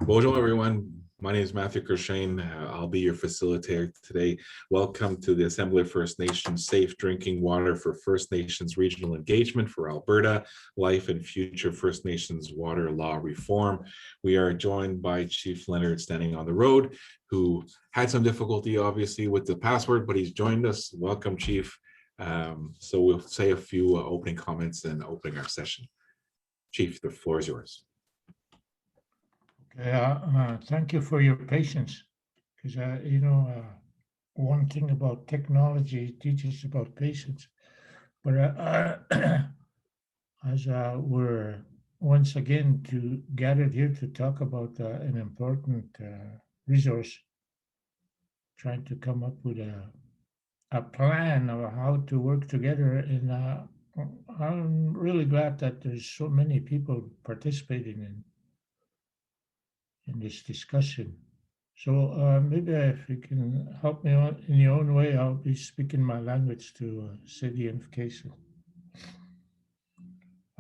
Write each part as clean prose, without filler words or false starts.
Bonjour, everyone. My name is Matthew Kershane. I'll be your facilitator today. Welcome to the Assembly of First Nations Safe Drinking Water for First Nations Regional Engagement for Alberta, Life and Future First Nations Water Law Reform. We are joined by Chief Leonard standing on the road, who had some difficulty, obviously, with the password, but he's joined us. Welcome, Chief. So we'll say a few opening comments and opening our session. Chief, the floor is yours. Thank you for your patience, because one thing about technology teaches about patience. But as we're once again gathered here to talk about an important resource, trying to come up with a plan of how to work together, and I'm really glad that there's so many people participating in this discussion. So maybe if you can help me out in your own way, I'll be speaking my language to say the invocation.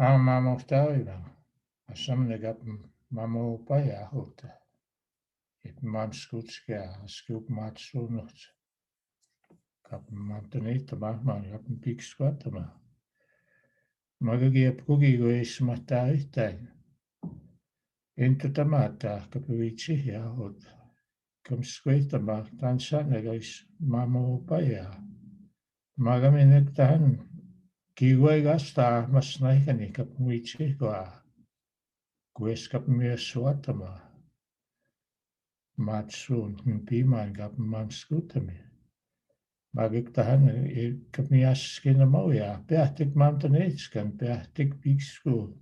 Mamo taira, asamne gap mamo paya hota. It mam skutska, skuk mat sunut. Gap mantoneta mahma, gap pik squatama. Magagi apkugi go is mataitain. Into tamata, capuici hot. Come squaita ma tansana guys, mamo paya. Magaminek tahan, kiwai gasta, masnaikani kapuici goa. Gues kap mir swatama. Matsun, piman gap mam scutami. Magik tahan, kap mias skinamoya. Peatik mantanetskan, peatik piksku.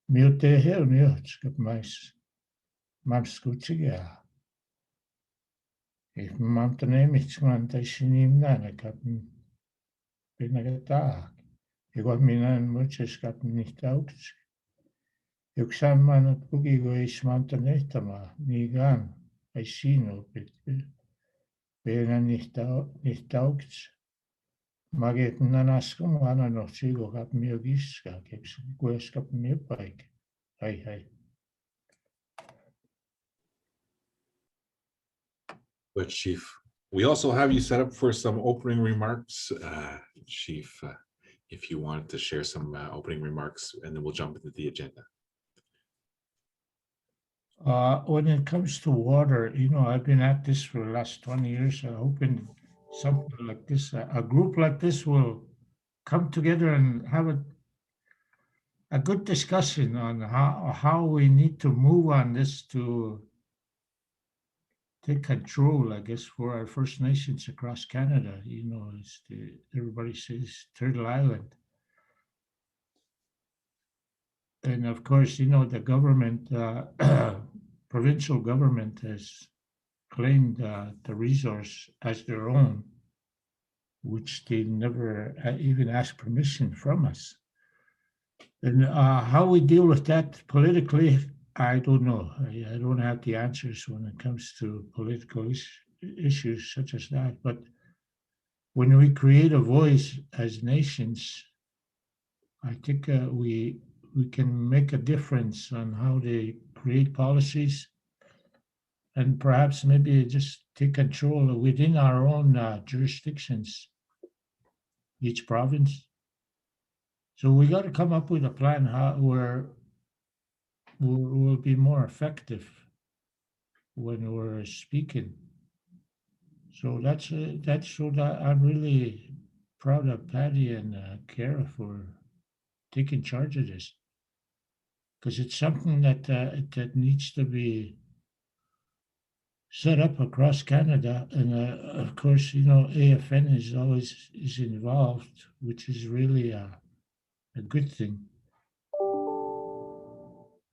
Mute hel mute, kap mais. Mam scutiga. If mantanemics man tashinim nana kap pinagata. Igual minan muchas kap nicht augs. Yuksan man at pugigo is mantanetama, nigan, I see no bit. Bena nicht augs. Maget nanaskum ana no chigo kap miogiska, keps gues kap miopike. Hey. But Chief, we also have you set up for some opening remarks. Chief, if you wanted to share some opening remarks, and then we'll jump into the agenda. When it comes to water, I've been at this for the last 20 years, hoping something like this, a group like this will come together and have a good discussion on how we need to move on this to take control, I guess, for our First Nations across Canada. Everybody says Turtle Island. And of course, the government, provincial government has claimed the resource as their own, which they never even asked permission from us. And how we deal with that politically, I don't know. I don't have the answers when it comes to political issues such as that. But when we create a voice as nations, I think we can make a difference on how they create policies, and perhaps maybe just take control within our own jurisdictions, each province. So we got to come up with a plan where we'll be more effective when we're speaking. So that's so that I'm really proud of Patty and Kara for taking charge of this, because it's something that needs to be set up across Canada. And of course, AFN is involved, which is really a good thing.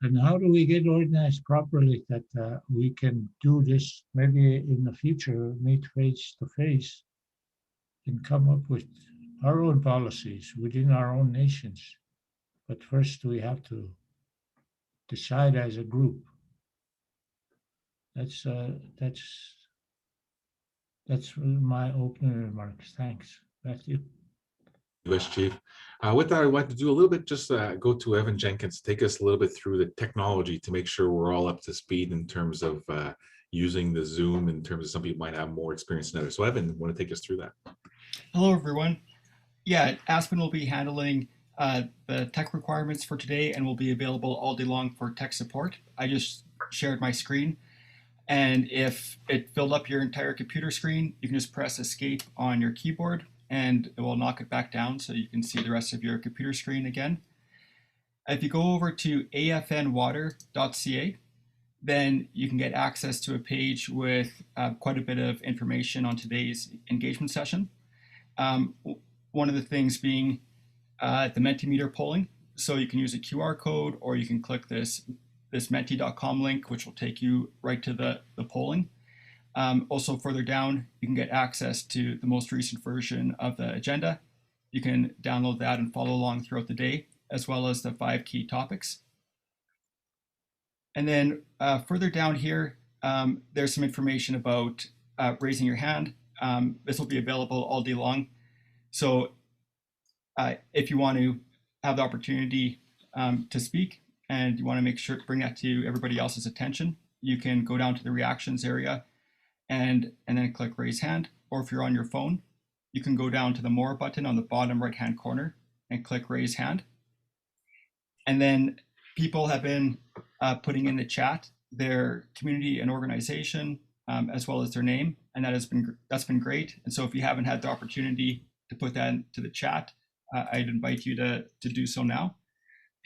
And how do we get organized properly that we can do this maybe in the future, meet face to face, and come up with our own policies within our own nations? But first, we have to decide as a group. That's my opening remarks. Thanks, Matthew. U.S. Chief. With that, I'd like to do a little bit, just go to Evan Jenkins, take us a little bit through the technology to make sure we're all up to speed in terms of using the Zoom, in terms of some people might have more experience than others. So Evan, want to take us through that? Hello, everyone. Yeah, Aspen will be handling the tech requirements for today and will be available all day long for tech support. I just shared my screen, and if it filled up your entire computer screen, you can just press escape on your keyboard and it will knock it back down so you can see the rest of your computer screen again. If you go over to afnwater.ca, then you can get access to a page with quite a bit of information on today's engagement session. One of the things being the Mentimeter polling. So you can use a QR code, or you can click this menti.com link, which will take you right to the polling. Also further down, you can get access to the most recent version of the agenda. You can download that and follow along throughout the day, as well as the 5 key topics. And then further down here, there's some information about raising your hand. This will be available all day long. So if you want to have the opportunity to speak and you want to make sure bring that to everybody else's attention, you can go down to the reactions area and then click raise hand. Or if you're on your phone, you can go down to the more button on the bottom right hand corner and click raise hand. And then people have been putting in the chat their community and organization, as well as their name, and that's been great. And so if you haven't had the opportunity to put that into the chat, I'd invite you to do so now.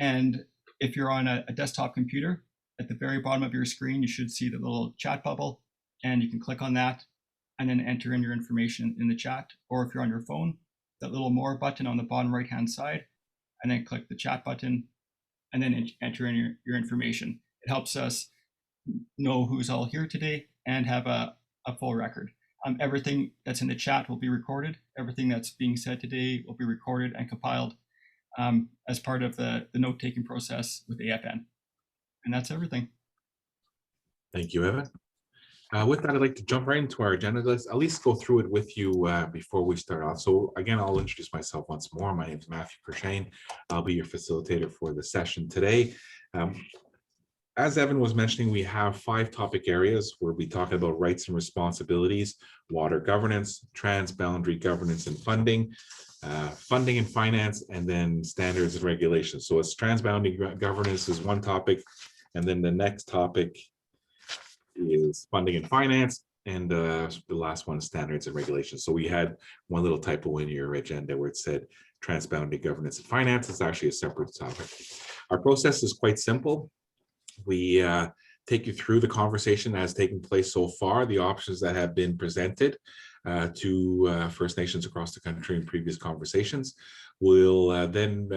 And if you're on a desktop computer, at the very bottom of your screen, you should see the little chat bubble, and you can click on that and then enter in your information in the chat. Or if you're on your phone, that little more button on the bottom right hand side, and then click the chat button and then enter in your information. It helps us know who's all here today and have a full record. Everything that's in the chat will be recorded. Everything that's being said today will be recorded and compiled as part of the note-taking process with AFN. And that's everything. Thank you, Evan. With that, I'd like to jump right into our agenda. Let's at least go through it with you before we start off. So again, I'll introduce myself once more. My name is Matthew Kershane. I'll be your facilitator for the session today. As Evan was mentioning, we have 5 topic areas. We'll be talking about rights and responsibilities, water governance, transboundary governance and funding, funding and finance, and then standards and regulations. So it's transboundary governance is one topic, and then the next topic is funding and finance, and the last one, standards and regulations. So we had one little typo in your agenda where it said transboundary governance and finance. It's actually a separate topic. Our process is quite simple. We take you through the conversation that has taken place so far, the options that have been presented to First Nations across the country in previous conversations. We'll then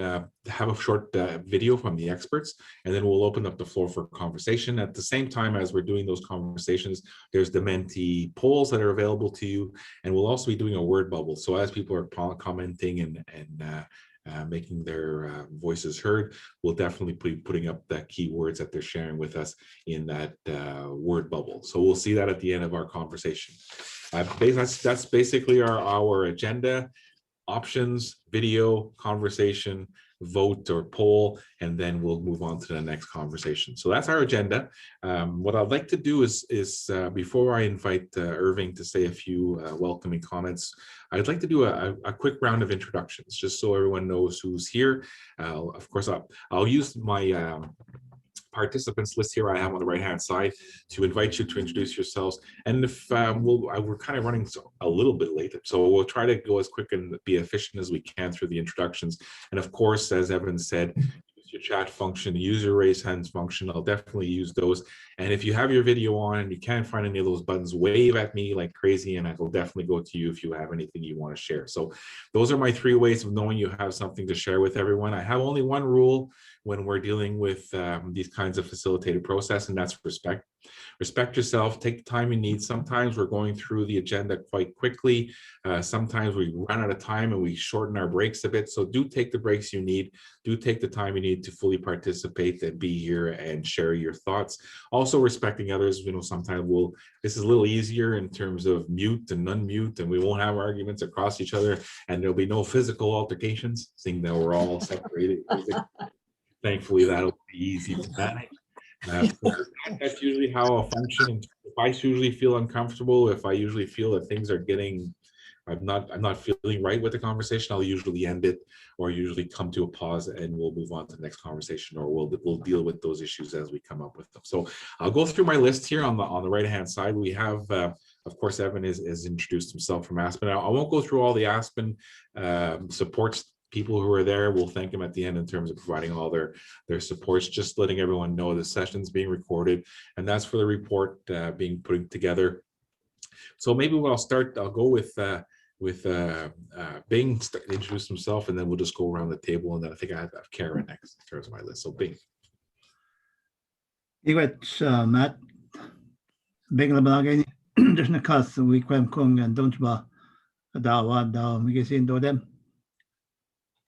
have a short video from the experts, and then we'll open up the floor for conversation. At the same time as we're doing those conversations, there's the Menti polls that are available to you, and we'll also be doing a word bubble. So as people are commenting and making their voices heard, we'll definitely be putting up the keywords that they're sharing with us in that word bubble. So we'll see that at the end of our conversation. That's basically our agenda: options, video, conversation, vote or poll, and then we'll move on to the next conversation. So that's our agenda. What I'd like to do is before I invite Irving to say a few welcoming comments, I'd like to do a quick round of introductions, just so everyone knows who's here. Of course, I'll use my participants list here I have on the right hand side to invite you to introduce yourselves. And if we're kind of running a little bit late, so we'll try to go as quick and be efficient as we can through the introductions. And of course, as Evan said, use your chat function, use your raise hands function. I'll definitely use those. And if you have your video on and you can't find any of those buttons, wave at me like crazy, and I will definitely go to you if you have anything you want to share. So those are my 3 ways of knowing you have something to share with everyone. I have only one rule, when we're dealing with these kinds of facilitated process, and that's respect. Respect yourself, take the time you need. Sometimes we're going through the agenda quite quickly. Sometimes we run out of time and we shorten our breaks a bit. So do take the breaks you need. Do take the time you need to fully participate and be here and share your thoughts. Also respecting others. Sometimes this is a little easier in terms of mute and unmute, and we won't have arguments across each other, and there'll be no physical altercations, seeing that we're all separated. Thankfully, that'll be easy to manage. That's usually how I'll function. If I usually feel uncomfortable, if I usually feel that things are getting, I'm not feeling right with the conversation, I'll usually end it, or usually come to a pause, and we'll move on to the next conversation, or we'll deal with those issues as we come up with them. So I'll go through my list here on the right hand side. We have, of course, Evan has introduced himself from Aspen. I won't go through all the Aspen supports. People who are there, we'll thank them at the end in terms of providing all their supports, just letting everyone know the session's being recorded, and that's for the report being put together. So maybe I'll go with Bing, introduce himself, and then we'll just go around the table, and then I think I have Kara next in terms of my list. So Bing. Matt, Bing Labalagay, there's no cost, we kwem kung and don't ba dawa daw migisin do them.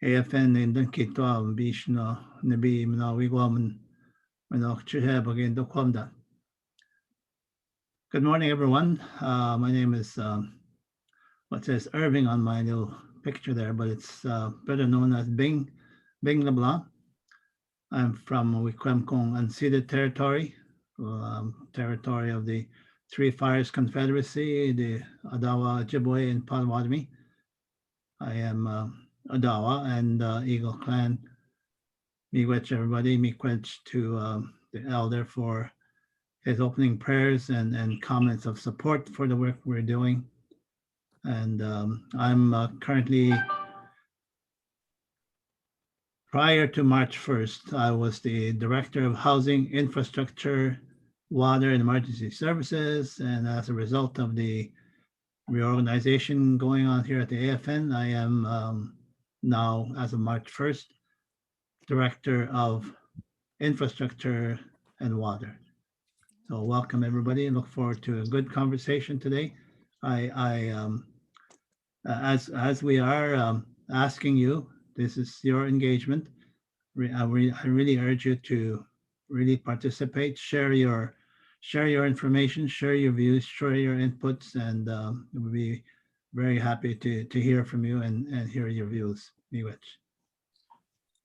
AFN in the Kitwa Bish no Nabi Manawi woman again do come down. Good morning, everyone. My name is what says Irving on my little picture there, but it's better known as Bing LeBlanc. I'm from Wikwemkong unceded territory, territory of the Three Fires Confederacy, the Adawa, Ojibwe, and Potawatomi. I am Adawa and Eagle Clan. Miigwech everybody, miigwech to the elder for his opening prayers and comments of support for the work we're doing. And I'm currently, prior to March 1st, I was the Director of Housing, Infrastructure, Water and Emergency Services. And as a result of the reorganization going on here at the AFN, I am now, as of March 1st, Director of Infrastructure and Water. So welcome everybody, and look forward to a good conversation today. As we are asking you, this is your engagement. I really urge you to really participate, share your information, share your views, share your inputs, and we'll be very happy to hear from you and hear your views. Miigwech.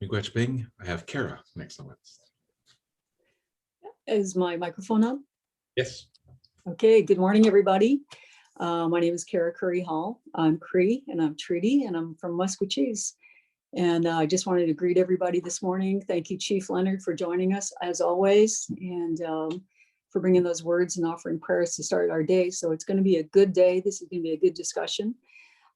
Miigwech Bing. I have Kara next on the list. Is my microphone on? Yes. Okay, good morning, everybody. My name is Kara Curry Hall. I'm Cree and I'm Treaty and I'm from Musquecheese. And I just wanted to greet everybody this morning. Thank you, Chief Leonard, for joining us as always, and for bringing those words and offering prayers to start our day. So it's going to be a good day. This is going to be a good discussion.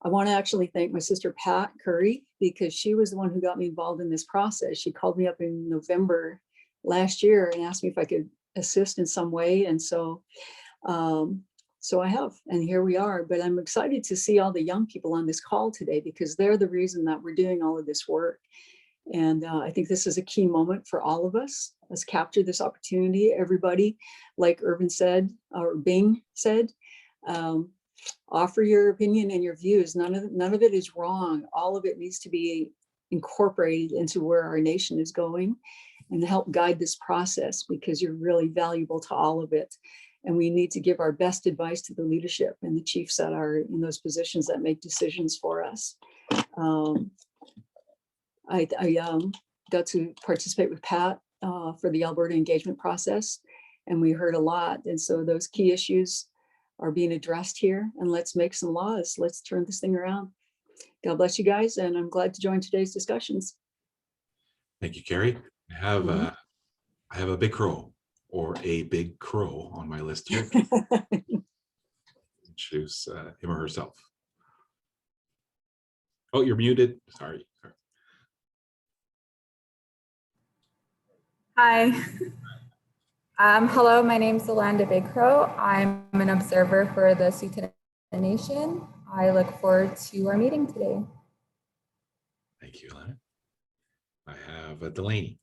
I want to actually thank my sister, Pat Curry, because she was the one who got me involved in this process. She called me up in November last year and asked me if I could assist in some way. And so I have, and here we are. But I'm excited to see all the young people on this call today, because they're the reason that we're doing all of this work. And I think this is a key moment for all of us. Let's capture this opportunity. Everybody, like Irvin said, or Bing said, offer your opinion and your views. None of it is wrong. All of it needs to be incorporated into where our nation is going and help guide this process, because you're really valuable to all of it. And we need to give our best advice to the leadership and the chiefs that are in those positions that make decisions for us. I got to participate with Pat for the Alberta engagement process, and we heard a lot. And so those key issues are being addressed here, and let's make some laws. Let's turn this thing around. God bless you guys, and I'm glad to join today's discussions. Thank you, Carrie. I have a big crow, or a big crow, on my list here. Introduce him or herself. Oh, you're muted. Sorry. Hi. Hello, my name is Yolanda Big Crow. I'm an observer for the Tsuut'ina Nation. I look forward to our meeting today. Thank you, Yolanda. I have Delaney.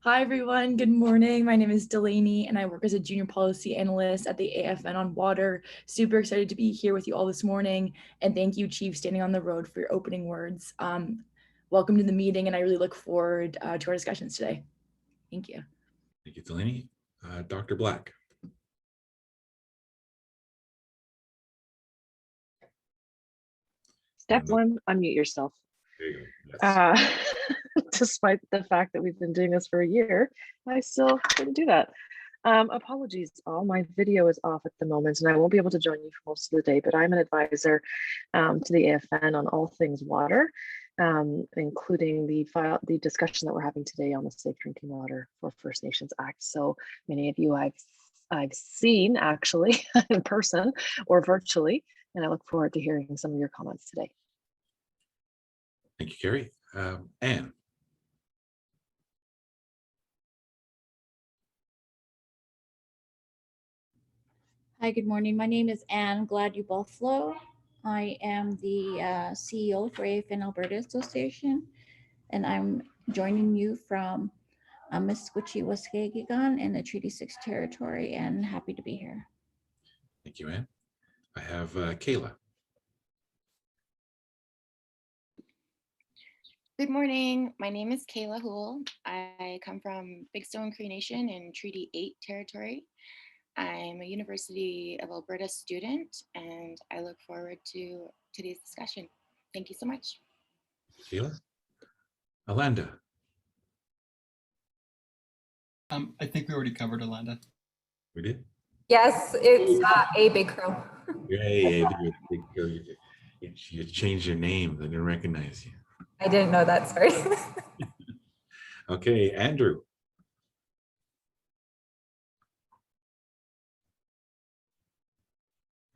Hi, everyone. Good morning. My name is Delaney, and I work as a junior policy analyst at the AFN on Water. Super excited to be here with you all this morning. And thank you, Chief Standing on the Road, for your opening words. Welcome to the meeting, and I really look forward to our discussions today. Thank you. Thank you, Delaney. Dr. Black. Step one, unmute yourself. There you go. Yes. Despite the fact that we've been doing this for a year, I still didn't do that. Apologies, all my video is off at the moment and I won't be able to join you for most of the day, but I'm an advisor to the AFN on all things water, including the discussion that we're having today on the Safe Drinking Water for First Nations Act. So many of you I've seen actually in person or virtually, and I look forward to hearing some of your comments today. Thank you, Carrie. Anne. Hi, good morning. My name is Anne Glad You Both Flow. I am the CEO for AFN Alberta Association, and I'm joining you from Meskwich, Waskahikan in the Treaty 6 territory, and happy to be here. Thank you, Anne. I have Kayla. Good morning. My name is Kayla Houle. I come from Big Stone Cree Nation in Treaty 8 territory. I'm a University of Alberta student, and I look forward to today's discussion. Thank you so much. Kayla. Alanda. I think we already covered Alanda. We did? Yes, it's A Big Crow. Yay, you changed your name. They didn't recognize you. I didn't know that, sorry. Okay, Andrew.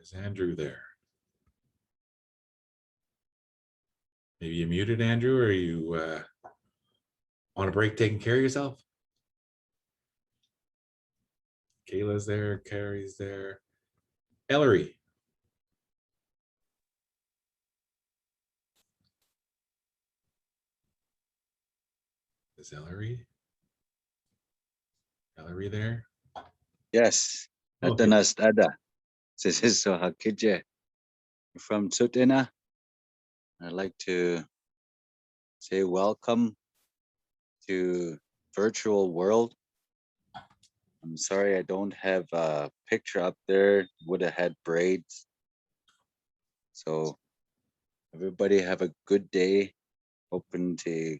Is Andrew there? Maybe you muted, Andrew, or you on a break taking care of yourself? Kayla's there, Carrie's there. Ellery. Is Ellery there? Yes. Okay. Adanas Ada. This is Hakije from Tutina. I'd like to say welcome to virtual world. I'm sorry I don't have a picture up there. Would have had braids. So everybody have a good day. Hoping to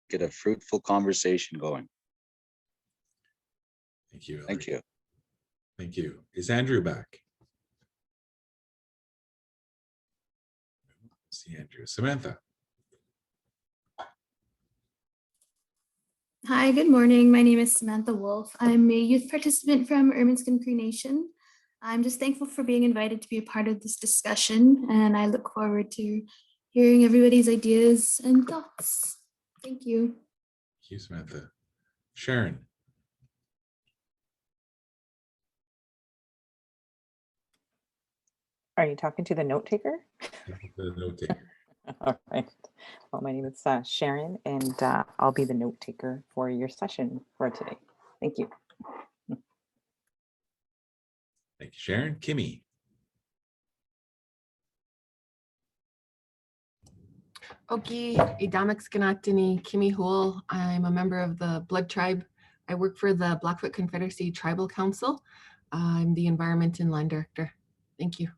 get a fruitful conversation going. Thank you, Ellery. Thank you. Thank you. Is Andrew back? See Andrew. Samantha. Hi, good morning. My name is Samantha Wolf. I'm a youth participant from Ermineskin Cree Nation. I'm just thankful for being invited to be a part of this discussion, and I look forward to hearing everybody's ideas and thoughts. Thank you. Thank you, Samantha. Sharon. Are you talking to the note taker? The note taker. All right. Well, my name is Sharon, and I'll be the note taker for your session for today. Thank you. Thank you, Sharon. Kimmy. Oki, Idamak Skanatini, Kimmy Houle. I'm a member of the Blood Tribe. I work for the Blackfoot Confederacy Tribal Council. I'm the Environment and Land Director. Thank you.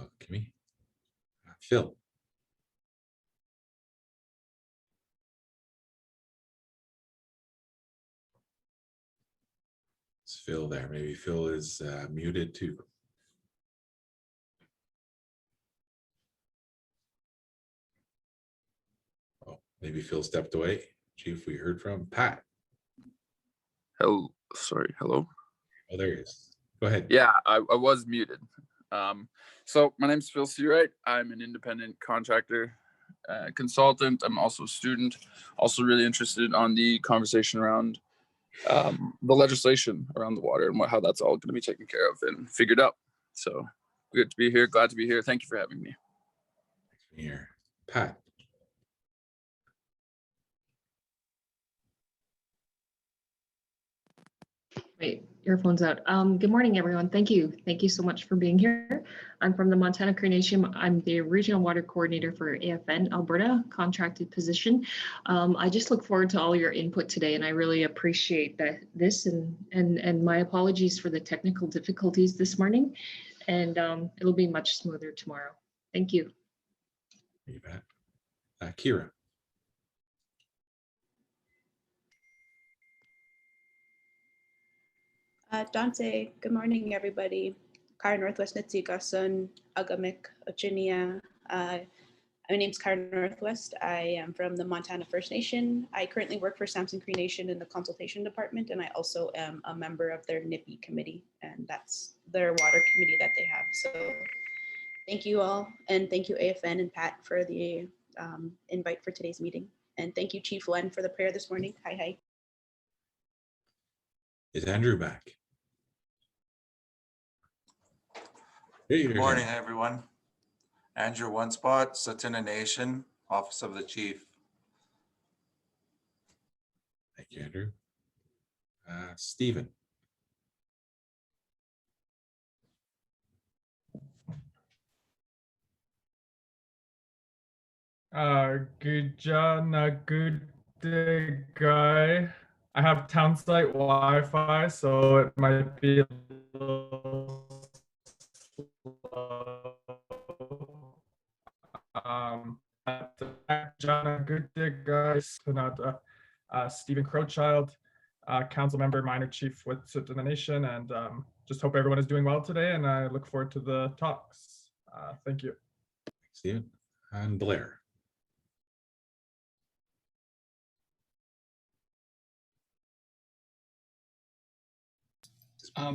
Oh, Kimmy. Phil. Is Phil there? Maybe Phil is muted too. Oh, maybe Phil stepped away. Chief, we heard from Pat. Hello, sorry, hello. Oh, there he is. Go ahead. Yeah, I was muted. So my name is Phil Seawright. I'm an independent contractor, consultant. I'm also a student, also really interested on the conversation around the legislation around the water and how that's all going to be taken care of and figured out. So good to be here. Glad to be here. Thank you for having me. Thanks for being here. Pat. Right, earphones out. Good morning, everyone. Thank you. Thank you so much for being here. I'm from the Montana Cree Nation. I'm the Regional Water Coordinator for AFN Alberta, contracted position. I just look forward to all your input today, and I really appreciate this and my apologies for the technical difficulties this morning. And it'll be much smoother tomorrow. Thank you. You bet. Kira. Dante, good morning, everybody. Kara Northwest Nitsikasun, Agamik, Ochinia. My name's Kara Northwest. I am from the Montana First Nation. I currently work for Samson Cree Nation in the consultation department, and I also am a member of their NIPI committee, and that's their water committee that they have. So thank you all, and thank you AFN and Pat for the invite for today's meeting. And thank you Chief Len for the prayer this morning. Hi, hi. Is Andrew back? Good morning, everyone. Andrew One Spot, Satuna Nation, Office of the Chief. Thank you, Andrew. Stephen. Good job, not good day, guy. I have town site Wi-Fi, so it might be a little slow. John, good day, guys. Stephen Crowchild, council member, minor chief with Satuna Nation, and just hope everyone is doing well today, and I look forward to the talks. Thank you. Thanks, Stephen. And Blair.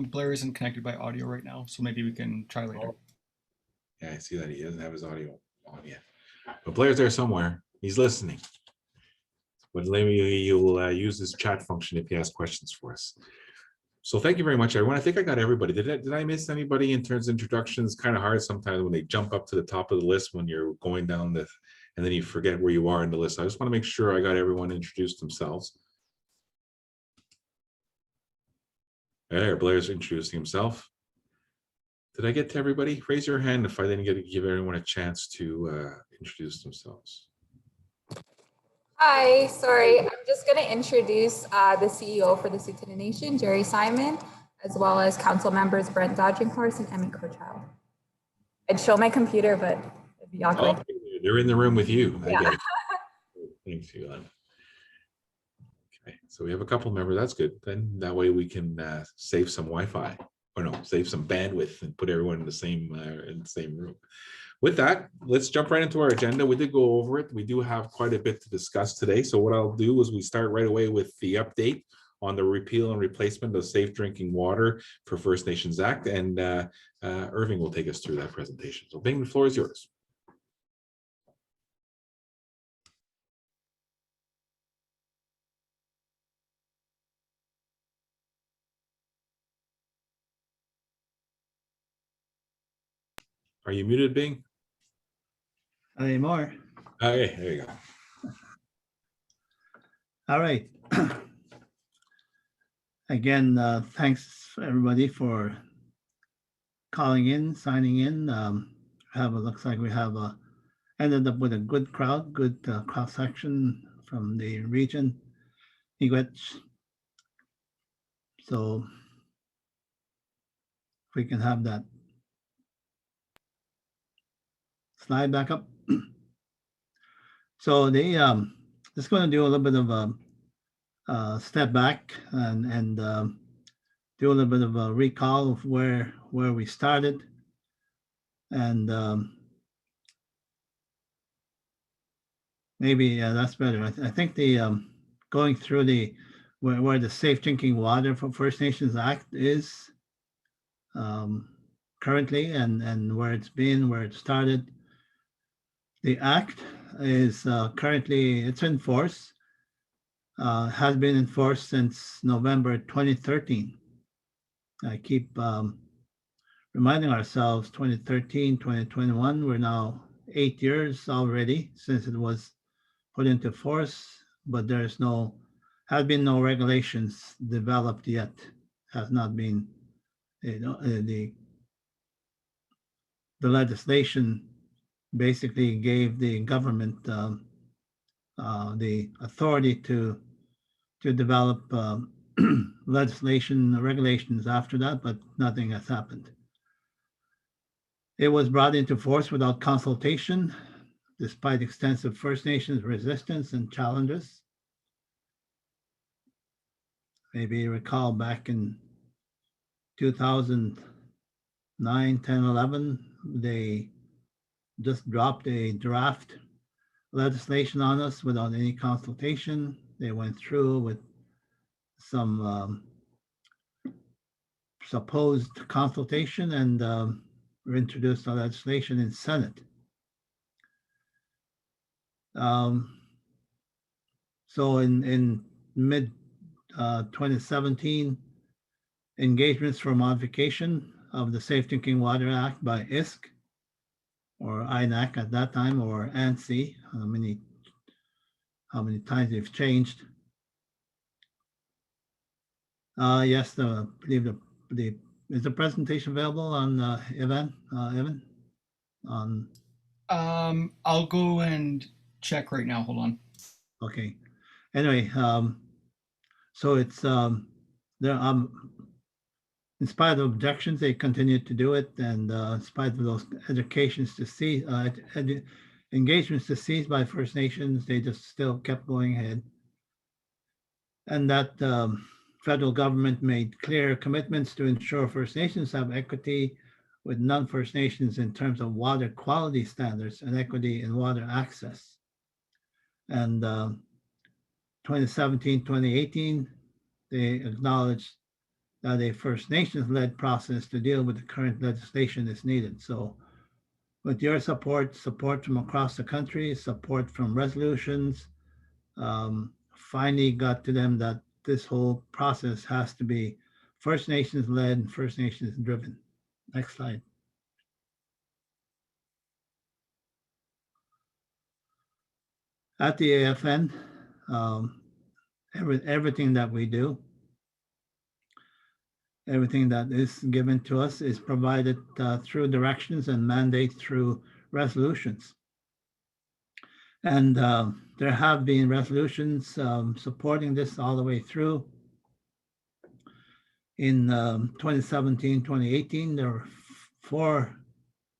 Blair isn't connected by audio right now, so maybe we can try later. Yeah, I see that he doesn't have his audio on yet. But Blair's there somewhere. He's listening. But maybe you'll use this chat function if you ask questions for us. So thank you very much, everyone. I think I got everybody. Did I miss anybody in terms of introductions? Kind of hard sometimes when they jump up to the top of the list when you're going down the, and then you forget where you are in the list. I just want to make sure I got everyone introduced themselves. There, Blair's introducing himself. Did I get to everybody? Raise your hand if I didn't get to give everyone a chance to introduce themselves. Hi, sorry. I'm just going to introduce the CEO for the Satuna Nation, Jerry Simon, as well as council members Brent Dodginghorse and Emmett Crowchild. I'd show my computer, but it'd be awkward. Oh, they're in the room with you. Yeah. I get it. Thanks, Yolanda. Okay, so we have a couple members. That's good. Then that way we can save some Wi-Fi, or no, save some bandwidth and put everyone in the same room. With that, let's jump right into our agenda. We did go over it. We do have quite a bit to discuss today. So what I'll do is we start right away with the update on the repeal and replacement of Safe Drinking Water for First Nations Act. And Irving will take us through that presentation. So Bing, the floor is yours. Are you muted, Bing? Anymore. Okay, there you go. All right. Again, thanks everybody for calling in, signing in. Looks like we have ended up with a good crowd, good cross section from the region, Miigwech. So if we can have that slide back up. So they just going to do a little bit of a step back and do a little bit of a recall of where we started, and maybe that's better. I think the going through the where the Safe Drinking Water for First Nations Act is currently and where it's been, where it started. The act is currently, it's in force, has been in force since November 2013. I keep reminding ourselves 2013, 2021, we're now 8 years already since it was put into force, but there's have been no regulations developed yet has not been, the legislation basically gave the government the authority to develop legislation regulations after that, but nothing has happened. It was brought into force without consultation, despite extensive First Nations resistance and challenges. Maybe you recall back in 2009, 10, 11, they just dropped a draft legislation on us without any consultation. They went through with some supposed consultation and introduced the legislation in Senate. So in mid 2017, engagements for modification of the Safe Drinking Water Act by ISC, or INAC at that time, or ANSI, how many times they've changed. Yes, I believe is the presentation available on Evan? Evan? I'll go and check right now. Hold on. Okay. Anyway, so it's there. In spite of objections, they continued to do it, and in spite of those engagements to cease by First Nations, they just still kept going ahead. And that federal government made clear commitments to ensure First Nations have equity with non-First Nations in terms of water quality standards and equity in water access. And 2017, 2018, they acknowledged that a First Nations-led process to deal with the current legislation is needed. So with your support from across the country, support from resolutions, finally got to them that this whole process has to be First Nations-led and First Nations-driven. Next slide. At the AFN, everything that we do, everything that is given to us is provided through directions and mandates through resolutions. And there have been resolutions supporting this all the way through. In 2017, 2018, there were 4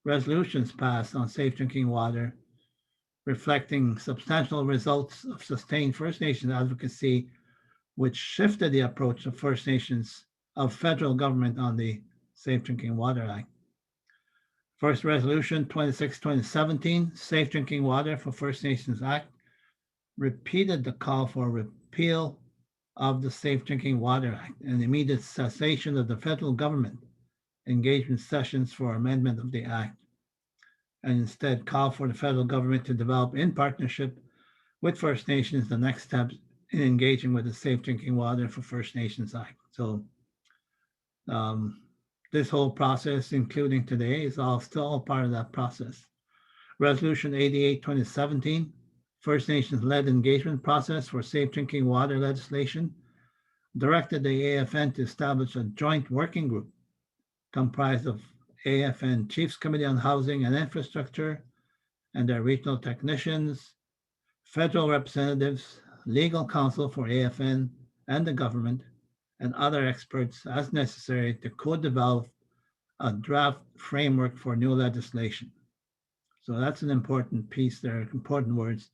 resolutions passed on safe drinking water, reflecting substantial results of sustained First Nations advocacy, which shifted the approach of First Nations of federal government on the Safe Drinking Water Act. First resolution 26-2017, Safe Drinking Water for First Nations Act, repeated the call for repeal of the Safe Drinking Water Act and immediate cessation of the federal government engagement sessions for amendment of the act, and instead call for the federal government to develop in partnership with First Nations the next steps in engaging with the Safe Drinking Water for First Nations Act. So this whole process, including today, is still part of that process. Resolution 88-2017, First Nations-led engagement process for safe drinking water legislation, directed the AFN to establish a joint working group comprised of AFN Chiefs Committee on Housing and Infrastructure and their regional technicians, federal representatives, legal counsel for AFN and the government, and other experts as necessary to co-develop a draft framework for new legislation. So that's an important piece there, important words,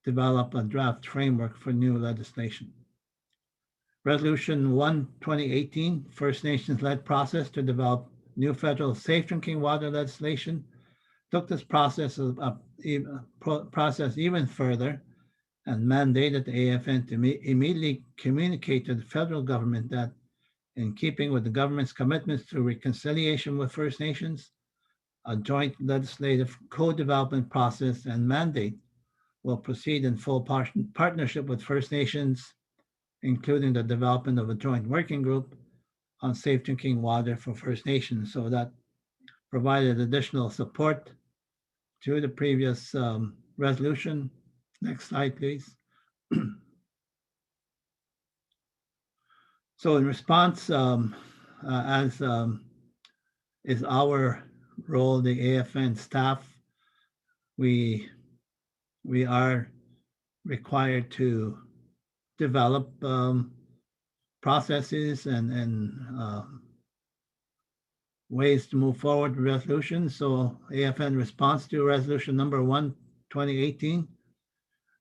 develop a draft framework for new legislation. Resolution 1-2018, First Nations-led process to develop new federal safe drinking water legislation, took this process even further and mandated the AFN to immediately communicate to the federal government that, in keeping with the government's commitments to reconciliation with First Nations, a joint legislative co-development process and mandate will proceed in full partnership with First Nations, including the development of a joint working group on safe drinking water for First Nations. So that provided additional support to the previous resolution. Next slide, please. So in response, as is our role, the AFN staff, we are required to develop processes and ways to move forward with resolutions. So AFN response to resolution number 1, 2018,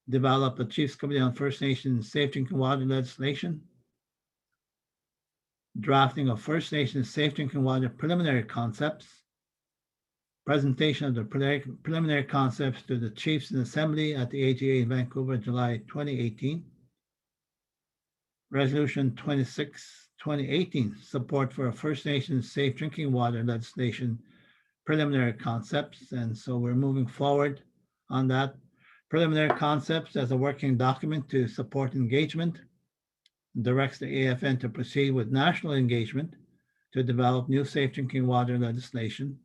develop a Chiefs Committee on First Nations Safe Drinking Water legislation, drafting of First Nations Safe Drinking Water preliminary concepts, presentation of the preliminary concepts to the Chiefs in Assembly at the AGA in Vancouver, July 2018. Resolution 26, 2018, support for a First Nations safe drinking water legislation, preliminary concepts. And so we're moving forward on that. Preliminary concepts as a working document to support engagement, directs the AFN to proceed with national engagement to develop new safe drinking water legislation,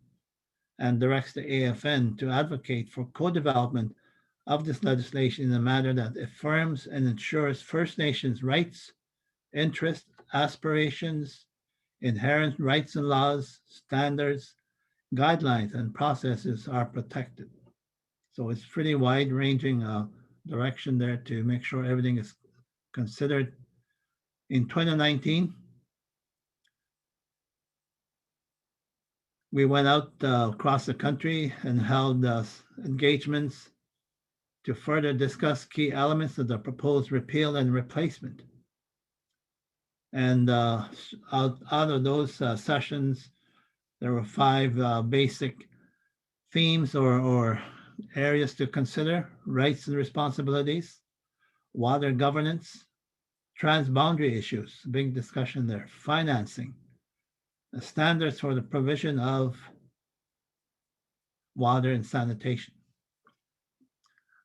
and directs the AFN to advocate for co-development of this legislation in a manner that affirms and ensures First Nations rights, interests, aspirations, inherent rights and laws, standards, guidelines, and processes are protected. So it's pretty wide-ranging direction there to make sure everything is considered. In 2019, we went out across the country and held engagements to further discuss key elements of the proposed repeal and replacement. And out of those sessions, there were 5 basic themes or areas to consider: rights and responsibilities, water governance, transboundary issues, big discussion there, financing, the standards for the provision of water and sanitation.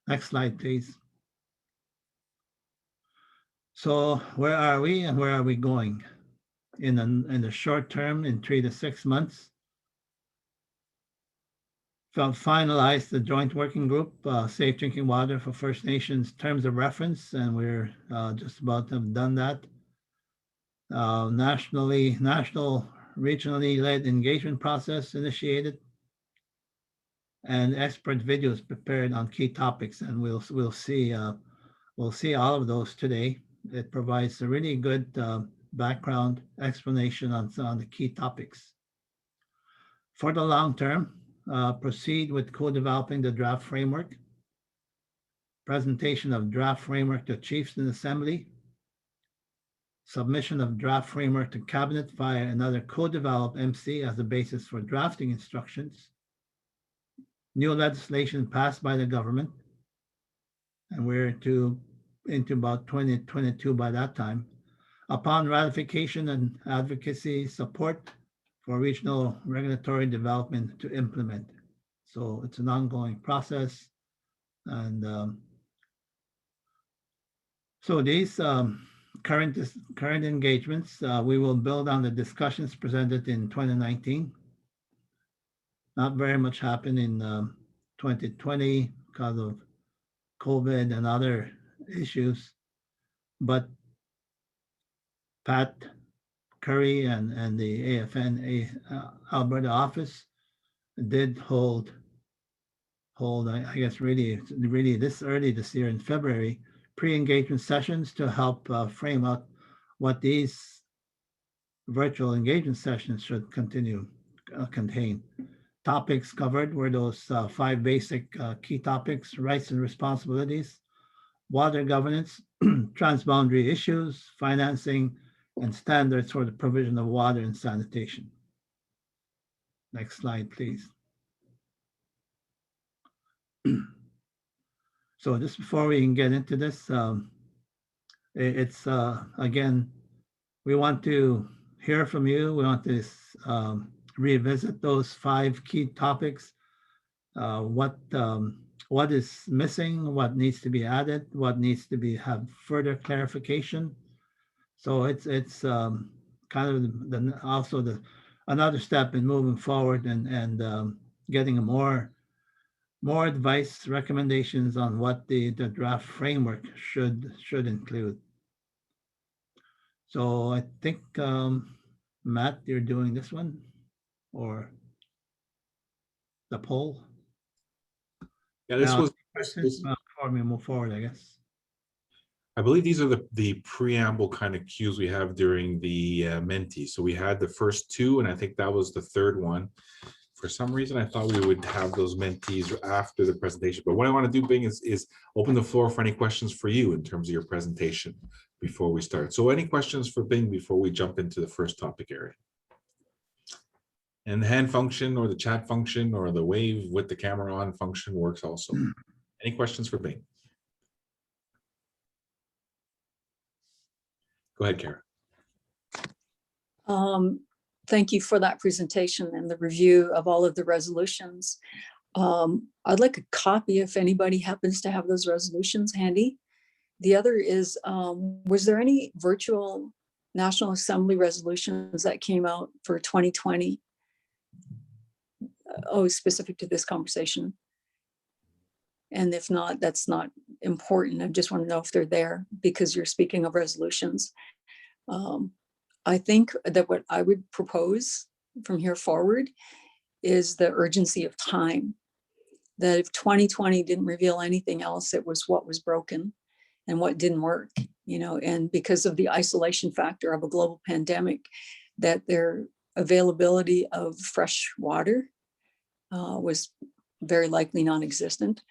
Next slide, please. So where are we and where are we going? In the short term, in 3 to 6 months, finalized the joint working group, Safe Drinking Water for First Nations Terms of Reference, and we're just about to have done that. National, regionally led engagement process initiated, and expert videos prepared on key topics, and we'll see all of those today. It provides a really good background explanation on the key topics. For the long term, proceed with co-developing the draft framework, presentation of draft framework to Chiefs in Assembly, submission of draft framework to Cabinet via another co-developed MC as the basis for drafting instructions, new legislation passed by the government, and we're into about 2022 by that time, upon ratification and advocacy support for regional regulatory development to implement. So it's an ongoing process. And so these current engagements, we will build on the discussions presented in 2019. Not very much happened in 2020 because of COVID and other issues, but Pat Curry and the AFN Alberta office did hold I guess really this early this year in February, pre-engagement sessions to help frame out what these virtual engagement sessions should contain. Topics covered were those 5 basic key topics: rights and responsibilities, water governance, transboundary issues, financing, and standards for the provision of water and sanitation. Next slide, please. So just before we can get into this, it's again, we want to hear from you. We want to revisit those 5 key topics. What is missing? What needs to be added? What needs to have further clarification? So it's kind of also another step in moving forward and getting more advice, recommendations on what the draft framework should include. So I think, Matt, you're doing this one or the poll? Yeah, this Now, was questions before we move forward, I guess. I believe these are the preamble kind of cues we have during the Menti. So we had the first two, and I think that was the third one. For some reason, I thought we would have those mentees after the presentation. But what I want to do, Bing, is open the floor for any questions for you in terms of your presentation before we start. So any questions for Bing before we jump into the first topic area? And the hand function or the chat function or the wave with the camera on function works also. Any questions for Bing? Go ahead, Kara. Thank you for that presentation and the review of all of the resolutions. I'd like a copy if anybody happens to have those resolutions handy. The other is, was there any virtual National Assembly resolutions that came out for 2020? Specific to this conversation. And if not, that's not important. I just want to know if they're there because you're speaking of resolutions. I think that what I would propose from here forward is the urgency of time. That if 2020 didn't reveal anything else, it was what was broken and what didn't work, and because of the isolation factor of a global pandemic, that their availability of fresh water was very likely non-existent.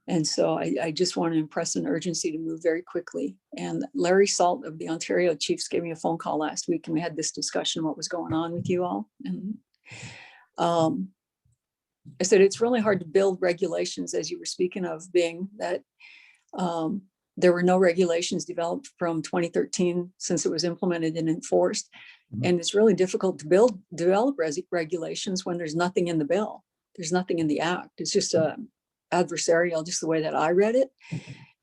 And so I just want to impress an urgency to move very quickly. And Larry Salt of the Ontario Chiefs gave me a phone call last week and we had this discussion, what was going on with you all. And I said, it's really hard to build regulations, as you were speaking of, being that there were no regulations developed from 2013 since it was implemented and enforced. And it's really difficult to develop regulations when there's nothing in the bill. There's nothing in the act. It's just adversarial, just the way that I read it.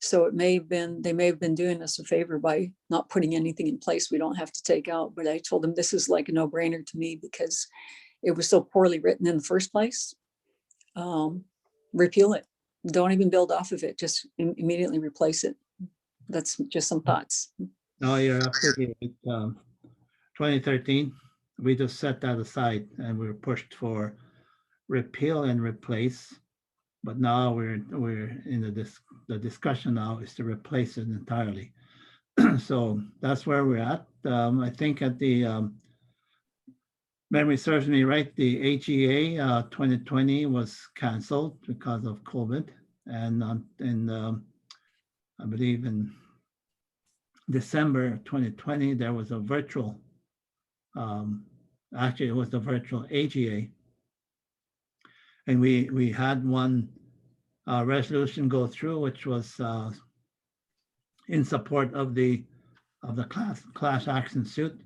So they may have been doing us a favor by not putting anything in place we don't have to take out. But I told them this is like a no-brainer to me because it was so poorly written in the first place. Repeal it. Don't even build off of it. Just immediately replace it. That's just some thoughts. No, you're absolutely right. 2013, we just set that aside and we were pushed for repeal and replace. But now we're in the discussion now is to replace it entirely. So that's where we're at. I think at the memory serves me right, the AGA 2020 was canceled because of COVID, and I believe in December 2020 there was a virtual. Actually, it was the virtual AGA. And we had one resolution go through, which was in support of the class action suit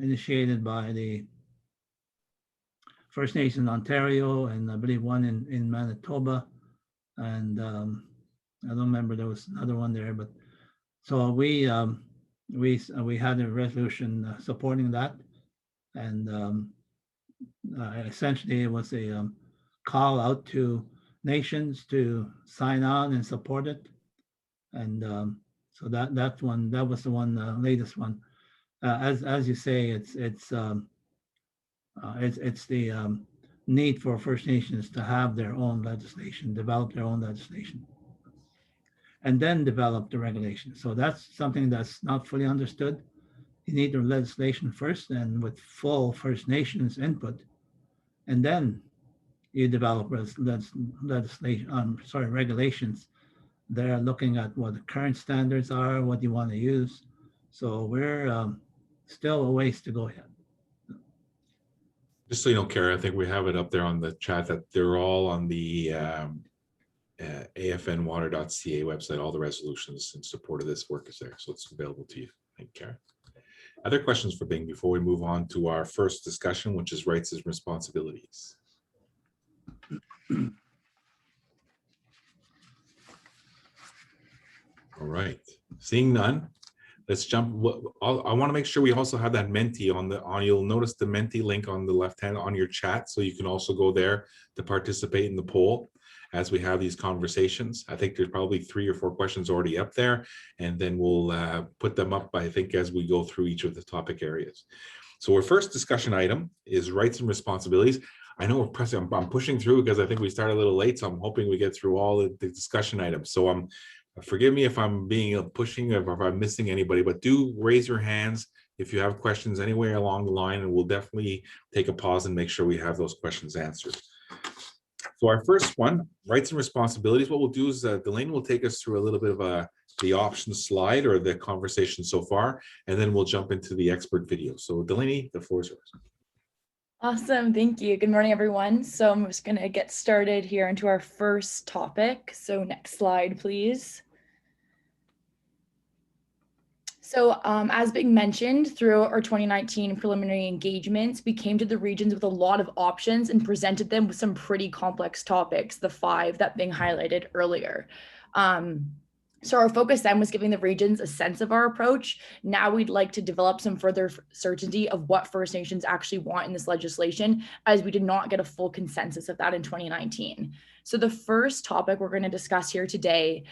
initiated by the First Nation Ontario and I believe one in Manitoba, and I don't remember there was another one there, but so we had a resolution supporting that, and essentially it was a call out to nations to sign on and support it, and so that was the one, latest one. As you say, it's the need for First Nations to have their own legislation, develop their own legislation, and then develop the regulations. So that's something that's not fully understood. You need the legislation first, and with full First Nations input, and then you develop regulations. They're looking at what the current standards are, what you want to use. So we're still a ways to go yet. Just so you know, Kara, I think we have it up there on the chat that they're all on the afnwater.ca website. All the resolutions in support of this work is there, so it's available to you. Thank you, Kara. Other questions for Bing before we move on to our first discussion, which is rights and responsibilities? All right, seeing none, let's jump. I want to make sure we also have that Menti on you'll notice the Menti link on the left hand on your chat, so you can also go there to participate in the poll. as we have these conversations. I think there's probably 3 or 4 questions already up there, and then we'll put them up, I think, as we go through each of the topic areas. So our first discussion item is rights and responsibilities. I know we're pressing, I'm pushing through because I think we started a little late, so I'm hoping we get through all the discussion items. So forgive me if I'm being pushing or if I'm missing anybody, but do raise your hands if you have questions anywhere along the line, and we'll definitely take a pause and make sure we have those questions answered. So our first one, rights and responsibilities, what we'll do is Delaney will take us through a little bit of the option slide or the conversation so far, and then we'll jump into the expert video. So Delaney, the floor is yours. Awesome, thank you. Good morning, everyone. So I'm just gonna get started here into our first topic. So next slide, please. So as being mentioned, through our 2019 preliminary engagements, we came to the regions with a lot of options and presented them with some pretty complex topics, the 5 that being highlighted earlier. So our focus then was giving the regions a sense of our approach. Now we'd like to develop some further certainty of what First Nations actually want in this legislation, as we did not get a full consensus of that in 2019. So the first topic we're going to discuss here today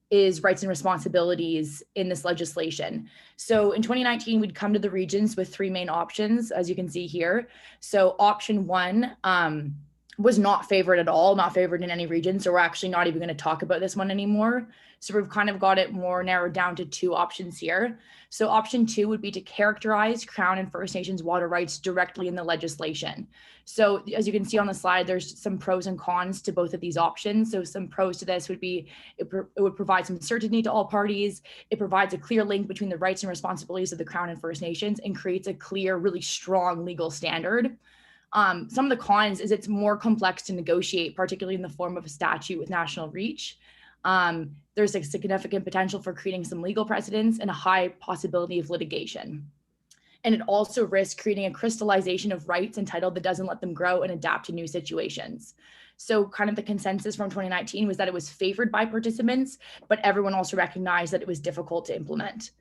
is rights and responsibilities in this legislation. So in 2019, we'd come to the regions with 3 main options, as you can see here. So option 1 was not favored at all, not favored in any region. So we're actually not even going to talk about this one anymore. So we've kind of got it more narrowed down to 2 options here. So option 2 would be to characterize Crown and First Nations water rights directly in the legislation. So as you can see on the slide, there's some pros and cons to both of these options. So some pros to this would be, it would provide some certainty to all parties. It provides a clear link between the rights and responsibilities of the Crown and First Nations and creates a clear, really strong legal standard. Some of the cons is it's more complex to negotiate, particularly in the form of a statute with national reach. There's a significant potential for creating some legal precedents and a high possibility of litigation. And it also risks creating a crystallization of rights and title that doesn't let them grow and adapt to new situations. So kind of the consensus from 2019 was that it was favored by participants, but everyone also recognized that it was difficult to implement.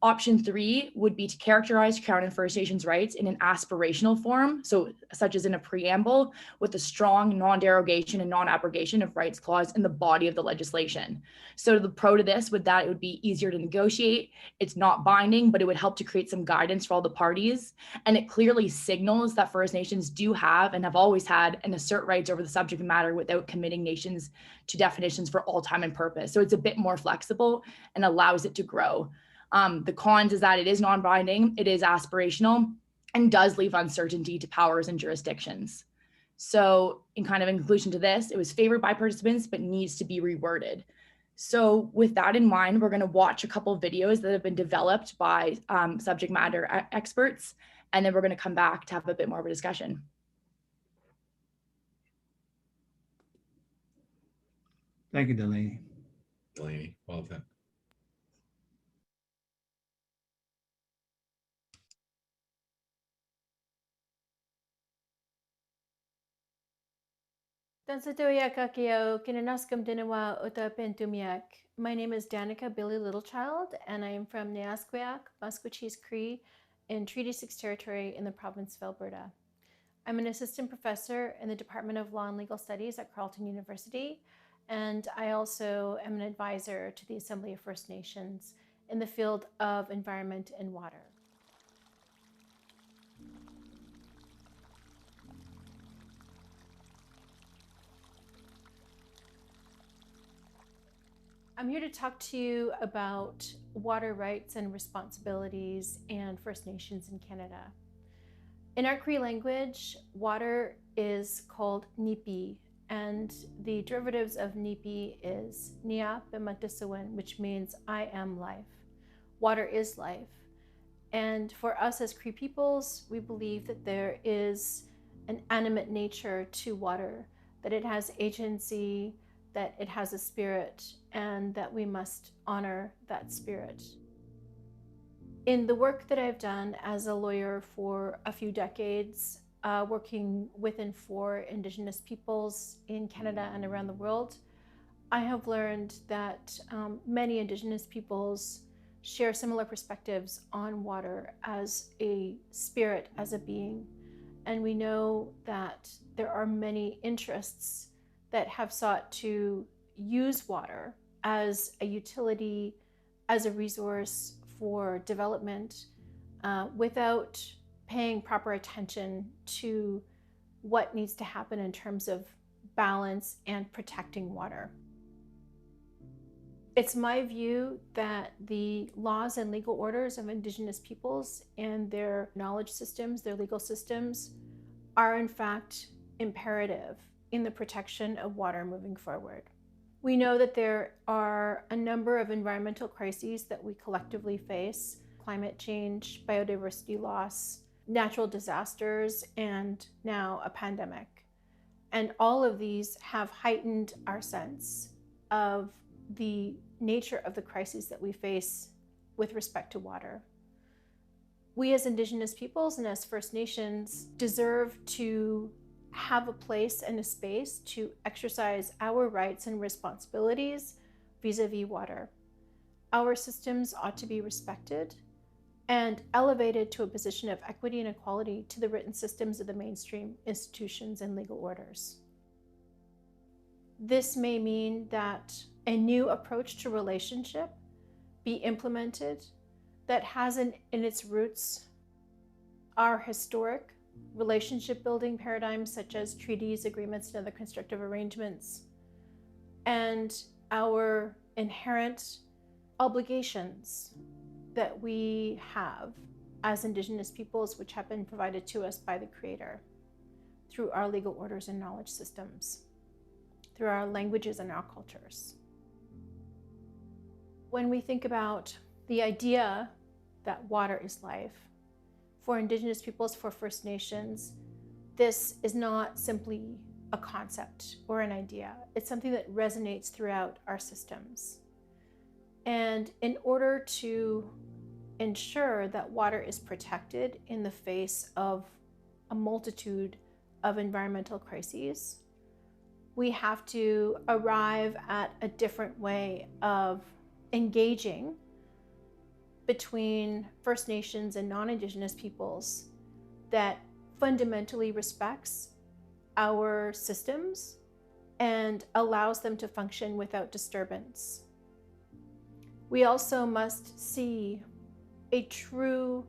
Option 3 would be to characterize Crown and First Nations rights in an aspirational form, so such as in a preamble, with a strong non-derogation and non-abrogation of rights clause in the body of the legislation. So the pro to this would that it would be easier to negotiate. It's not binding, but it would help to create some guidance for all the parties. And it clearly signals that First Nations do have and have always had and assert rights over the subject matter without committing nations to definitions for all time and purpose. So it's a bit more flexible and allows it to grow. The cons is that it is non-binding, it is aspirational, and does leave uncertainty to powers and jurisdictions. So in kind of in conclusion to this, it was favored by participants, but needs to be reworded. So with that in mind, we're going to watch a couple of videos that have been developed by subject matter experts, and then we're going to come back to have a bit more of a discussion. Thank you, Delaney. Delaney, well done. My name is Danica Billy Littlechild, and I am from Neasquiac, Musqueam Cree, in Treaty 6 territory in the province of Alberta. I'm an assistant professor in the Department of Law and Legal Studies at Carleton University, and I also am an advisor to the Assembly of First Nations in the field of environment and water. I'm here to talk to you about water rights and responsibilities and First Nations in Canada. In our Cree language, water is called nipi, and the derivatives of nipi is nia b'matisuwin, which means I am life. Water is life. And for us as Cree peoples, we believe that there is an animate nature to water, that it has agency, that it has a spirit, and that we must honor that spirit. In the work that I've done as a lawyer for a few decades, working with and for Indigenous peoples in Canada and around the world, I have learned that many Indigenous peoples share similar perspectives on water as a spirit, as a being. And we know that there are many interests that have sought to use water as a utility, as a resource for development, without paying proper attention to what needs to happen in terms of balance and protecting water. It's my view that the laws and legal orders of Indigenous peoples and their knowledge systems, their legal systems, are in fact imperative in the protection of water moving forward. We know that there are a number of environmental crises that we collectively face: climate change, biodiversity loss, natural disasters, and now a pandemic. And all of these have heightened our sense of the nature of the crises that we face with respect to water. We as Indigenous peoples and as First Nations deserve to have a place and a space to exercise our rights and responsibilities vis-a-vis water. Our systems ought to be respected and elevated to a position of equity and equality to the written systems of the mainstream institutions and legal orders. This may mean that a new approach to relationship be implemented that has in its roots our historic relationship building paradigms such as treaties, agreements, and other constructive arrangements, and our inherent obligations that we have as Indigenous peoples, which have been provided to us by the Creator through our legal orders and knowledge systems, through our languages and our cultures. When we think about the idea that water is life, for Indigenous peoples, for First Nations, this is not simply a concept or an idea. It's something that resonates throughout our systems. And in order to ensure that water is protected in the face of a multitude of environmental crises, we have to arrive at a different way of engaging between First Nations and non-Indigenous peoples that fundamentally respects our systems and allows them to function without disturbance. We also must see a true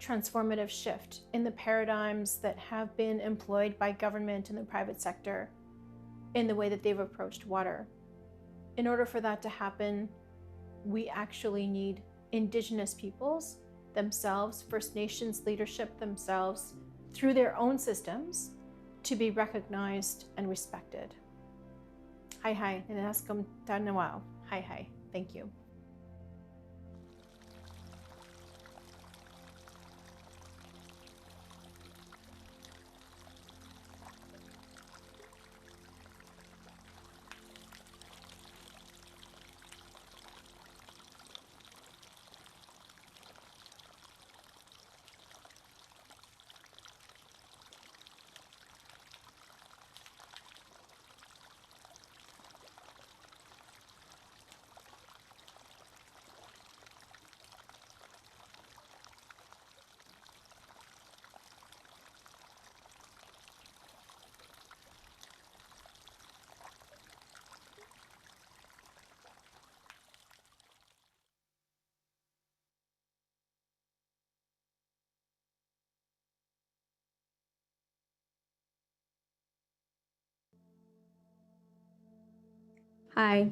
transformative shift in the paradigms that have been employed by government and the private sector in the way that they've approached water. In order for that to happen, we actually need Indigenous peoples themselves, First Nations leadership themselves, through their own systems, to be recognized and respected. Hi, hi, Ninaskum Tanawao. Hi, hi. Thank you. Hi,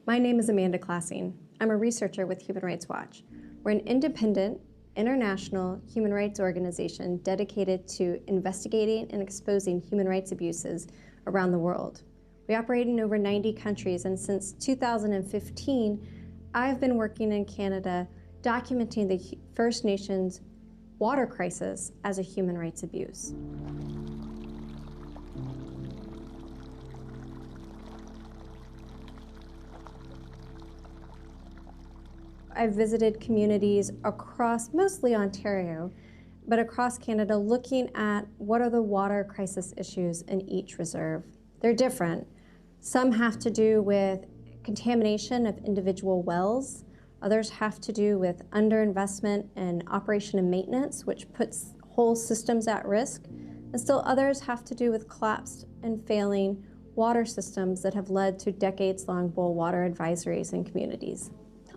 my name is Amanda Classing. I'm a researcher with Human Rights Watch. We're an independent, international human rights organization dedicated to investigating and exposing human rights abuses around the world. We operate in over 90 countries, and since 2015, I've been working in Canada documenting the First Nations water crisis as a human rights abuse. I've visited communities across, mostly Ontario, but across Canada, looking at what are the water crisis issues in each reserve. They're different. Some have to do with contamination of individual wells. Others have to do with underinvestment in operation and maintenance, which puts whole systems at risk. And still others have to do with collapsed and failing water systems that have led to decades-long boil water advisories in communities.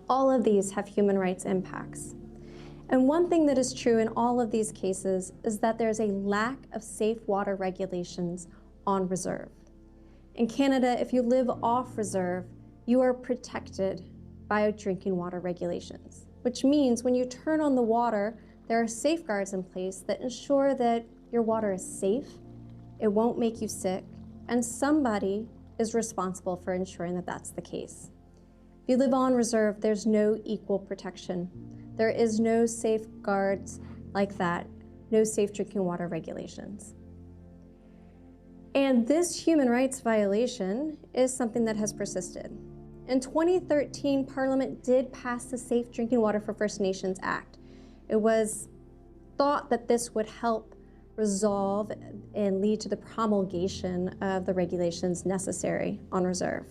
All of these have human rights impacts. And one thing that is true in all of these cases is that there's a lack of safe water regulations on reserve. In Canada, if you live off reserve, you are protected by drinking water regulations, which means when you turn on the water, there are safeguards in place that ensure that your water is safe, it won't make you sick, and somebody is responsible for ensuring that that's the case. If you live on reserve, there's no equal protection. There is no safeguards like that, no safe drinking water regulations. And this human rights violation is something that has persisted. In 2013, Parliament did pass the Safe Drinking Water for First Nations Act. It was thought that this would help resolve and lead to the promulgation of the regulations necessary on reserve.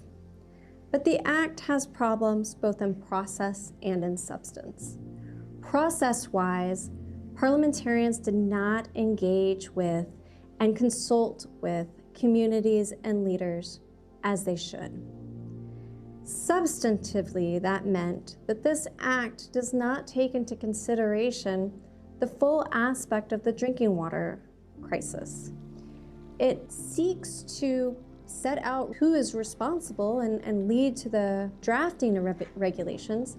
But the act has problems both in process and in substance. Process-wise, parliamentarians did not engage with and consult with communities and leaders as they should. Substantively, that meant that this act does not take into consideration the full aspect of the drinking water crisis. It seeks to set out who is responsible and lead to the drafting of regulations,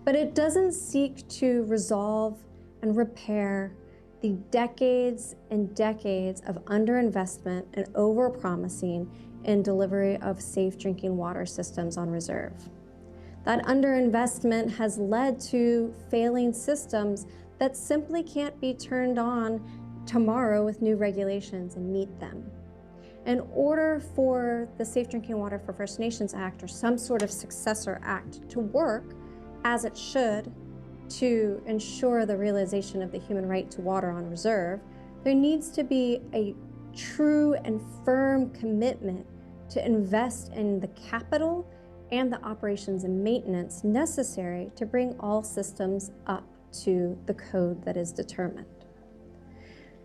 but it doesn't seek to resolve and repair the decades and decades of underinvestment and overpromising in delivery of safe drinking water systems on reserve. That underinvestment has led to failing systems that simply can't be turned on tomorrow with new regulations and meet them. In order for the Safe Drinking Water for First Nations Act or some sort of successor act to work as it should to ensure the realization of the human right to water on reserve, there needs to be a true and firm commitment to invest in the capital and the operations and maintenance necessary to bring all systems up to the code that is determined.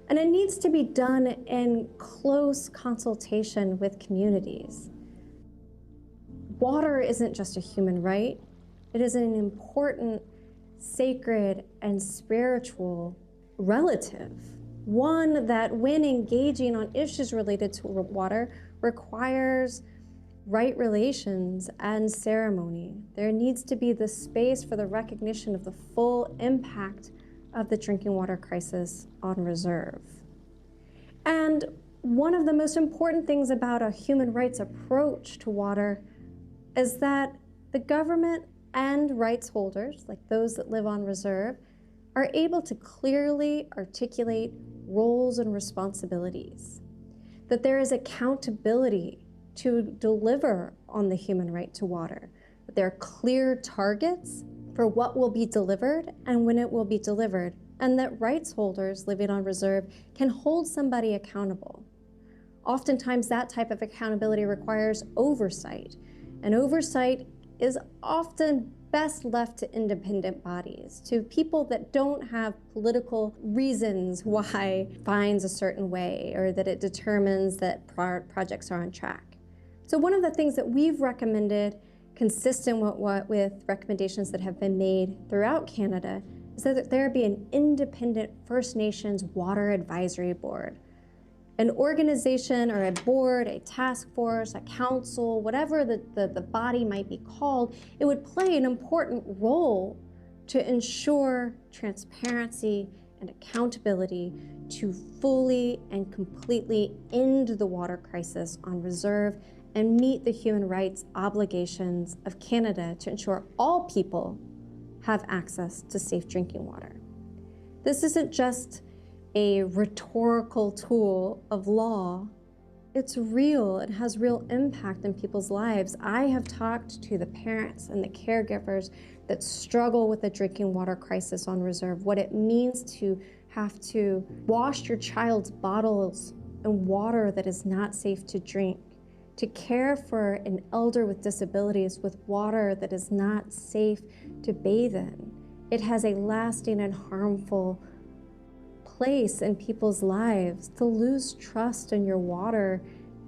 And it needs to be done in close consultation with communities. Water isn't just a human right, it is an important, sacred, and spiritual relative. One that, when engaging on issues related to water, requires right relations and ceremony. There needs to be the space for the recognition of the full impact of the drinking water crisis on reserve. And one of the most important things about a human rights approach to water is that the government and rights holders, like those that live on reserve, are able to clearly articulate roles and responsibilities, that there is accountability to deliver on the human right to water, that there are clear targets for what will be delivered and when it will be delivered, and that rights holders living on reserve can hold somebody accountable. Oftentimes that type of accountability requires oversight, and oversight is often best left to independent bodies, to people that don't have political reasons why finds a certain way or that it determines that projects are on track. So one of the things that we've recommended, consistent with recommendations that have been made throughout Canada, is that there be an independent First Nations Water Advisory Board. An organization or a board, a task force, a council, whatever the body might be called, it would play an important role to ensure transparency and accountability to fully and completely end the water crisis on reserve and meet the human rights obligations of Canada to ensure all people have access to safe drinking water. This isn't just a rhetorical tool of law. It's real. It has real impact in people's lives. I have talked to the parents and the caregivers that struggle with the drinking water crisis on reserve, what it means to have to wash your child's bottles in water that is not safe to drink, to care for an elder with disabilities with water that is not safe to bathe in. It has a lasting and harmful place in people's lives. To lose trust in your water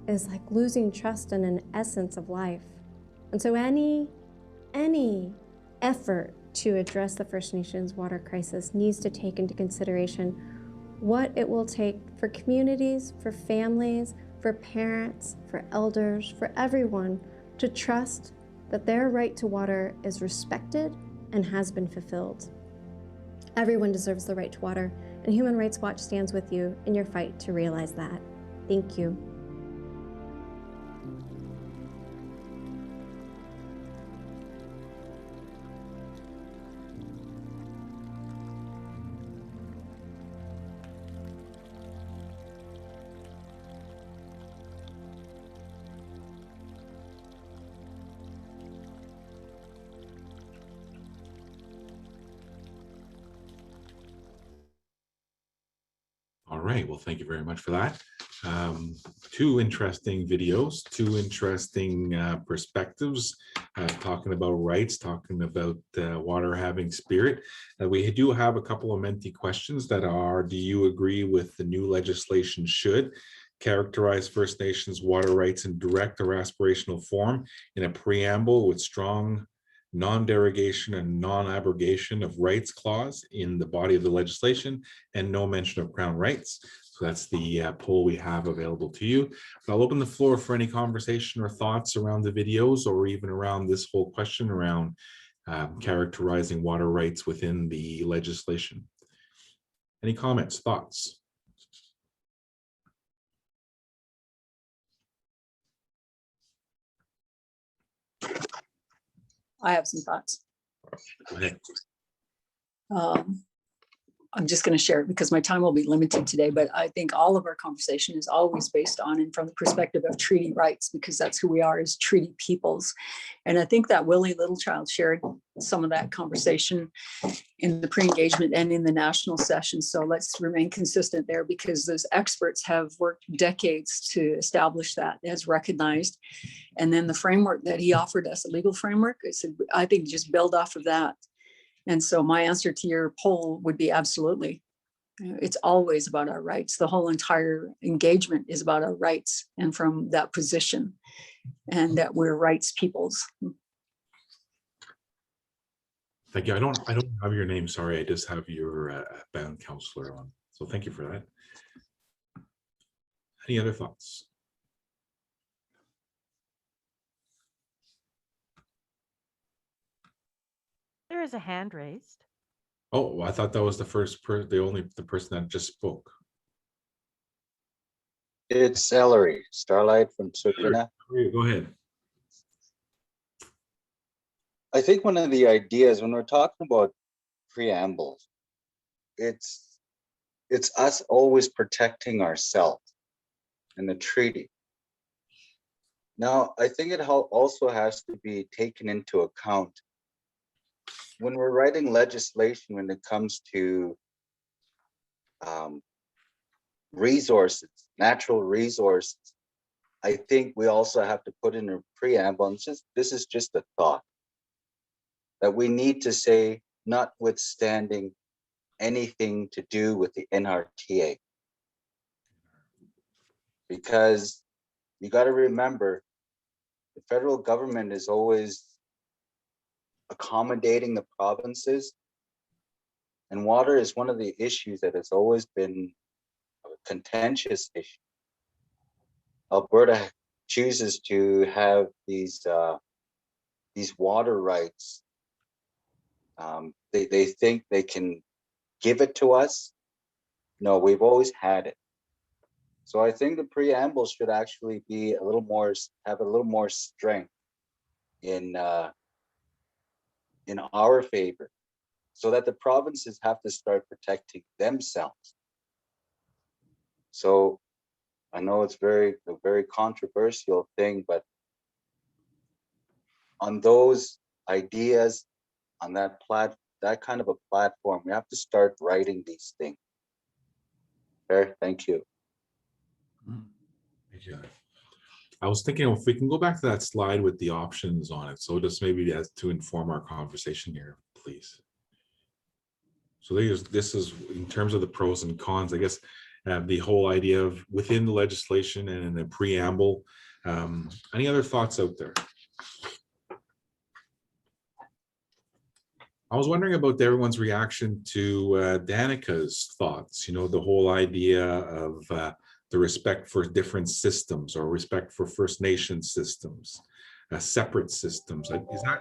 is like losing trust in an essence of life. And so any effort to address the First Nations water crisis needs to take into consideration what it will take for communities, for families, for parents, for elders, for everyone to trust that their right to water is respected and has been fulfilled. Everyone deserves the right to water, and Human Rights Watch stands with you in your fight to realize that. Thank you. All right, well, thank you very much for that. Two interesting videos, two interesting perspectives, talking about rights, talking about water having spirit. We do have a couple of Menti questions that are, do you agree with the new legislation should characterize First Nations water rights in direct or aspirational form in a preamble with strong non-derogation and non-abrogation of rights clause in the body of the legislation, and no mention of Crown rights. So that's the poll we have available to you. So I'll open the floor for any conversation or thoughts around the videos, or even around this whole question around characterizing water rights within the legislation. Any comments, thoughts? I have some thoughts. Go ahead. I'm just going to share it because my time will be limited today, but I think all of our conversation is always based on and from the perspective of treaty rights, because that's who we are as treaty peoples. And I think that Willie Littlechild shared some of that conversation in the pre-engagement and in the national session. So let's remain consistent there, because those experts have worked decades to establish that as recognized. And then the framework that he offered us, a legal framework, I think just build off of that. And so my answer to your poll would be absolutely. It's always about our rights. The whole entire engagement is about our rights, and from that position, and that we're rights peoples. Thank you. I don't have your name. Sorry, I just have your band counselor on. So thank you for that. Any other thoughts? There is a hand raised. Oh, well, I thought that was the first the person that just spoke. It's Ellery, Starlight from Sukuna. Go ahead. I think one of the ideas when we're talking about preambles, it's us always protecting ourselves in the treaty. Now, I think it also has to be taken into account when we're writing legislation when it comes to resources, natural resources. I think we also have to put in a preamble, and this is just a thought, that we need to say, notwithstanding anything to do with the NRTA. Because you got to remember, the federal government is always accommodating the provinces, and water is one of the issues that has always been a contentious issue. Alberta chooses to have these water rights. They think they can give it to us. No, we've always had it. So I think the preamble should actually be have a little more strength in our favor, so that the provinces have to start protecting themselves. So I know it's a very controversial thing, but on those ideas, on that kind of a platform, we have to start writing these things. Fair, thank you. Thank you. I was thinking if we can go back to that slide with the options on it. So just maybe as to inform our conversation here, please. So this is in terms of the pros and cons, I guess. the whole idea of within the legislation and in the preamble. Any other thoughts out there? I was wondering about everyone's reaction to Danica's thoughts, you know, the whole idea of the respect for different systems or respect for First Nation systems, separate systems.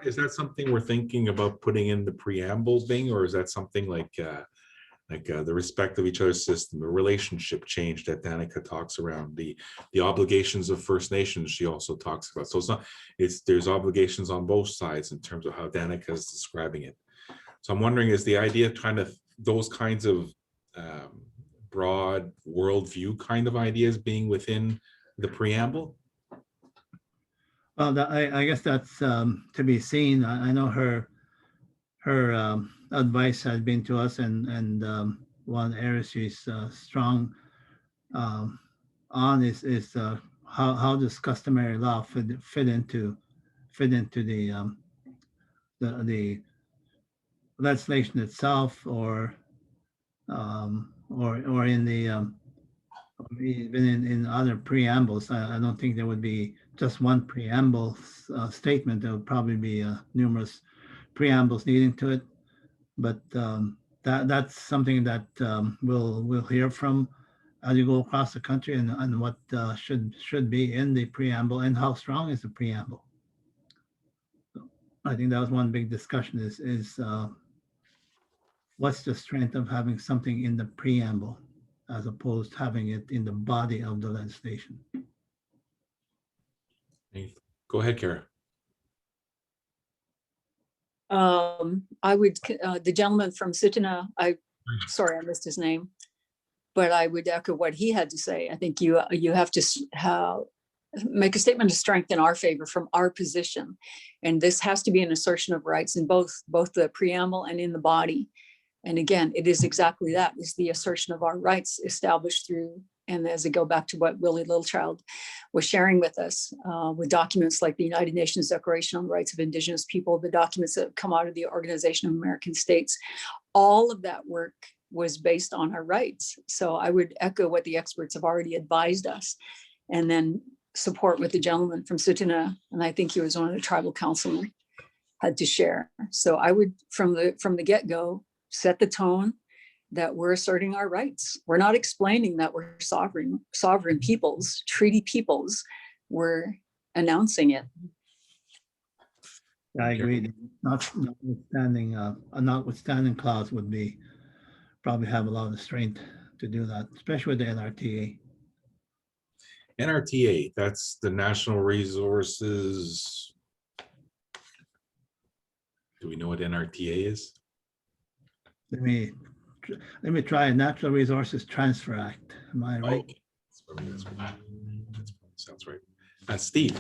Is that something we're thinking about putting in the preamble thing, or is that something like the respect of each other's system, the relationship change that Danica talks around, the obligations of First Nations she also talks about. So there's obligations on both sides in terms of how Danica is describing it. So I'm wondering, is the idea kind of those kinds of broad worldview kind of ideas being within the preamble? Well, I guess that's to be seen. I know her advice has been to us, and one area she's strong on is how does customary law fit into the legislation itself, or in the even in other preambles. I don't think there would be just one preamble statement. There would probably be numerous preambles leading to it, but that's something that we'll hear from as you go across the country, and what should be in the preamble, and how strong is the preamble. So I think that was one big discussion is what's the strength of having something in the preamble as opposed to having it in the body of the legislation. Go ahead, Kara. I would, the gentleman from Sutuna, sorry, I missed his name, but I would echo what he had to say. I think you have to make a statement of strength in our favor from our position. And this has to be an assertion of rights in both the preamble and in the body. And again, it is exactly that, is the assertion of our rights established through, and as I go back to what Willie Littlechild was sharing with us, with documents like the United Nations Declaration on the Rights of Indigenous People, the documents that have come out of the Organization of American States, all of that work was based on our rights. So I would echo what the experts have already advised us, and then support what the gentleman from Sutuna, and I think he was one of the tribal councilmen, had to share. So I would, from the get-go, set the tone that we're asserting our rights. We're not explaining that we're sovereign peoples, treaty peoples. We're announcing it. I agree. Notwithstanding, a notwithstanding clause would be probably have a lot of strength to do that, especially with the NRTA. NRTA, that's the National Resources. Do we know what NRTA is? Let me try. Natural Resources Transfer Act. Am I right? Oh, that sounds right. Steve.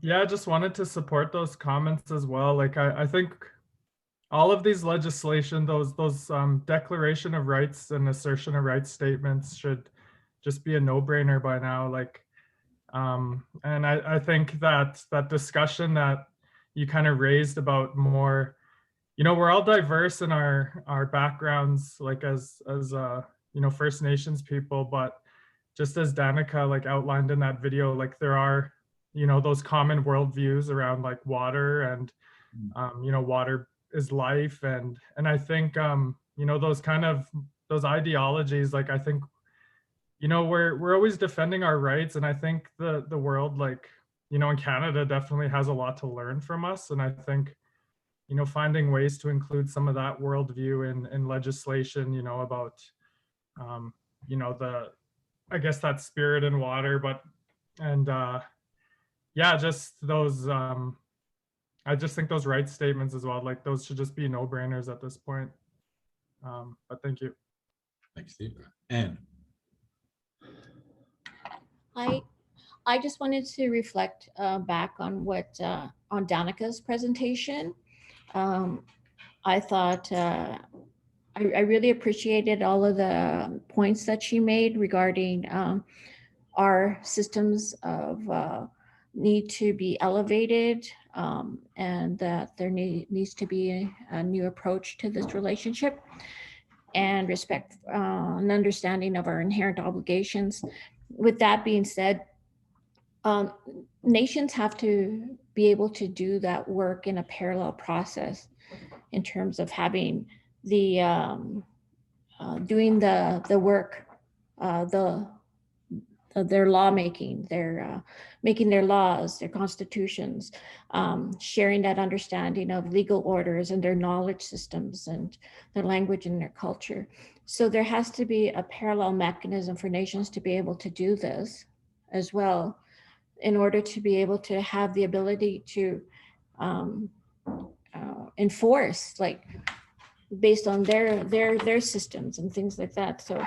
Yeah, just wanted to support those comments as well. Like I think all of these legislation, those Declaration of Rights and Assertion of Rights statements should just be a no-brainer by now. Like, and I think that discussion that you kind of raised about more, you know, we're all diverse in our backgrounds, like as you know, First Nations people, but just as Danica like outlined in that video, like there are, you know, those common worldviews around like water and you know, water is life, and I think you know, those ideologies, like I think, you know, we're always defending our rights, and I think the world, like, you know, in Canada definitely has a lot to learn from us. And I think, you know, finding ways to include some of that worldview in legislation, you know, about, you know, I guess that spirit in water, yeah, just those, I just think those rights statements as well, like those should just be no-brainers at this point. But thank you. Thanks, Steve. Anne. I just wanted to reflect back on what on Danica's presentation. I thought I really appreciated all of the points that she made regarding our systems of need to be elevated, and that there needs to be a new approach to this relationship. and respect and understanding of our inherent obligations. With that being said, nations have to be able to do that work in a parallel process in terms of having the doing the work, their lawmaking, their making their laws, their constitutions, sharing that understanding of legal orders and their knowledge systems and their language and their culture. So there has to be a parallel mechanism for nations to be able to do this as well, in order to be able to have the ability to enforce, like based on their systems and things like that. So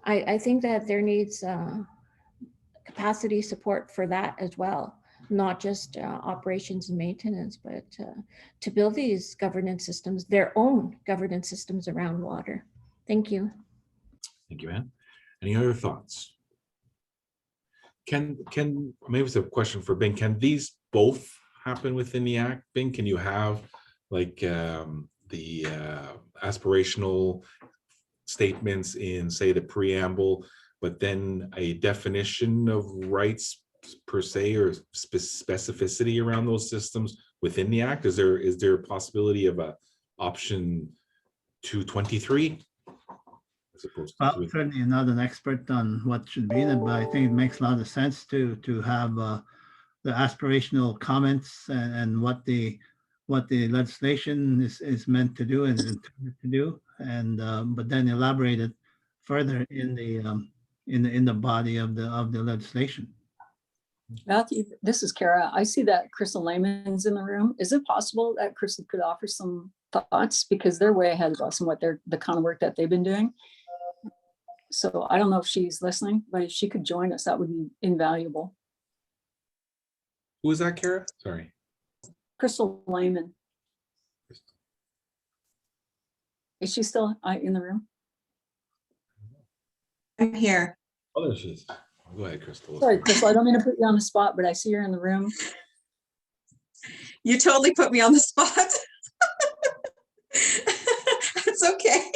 I think that there needs capacity support for that as well, not just operations and maintenance, but to build these governance systems, their own governance systems around water. Thank you. Thank you, Anne. Any other thoughts? Can maybe it's a question for Bing. Can these both happen within the Act? Bing, can you have like the aspirational statements in, say, the preamble, but then a definition of rights per se or specificity around those systems within the Act? Is there a possibility of a option 223? Well, certainly not an expert on what should be in it, but I think it makes a lot of sense to have the aspirational comments and what the legislation is meant to do and is intended to do, and but then elaborate it further in the body of the legislation. Matthew, this is Kara. I see that Crystal Lehman's in the room. Is it possible that Crystal could offer some thoughts, because they're way ahead of us and what the kind of work that they've been doing? So I don't know if she's listening, but if she could join us, that would be invaluable. Who is that, Kara? Sorry. Crystal Lehman. Is she still in the room? I'm here. Oh, there she is. Go ahead, Crystal. Sorry, Crystal, I don't mean to put you on the spot, but I see you're in the room. You totally put me on the spot. It's okay.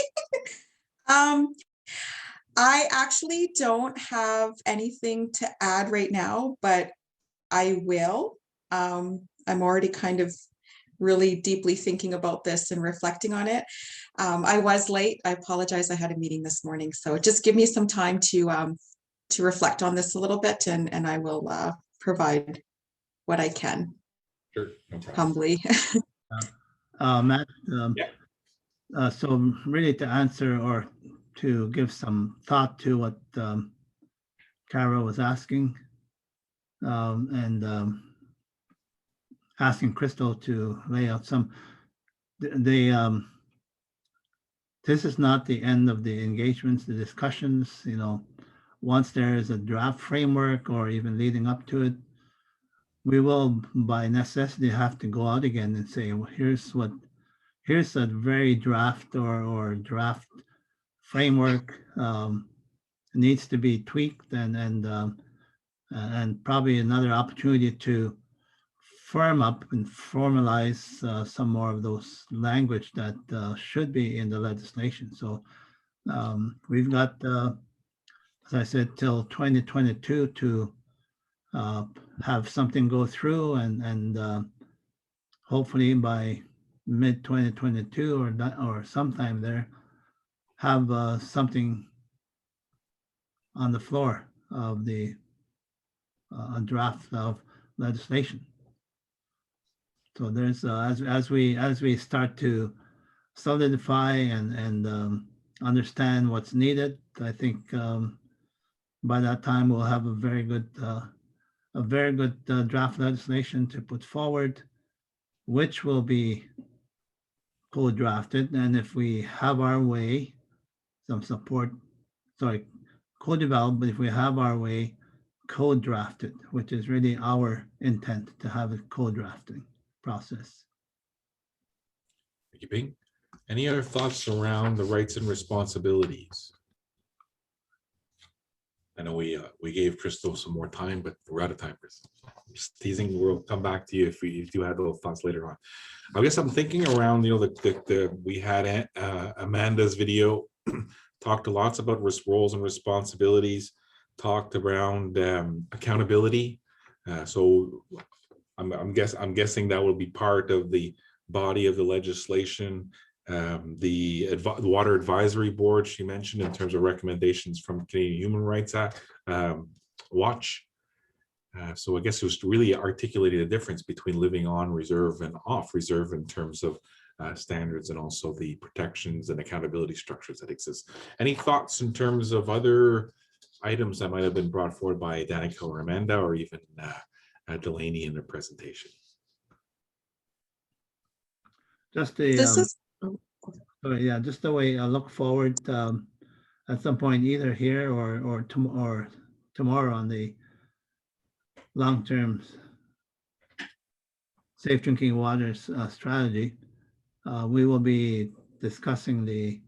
I actually don't have anything to add right now, but I will. I'm already kind of really deeply thinking about this and reflecting on it. I was late. I apologize. I had a meeting this morning, so just give me some time to reflect on this a little bit, and I will provide what I can. Sure, no problem. Humbly. Matt, so really to answer or to give some thought to what Kara was asking, and asking Crystal to lay out some, this is not the end of the engagements, the discussions. You know, once there is a draft framework or even leading up to it, we will by necessity have to go out again and say, well, here's a very draft or draft framework, needs to be tweaked, and probably another opportunity to firm up and formalize some more of those language that should be in the legislation. So we've got, as I said, till 2022 to have something go through, and hopefully by mid 2022 or sometime there, have something on the floor of the draft of legislation. So there's as we start to solidify and understand what's needed, I think by that time we'll have a very good draft legislation to put forward, which will be co-drafted, and if we have our way, some support, sorry, co-developed, but if we have our way, co-drafted, which is really our intent, to have a co-drafting process. Thank you, Bing. Any other thoughts around the rights and responsibilities? I know we gave Crystal some more time, but we're out of time, Crystal. I'm just teasing. We'll come back to you if you do have those thoughts later on. I guess I'm thinking around, you know, we had Amanda's video talked lots about roles and responsibilities, talked around accountability. So I'm guessing that will be part of the body of the legislation. The Water Advisory Board she mentioned in terms of recommendations from Canadian Human Rights Watch. So I guess it was really articulating the difference between living on reserve and off reserve in terms of standards and also the protections and accountability structures that exist. Any thoughts in terms of other items that might have been brought forward by Danica or Amanda or even Delaney in their presentation? Just the just the way I look forward at some point, either here or tomorrow on the long-term safe drinking water strategy. We will be discussing the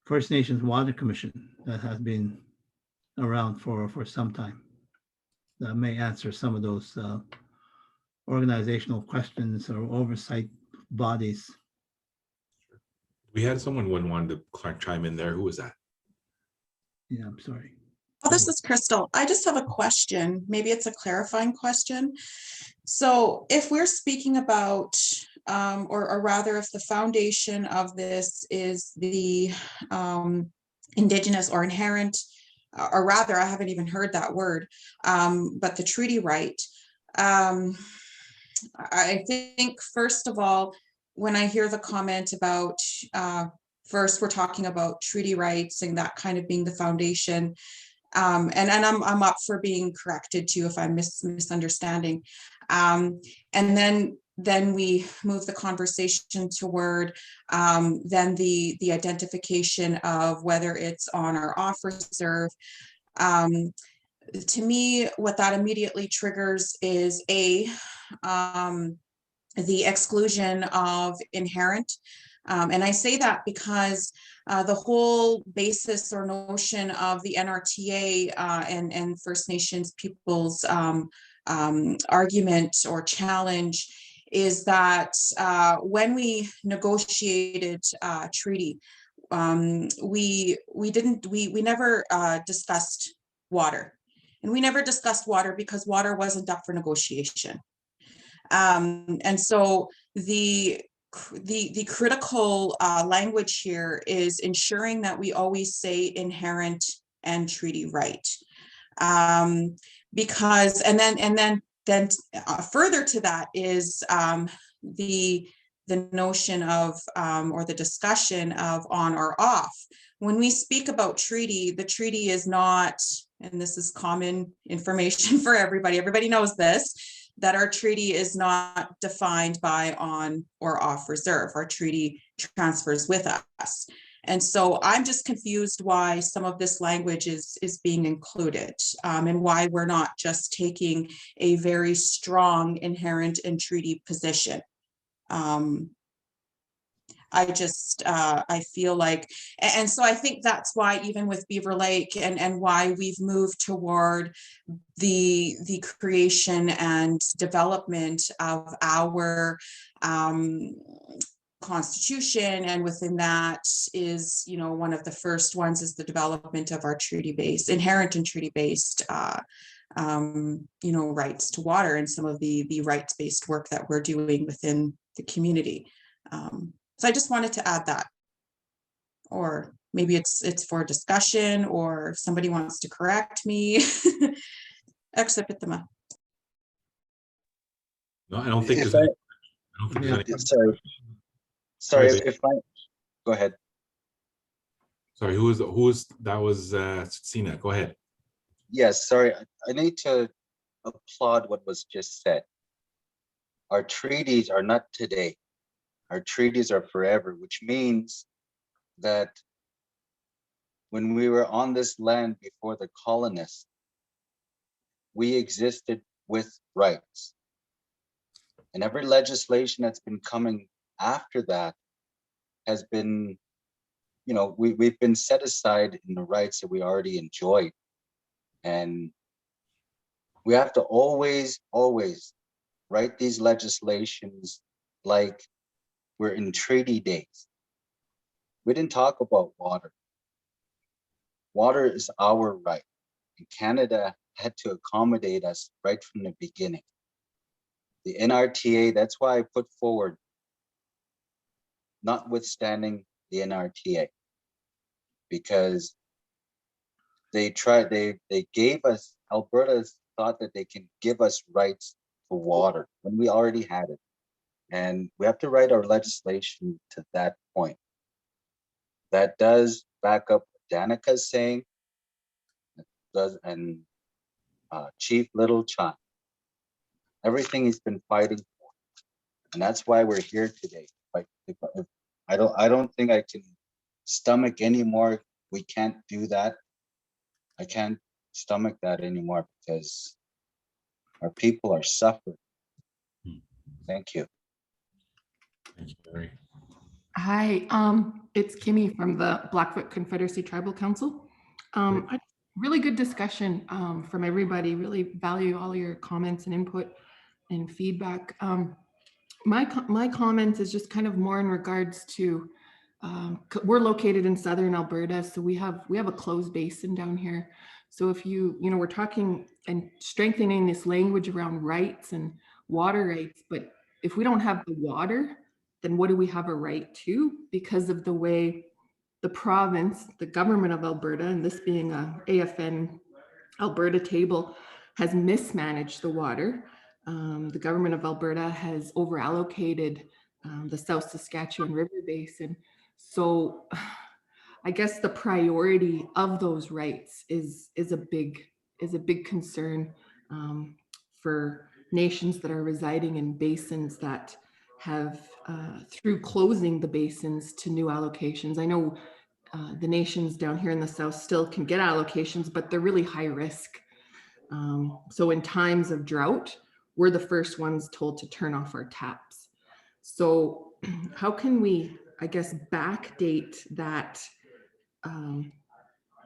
First Nations Water Commission that has been around for some time. That may answer some of those organizational questions or oversight bodies. We had someone when wanted to chime in there. Who was that? Yeah, I'm sorry. Oh, this is Crystal. I just have a question. Maybe it's a clarifying question. So if we're speaking about, or rather if the foundation of this is the Indigenous or inherent, or rather, I haven't even heard that word, but the treaty right. I think, first of all, when I hear the comment about, first we're talking about treaty rights and that kind of being the foundation, and I'm up for being corrected too if I'm misunderstanding. And then we move the conversation toward then the identification of whether it's on or off reserve. To me, what that immediately triggers is the exclusion of inherent. And I say that because the whole basis or notion of the NRTA and First Nations peoples argument or challenge is that when we negotiated treaty, we never discussed water. And we never discussed water because water wasn't up for negotiation. And so the critical language here is ensuring that we always say inherent and treaty right. Because, and then further to that is the notion of, or the discussion of on or off. When we speak about treaty, the treaty is not, and this is common information for everybody, everybody knows this, that our treaty is not defined by on or off reserve. Our treaty transfers with us. And so I'm just confused why some of this language is being included, and why we're not just taking a very strong inherent and treaty position. I feel like, and so I think that's why even with Beaver Lake and why we've moved toward the creation and development of our constitution, and within that is, you know, one of the first ones is the development of our treaty-based, inherent and treaty-based you know, rights to water, and some of the rights-based work that we're doing within the community. So I just wanted to add that, or maybe it's for discussion, or if somebody wants to correct me. No, I don't think there's any. Sorry, if I go ahead. Sorry, who was that? Was Sina? Go ahead. Yes, sorry. I need to applaud what was just said. Our treaties are not today. Our treaties are forever, which means that when we were on this land before the colonists, we existed with rights. And every legislation that's been coming after that has been, you know, we've been set aside in the rights that we already enjoyed. And we have to always write these legislations like we're in treaty days. We didn't talk about water. water is our right. And Canada had to accommodate us right from the beginning. The NRTA, that's why I put forward, notwithstanding the NRTA, because they gave us, Alberta thought that they can give us rights for water when we already had it. And we have to write our legislation to that point. That does back up what Danica's saying, and Chief Littlechild. Everything he's been fighting for. And that's why we're here today. Like, if I don't think I can stomach anymore. We can't do that. I can't stomach that anymore because our people are suffering. Thank you. Thank you, Barry. Hi, it's Kimmy from the Blackfoot Confederacy Tribal Council. Really good discussion from everybody. Really value all your comments and input and feedback. My comment is just kind of more in regards to we're located in southern Alberta, so we have a closed basin down here. So if we're talking and strengthening this language around rights and water rights, but if we don't have the water, then what do we have a right to? Because of the way the province, the government of Alberta, and this being a AFN Alberta table, has mismanaged the water. The government of Alberta has over-allocated the South Saskatchewan River Basin. So I guess the priority of those rights is a big concern for nations that are residing in basins that have, through closing the basins to new allocations. I know the nations down here in the South still can get allocations, but they're really high risk. So in times of drought, we're the first ones told to turn off our taps. So how can we, I guess, backdate that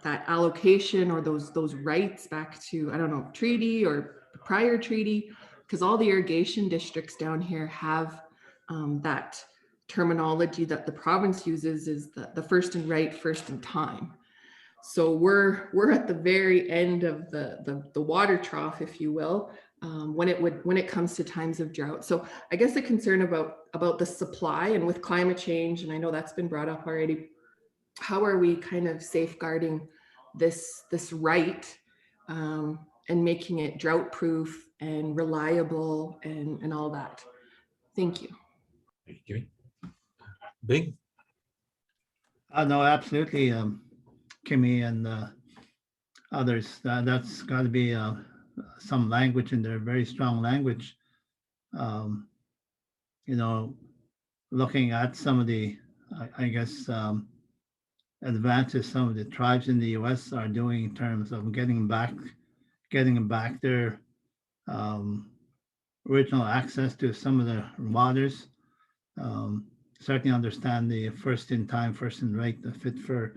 that allocation or those rights back to, I don't know, treaty or prior treaty? Because all the irrigation districts down here have that terminology that the province uses is the first in right, first in time. So we're at the very end of the water trough, if you will, when it comes to times of drought. So I guess a concern about the supply, and with climate change, and I know that's been brought up already, how are we kind of safeguarding this right and making it drought proof and reliable and all that? Thank you. Thank you. Bing? No, absolutely, Kimmy and others. That's got to be some language in there, very strong language. Looking at some of the, I guess, advances some of the tribes in the U.S. are doing in terms of getting back their original access to some of the waters. Certainly understand the first in time, first in right, the fit for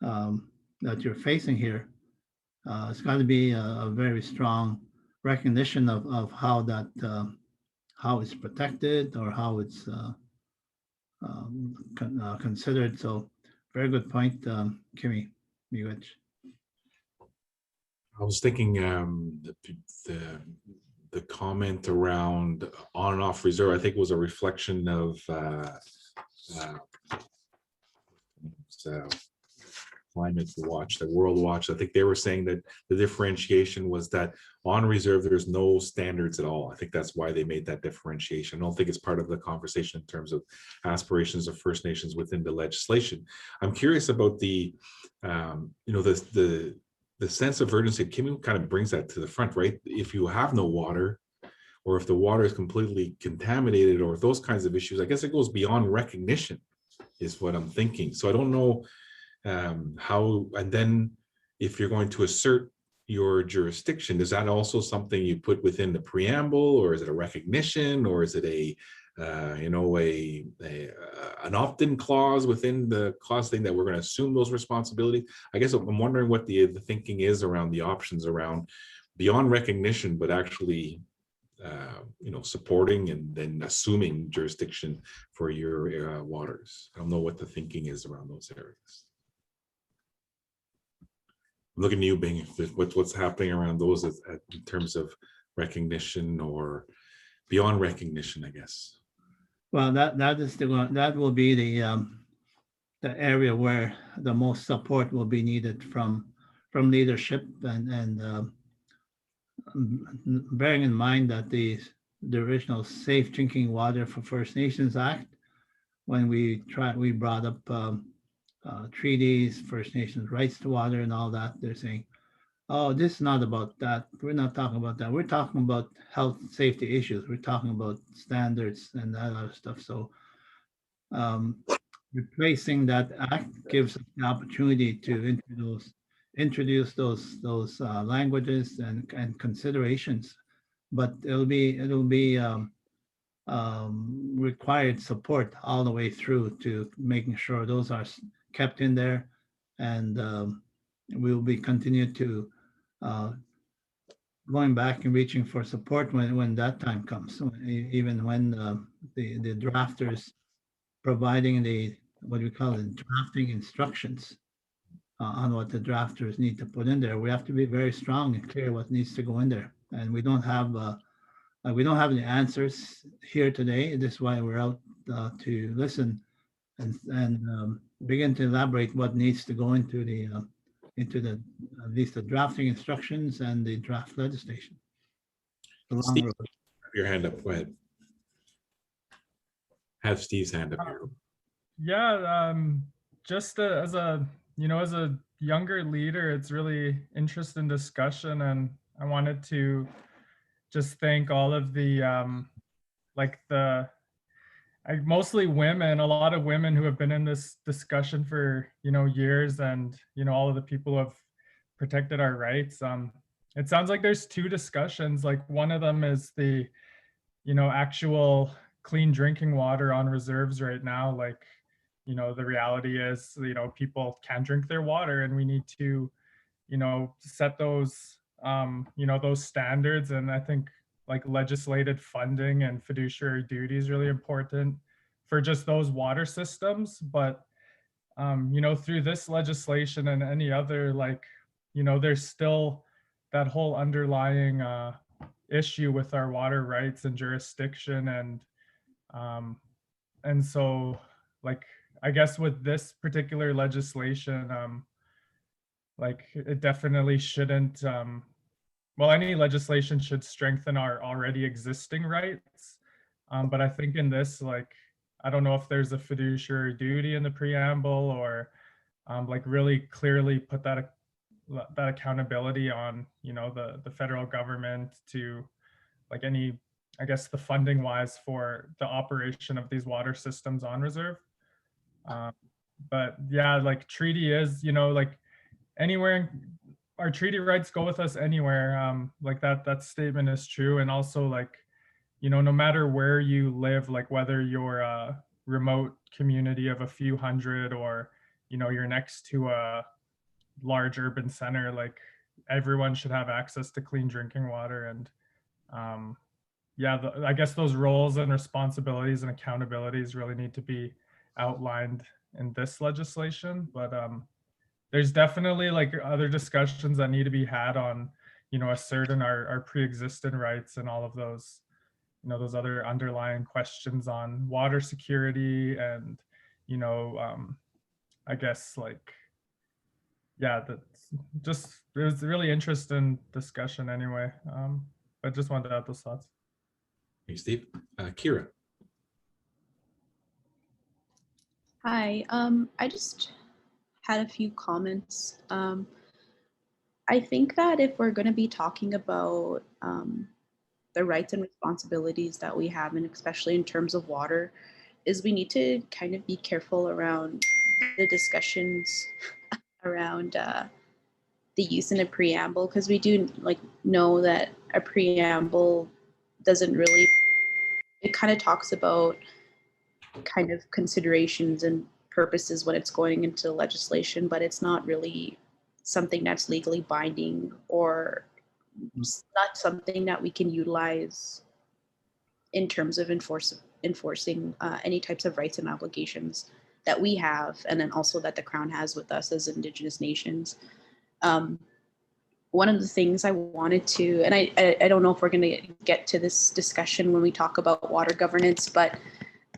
that you're facing here. It's got to be a very strong recognition of how that how it's protected or how it's considered. So very good point, Kimmy Miwich. I was thinking the comment around on and off reserve, I think was a reflection of Climate Watch, the World Watch. I think they were saying that the differentiation was that on reserve, there's no standards at all. I think that's why they made that differentiation. I don't think it's part of the conversation in terms of aspirations of First Nations within the legislation. I'm curious about the, the sense of urgency. Kimmy kind of brings that to the front, right? If you have no water, or if the water is completely contaminated, or those kinds of issues, I guess it goes beyond recognition, is what I'm thinking. So I don't know how, and then if you're going to assert your jurisdiction, is that also something you put within the preamble, or is it a recognition, or is it an opt-in clause within the clause thing that we're going to assume those responsibilities? I guess I'm wondering what the thinking is around the options around beyond recognition, but actually supporting and then assuming jurisdiction for your waters. I don't know what the thinking is around those areas. looking at you, Bing, what's happening around those in terms of recognition or beyond recognition, I guess. Well, that will be the area where the most support will be needed from leadership, and bearing in mind that the original Safe Drinking Water for First Nations Act, when we brought up treaties, First Nations rights to water and all that, they're saying, oh, this is not about that. We're not talking about that. We're talking about health and safety issues. We're talking about standards and that other stuff. So replacing that act gives us the opportunity to introduce those languages and considerations, but it'll be required support all the way through to making sure those are kept in there, and we'll be continued to going back and reaching for support when that time comes. So even when the drafters providing what we call it, drafting instructions on what the drafters need to put in there, we have to be very strong and clear what needs to go in there. And we don't have the answers here today. This is why we're out to listen and begin to elaborate what needs to go into at least the drafting instructions and the draft legislation. Steve, have your hand up. Go ahead. Have Steve's hand up here. Yeah, just as a younger leader, it's really interesting discussion, and I wanted to just thank all of the mostly women, a lot of women who have been in this discussion for years, and all of the people who have protected our rights. It sounds like there's two discussions. Like one of them is the actual clean drinking water on reserves right now. Like the reality is people can't drink their water, and we need to set those those standards. And I think like legislated funding and fiduciary duty is really important for just those water systems. But through this legislation and any other, there's still that whole underlying issue with our water rights and jurisdiction, and so I guess with this particular legislation, it definitely shouldn't, any legislation should strengthen our already existing rights. But I think in this, I don't know if there's a fiduciary duty in the preamble, or really clearly put that accountability on, the federal government to any, I guess, the funding wise for the operation of these water systems on reserve. But yeah, treaty is, anywhere, our treaty rights go with us anywhere. That statement is true. And also no matter where you live, whether you're a remote community of a few hundred, or, you're next to a large urban center, everyone should have access to clean drinking water. And I guess those roles and responsibilities and accountabilities really need to be outlined in this legislation. But there's definitely other discussions that need to be had on, asserting our pre-existing rights and all of those, those other underlying questions on water security and, I guess that's just, it was a really interesting discussion anyway. But just wanted to add those thoughts. Thanks, Steve. Kira. Hi, I just had a few comments. I think that if we're going to be talking about the rights and responsibilities that we have, and especially in terms of water, is we need to kind of be careful around the discussions around the use in a preamble, because we do know that a preamble doesn't really, it kind of talks about kind of considerations and purposes when it's going into legislation, but it's not really something that's legally binding, or not something that we can utilize in terms of enforcing any types of rights and obligations that we have, and then also that the Crown has with us as Indigenous nations. one of the things I wanted to, and I don't know if we're going to get to this discussion when we talk about water governance, but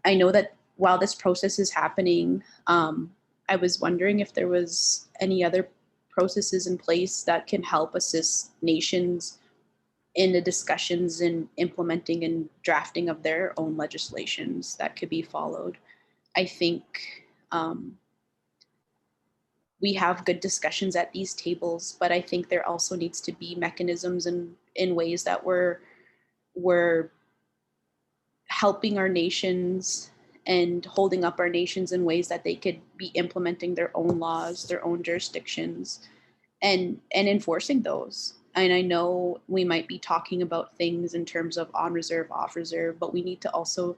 I know that while this process is happening, I was wondering if there was any other processes in place that can help assist nations in the discussions and implementing and drafting of their own legislations that could be followed. I think we have good discussions at these tables, but I think there also needs to be mechanisms in ways that we're helping our nations and holding up our nations in ways that they could be implementing their own laws, their own jurisdictions, and enforcing those. And I know we might be talking about things in terms of on reserve, off reserve, but we need to also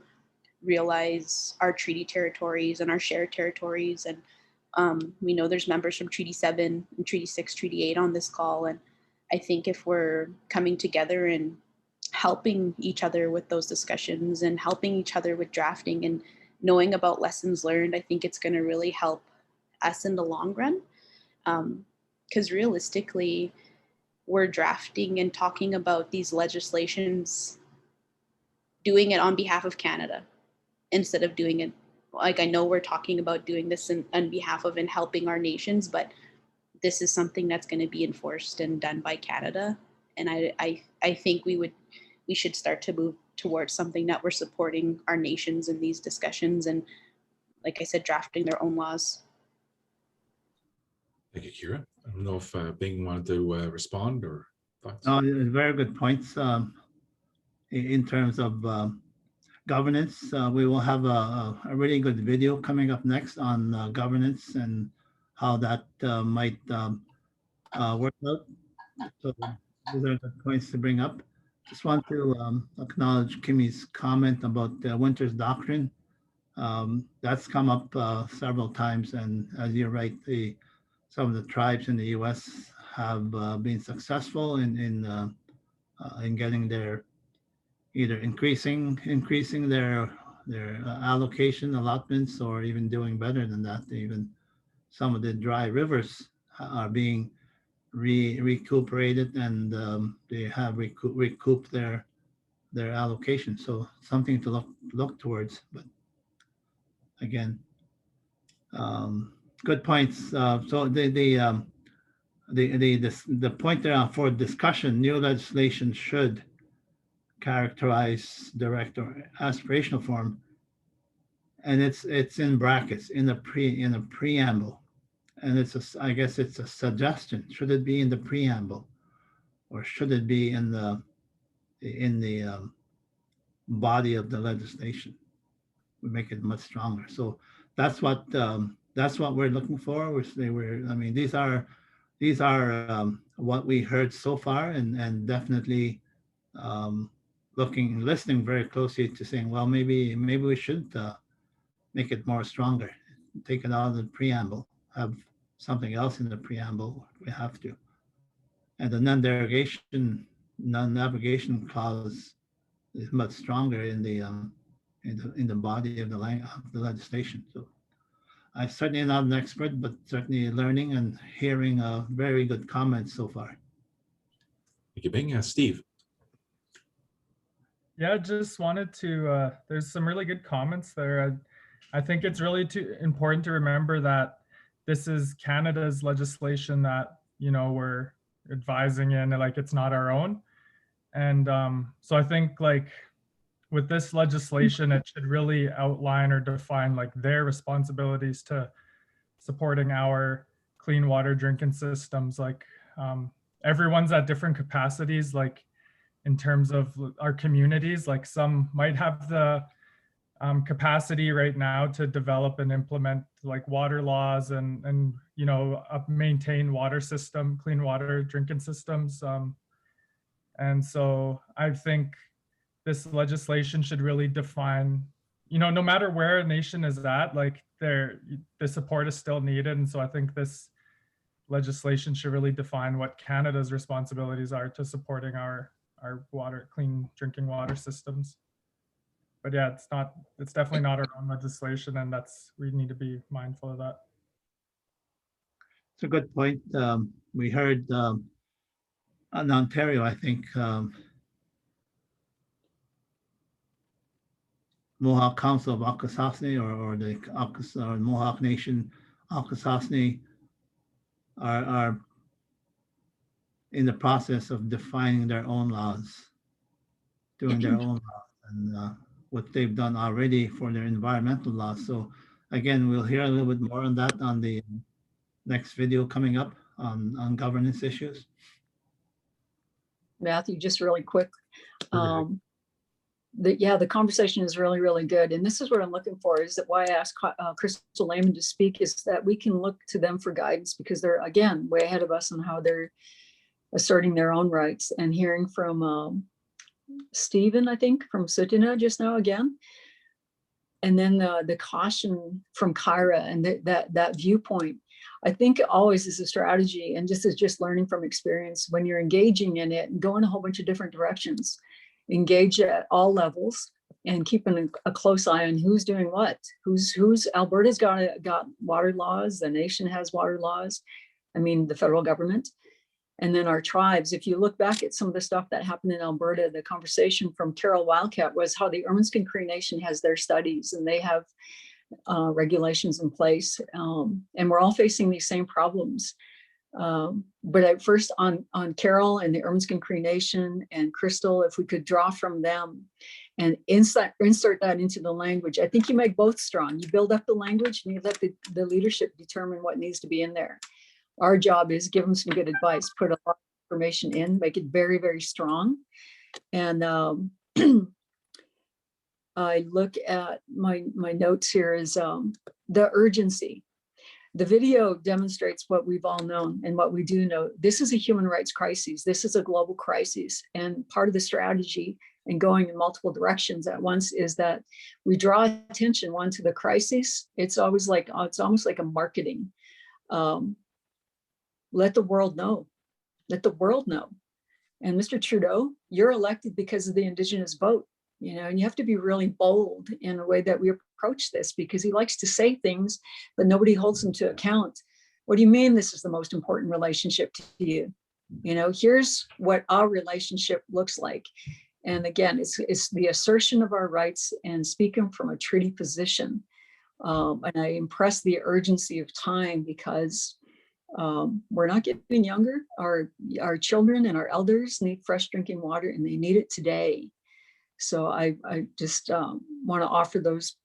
realize our treaty territories and our shared territories. And we know there's members from Treaty 7 and Treaty 6, Treaty 8 on this call. And I think if we're coming together and helping each other with those discussions and helping each other with drafting and knowing about lessons learned, I think it's going to really help us in the long run. Because realistically, we're drafting and talking about these legislations, doing it on behalf of Canada instead of doing it, like, I know we're talking about doing this on behalf of and helping our nations, but this is something that's going to be enforced and done by Canada. And I think we should start to move towards something that we're supporting our nations in these discussions and, like I said, drafting their own laws. Thank you, Kira. I don't know if Bing wanted to respond or thoughts. No, very good points. In terms of governance, we will have a really good video coming up next on governance and how that might work out. So those are the points to bring up. Just want to acknowledge Kimmy's comment about the Winters Doctrine. That's come up several times, and as you're right, some of the tribes in the U.S. have been successful in getting their either increasing their allocation allotments or even doing better than that. Even some of the dry rivers are being recuperated, and they have recouped their allocation. So something to look towards. But again, good points. So the point there for discussion: new legislation should characterize direct or aspirational form, and it's in brackets in the preamble, and I guess it's a suggestion. Should it be in the preamble, or should it be in the body of the legislation? We make it much stronger. So that's what we're looking for. I mean, these are what we heard so far, and definitely listening very closely to saying, well, maybe we should make it more stronger, take it out of the preamble, have something else in the preamble if we have to. And the non-navigation clause is much stronger in the body of the legislation. So I'm certainly not an expert, but certainly learning and hearing very good comments so far. Thank you, Bing. Steve. Yeah, just wanted to, there's some really good comments there. I think it's really important to remember that this is Canada's legislation that, we're advising in, like it's not our own. And so I think like with this legislation, it should really outline or define like their responsibilities to supporting our clean water drinking systems. Like everyone's at different capacities, like in terms of our communities, like some might have the capacity right now to develop and implement like water laws and maintain water system, clean water drinking systems. And so I think this legislation should really define, no matter where a nation is at, like the support is still needed. And so I think this legislation should really define what Canada's responsibilities are to supporting our clean drinking water systems. But yeah, it's definitely not our own legislation, and we need to be mindful of that. It's a good point. We heard in Ontario, I think Mohawk Council of Akwesasne or the or Mohawk Nation Akwesasne are in the process of defining their own laws, doing their own laws, and what they've done already for their environmental laws. So again, we'll hear a little bit more on that on the next video coming up on governance issues. Matthew, just really quick. The conversation is really, really good. And this is what I'm looking for, is that why I asked Crystal Lehman to speak, is that we can look to them for guidance, because they're, again, way ahead of us on how they're asserting their own rights. And hearing from Stephen, I think, from Sutina just now again, and then the caution from Kyra and that viewpoint, I think always is a strategy, and just learning from experience when you're engaging in it and going a whole bunch of different directions. Engage at all levels and keeping a close eye on who's doing what. Who's Alberta's got water laws, the nation has water laws, I mean the federal government, and then our tribes. If you look back at some of the stuff that happened in Alberta, the conversation from Carol Wildcat was how the Ermineskin Cree Nation has their studies and they have regulations in place, and we're all facing these same problems. But at first on Carol and the Ermineskin Cree Nation and Crystal, if we could draw from them and insert that into the language, I think you make both strong. You build up the language and you let the leadership determine what needs to be in there. Our job is give them some good advice, put a lot of information in, make it very, very strong. And I look at my notes here is the urgency. The video demonstrates what we've all known and what we do know. This is a human rights crisis. This is a global crisis. And part of the strategy in going in multiple directions at once is that we draw attention, one, to the crisis. It's almost like a marketing. Let the world know. Let the world know. And Mr. Trudeau, you're elected because of the Indigenous vote. You know, and you have to be really bold in the way that we approach this, because he likes to say things, but nobody holds him to account. What do you mean this is the most important relationship to you? You know, here's what our relationship looks like. And again, it's the assertion of our rights and speaking from a treaty position. And I impress the urgency of time, because we're not getting younger. Our children and our elders need fresh drinking water, and they need it today. So I just want to offer those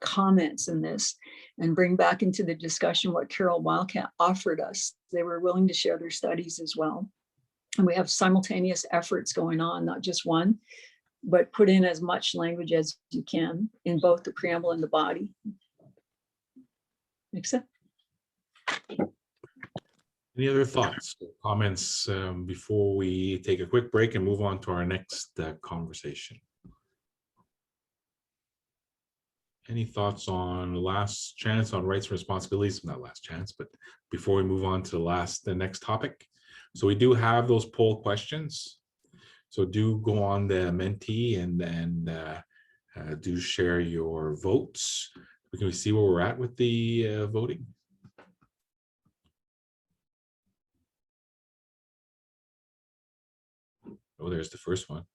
comments in this and bring back into the discussion what Carol Wildcat offered us. They were willing to share their studies as well. And we have simultaneous efforts going on, not just one, but put in as much language as you can in both the preamble and the body. Except. Any other thoughts or comments before we take a quick break and move on to our next conversation? Any thoughts on last chance on rights and responsibilities? Not last chance, but before we move on to the next topic. So we do have those poll questions. So do go on the Menti and then do share your votes. Can we see where we're at with the voting? Oh, there's the first one.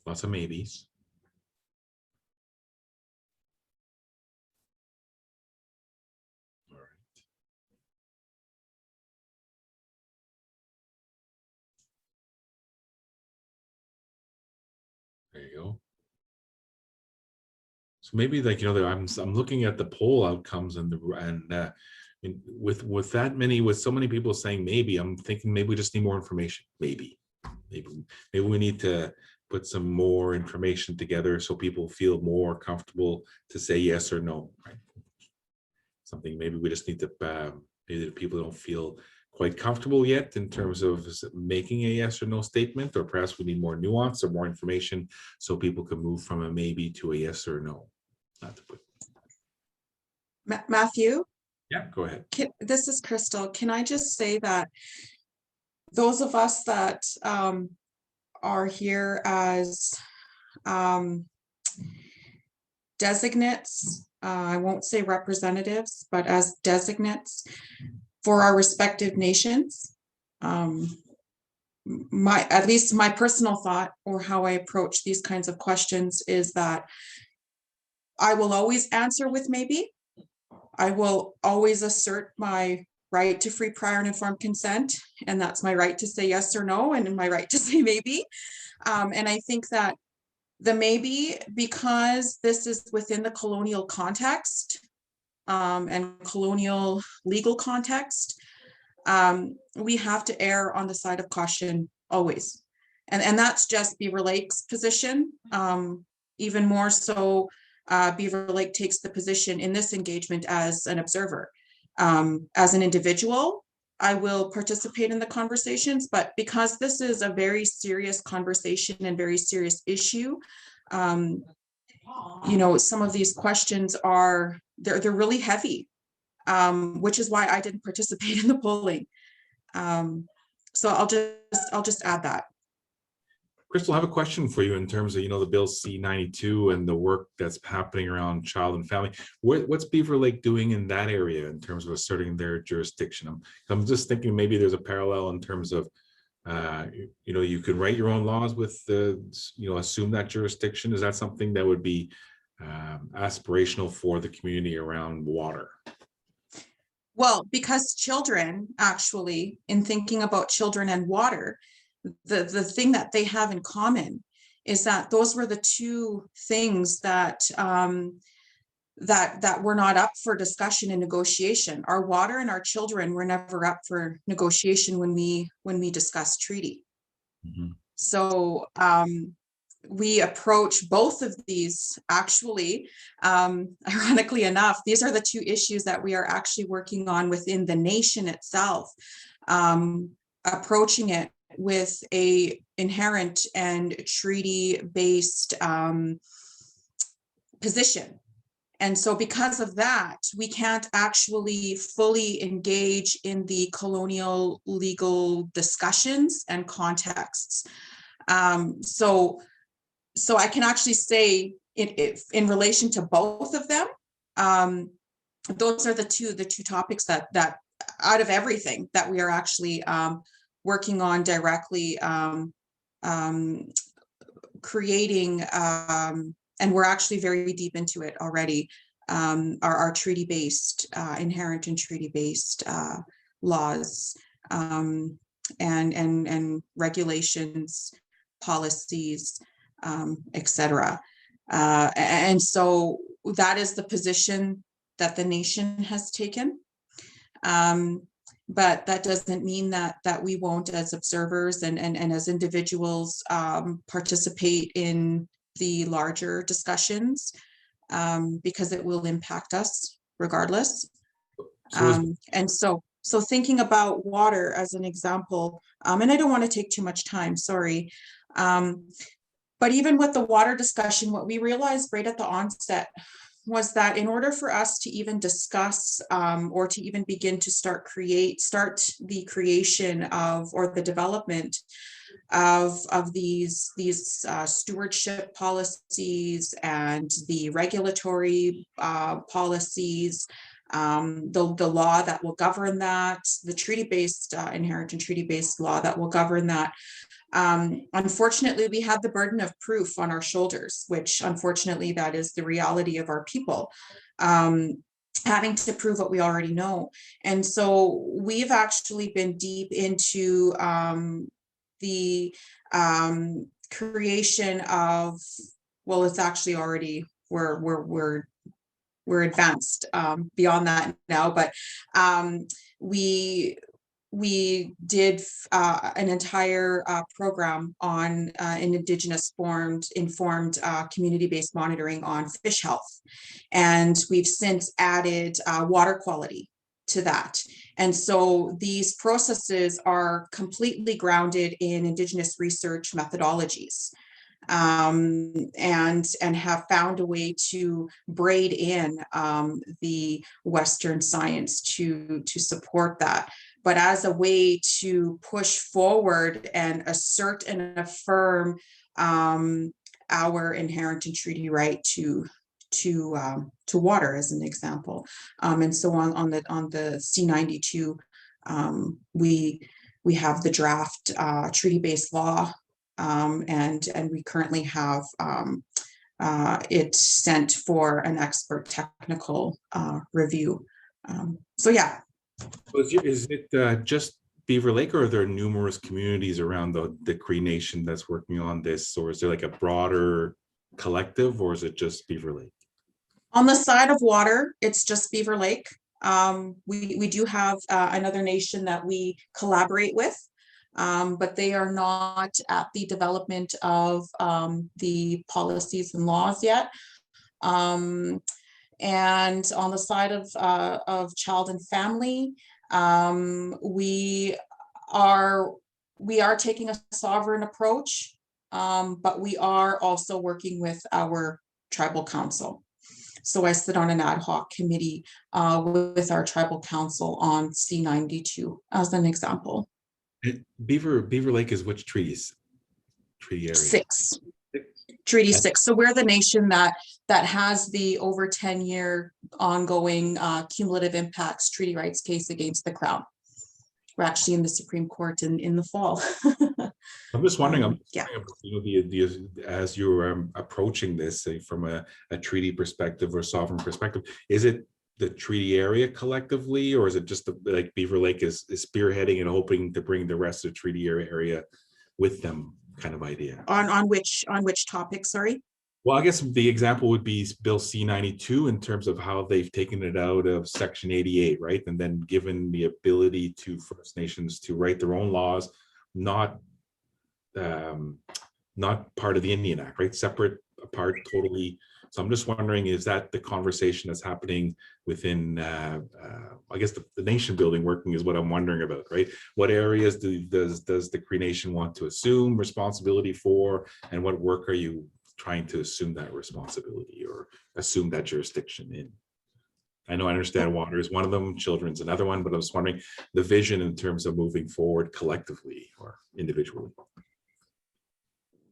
Lots of maybes. All right. There you go. So maybe, like, you know, I'm looking at the poll outcomes and with that many, with so many people saying maybe, I'm thinking maybe we just need more information. Maybe we need to put some more information together so people feel more comfortable to say yes or no. Right? Something maybe we just need to maybe the people don't feel quite comfortable yet in terms of making a yes or no statement, or perhaps we need more nuance or more information so people can move from a maybe to a yes or no. Not to put. Matthew? Yeah, go ahead. This is Crystal. Can I just say that those of us that are here as designates, I won't say representatives, but as designates for our respective nations. At least my personal thought, or how I approach these kinds of questions, is that I will always answer with maybe. I will always assert my right to free, prior, and informed consent, and that's my right to say yes or no, and my right to say maybe. And I think that the maybe, because this is within the colonial context and colonial legal context, we have to err on the side of caution always. And that's just Beaver Lake's position. Even more so, Beaver Lake takes the position in this engagement as an observer. As an individual, I will participate in the conversations, but because this is a very serious conversation and very serious issue, you know, some of these questions are, they're really heavy, which is why I didn't participate in the polling. So I'll just add that. Crystal, I have a question for you in terms of, you know, the Bill C-92 and the work that's happening around child and family. What's Beaver Lake doing in that area in terms of asserting their jurisdiction? I'm just thinking maybe there's a parallel in terms of, you know, you can write your own laws with the, you know, assume that jurisdiction. Is that something that would be aspirational for the community around water? Well, because children, actually, in thinking about children and water, the thing that they have in common is that those were the two things that that were not up for discussion and negotiation. Our water and our children were never up for negotiation when we discussed treaty. Mm-hmm. So we approach both of these, actually, ironically enough, these are the two issues that we are actually working on within the nation itself, approaching it with a inherent and treaty-based position. And so because of that, we can't actually fully engage in the colonial legal discussions and contexts. So I can actually say in relation to both of them, those are the two topics that out of everything that we are actually working on directly, creating, and we're actually very deep into it already, our treaty-based, inherent and treaty-based laws and regulations, policies, etc. And so that is the position that the nation has taken. But that doesn't mean that we won't, as observers and as individuals, participate in the larger discussions, because it will impact us regardless. And so thinking about water as an example, and I don't want to take too much time, sorry. But even with the water discussion, what we realized right at the onset was that in order for us to even discuss or to even begin to start the creation of, or the development of these stewardship policies and the regulatory policies, the law that will govern that, the treaty-based, inherent and treaty-based law that will govern that. Unfortunately, we had the burden of proof on our shoulders, which unfortunately that is the reality of our people, having to prove what we already know. And so we've actually been deep into the creation of, well, it's actually already, we're advanced beyond that now, but we did an entire program on an Indigenous informed community-based monitoring on fish health. And we've since added water quality to that. And so these processes are completely grounded in Indigenous research methodologies, and have found a way to braid in the Western science to support that, but as a way to push forward and assert and affirm our inherent and treaty right to to water, as an example. And so on the C92, we have the draft treaty-based law, and we currently have it sent for an expert technical review. So yeah. Is it just Beaver Lake, or are there numerous communities around the Cree Nation that's working on this, or is there like a broader collective, or is it just Beaver Lake? On the side of water, it's just Beaver Lake. We do have another nation that we collaborate with, but they are not at the development of the policies and laws yet. And on the side of child and family, we are taking a sovereign approach, but we are also working with our tribal council. So I sit on an ad hoc committee with our tribal council on C92 as an example. Beaver Lake is which treaty area? 6. Treaty 6. So we're the nation that has the over 10-year ongoing cumulative impacts treaty rights case against the Crown. We're actually in the Supreme Court in the fall. I'm just wondering, yeah. As you're approaching this, say from a treaty perspective or sovereign perspective, is it the treaty area collectively, or is it just like Beaver Lake is spearheading and hoping to bring the rest of the treaty area with them, kind of idea? On which topic, sorry? Well, I guess the example would be Bill C-92 in terms of how they've taken it out of Section 88, right? And then given the ability to First Nations to write their own laws, not part of the Indian Act, right? Separate, apart, totally. So I'm just wondering, is that the conversation that's happening within, I guess the nation building working is what I'm wondering about, right? What areas does the Cree Nation want to assume responsibility for, and what work are you trying to assume that responsibility or assume that jurisdiction in? I know I understand water is one of them, children's another one, but I was wondering the vision in terms of moving forward collectively or individually.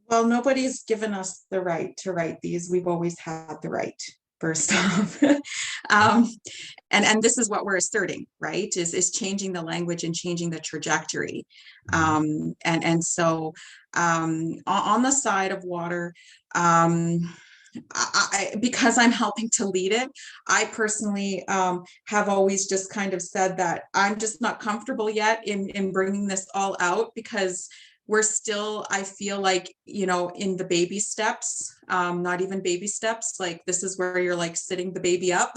Well, nobody's given us the right to write these. We've always had the right, first off. And this is what we're asserting, right? Is changing the language and changing the trajectory. And so on the side of water, because I'm helping to lead it, I personally have always just kind of said that I'm just not comfortable yet in bringing this all out, because we're still, I feel like, in the baby steps, not even baby steps, like this is where you're like sitting the baby up.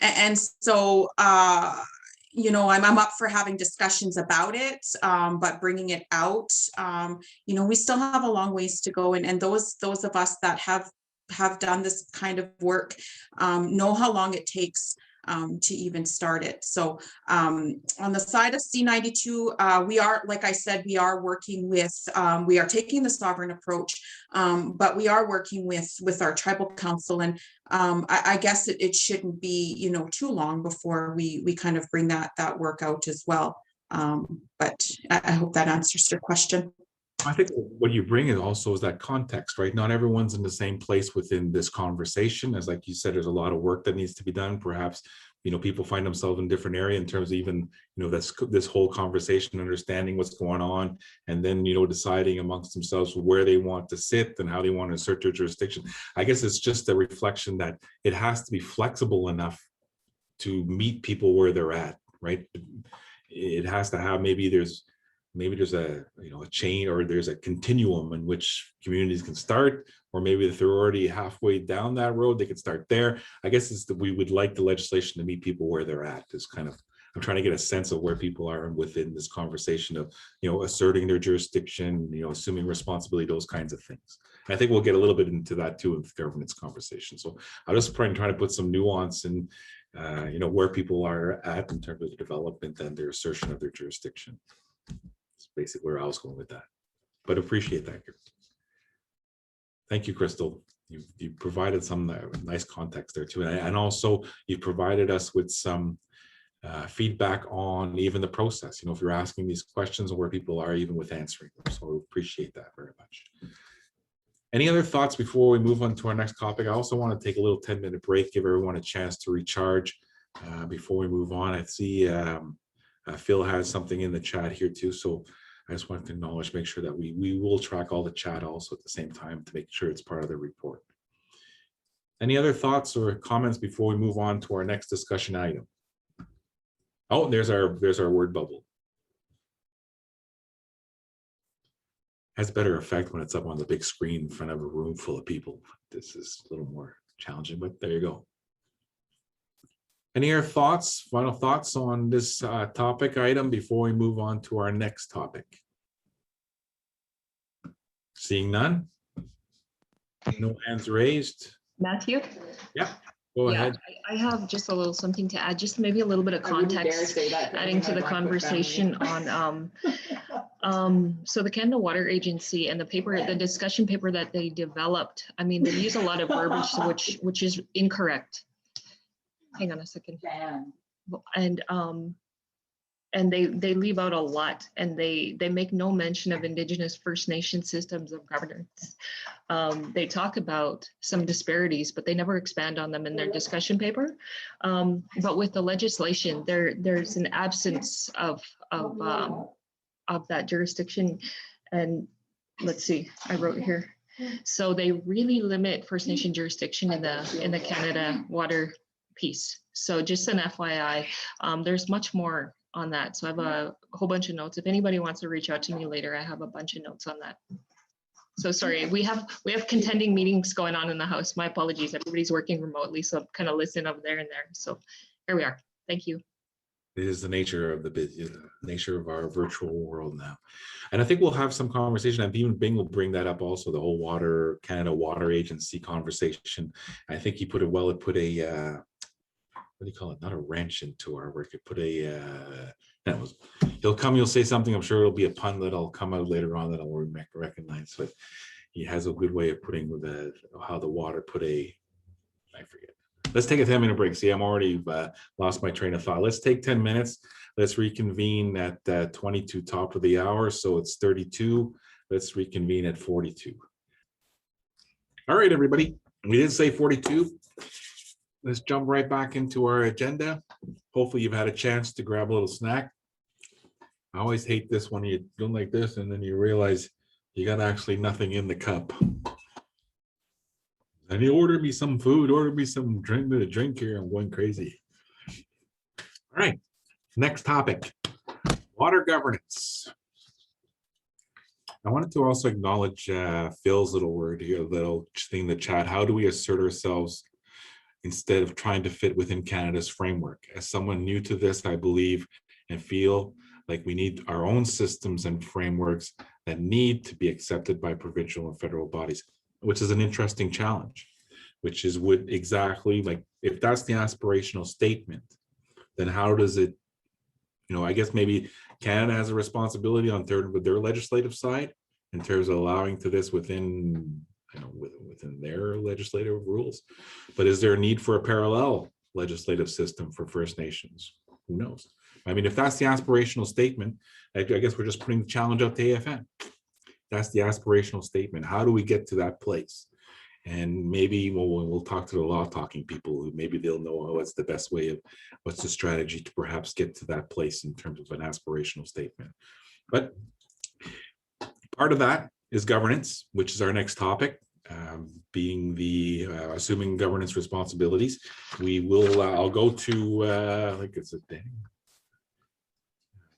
And so, I'm up for having discussions about it, but bringing it out, we still have a long ways to go. And those of us that have done this kind of work know how long it takes to even start it. So on the side of C92, we are, like I said, we are working with, we are taking the sovereign approach, but we are working with our tribal council. And I guess it shouldn't be, too long before we kind of bring that work out as well. But I hope that answers your question. I think what you bring in also is that context, right? Not everyone's in the same place within this conversation. As like you said, there's a lot of work that needs to be done. Perhaps, people find themselves in different area in terms of even, this whole conversation, understanding what's going on, and then, deciding amongst themselves where they want to sit and how they want to assert their jurisdiction. I guess it's just a reflection that it has to be flexible enough to meet people where they're at, right? It has to have, maybe there's a a chain, or there's a continuum in which communities can start, or maybe if they're already halfway down that road, they could start there. I guess it's that we would like the legislation to meet people where they're at. Is kind of, I'm trying to get a sense of where people are within this conversation of asserting their jurisdiction, assuming responsibility, those kinds of things. And I think we'll get a little bit into that too in the governance conversation. So I'm just trying to put some nuance in where people are at in terms of the development and their assertion of their jurisdiction. Basically where I was going with that, but appreciate that. Thank you, Crystal. You provided some nice context there too, and also you provided us with some feedback on even the process. If you're asking these questions and where people are even with answering them, so I appreciate that very much. Any other thoughts before we move on to our next topic? I also want to take a little 10-minute break, give everyone a chance to recharge before we move on. I see Phil has something in the chat here too, so I just wanted to acknowledge, make sure that we will track all the chat also at the same time to make sure it's part of the report. Any other thoughts or comments before we move on to our next discussion item? Oh, there's our word bubble. Has a better effect when it's up on the big screen in front of a room full of people. This is a little more challenging, but there you go. Any other thoughts, final thoughts on this topic item before we move on to our next topic? Seeing none? No hands raised? Matthew? Yeah, go ahead. I have just a little something to add, just maybe a little bit of context, adding to the conversation on, so the Canada Water Agency and the paper, the discussion paper that they developed, I mean, they use a lot of verbiage which is incorrect. Hang on a second. And they leave out a lot, and they make no mention of Indigenous First Nation systems of governance. They talk about some disparities, but they never expand on them in their discussion paper. But with the legislation, there's an absence of that jurisdiction. And let's see, I wrote here. So they really limit First Nation jurisdiction in the Canada Water piece. So just an FYI, there's much more on that. So I have a whole bunch of notes. If anybody wants to reach out to me later, I have a bunch of notes on that. So sorry, we have contending meetings going on in the house. My apologies. Everybody's working remotely, so I'm kind of listening over there and there. So here we are. Thank you. It is the nature of nature of our virtual world now. And I think we'll have some conversation, and even Bing will bring that up also, the whole Canada Water Agency conversation. I think he put it well, it put a, what do you call it? Not a wrench into our work. It put he'll come, you'll say something, I'm sure it'll be a pun that'll come out later on that I'll recognize, but he has a good way of putting how the water I forget. Let's take a 10-minute break. See, I'm already lost my train of thought. Let's take 10 minutes. Let's reconvene at 22 top of the hour. So it's 32. Let's reconvene at 42. All right, everybody. We did say 42. Let's jump right back into our agenda. Hopefully you've had a chance to grab a little snack. I always hate this when you go like this and then you realize you got actually nothing in the cup. And you order me some food, order me some drink here. I'm going crazy. All right, next topic, water governance. I wanted to also acknowledge Phil's little word here, little thing in the chat. How do we assert ourselves instead of trying to fit within Canada's framework? As someone new to this, I believe and feel like we need our own systems and frameworks that need to be accepted by provincial and federal bodies, which is an interesting challenge, which is exactly like, if that's the aspirational statement, then how does it, I guess maybe Canada has a responsibility on with their legislative side in terms of allowing to this within their legislative rules. But is there a need for a parallel legislative system for First Nations? Who knows? I mean, if that's the aspirational statement, I guess we're just putting the challenge up to AFN. That's the aspirational statement. How do we get to that place? And maybe we'll talk to the law talking people who maybe they'll know what's the best way of, what's the strategy to perhaps get to that place in terms of an aspirational statement. But part of that is governance, which is our next topic, being the assuming governance responsibilities. We will, I'll go to, I think it's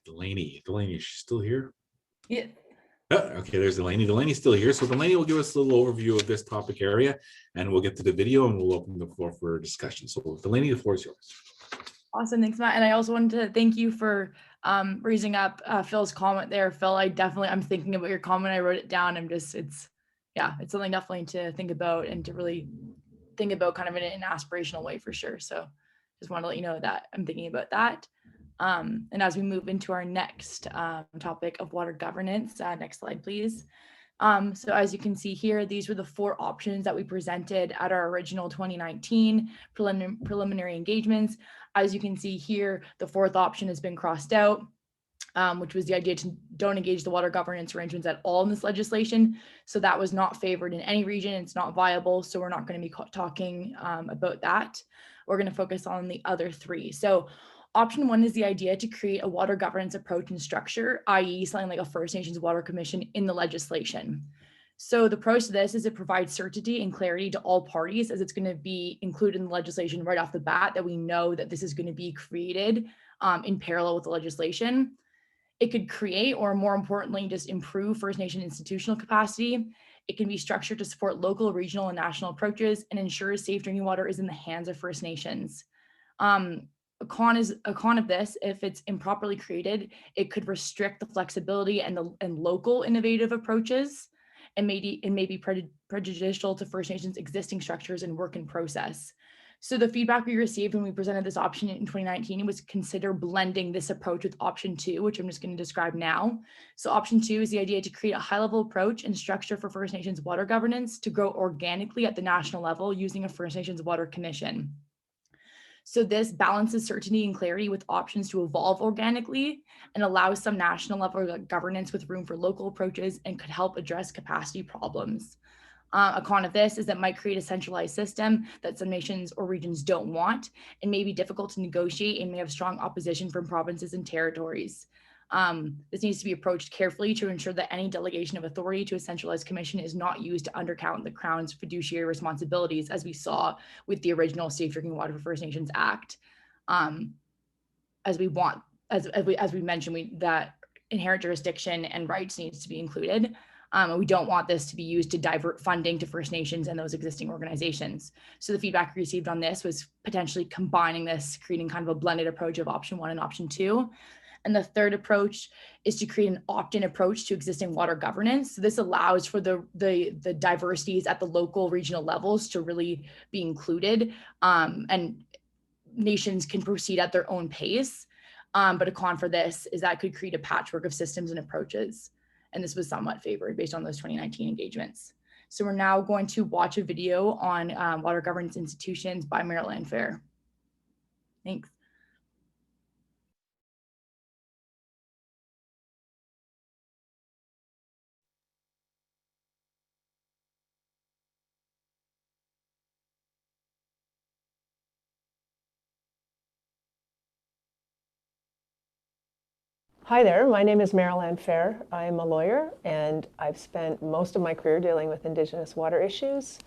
Delaney. Delaney, is she still here? Yeah. Oh, okay, there's Delaney. Delaney's still here. So Delaney will give us a little overview of this topic area, and we'll get to the video and we'll open the floor for discussion. So Delaney, the floor is yours. Awesome, thanks, Matt. And I also wanted to thank you for raising up Phil's comment there. Phil, I'm thinking about your comment. I wrote it down. It's something definitely to think about and to really think about kind of in an aspirational way for sure. So just want to let you know that I'm thinking about that. And as we move into our next topic of water governance, next slide, please. So as you can see here, these were the 4 options that we presented at our original 2019 preliminary engagements. As you can see here, the 4th option has been crossed out. which was the idea to don't engage the water governance arrangements at all in this legislation. So that was not favored in any region. It's not viable. So we're not going to be talking about that. We're going to focus on the other three. So option one is the idea to create a water governance approach and structure, i.e. something like a First Nations Water Commission in the legislation. So the approach to this is it provides certainty and clarity to all parties, as it's going to be included in the legislation right off the bat, that we know that this is going to be created in parallel with the legislation. It could create, or more importantly, just improve First Nation institutional capacity. It can be structured to support local, regional, and national approaches and ensures safe drinking water is in the hands of First Nations. A con of this, if it's improperly created, it could restrict the flexibility and local innovative approaches, and may be prejudicial to First Nations existing structures and work in process. So the feedback we received when we presented this option in 2019 was consider blending this approach with option two, which I'm just going to describe now. So option two is the idea to create a high-level approach and structure for First Nations water governance to grow organically at the national level using a First Nations Water Commission. So this balances certainty and clarity with options to evolve organically and allows some national level governance with room for local approaches and could help address capacity problems. A con of this is that it might create a centralized system that some nations or regions don't want and may be difficult to negotiate and may have strong opposition from provinces and territories. This needs to be approached carefully to ensure that any delegation of authority to a centralized commission is not used to undercount the Crown's fiduciary responsibilities, as we saw with the original Safe Drinking Water for First Nations Act. As we mentioned, that inherent jurisdiction and rights needs to be included. And we don't want this to be used to divert funding to First Nations and those existing organizations. So the feedback we received on this was potentially combining this, creating kind of a blended approach of option one and option two. And the third approach is to create an opt-in approach to existing water governance. So this allows for the diversities at the local, regional levels to really be included, and nations can proceed at their own pace. But a con for this is that could create a patchwork of systems and approaches. And this was somewhat favored based on those 2019 engagements. So we're now going to watch a video on water governance institutions by Maryland Fair. Thanks. Hi there, my name is Marilyn Fair. I'm a lawyer and I've spent most of my career dealing with Indigenous water issues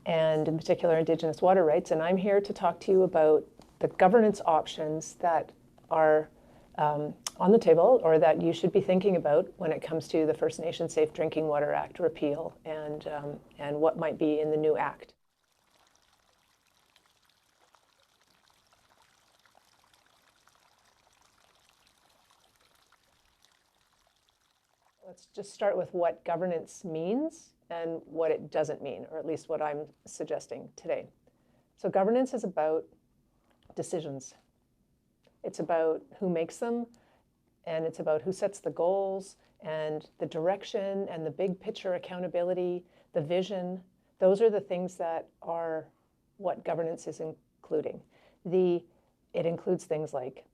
and in particular Indigenous water rights, and I'm here to talk to you about the governance options that are on the table or that you should be thinking about when it comes to the First Nations Safe Drinking Water Act repeal and what might be in the new act. Let's just start with what governance means and what it doesn't mean, or at least what I'm suggesting today. So governance is about decisions. It's about who makes them, and it's about who sets the goals and the direction and the big picture accountability, the vision. Those are the things that are what governance is including. It includes things like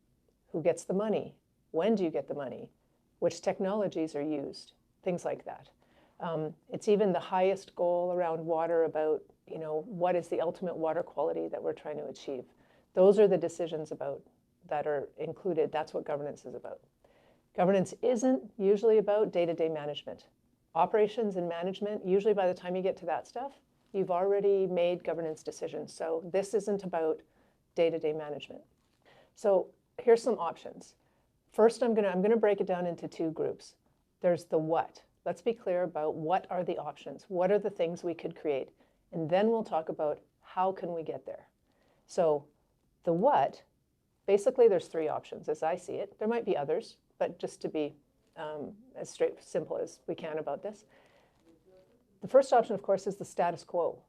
who gets the money, when do you get the money, which technologies are used, things like that. It's even the highest goal around water about, what is the ultimate water quality that we're trying to achieve. Those are the decisions that are included. That's what governance is about. Governance isn't usually about day-to-day management. Operations and management, usually by the time you get to that stuff, you've already made governance decisions. So this isn't about day-to-day management. So here's some options. First, I'm gonna break it down into two groups. There's the what. Let's be clear about what are the options. What are the things we could create? And then we'll talk about how can we get there. So the what, basically there's three options as I see it. There might be others, but just to be as simple as we can about this. The first option, of course, is the status quo.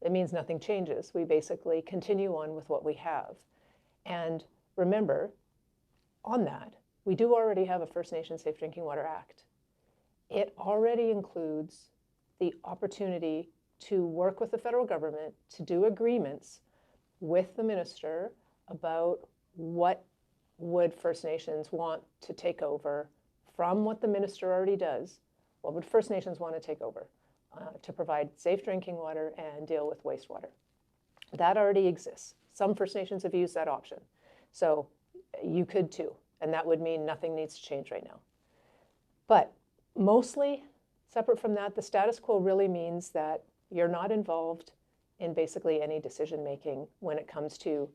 It means nothing changes. We basically continue on with what we have. And remember, on that, we do already have a First Nations Safe Drinking Water Act. It already includes the opportunity to work with the federal government to do agreements with the minister about what would First Nations want to take over from what the minister already does? What would First Nations want to take over to provide safe drinking water and deal with wastewater? That already exists. Some First Nations have used that option. So you could too, and that would mean nothing needs to change right now. But mostly, separate from that, the status quo really means that you're not involved in basically any decision-making when it comes to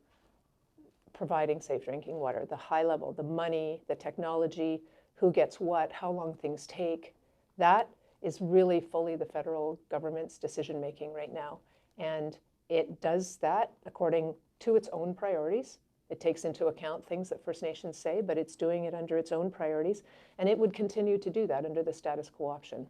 providing safe drinking water. The high level, the money, the technology, who gets what, how long things take, that is really fully the federal government's decision-making right now. And it does that according to its own priorities. It takes into account things that First Nations say, but it's doing it under its own priorities, and it would continue to do that under the status quo option.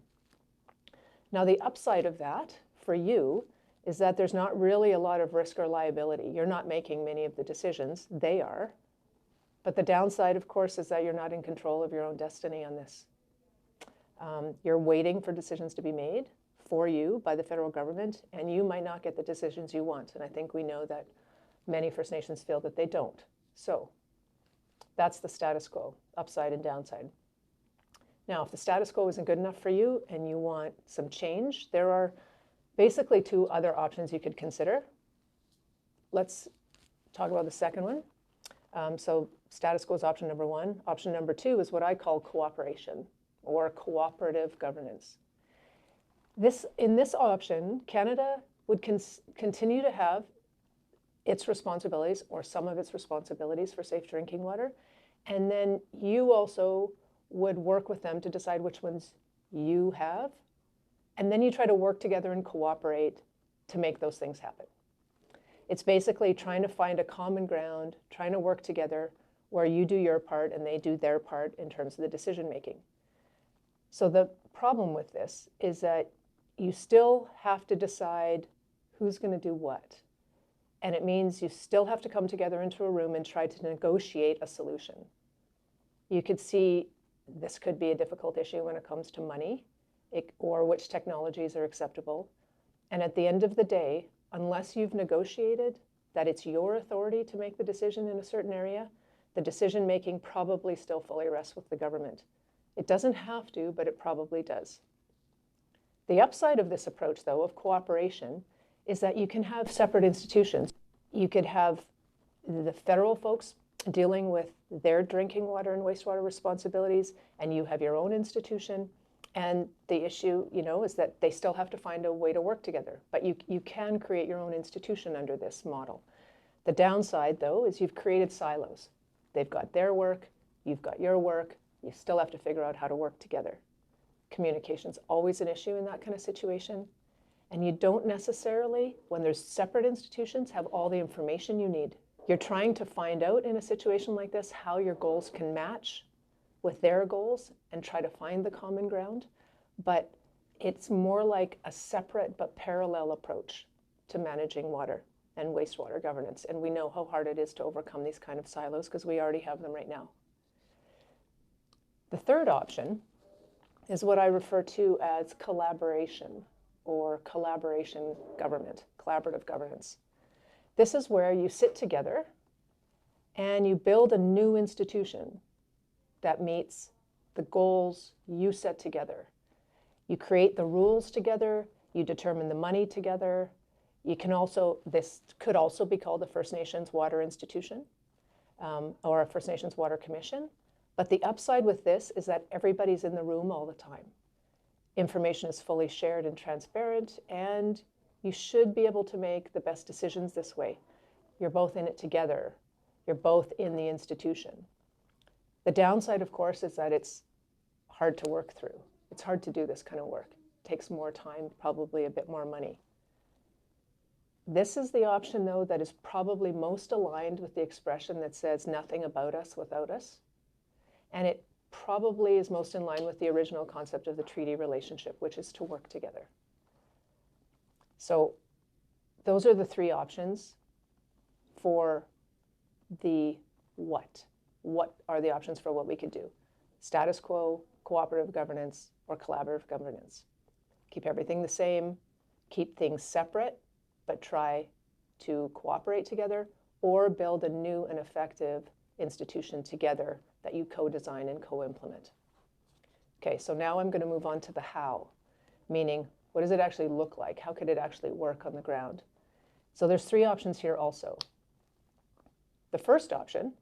Now, the upside of that for you is that there's not really a lot of risk or liability. You're not making many of the decisions, they are. But the downside, of course, is that you're not in control of your own destiny on this. You're waiting for decisions to be made for you by the federal government, and you might not get the decisions you want. And I think we know that many First Nations feel that they don't. So that's the status quo, upside and downside. Now, if the status quo isn't good enough for you and you want some change, there are basically two other options you could consider. Let's talk about the second one. So status quo is option number one. Option number two is what I call cooperation or cooperative governance. In this option, Canada would continue to have its responsibilities or some of its responsibilities for safe drinking water. And then you also would work with them to decide which ones you have. And then you try to work together and cooperate to make those things happen. It's basically trying to find a common ground, trying to work together where you do your part and they do their part in terms of the decision making. So the problem with this is that you still have to decide who's going to do what. And it means you still have to come together into a room and try to negotiate a solution. You could see this could be a difficult issue when it comes to money or which technologies are acceptable. And at the end of the day, unless you've negotiated that it's your authority to make the decision in a certain area, the decision making probably still fully rests with the government. It doesn't have to, but it probably does. The upside of this approach, though, of cooperation, is that you can have separate institutions. You could have the federal folks dealing with their drinking water and wastewater responsibilities, and you have your own institution. And the issue, is that they still have to find a way to work together. But you can create your own institution under this model. The downside, though, is you've created silos. They've got their work, you've got your work, you still have to figure out how to work together. Communication's always an issue in that kind of situation. And you don't necessarily, when there's separate institutions, have all the information you need. You're trying to find out in a situation like this how your goals can match with their goals and try to find the common ground. But it's more like a separate but parallel approach to managing water and wastewater governance. And we know how hard it is to overcome these kind of silos because we already have them right now. The third option is what I refer to as collaboration or collaboration government, collaborative governance. This is where you sit together and you build a new institution that meets the goals you set together. You create the rules together, you determine the money together. This could also be called a First Nations Water Institution or a First Nations Water Commission. But the upside with this is that everybody's in the room all the time. Information is fully shared and transparent, and you should be able to make the best decisions this way. You're both in it together. You're both in the institution. The downside, of course, is that it's hard to work through. It's hard to do this kind of work. It takes more time, probably a bit more money. This is the option, though, that is probably most aligned with the expression that says nothing about us without us. And it probably is most in line with the original concept of the treaty relationship, which is to work together. So those are the three options for the what. What are the options for what we could do? Status quo, cooperative governance, or collaborative governance. Keep everything the same, keep things separate, but try to cooperate together, or build a new and effective institution together that you co-design and co-implement. Okay, so now I'm going to move on to the how, meaning what does it actually look like? How could it actually work on the ground? So there's 3 options here also. The first option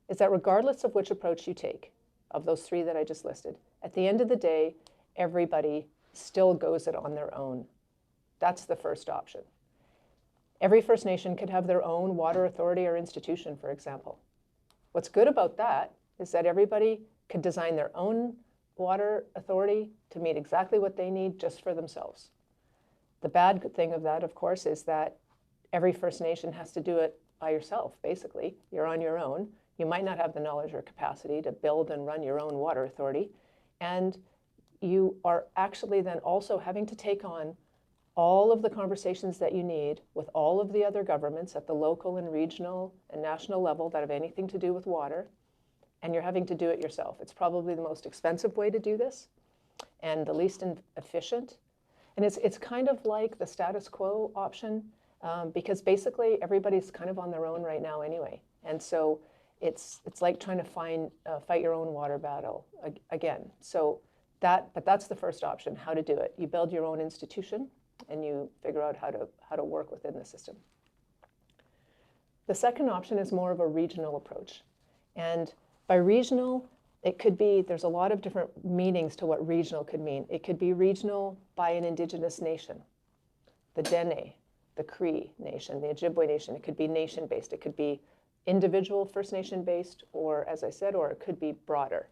is that regardless of which approach you take, of those 3 that I just listed, at the end of the day, everybody still goes it on their own. That's the first option. Every First Nation could have their own water authority or institution, for example. What's good about that is that everybody could design their own water authority to meet exactly what they need just for themselves. The bad thing of that, of course, is that every First Nation has to do it by yourself, basically. You're on your own. You might not have the knowledge or capacity to build and run your own water authority. And you are actually then also having to take on all of the conversations that you need with all of the other governments at the local and regional and national level that have anything to do with water, and you're having to do it yourself. It's probably the most expensive way to do this and the least efficient. And it's kind of like the status quo option because basically everybody's kind of on their own right now anyway. And so it's like trying to fight your own water battle again. So but that's the first option, how to do it. You build your own institution and you figure out how to work within the system. The second option is more of a regional approach. And by regional, it could be, there's a lot of different meanings to what regional could mean. It could be regional by an Indigenous nation, the Dene, the Cree Nation, the Ojibwe Nation. It could be nation-based. It could be individual First Nation-based, or as I said, or it could be broader.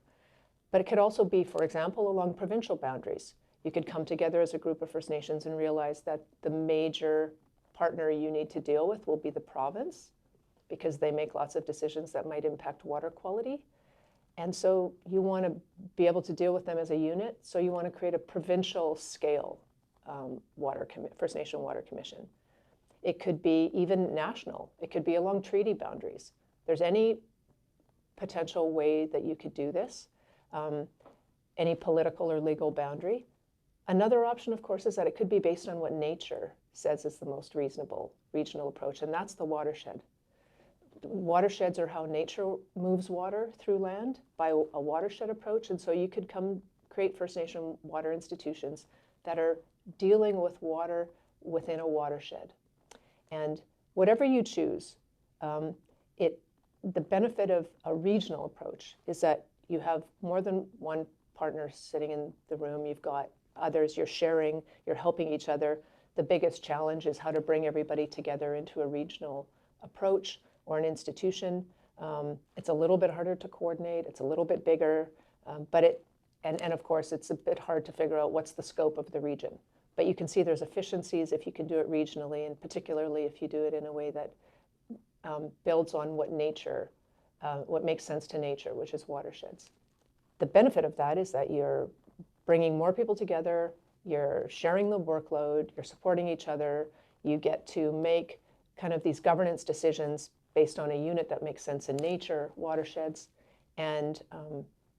But it could also be, for example, along provincial boundaries. You could come together as a group of First Nations and realize that the major partner you need to deal with will be the province, because they make lots of decisions that might impact water quality. And so you want to be able to deal with them as a unit. So you want to create a provincial scale First Nation Water Commission. It could be even national. It could be along treaty boundaries. There's any potential way that you could do this, any political or legal boundary. Another option, of course, is that it could be based on what nature says is the most reasonable regional approach, and that's the watershed. Watersheds are how nature moves water through land by a watershed approach, and so you could create First Nation water institutions that are dealing with water within a watershed. And whatever you choose, the benefit of a regional approach is that you have more than one partner sitting in the room. You've got others, you're sharing, you're helping each other. The biggest challenge is how to bring everybody together into a regional approach or an institution. It's a little bit harder to coordinate, it's a little bit bigger, and of course it's a bit hard to figure out what's the scope of the region. But you can see there's efficiencies if you can do it regionally, and particularly if you do it in a way that builds on what makes sense to nature, which is watersheds. The benefit of that is that you're bringing more people together, you're sharing the workload, you're supporting each other, you get to make kind of these governance decisions based on a unit that makes sense in nature, watersheds, and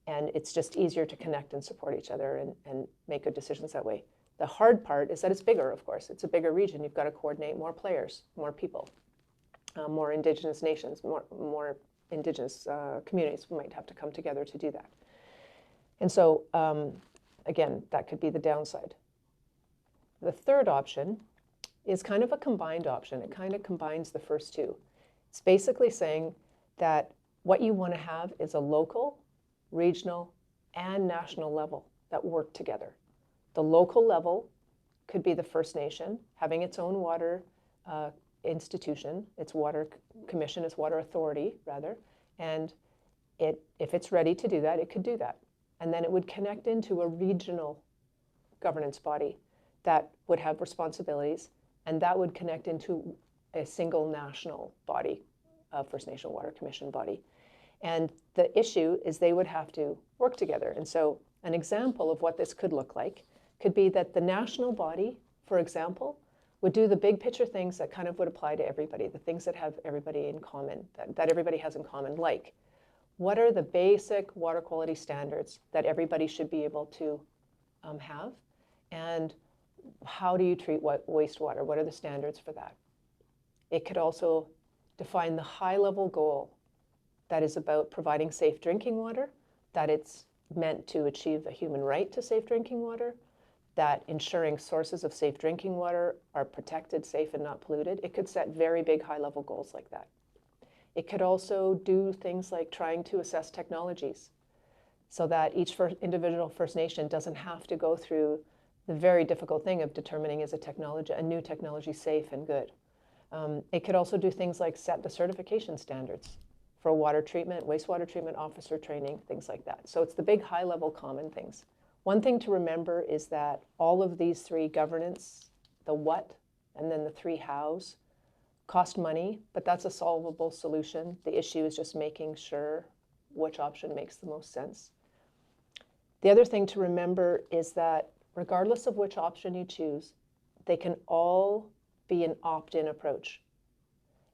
it's just easier to connect and support each other and make good decisions that way. The hard part is that it's bigger, of course. It's a bigger region. You've got to coordinate more players, more people, more Indigenous nations, more Indigenous communities might have to come together to do that. And so, again, that could be the downside. The third option is kind of a combined option. It kind of combines the first two. It's basically saying that what you want to have is a local, regional, and national level that work together. The local level could be the First Nation having its own water institution, its water commission, its water authority, rather, and if it's ready to do that, it could do that. And then it would connect into a regional governance body that would have responsibilities, and that would connect into a single national body, a First Nation Water Commission body. And the issue is they would have to work together. And so an example of what this could look like could be that the national body, for example, would do the big picture things that kind of would apply to everybody, the things that have everybody in common, that everybody has in common, like what are the basic water quality standards that everybody should be able to have? And how do you treat wastewater? What are the standards for that? It could also define the high-level goal that is about providing safe drinking water, that it's meant to achieve a human right to safe drinking water, that ensuring sources of safe drinking water are protected, safe, and not polluted. It could set very big high-level goals like that. It could also do things like trying to assess technologies so that each individual First Nation doesn't have to go through the very difficult thing of determining is a new technology safe and good. It could also do things like set the certification standards for water treatment, wastewater treatment officer training, things like that. So it's the big high-level common things. One thing to remember is that all of these three governance, the what, and then the three hows, cost money, but that's a solvable solution. The issue is just making sure which option makes the most sense. The other thing to remember is that regardless of which option you choose, they can all be an opt-in approach.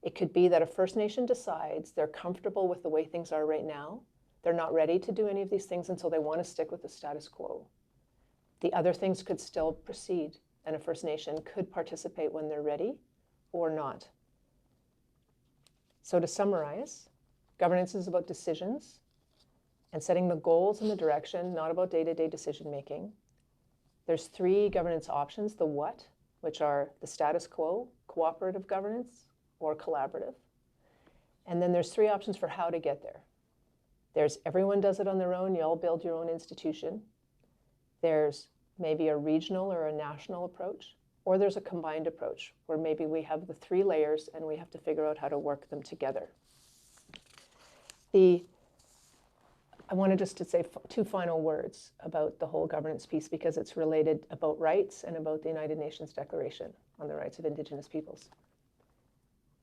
It could be that a First Nation decides they're comfortable with the way things are right now. They're not ready to do any of these things, and so they want to stick with the status quo. The other things could still proceed, and a First Nation could participate when they're ready or not. So to summarize, governance is about decisions and setting the goals and the direction, not about day-to-day decision-making. There's three governance options, the what, which are the status quo, cooperative governance, or collaborative. And then there's three options for how to get there. There's everyone does it on their own, you all build your own institution. There's maybe a regional or a national approach, or there's a combined approach where maybe we have the three layers and we have to figure out how to work them together. I wanted just to say two final words about the whole governance piece because it's related about rights and about the United Nations Declaration on the Rights of Indigenous Peoples.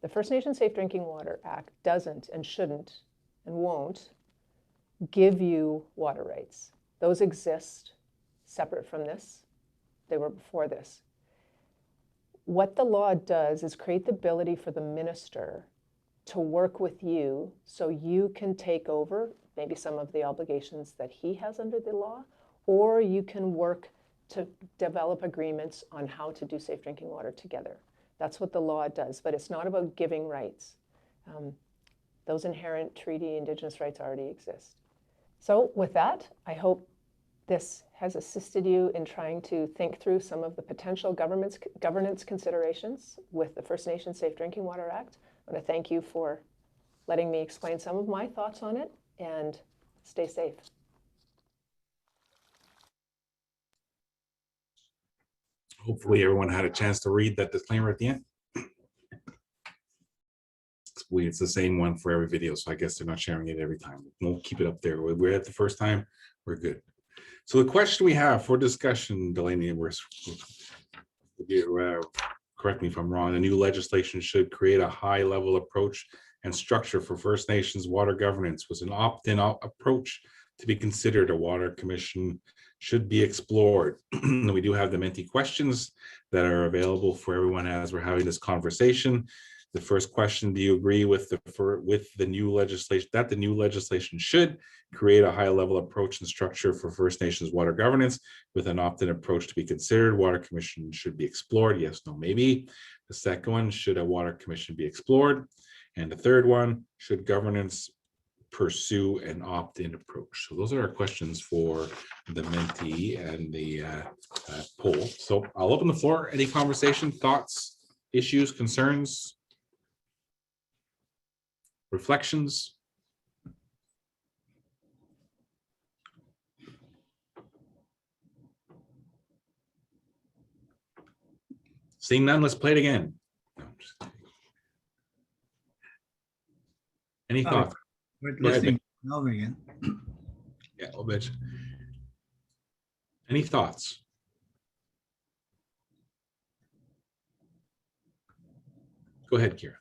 The First Nation Safe Drinking Water Act doesn't and shouldn't and won't give you water rights. Those exist separate from this. They were before this. What the law does is create the ability for the minister to work with you so you can take over maybe some of the obligations that he has under the law, or you can work to develop agreements on how to do safe drinking water together. That's what the law does, but it's not about giving rights. Those inherent treaty Indigenous rights already exist. So with that, I hope this has assisted you in trying to think through some of the potential governance considerations with the First Nation Safe Drinking Water Act. I want to thank you for letting me explain some of my thoughts on it, and stay safe. Hopefully everyone had a chance to read that disclaimer at the end. It's the same one for every video, so I guess they're not sharing it every time. We'll keep it up there. We're at the first time, we're good. So the question we have for discussion, Delaney, correct me if I'm wrong, the new legislation should create a high-level approach and structure for First Nations water governance. Was an opt-in approach to be considered. A water commission should be explored. We do have the Menti questions that are available for everyone as we're having this conversation. The first question: do you agree with the new legislation that the new legislation should create a high-level approach and structure for First Nations water governance with an opt-in approach to be considered? Water commission should be explored. Yes, no, maybe. The second one: should a water commission be explored? And the third one: should governance pursue an opt-in approach? So those are our questions for the Menti and the poll. So I'll open the floor. Any conversation, thoughts, issues, concerns, reflections? Seeing none, let's play it again. No, any thoughts? Listening over again. Yeah, a little bit. Any thoughts? Go ahead, Kira.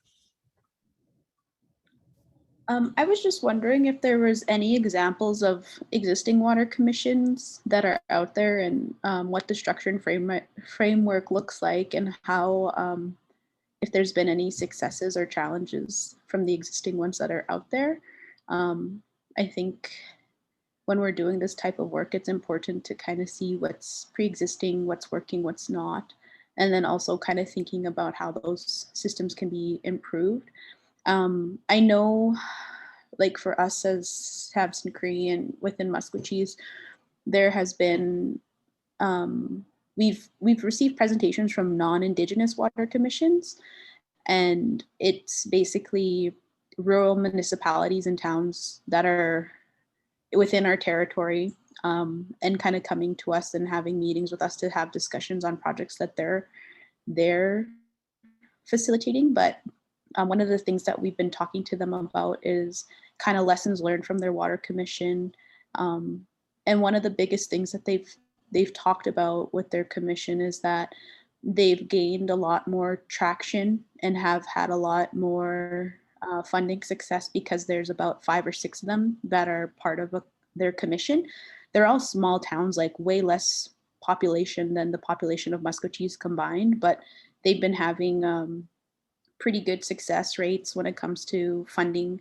I was just wondering if there was any examples of existing water commissions that are out there and what the structure and framework looks like, and how, if there's been any successes or challenges from the existing ones that are out there. I think when we're doing this type of work, it's important to kind of see what's pre-existing, what's working, what's not, and then also kind of thinking about how those systems can be improved. I know like for us as Habson Cree and within Musquechies, there has been, we've received presentations from non-Indigenous water commissions, and it's basically rural municipalities and towns that are within our territory, and kind of coming to us and having meetings with us to have discussions on projects that they're facilitating. But one of the things that we've been talking to them about is kind of lessons learned from their water commission. And one of the biggest things that they've talked about with their commission is that they've gained a lot more traction and have had a lot more funding success because there's about 5 or 6 of them that are part of their commission. They're all small towns, like way less population than the population of Musquechies combined, but they've been having pretty good success rates when it comes to funding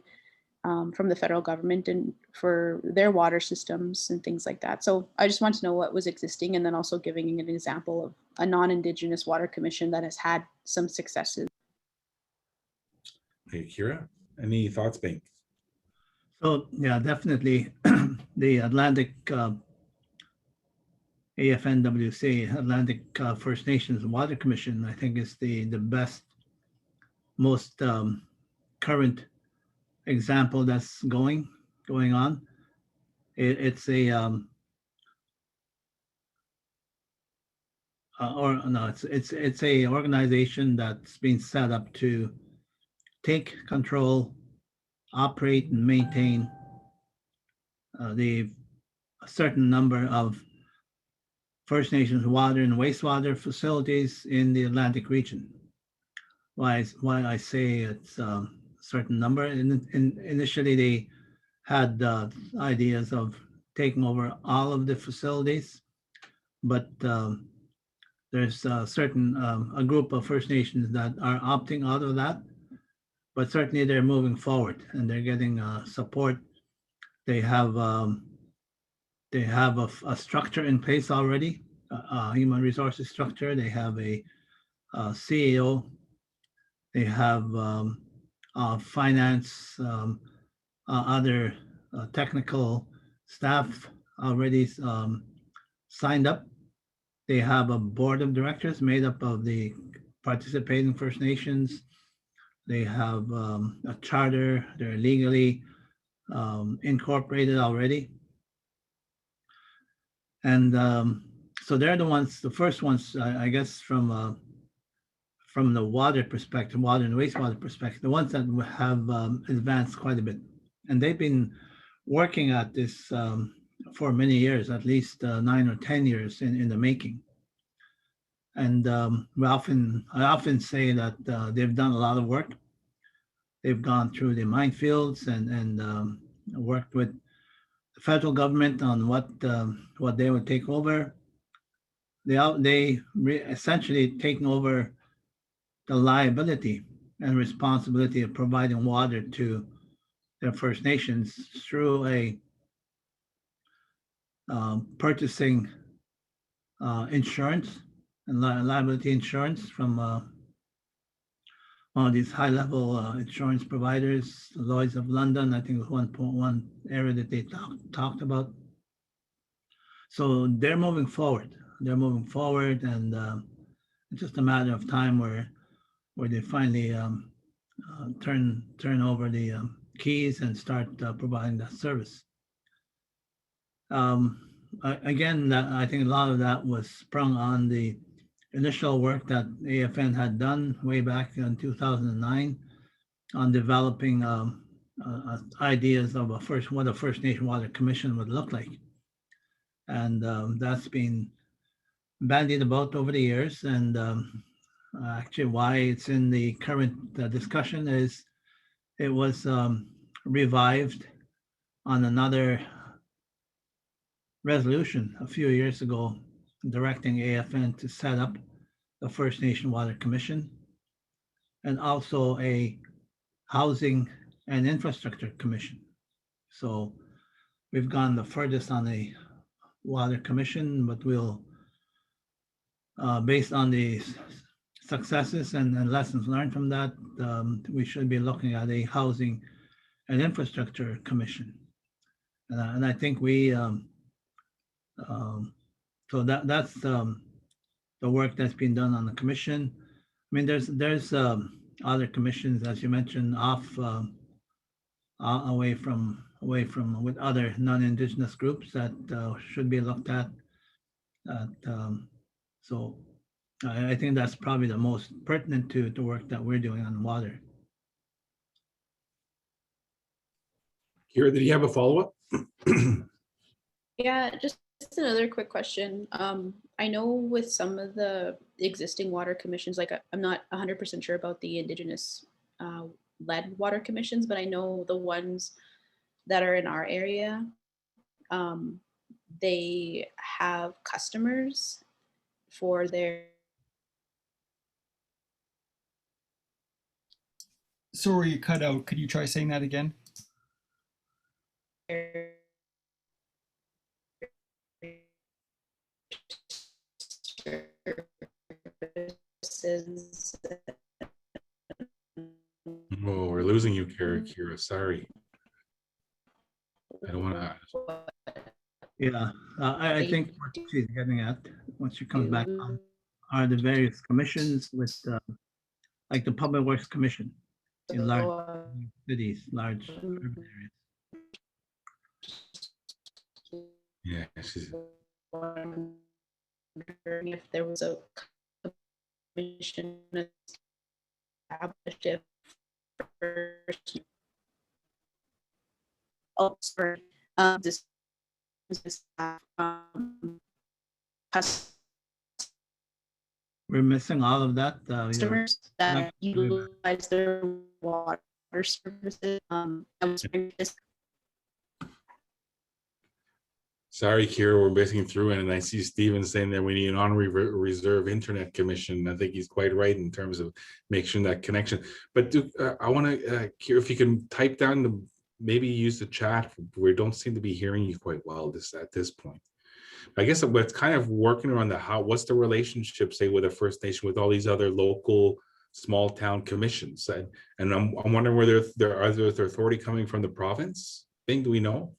from the federal government and for their water systems and things like that. So I just want to know what was existing, and then also giving an example of a non-Indigenous water commission that has had some successes. Hey, Kira, any thoughts, Bing? So yeah, definitely the Atlantic AFNWC, Atlantic First Nations Water Commission, I think is the best, most current example that's going on. It's a it's a organization that's been set up to take control, operate and maintain a certain number of First Nations water and wastewater facilities in the Atlantic region. Why I say it's a certain number. Initially, they had ideas of taking over all of the facilities, but there's a group of First Nations that are opting out of that. But certainly they're moving forward and they're getting support. They have a structure in place already, a human resources structure. They have a CEO. They have finance, other technical staff already signed up. They have a board of directors made up of the participating First Nations. They have a charter. They're legally incorporated already. And so they're the first ones, I guess, from the water perspective, water and wastewater perspective, the ones that have advanced quite a bit. And they've been working at this for many years, at least 9 or 10 years in the making. And I often say that they've done a lot of work. They've gone through the minefields and worked with the federal government on what they would take over. They essentially taken over the liability and responsibility of providing water to their First Nations through a purchasing insurance and liability insurance from one of these high-level insurance providers, Lloyd's of London. I think it was one area that they talked about. So they're moving forward. They're moving forward, and it's just a matter of time where they finally turn over the keys and start providing that service. Again, I think a lot of that was sprung on the initial work that AFN had done way back in 2009 on developing ideas of what a First Nation Water Commission would look like. And that's been bandied about over the years. And actually why it's in the current discussion is it was revived on another resolution a few years ago, directing AFN to set up the First Nation Water Commission and also a Housing and Infrastructure Commission. So we've gone the furthest on the Water Commission, but we'll, based on the successes and lessons learned from that, we should be looking at a Housing an infrastructure commission. And I think we, so that's the work that's been done on the commission. I mean, there's other commissions, as you mentioned, away from with other non-Indigenous groups that should be looked at. So I think that's probably the most pertinent to the work that we're doing on water. Kira, did you have a follow-up? Yeah, just another quick question. I know with some of the existing water commissions, like I'm not 100% sure about the Indigenous led water commissions, but I know the ones that are in our area, they have customers for their. Sorry, you cut out. Could you try saying that again? Oh, we're losing you, Kira. Sorry. I don't want to. Yeah, I think what she's getting at, once she comes back on, are the various commissions with, like the Public Works Commission in large cities, large urban areas. Yeah, she's Wondering if there was a commission established if oh, sorry, this We're missing all of that. Customers that utilize their water services. Sorry, Kira, we're missing through, and I see Steven saying that we need an on-reserve internet commission. I think he's quite right in terms of making that connection. But I want to, Kira, if you can type down maybe use the chat. We don't seem to be hearing you quite well at this point. I guess what's kind of working around what's the relationship, say, with a First Nation, with all these other local small town commissions, and I'm wondering whether there are authority coming from the province. Do we know?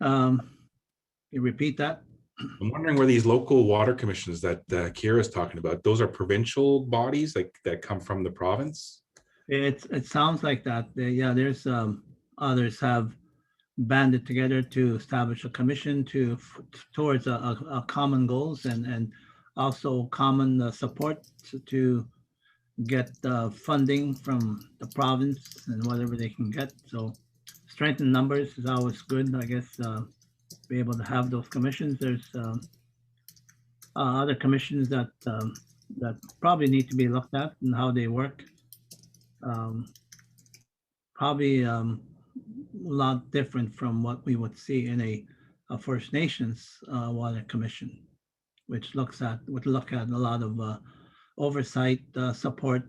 You repeat that? I'm wondering where these local water commissions that Kira is talking about, those are provincial bodies that come from the province? It sounds like that. Yeah, there's others have banded together to establish a commission towards a common goals and also common support to get funding from the province and whatever they can get. So strengthen numbers is always good, I guess. Be able to have those commissions. There's other commissions that probably need to be looked at and how they work. Probably a lot different from what we would see in a First Nations water commission, which would look at a lot of oversight, support,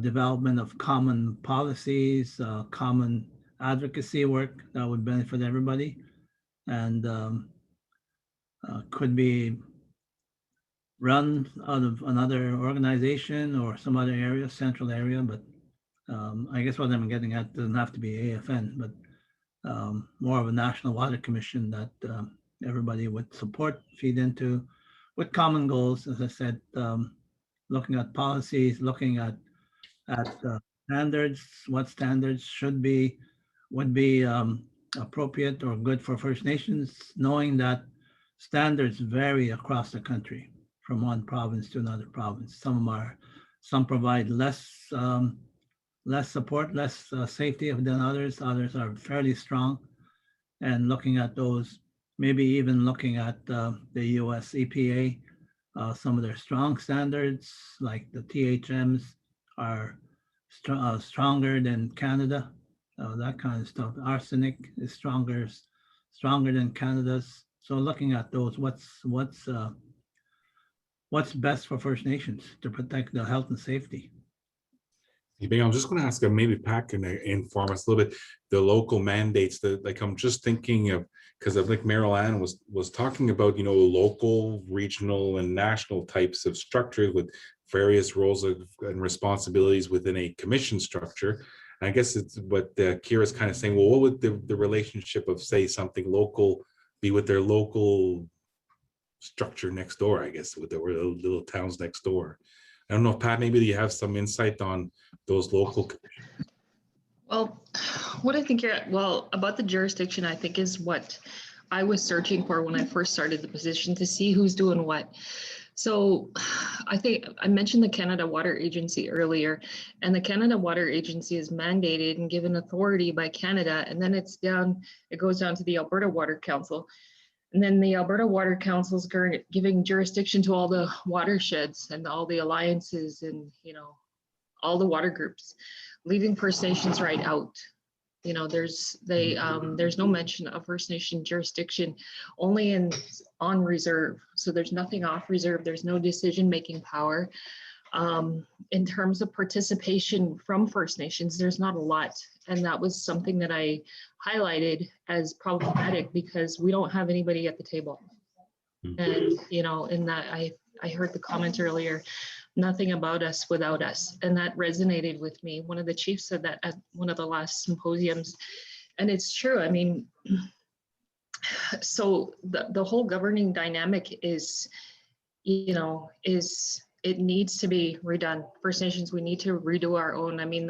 development of common policies, common advocacy work that would benefit everybody, and could be run out of another organization or some other area, central area. But I guess what I'm getting at doesn't have to be AFN, but more of a national water commission that everybody would support, feed into, with common goals. As I said, looking at policies, looking at standards, what standards would be appropriate or good for First Nations, knowing that standards vary across the country from one province to another province. Some provide less support, less safety than others. Others are fairly strong. And looking at those, maybe even looking at the US EPA, some of their strong standards, like the THMs, are stronger than Canada. That kind of stuff. Arsenic is stronger than Canada's. So looking at those, what's best for First Nations to protect the health and safety. I'm just going to ask, maybe Pat can inform us a little bit, the local mandates that, like, I'm just thinking of, because I think Meryl Ann was talking about, local, regional, and national types of structures with various roles and responsibilities within a commission structure. I guess it's what Kira's kind of saying. Well, what would the relationship of, say, something local be with their local structure next door? I guess with the little towns next door. I don't know, Pat, maybe you have some insight on those local. Well, what I think about the jurisdiction, I think is what I was searching for when I first started the position, to see who's doing what. So I think I mentioned the Canada Water Agency earlier, and the Canada Water Agency is mandated and given authority by Canada, and then it goes down to the Alberta Water Council. And then the Alberta Water Council is giving jurisdiction to all the watersheds and all the alliances and, all the water groups, leaving First Nations right out. There's no mention of First Nation jurisdiction, only on reserve. So there's nothing off reserve. There's no decision-making power. In terms of participation from First Nations, there's not a lot. And that was something that I highlighted as problematic, because we don't have anybody at the table. And, in that I heard the comment earlier, nothing about us without us. And that resonated with me. One of the chiefs said that at one of the last symposiums. And it's true. I mean, so the whole governing dynamic is, it needs to be redone. First Nations, we need to redo our own. I mean,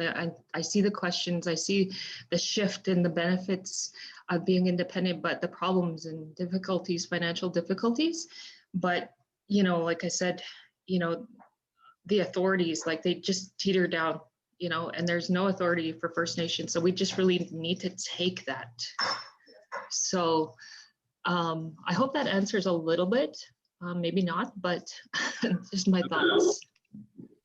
I see the questions, I see the shift in the benefits of being independent, but the problems and difficulties, financial difficulties. But, like I said, the authorities, like, they just teeter down, and there's no authority for First Nations. So we just really need to take that. So I hope that answers a little bit. Maybe not, but just my thoughts.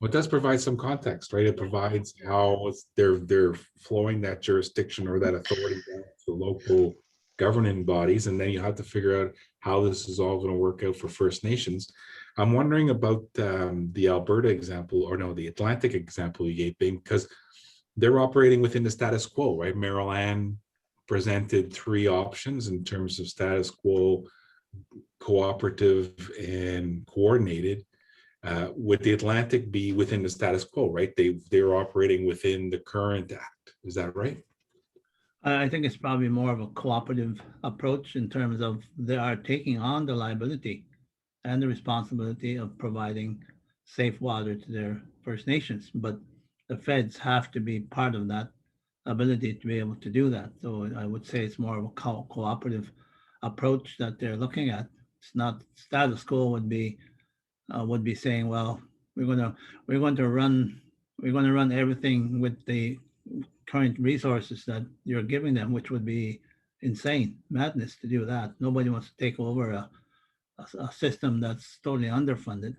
Well, it does provide some context, right? It provides how they're flowing that jurisdiction or that authority down to local governing bodies, and then you have to figure out how this is all going to work out for First Nations. I'm wondering about the Alberta example, or no, the Atlantic example you gave, because they're operating within the status quo, right? Maryland presented 3 options in terms of status quo, cooperative, and coordinated. Would the Atlantic be within the status quo, right? They're operating within the current act. Is that right? I think it's probably more of a cooperative approach in terms of they are taking on the liability and the responsibility of providing safe water to their First Nations, but the feds have to be part of that ability to be able to do that. So I would say it's more of a cooperative approach that they're looking at. It's not status quo would be saying, well, we're going to run everything with the current resources that you're giving them, which would be insane madness to do that. Nobody wants to take over a system that's totally underfunded.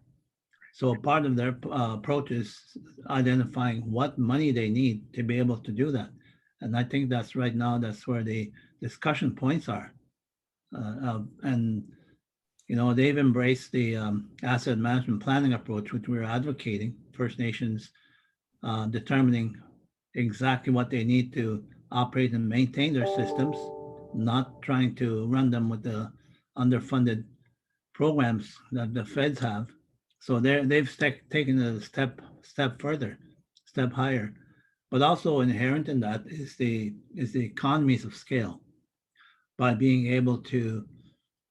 So part of their approach is identifying what money they need to be able to do that. And I think that's right now, that's where the discussion points are. And, they've embraced the asset management planning approach, which we're advocating, First Nations determining exactly what they need to operate and maintain their systems, not trying to run them with the underfunded programs that the feds have. So they've taken it a step further, step higher. But also inherent in that is the economies of scale. By being able to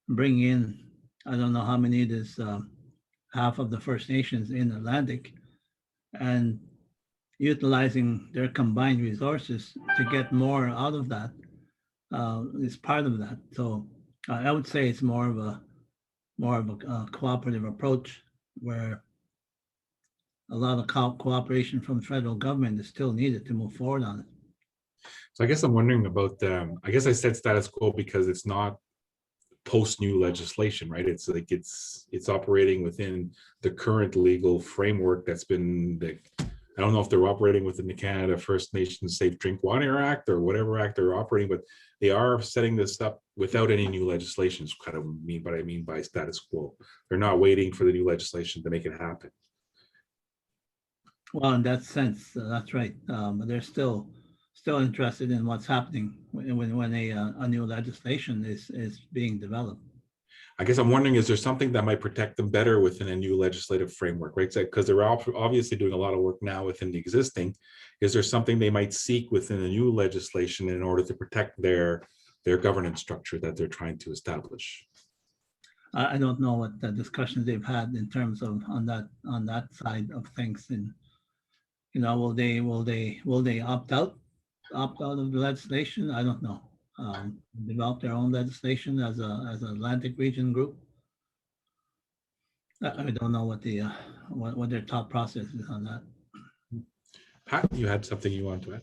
bring in, I don't know how many it is, half of the First Nations in Atlantic, and utilizing their combined resources to get more out of that is part of that. So I would say it's more of a cooperative approach, where a lot of cooperation from the federal government is still needed to move forward on it. So I guess I'm wondering about, I guess I said status quo because it's not post new legislation, right? It's like it's operating within the current legal framework that's been, I don't know if they're operating within the Canada First Nations Safe Drink Water Act or whatever act they're operating, but they are setting this up without any new legislation. Is kind of what I mean by status quo. They're not waiting for the new legislation to make it happen. Well, in that sense, that's right. But they're still interested in what's happening when a new legislation is being developed. I guess I'm wondering, is there something that might protect them better within a new legislative framework, right? Because they're obviously doing a lot of work now within the existing. Is there something they might seek within the new legislation in order to protect their governance structure that they're trying to establish? I don't know what the discussions they've had in terms of on that side of things, and will they opt out of the legislation? I don't know. Develop their own legislation as an Atlantic region group. I don't know what the what their thought process is on that. Pat, you had something you want to add?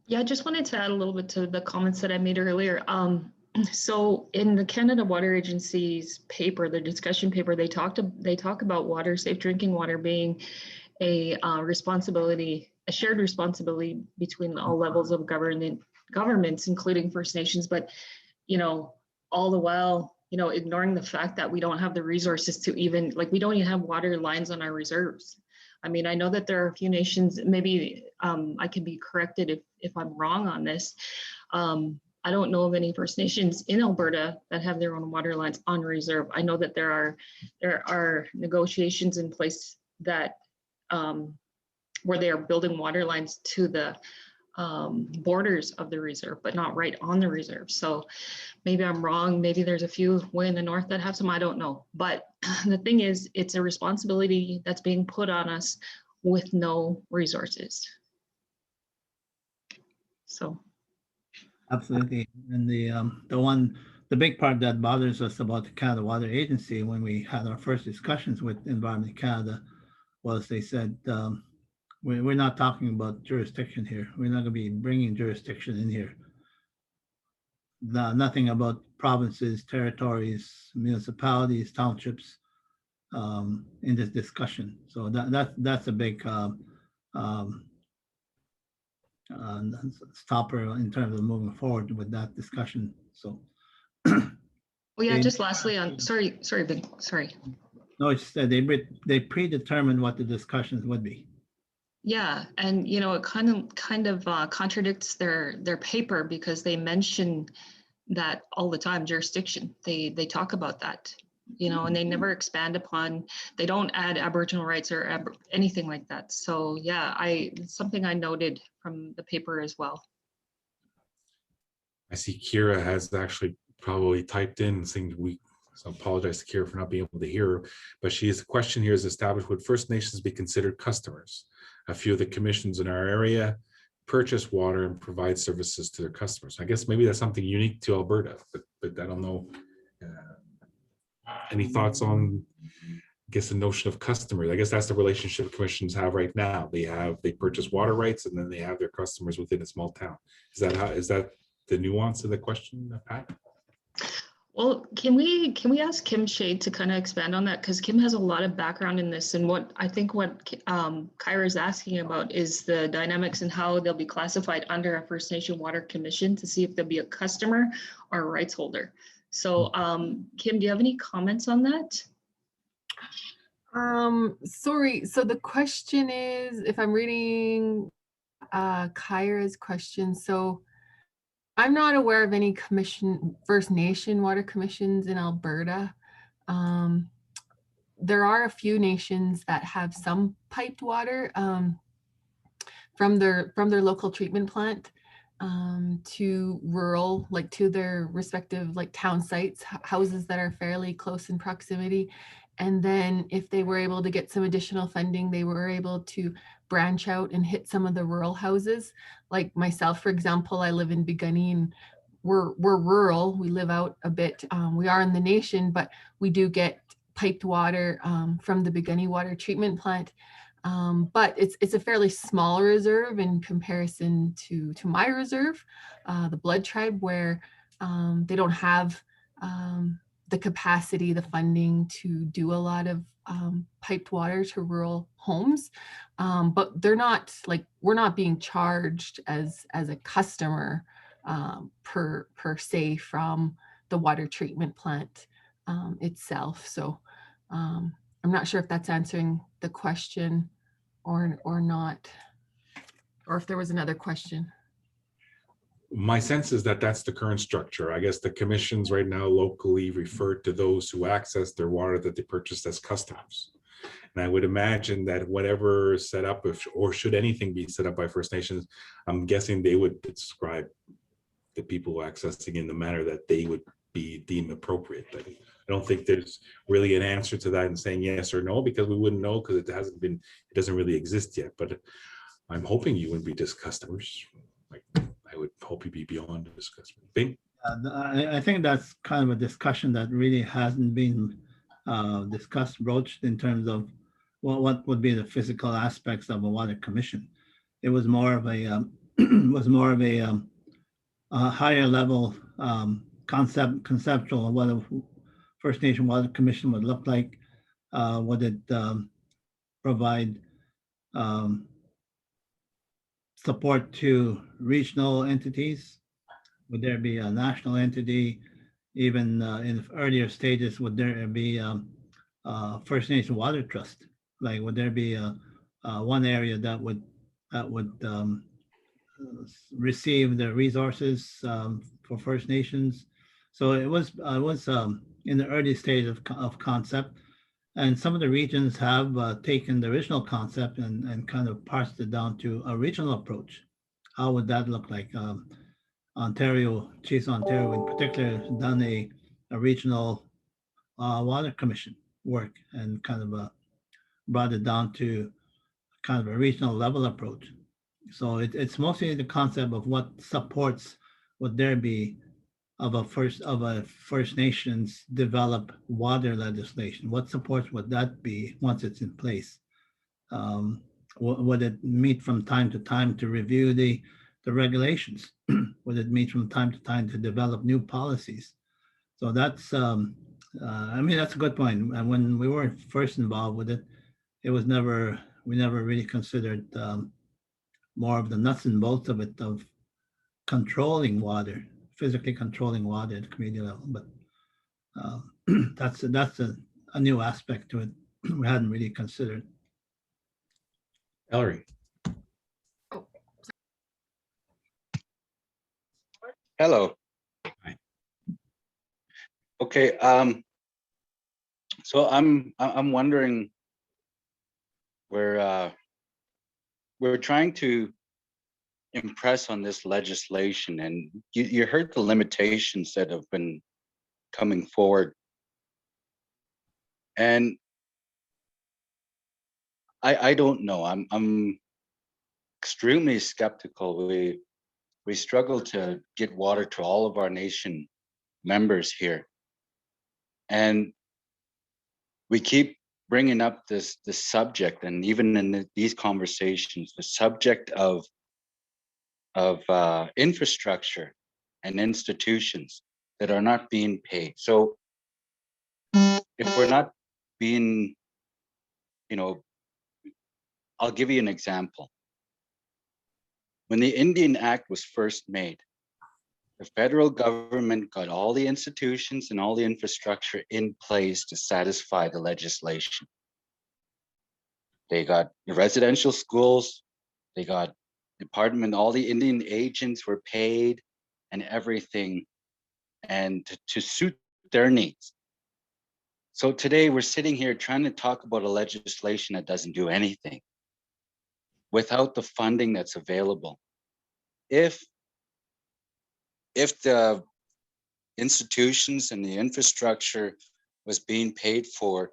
Yeah, I just wanted to add a little bit to the comments that I made earlier. So in the Canada Water Agency's paper, the discussion paper, they talk about safe drinking water being a shared responsibility between all levels of governments, including First Nations. But all the while, ignoring the fact that we don't have the resources to even, we don't even have water lines on our reserves. I mean, I know that there are a few nations, maybe I can be corrected if I'm wrong on this. I don't know of any First Nations in Alberta that have their own water lines on reserve. I know that there are negotiations in place that where they are building water lines to the borders of the reserve, but not right on the reserve. So maybe I'm wrong. Maybe there's a few way in the north that have some, I don't know. But the thing is, it's a responsibility that's being put on us with no resources. So. Absolutely. And the big part that bothers us about the Canada Water Agency when we had our first discussions with Environment Canada was they said, we're not talking about jurisdiction here. We're not going to be bringing jurisdiction in here. Nothing about provinces, territories, municipalities, townships in this discussion. So that's a big stopper in terms of moving forward with that discussion. So. Well, yeah, just lastly on, sorry. No, it's they predetermined what the discussions would be. Yeah, and it kind of contradicts their paper because they mention that all the time, jurisdiction. They talk about that, and they never expand upon. They don't add Aboriginal rights or anything like that. So yeah, it's something I noted from the paper as well. I see Kira has actually probably typed in saying so I apologize to Kira for not being able to hear her, but the question here is established, would First Nations be considered customers? A few of the commissions in our area purchase water and provide services to their customers. I guess maybe that's something unique to Alberta, but I don't know. Any thoughts on, I guess, the notion of customers? I guess that's the relationship commissions have right now. They purchase water rights and then they have their customers within a small town. Is that the nuance of the question, Pat? Well, can we ask Kim Shade to kind of expand on that? Because Kim has a lot of background in this, and what Kyra is asking about is the dynamics and how they'll be classified under a First Nation Water Commission to see if they'll be a customer or a rights holder. So Kim, do you have any comments on that? Sorry, so the question is, if I'm reading Kyra's question, so I'm not aware of any First Nation water commissions in Alberta. There are a few nations that have some piped water from their local treatment plant to rural, to their respective town sites, houses that are fairly close in proximity. And then if they were able to get some additional funding, they were able to branch out and hit some of the rural houses. Like myself, for example, I live in Begunny and we're rural. We live out a bit. We are in the nation, but we do get piped water from the Begunny water treatment plant. But it's a fairly small reserve in comparison to my reserve, the Blood Tribe, where they don't have the capacity, the funding to do a lot of piped water to rural homes. But they're not we're not being charged as a customer per se from the water treatment plant itself. So I'm not sure if that's answering the question or not, or if there was another question. My sense is that that's the current structure. I guess the commissions right now locally refer to those who access their water that they purchased as customers. And I would imagine that whatever is set up, or should anything be set up by First Nations, I'm guessing they would describe the people accessing in the manner that they would be deemed appropriate. I don't think there's really an answer to that and saying yes or no, because we wouldn't know, because it doesn't really exist yet. But I'm hoping you wouldn't be just customers. Like, I would hope you'd be beyond this customer. Bing? I think that's kind of a discussion that really hasn't been discussed, broached in terms of what would be the physical aspects of a water commission. It was more of a higher level conceptual of what a First Nation Water Commission would look like. Would it provide support to regional entities? Would there be a national entity? Even in the earlier stages, would there be First Nation Water Trust? Like, would there be one area that would receive the resources for First Nations? So it was in the early stage of concept, and some of the regions have taken the original concept and kind of parsed it down to a regional approach. How would that look like? Ontario, Chiefs Ontario in particular, has done a regional water commission work and kind of brought it down to kind of a regional level approach. So it's mostly the concept of what supports would there be of a First Nations develop water legislation. What supports would that be once it's in place? Would it meet from time to time to review the regulations? Would it meet from time to time to develop new policies? So that's, I mean, that's a good point. And when we were first involved with it, we never really considered more of the nuts and bolts of it, of controlling water, physically controlling water at the community level. But that's a new aspect to it we hadn't really considered. Ellery. Hello. Hi. Okay. So I'm wondering, we're trying to impress on this legislation, and you heard the limitations that have been coming forward, and I don't know. I'm extremely skeptical. We struggle to get water to all of our nation members here, and we keep bringing up this subject, and even in these conversations, the subject of infrastructure and institutions that are not being paid. So if we're not being, I'll give you an example. When the Indian Act was first made, the federal government got all the institutions and all the infrastructure in place to satisfy the legislation. They got the residential schools, they got department, all the Indian agents were paid and everything, and to suit their needs. So today we're sitting here trying to talk about a legislation that doesn't do anything without the funding that's available. If the institutions and the infrastructure was being paid for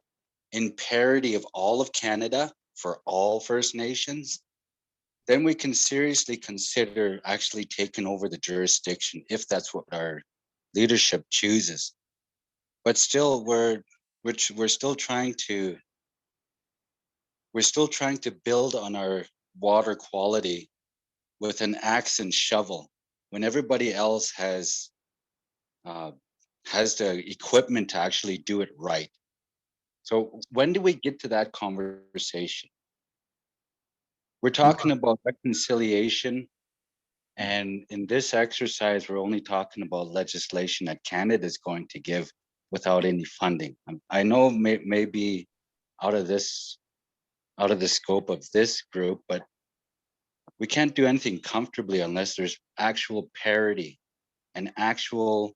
in parity of all of Canada for all First Nations, then we can seriously consider actually taking over the jurisdiction if that's what our leadership chooses. But still, we're still trying to build on our water quality with an axe and shovel when everybody else has the equipment to actually do it right. So when do we get to that conversation? We're talking about reconciliation, and in this exercise, we're only talking about legislation that Canada is going to give without any funding. I know maybe out of the scope of this group, but we can't do anything comfortably unless there's actual parity and actual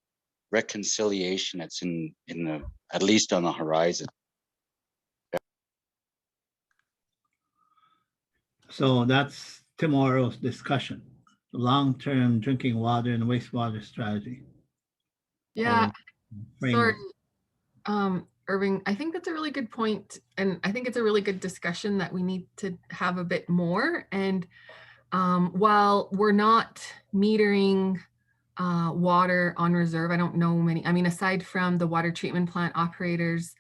reconciliation that's in the, at least on the horizon. So that's tomorrow's discussion, long-term drinking water and wastewater strategy. Yeah, Framework. sorry, Irving, I think that's a really good point, and I think it's a really good discussion that we need to have a bit more. And while we're not metering water on reserve, I don't know many, I mean, aside from the water treatment plant operators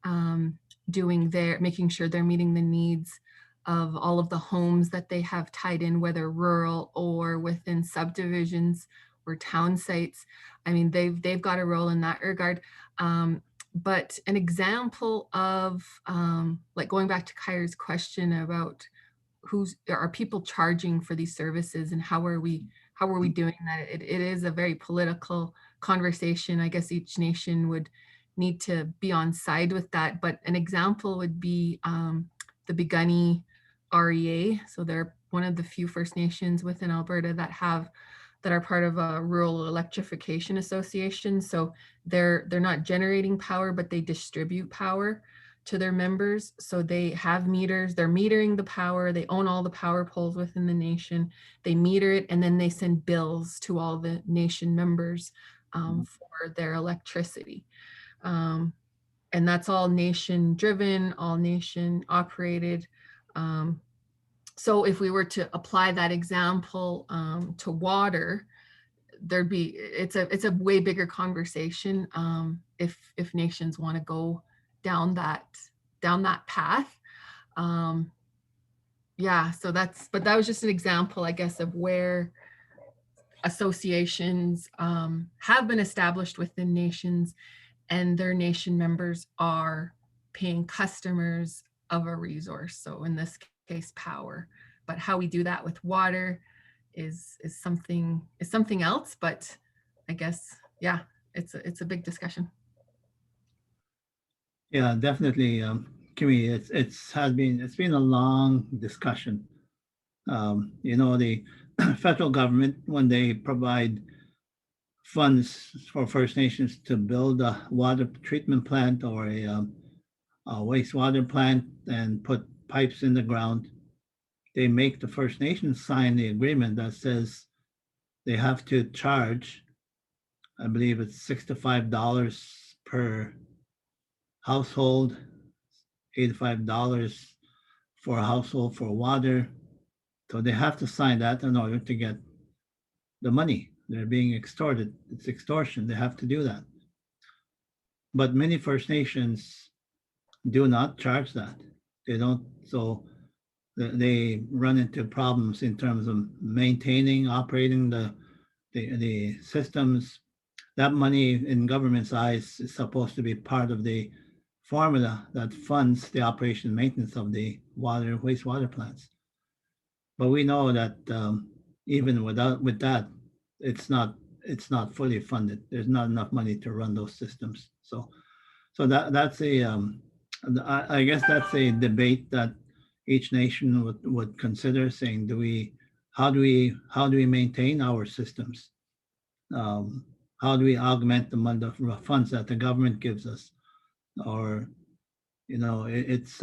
making sure they're meeting the needs of all of the homes that they have tied in, whether rural or within subdivisions or town sites. I mean, they've got a role in that regard. But an example of like going back to Kyra's question about are people charging for these services and how are we doing that? It is a very political conversation. I guess each nation would need to be on side with that. But an example would be the Bigunni REA. So they're one of the few First Nations within Alberta that are part of a rural electrification association. So they're not generating power, but they distribute power to their members. So they have meters, they're metering the power, they own all the power poles within the nation, they meter it, and then they send bills to all the nation members for their electricity. And that's all nation driven, all nation operated. So if we were to apply that example to water, it's a way bigger conversation if nations want to go down that path. Yeah, so but that was just an example, I guess, of where associations have been established within nations and their nation members are paying customers of a resource. So in this case, power. But how we do that with water is something else. But I guess, yeah, it's a big discussion. Yeah, definitely, Kimmy. It's been a long discussion. You know, the federal government, when they provide funds for First Nations to build a water treatment plant or a wastewater plant and put pipes in the ground, they make the First Nations sign the agreement that says they have to charge, I believe it's $65 per household, $85 for a household for water. So they have to sign that in order to get the money. They're being extorted. It's extortion. They have to do that. But many First Nations do not charge that. They don't. So they run into problems in terms of maintaining, operating the systems. That money in government's eyes is supposed to be part of the formula that funds the operation and maintenance of the water and wastewater plants. But we know that even with that, it's not fully funded. There's not enough money to run those systems. So that's I guess that's a debate that each nation would consider, saying, how do we maintain our systems? How do we augment the funds that the government gives us? Or, you know, it's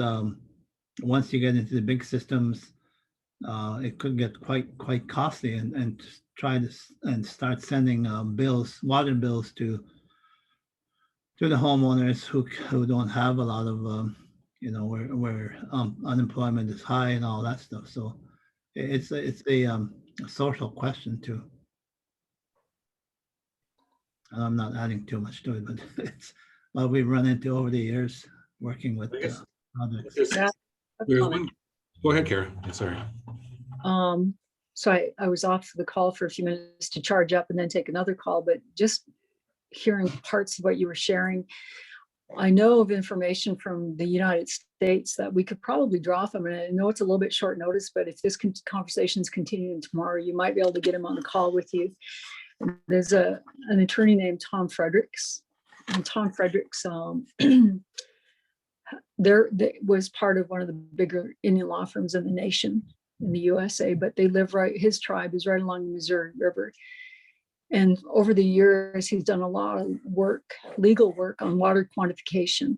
once you get into the big systems, it could get quite costly, and try to and start sending water bills to the homeowners who don't have a lot of you know, where unemployment is high and all that stuff. So it's a social question too. And I'm not adding too much to it, but it's what we've run into over the years working with others. Go ahead, Kara. Yeah, sorry. So I was off the call for a few minutes to charge up and then take another call, but just hearing parts of what you were sharing, I know of information from the United States that we could probably draw from, and I know it's a little bit short notice, but if this conversation is continuing tomorrow, you might be able to get him on the call with you. There's an attorney named Tom Fredericks, and Tom Fredericks there was part of one of the bigger Indian law firms in the nation. in the USA, but they live right, his tribe is right along the Missouri River. And over the years, he's done a lot of work, legal work on water quantification.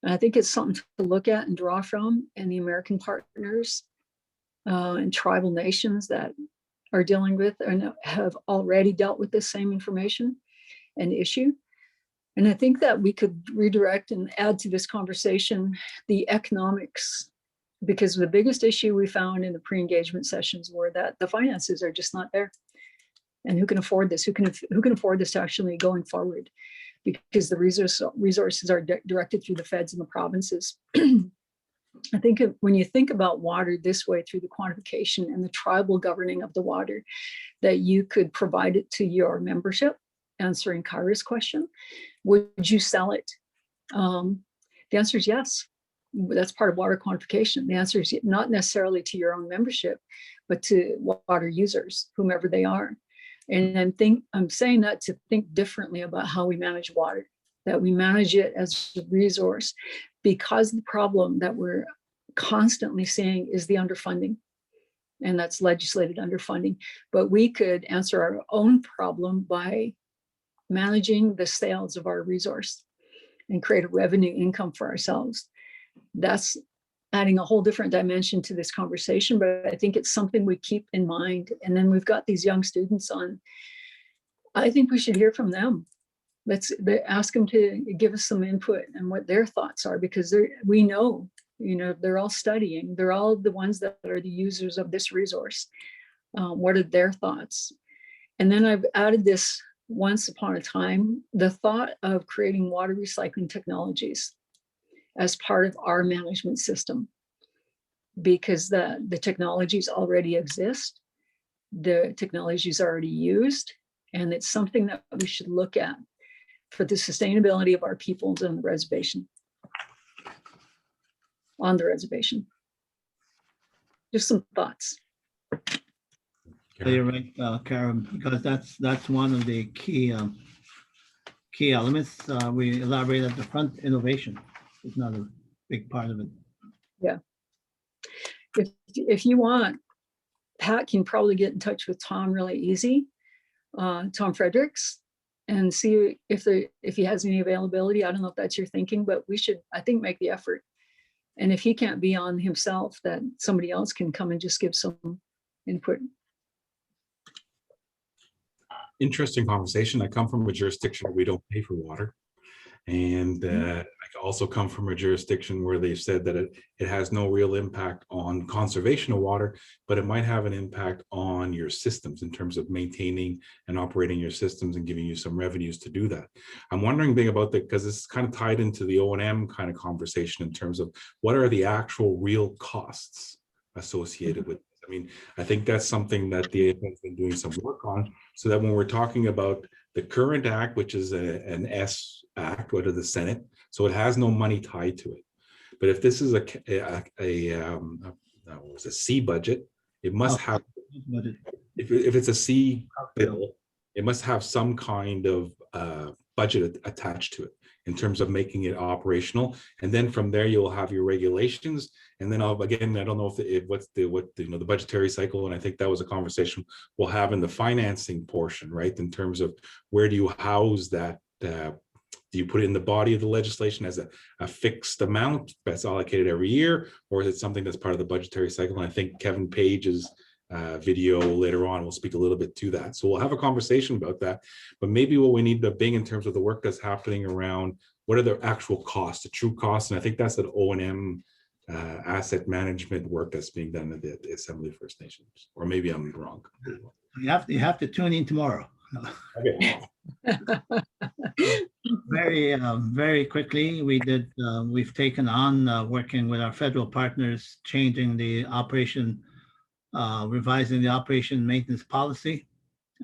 And I think it's something to look at and draw from, and the American partners and tribal nations that are dealing with and have already dealt with this same information and issue. And I think that we could redirect and add to this conversation the economics, because the biggest issue we found in the pre-engagement sessions were that the finances are just not there. And who can afford this? Who can afford this actually going forward? Because the resources are directed through the feds and the provinces. I think when you think about water this way, through the quantification and the tribal governing of the water, that you could provide it to your membership, answering Kyra's question, would you sell it? The answer is yes. That's part of water quantification. The answer is not necessarily to your own membership, but to water users, whomever they are. And I'm saying that to think differently about how we manage water, that we manage it as a resource, because the problem that we're constantly seeing is the underfunding, and that's legislated underfunding. But we could answer our own problem by managing the sales of our resource and create a revenue income for ourselves. That's adding a whole different dimension to this conversation, but I think it's something we keep in mind. And then we've got these young students on. I think we should hear from them. Let's ask them to give us some input and what their thoughts are, because we know, they're all studying. They're all the ones that are the users of this resource. What are their thoughts? And then I've added this, once upon a time, the thought of creating water recycling technologies as part of our management system, because the technologies already exist, the technologies are already used, and it's something that we should look at for the sustainability of our peoples on the reservation. Just some thoughts. You're right, Karen, because that's one of the key elements. We elaborate at the front. Innovation is not a big part of it. Yeah. If you want, Pat can probably get in touch with Tom really easy, Tom Fredericks, and see if he has any availability. I don't know if that's your thinking, but we should, I think, make the effort. And if he can't be on himself, that somebody else can come and just give some input. Interesting conversation. I come from a jurisdiction where we don't pay for water. And I also come from a jurisdiction where they've said that it has no real impact on conservation of water, but it might have an impact on your systems in terms of maintaining and operating your systems and giving you some revenues to do that. I'm wondering big about that, because this is kind of tied into the O&M kind of conversation in terms of what are the actual real costs associated with. I mean, I think that's something that the AFN has been doing some work on, so that when we're talking about the current act, which is an S act, what is the Senate, so it has no money tied to it. But if this is a C budget, it must have, if it's a C bill, it must have some kind of budget attached to it in terms of making it operational. And then from there, you'll have your regulations. And then again, I don't know if what's the budgetary cycle. And I think that was a conversation we'll have in the financing portion, right? In terms of where do you house that? Do you put it in the body of the legislation as a fixed amount that's allocated every year, or is it something that's part of the budgetary cycle? And I think Kevin Page's video later on will speak a little bit to that. So we'll have a conversation about that. But maybe what we need to bring in terms of the work that's happening around what are the actual costs, the true costs. And I think that's an O&M asset management work that's being done at the Assembly of First Nations, or maybe I'm wrong. You have to tune in tomorrow. Okay. Very quickly, we've taken on working with our federal partners, changing the operation, revising the operation maintenance policy,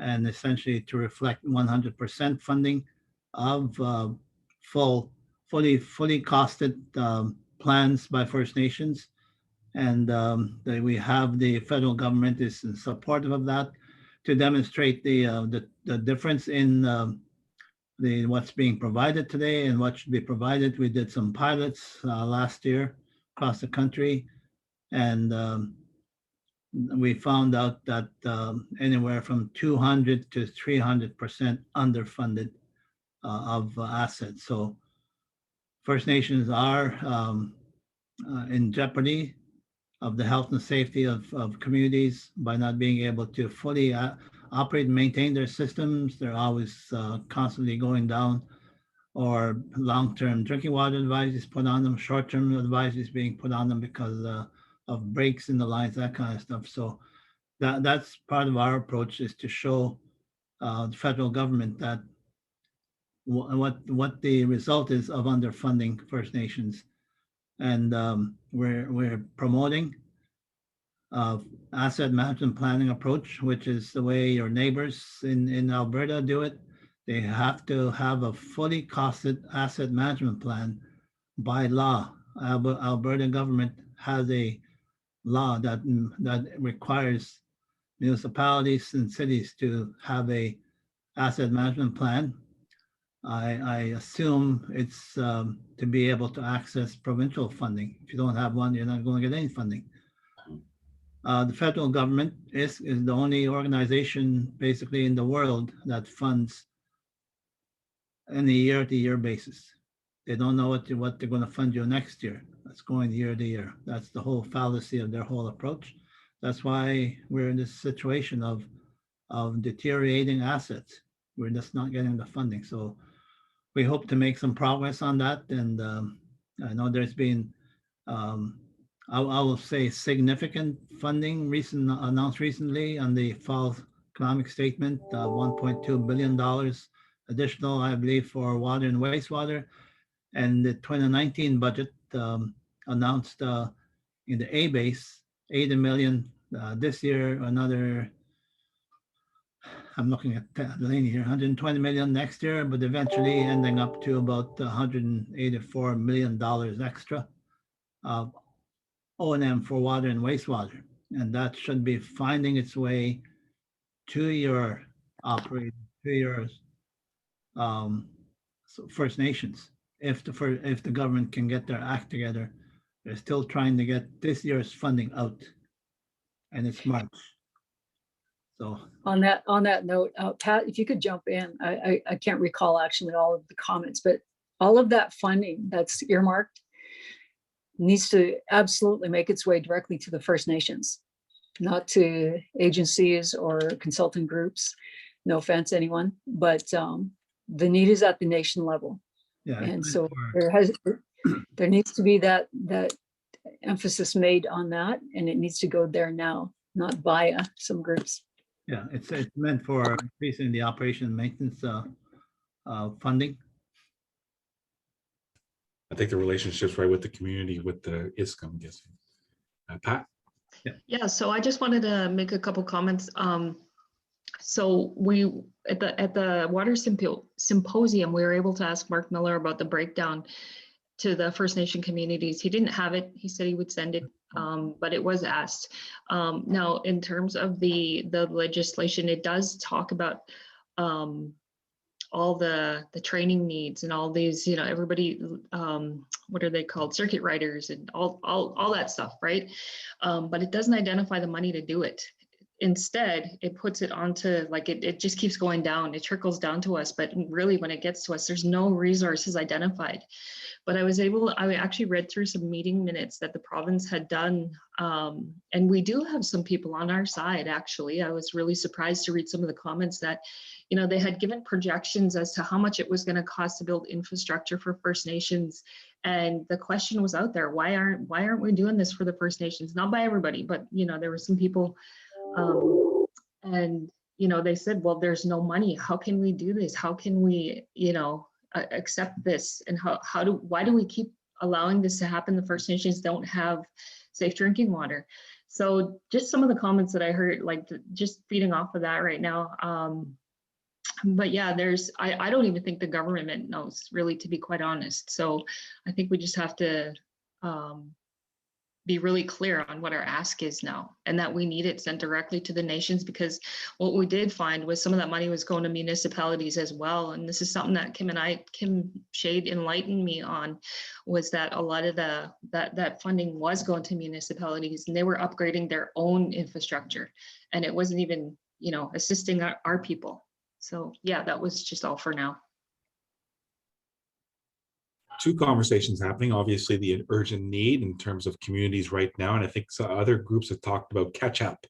and essentially to reflect 100% funding of fully costed plans by First Nations. And we have the federal government is supportive of that, to demonstrate the difference in what's being provided today and what should be provided. We did some pilots last year across the country, and we found out that anywhere from 200 to 300% underfunded of assets. So First Nations are in jeopardy of the health and safety of communities by not being able to fully operate and maintain their systems. They're always constantly going down, or long-term drinking water advisories put on them, short-term advisories being put on them because of breaks in the lines, that kind of stuff. So that's part of our approach, is to show the federal government that what the result is of underfunding First Nations. And we're promoting asset management planning approach, which is the way your neighbors in Alberta do it. They have to have a fully costed asset management plan by law. Alberta government has a law that requires municipalities and cities to have a asset management plan. I assume it's to be able to access provincial funding. If you don't have one, you're not going to get any funding. The federal government is the only organization basically in the world that funds on a year-to-year basis. They don't know what they're going to fund you next year. That's going year to year. That's the whole fallacy of their whole approach. That's why we're in this situation of deteriorating assets. We're just not getting the funding. So we hope to make some progress on that. And I know there's been, I will say, significant funding announced recently on the fall economic statement, $1.2 billion additional, I believe, for water and wastewater. And the 2019 budget announced in the A base, 80 million this year, another, I'm looking at Delaney here, 120 million next year, but eventually ending up to about $184 million extra O&M for water and wastewater. And that should be finding its way to your operating, to your First Nations. If the government can get their act together, they're still trying to get this year's funding out, and it's March. So on that note, Pat, if you could jump in, I can't recall actually all of the comments, but all of that funding that's earmarked needs to absolutely make its way directly to the First Nations, not to agencies or consulting groups. No offense, anyone, but the need is at the nation level. Yeah, and so there needs to be that emphasis made on that, and it needs to go there now, not via some groups. Yeah, it's meant for increasing the operation and maintenance funding. I think the relationship's right with the community, with the ISCA, I'm guessing. Pat? Yeah, so I just wanted to make a couple comments. So we at the water symposium, we were able to ask Mark Miller about the breakdown to the First Nation communities. He didn't have it. He said he would send it, but it was asked. Now, in terms of the legislation, it does talk about all the training needs and all these, everybody, what are they called, circuit riders and all that stuff, right? But it doesn't identify the money to do it. Instead, it puts it onto, like, it just keeps going down. It trickles down to us, but really when it gets to us, there's no resources identified. But I actually read through some meeting minutes that the province had done. And we do have some people on our side, actually. I was really surprised to read some of the comments that, they had given projections as to how much it was going to cost to build infrastructure for First Nations. And the question was out there, why aren't we doing this for the First Nations? Not by everybody, but, there were some people, and, they said, well, there's no money. How can we do this? How can we, accept this? And why do we keep allowing this to happen? The First Nations don't have safe drinking water. So just some of the comments that I heard, like just feeding off of that right now. But yeah, I don't even think the government knows, really, to be quite honest. So I think we just have to be really clear on what our ask is now, and that we need it sent directly to the nations, because what we did find was some of that money was going to municipalities as well. And this is something that Kim Shade enlightened me on, was that a lot of that funding was going to municipalities, and they were upgrading their own infrastructure, and it wasn't even, you know, assisting our people. So yeah, that was just all for now. Two conversations happening. Obviously, the urgent need in terms of communities right now, and I think some other groups have talked about catch up.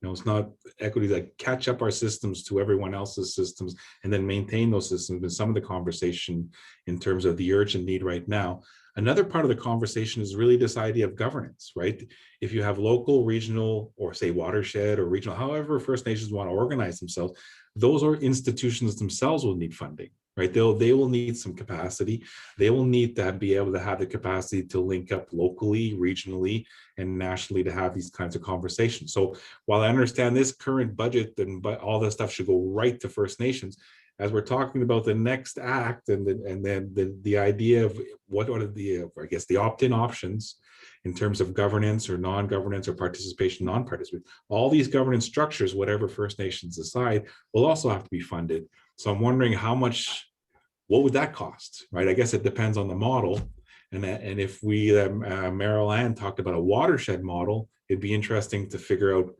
You know, it's not equity, like catch up our systems to everyone else's systems and then maintain those systems. And some of the conversation in terms of the urgent need right now. Another part of the conversation is really this idea of governance, right? If you have local, regional, or say watershed or regional, however First Nations want to organize themselves, those are institutions themselves will need funding, right? They will need some capacity. They will need to be able to have the capacity to link up locally, regionally, and nationally to have these kinds of conversations. So while I understand this current budget and all this stuff should go right to First Nations, as we're talking about the next act and then the idea of what are the, I guess, the opt-in options in terms of governance or non-governance or participation, non-participation, all these governance structures, whatever First Nations decide, will also have to be funded. So I'm wondering how much, what would that cost, right? I guess it depends on the model. And if we, Meryl Ann talked about a watershed model, it'd be interesting to figure out,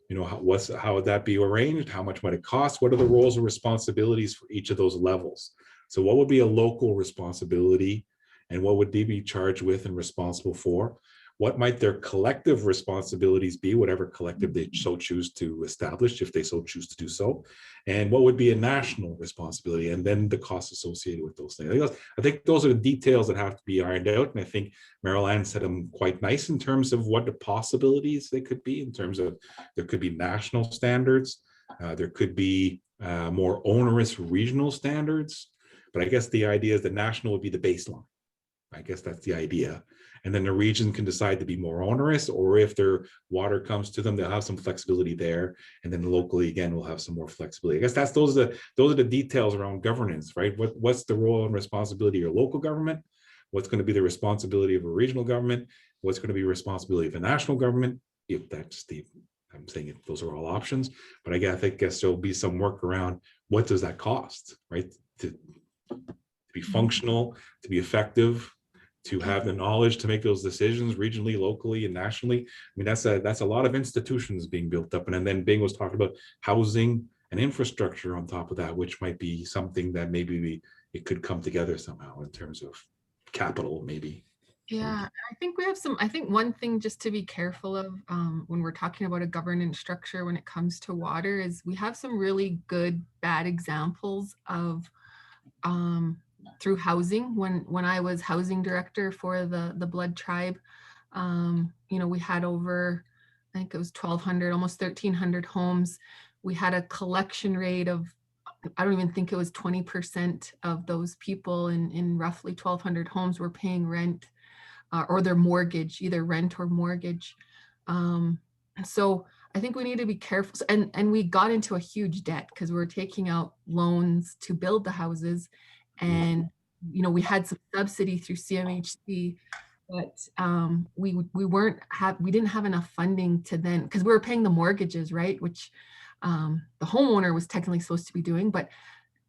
you know, how would that be arranged? How much might it cost? What are the roles and responsibilities for each of those levels? So what would be a local responsibility and what would they be charged with and responsible for? What might their collective responsibilities be, whatever collective they so choose to establish, if they so choose to do so? And what would be a national responsibility? And then the costs associated with those things. I think those are the details that have to be ironed out. And I think Meryl Ann said them quite nice in terms of what the possibilities they could be, in terms of there could be national standards, there could be more onerous regional standards. But I guess the idea is that national would be the baseline. I guess that's the idea. And then the region can decide to be more onerous, or if their water comes to them, they'll have some flexibility there. And then locally, again, we'll have some more flexibility. I guess those are the details around governance, right? What's the role and responsibility of your local government? What's going to be the responsibility of a regional government? What's going to be responsibility of a national government? If that's I'm saying those are all options, but I guess there'll be some work around what does that cost, right? To be functional, to be effective, to have the knowledge to make those decisions regionally, locally, and nationally. I mean, that's a lot of institutions being built up. And then Bing was talking about housing and infrastructure on top of that, which might be something that maybe it could come together somehow in terms of capital, maybe. Yeah, I think we have I think one thing just to be careful of when we're talking about a governance structure when it comes to water is we have some really good, bad examples of through housing. When I was housing director for the Blood Tribe, you know, we had over, I think it was 1,200, almost 1,300 homes. We had a collection rate of, I don't even think it was 20% of those people in roughly 1,200 homes were paying rent or their mortgage, either rent or mortgage. So I think we need to be careful. And we got into a huge debt because we were taking out loans to build the houses. And, you know, we had some subsidy through CMHC, but we didn't have enough funding to then, because we were paying the mortgages, right? Which the homeowner was technically supposed to be doing, but,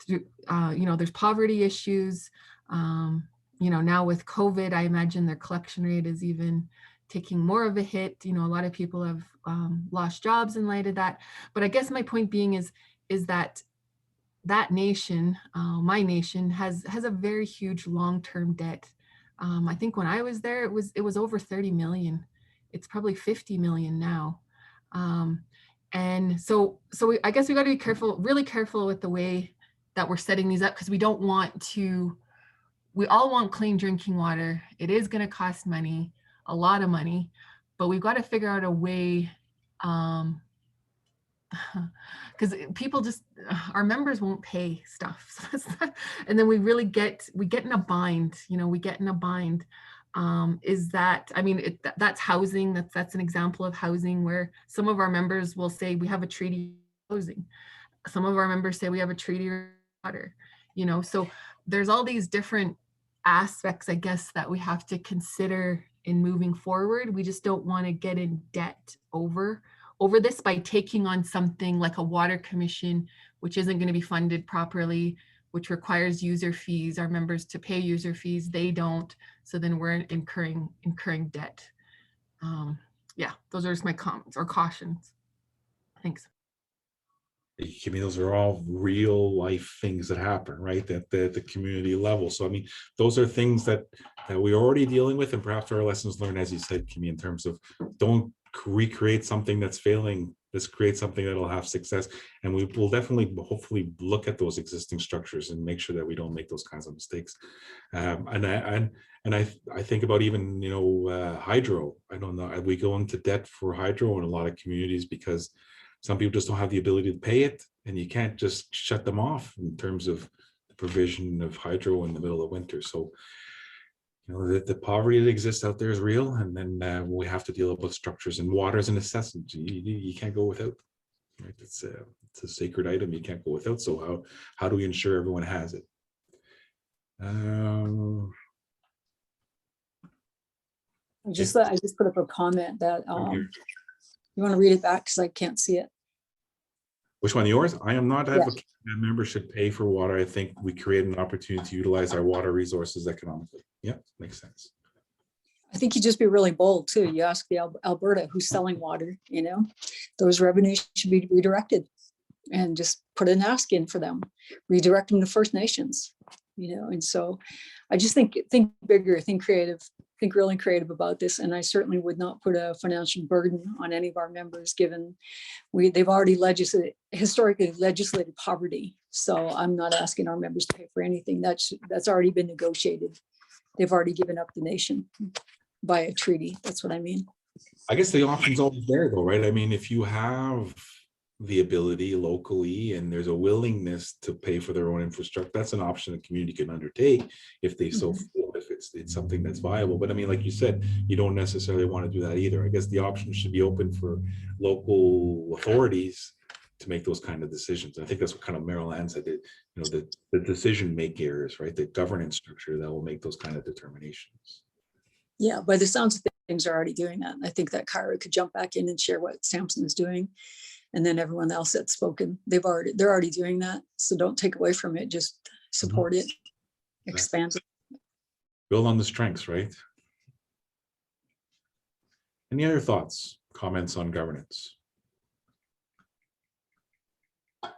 you know, there's poverty issues. You know, now with COVID, I imagine their collection rate is even taking more of a hit. You know, a lot of people have lost jobs in light of that. But I guess my point being is that nation, my nation, has a very huge long-term debt. I think when I was there, it was over 30 million. It's probably 50 million now. And so I guess we got to be careful, really careful with the way that we're setting these up, because we don't want to. We all want clean drinking water. It is going to cost money, a lot of money, but we've got to figure out a way, because people just, our members won't pay stuff. And then we get in a bind, you know, we get in a bind. Is that, I mean, that's housing. That's an example of housing where some of our members will say we have a treaty housing. Some of our members say we have a treaty water, you know, so there's all these different aspects, I guess, that we have to consider in moving forward. We just don't want to get in debt over this by taking on something like a water commission, which isn't going to be funded properly, which requires user fees, our members to pay user fees. They don't. So then we're incurring debt. Yeah, those are just my comments or cautions. Thanks. I mean, those are all real life things that happen, right? At the community level. So, I mean, those are things that we're already dealing with, and perhaps our lessons learned, as you said, Kimmy, in terms of don't recreate something that's failing. Let's create something that'll have success. And we will definitely, hopefully, look at those existing structures and make sure that we don't make those kinds of mistakes. And I think about even, you know, hydro. I don't know, we go into debt for hydro in a lot of communities because some people just don't have the ability to pay it, and you can't just shut them off in terms of the provision of hydro in the middle of winter. So, you know, the poverty that exists out there is real, and then we have to deal with structures, and water is a necessity. You can't go without. Right? It's a sacred item. You can't go without. So how do we ensure everyone has it? I just put up a comment that you want to read it back because I can't see it. Which one, yours? I am not advocating that members should pay for water. I think we create an opportunity to utilize our water resources economically. Yeah, makes sense. I think you just be really bold too. You ask the Alberta who's selling water, you know, those revenues should be redirected, and just put an ask in for them, redirect them to First Nations, you know. And so I just think bigger, think creative, think really creative about this. And I certainly would not put a financial burden on any of our members, given they've already historically legislated poverty. So I'm not asking our members to pay for anything. That's already been negotiated. They've already given up the nation by a treaty. That's what I mean. I guess the option's always there though, right? I mean, if you have the ability locally and there's a willingness to pay for their own infrastructure, that's an option the community can undertake if they so feel, if it's something that's viable. But I mean, like you said, you don't necessarily want to do that either. I guess the option should be open for local authorities to make those kind of decisions. I think that's what kind of Merrill Ann said, you know, the decision makers, right? The governance structure that will make those kind of determinations. Yeah, by the sounds of things, are already doing that. I think that Kyra could jump back in and share what Samson is doing. And then everyone else that's spoken, they're already doing that. So don't take away from it, just support it, expand it. Build on the strengths, right? Any other thoughts, comments on governance? All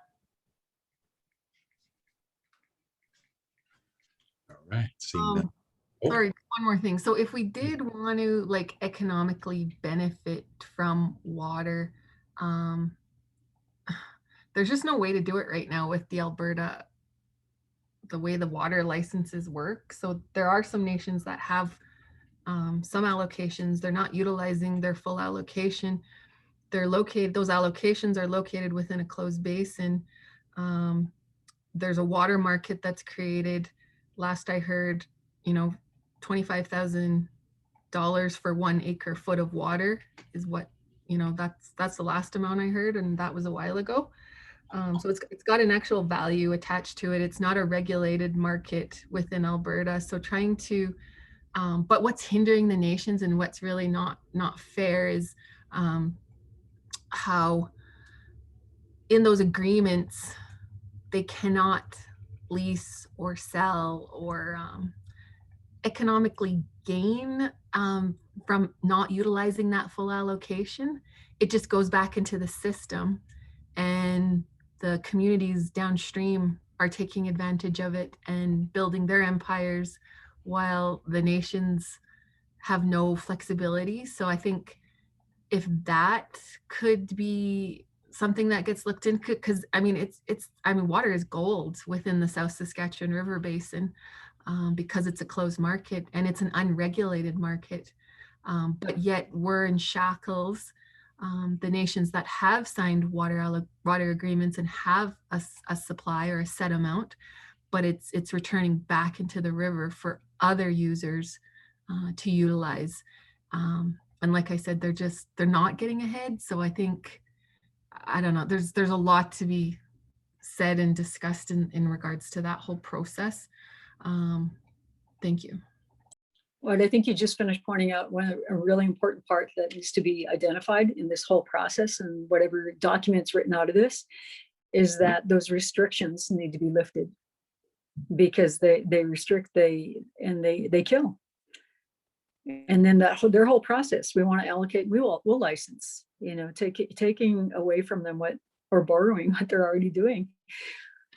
right, seeing that. Sorry, one more thing. So if we did want to like economically benefit from water, there's just no way to do it right now with the Alberta, the way the water licenses work. So there are some nations that have some allocations. They're not utilizing their full allocation. Those allocations are located within a closed basin. There's a water market that's created. Last I heard, you know, $25,000 for 1 acre foot of water is what, you know, that's the last amount I heard, and that was a while ago. So it's got an actual value attached to it. It's not a regulated market within Alberta. So trying to, but what's hindering the nations and what's really not fair is how in those agreements, they cannot lease or sell or economically gain from not utilizing that full allocation. It just goes back into the system, and the communities downstream are taking advantage of it and building their empires while the nations have no flexibility. So I think if that could be something that gets looked into, because I mean, water is gold within the South Saskatchewan River Basin because it's a closed market and it's an unregulated market. But yet we're in shackles. The nations that have signed water agreements and have a supply or a set amount, but it's returning back into the river for other users to utilize. And like I said, they're not getting ahead. So I think, I don't know, there's a lot to be said and discussed in regards to that whole process. Thank you. Well, I think you just finished pointing out a really important part that needs to be identified in this whole process and whatever documents written out of this is that those restrictions need to be lifted because they restrict, they kill. And then their whole process, we want to allocate, we'll license, taking away from them or borrowing what they're already doing.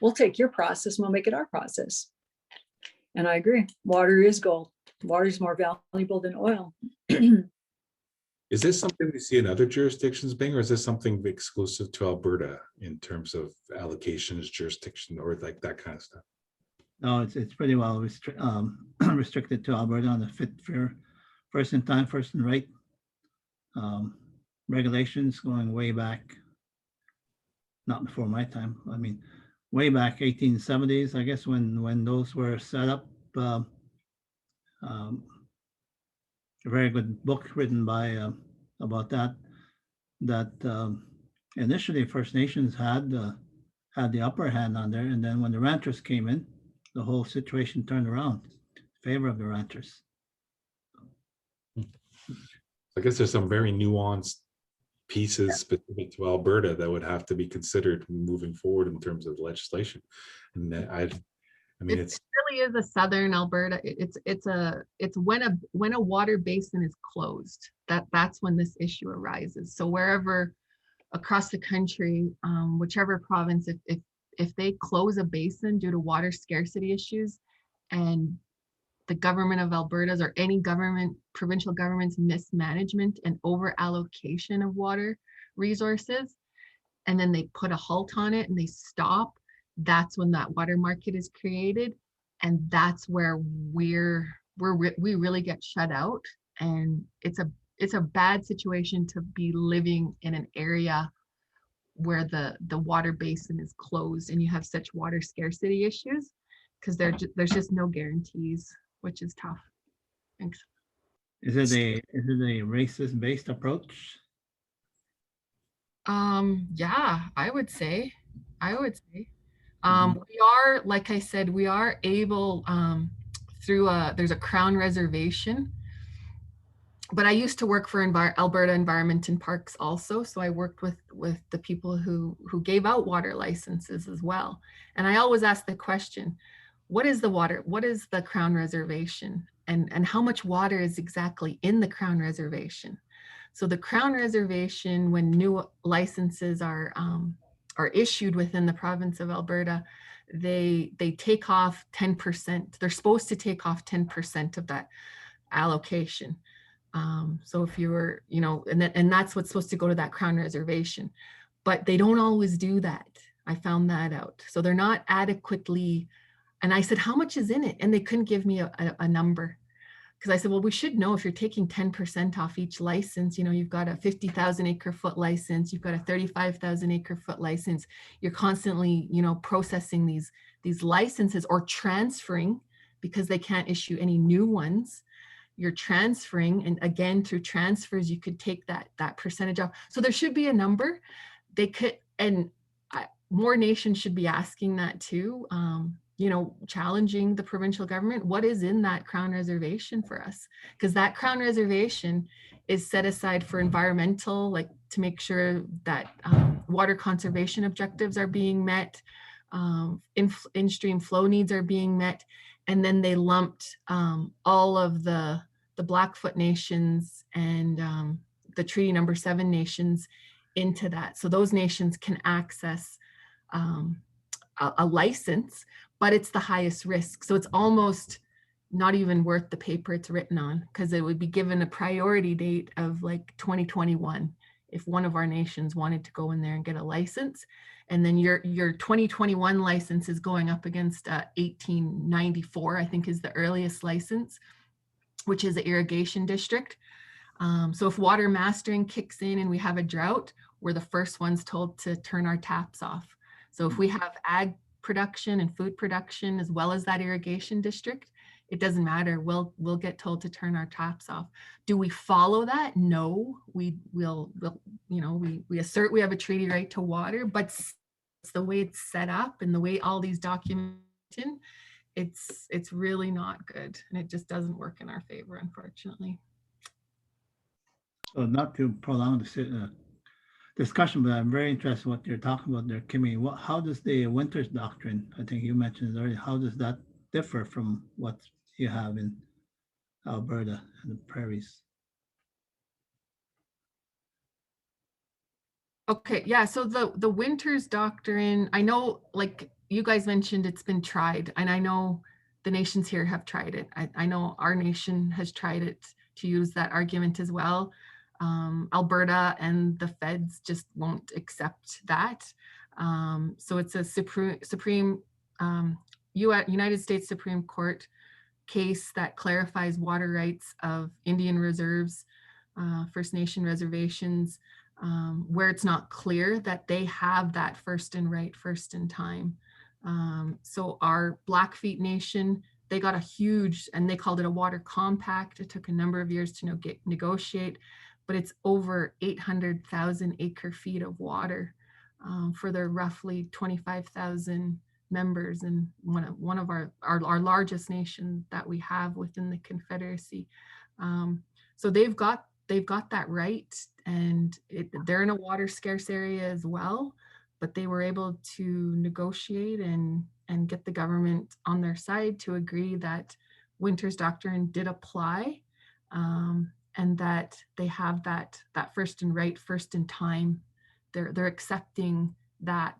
We'll take your process and we'll make it our process. And I agree, water is gold. Water is more valuable than oil. Is this something we see in other jurisdictions, Bing, or is this something exclusive to Alberta in terms of allocations, jurisdiction, or like that kind of stuff? No, it's pretty well restricted to Alberta on the fit for first in time, first in right regulations going way back, not before my time. I mean, way back 1870s, I guess, when those were set up. A very good book written by about that initially First Nations had the upper hand on there, and then when the ranchers came in, the whole situation turned around in favor of the ranchers. I guess there's some very nuanced pieces specific to Alberta that would have to be considered moving forward in terms of legislation. And I mean, it really is a southern Alberta. It's when a water basin is closed, that's when this issue arises. So wherever across the country, whichever province, if they close a basin due to water scarcity issues, and the government of Alberta's or any government, provincial government's mismanagement and over allocation of water resources, and then they put a halt on it and they stop, that's when that water market is created, and that's where we really get shut out. And it's a bad situation to be living in an area where the water basin is closed and you have such water scarcity issues, because there's just no guarantees, which is tough. Thanks. Is it a racist based approach? Yeah, I would say. We are, like I said, we are able through there's a Crown reservation, but I used to work for Alberta Environment and Parks also. So I worked with the people who gave out water licenses as well. And I always ask the question, what is the Crown reservation, and how much water is exactly in the Crown reservation? So the Crown reservation, when new licenses are issued within the province of Alberta, they take off 10%. They're supposed to take off 10% of that allocation. So if you were, and that's what's supposed to go to that Crown reservation, but they don't always do that. I found that out. So they're not adequately, and I said, how much is in it? And they couldn't give me a number. Because I said, well, we should know if you're taking 10% off each license, you've got a 50,000 acre foot license, you've got a 35,000 acre foot license, you're constantly, processing these licenses or transferring, because they can't issue any new ones. You're transferring, and again, through transfers, you could take that percentage off. So there should be a number. They could, and more nations should be asking that too. Challenging the provincial government, what is in that Crown reservation for us? Because that Crown reservation is set aside for environmental, like to make sure that water conservation objectives are being met, in-stream flow needs are being met, and then they lumped all of the Blackfoot nations and the Treaty Number 7 nations into that. So those nations can access a license, but it's the highest risk. So it's almost not even worth the paper it's written on, because it would be given a priority date of like 2021 if one of our nations wanted to go in there and get a license. And then your 2021 license is going up against 1894, I think is the earliest license, which is an irrigation district. So if water mastering kicks in and we have a drought, we're the first ones told to turn our taps off. So if we have ag production and food production, as well as that irrigation district, it doesn't matter. We'll get told to turn our taps off. Do we follow that? No, we assert we have a treaty right to water, but it's the way it's set up and the way all these documents, it's really not good, and it just doesn't work in our favor, unfortunately. So not to prolong the discussion, but I'm very interested in what you're talking about there, Kimmy. How does the Winters doctrine, I think you mentioned it already, how does that differ from what you have in Alberta and the prairies? Okay, yeah, so the Winters doctrine, I know, like you guys mentioned, it's been tried, and I know the nations here have tried it. I know our nation has tried it to use that argument as well. Alberta and the feds just won't accept that. So it's a United States Supreme Court case that clarifies water rights of Indian reserves, First Nation reservations, where it's not clear that they have that first in right, first in time. So our Blackfeet Nation, they got a huge, and they called it a water compact. It took a number of years to negotiate, but it's over 800,000 acre feet of water for their roughly 25,000 members, and one of our largest nation that we have within the Confederacy. So they've got that right, and they're in a water scarce area as well, but they were able to negotiate and get the government on their side to agree that Winters doctrine did apply, and that they have that first in right, first in time. They're accepting that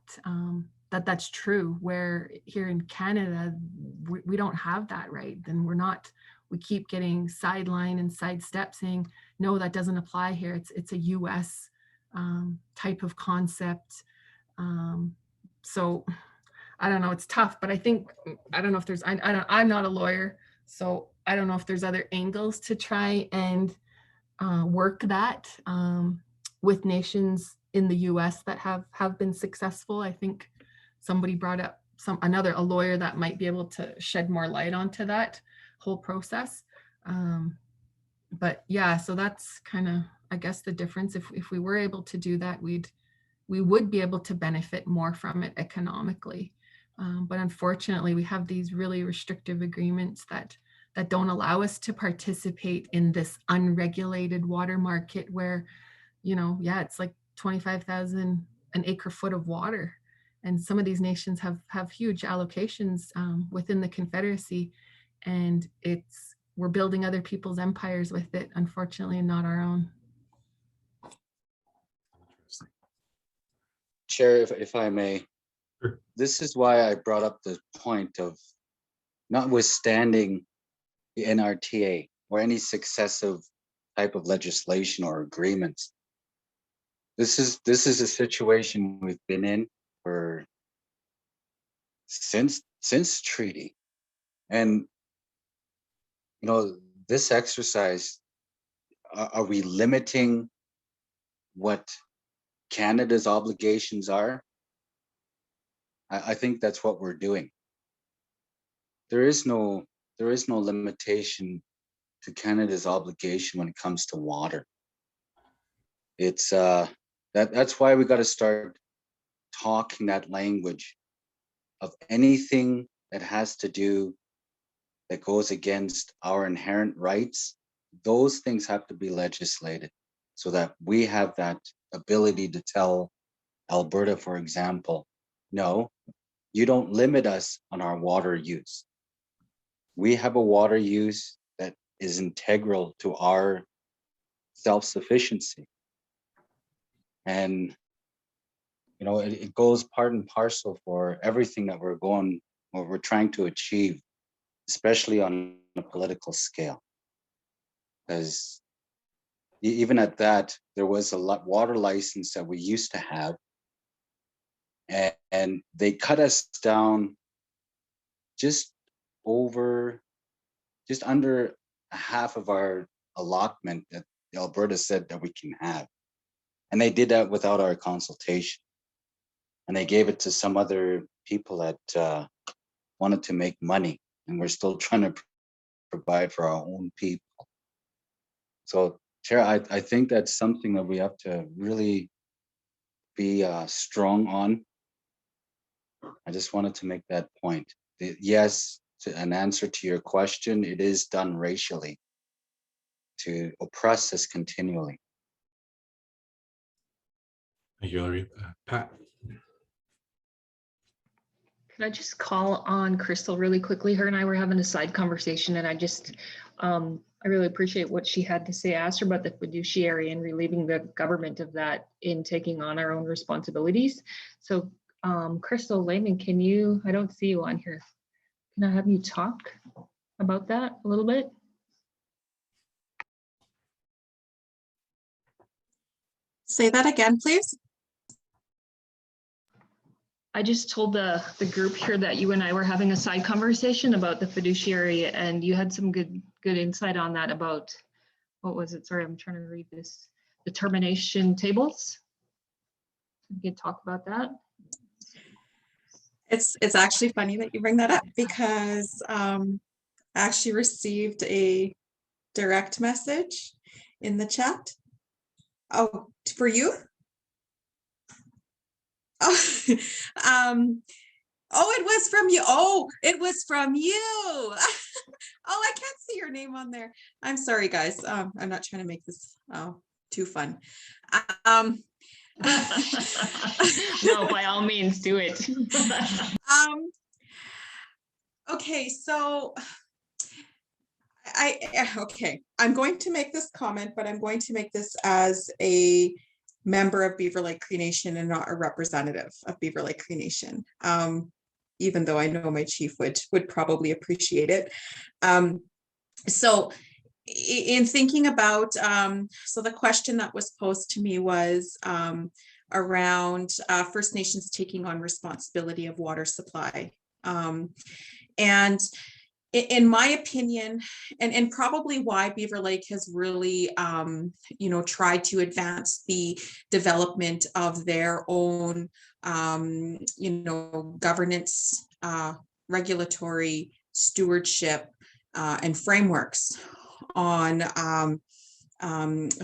that's true, where here in Canada we don't have that right. Then we keep getting sidelined and sidestepped, saying no, that doesn't apply here. It's a US type of concept. So I don't know, it's tough, but I don't know if there's, I'm not a lawyer, so I don't know if there's other angles to try and work that with nations in the US that have been successful. I think somebody brought up a lawyer that might be able to shed more light onto that whole process. But yeah, so that's kind of, I guess, the difference. If we were able to do that, we would be able to benefit more from it economically. But unfortunately, we have these really restrictive agreements that don't allow us to participate in this unregulated water market where, it's like 25,000 an acre foot of water. And some of these nations have huge allocations within the Confederacy, and we're building other people's empires with it, unfortunately, and not our own. Chair, if I may, this is why I brought up the point of notwithstanding the NRTA or any successive type of legislation or agreements. This is a situation we've been in for since treaty. And this exercise, are we limiting what Canada's obligations are? I think that's what we're doing. There is no limitation to Canada's obligation when it comes to water. It's that's why we got to start talking that language of anything that has to do, that goes against our inherent rights. Those things have to be legislated so that we have that ability to tell Alberta, for example, no, you don't limit us on our water use. We have a water use that is integral to our self-sufficiency. And, it goes part and parcel for everything that we're trying to achieve, especially on a political scale. Because even at that, there was a water license that we used to have, and they cut us down just under half of our allotment that Alberta said that we can have. And they did that without our consultation. And they gave it to some other people that wanted to make money. And we're still trying to provide for our own people. So, Chair, I think that's something that we have to really be strong on. I just wanted to make that point. Yes, an answer to your question, it is done racially to oppress us continually. Thank you, Larry. Pat. Could I just call on Crystal really quickly? Her and I were having a side conversation, and I really appreciate what she had to say. I asked her about the fiduciary and relieving the government of that in taking on our own responsibilities. So Crystal Lehman, can you, I don't see you on here. Can I have you talk about that a little bit? Say that again, please. I just told the group here that you and I were having a side conversation about the fiduciary, and you had some good insight on that about, what was it? Sorry, I'm trying to read this. The termination tables. We could talk about that. It's actually funny that you bring that up because I actually received a direct message in the chat. Oh, for you? Oh, it was from you. Oh, it was from you. Oh, I can't see your name on there. I'm sorry, guys. I'm not trying to make this too fun. No, by all means, do it. Okay, so I'm going to make this comment, but I'm going to make this as a member of Beaver Lake Cree Nation and not a representative of Beaver Lake Cree Nation, even though I know my chief would probably appreciate it. So in thinking about, so the question that was posed to me was around First Nations taking on responsibility of water supply. And in my opinion, and probably why Beaver Lake has really, tried to advance the development of their own, governance, regulatory stewardship, and frameworks on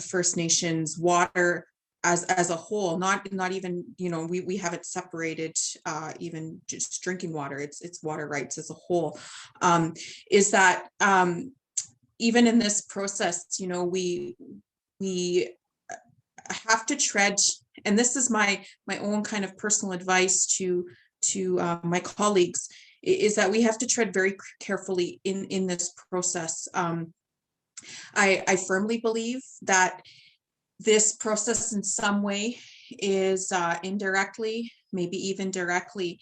First Nations water as a whole, not even, we haven't separated even just drinking water, it's water rights as a whole, is that even in this process, we have to tread, and this is my own kind of personal advice to my colleagues, is that we have to tread very carefully in this process. I firmly believe that this process in some way is indirectly, maybe even directly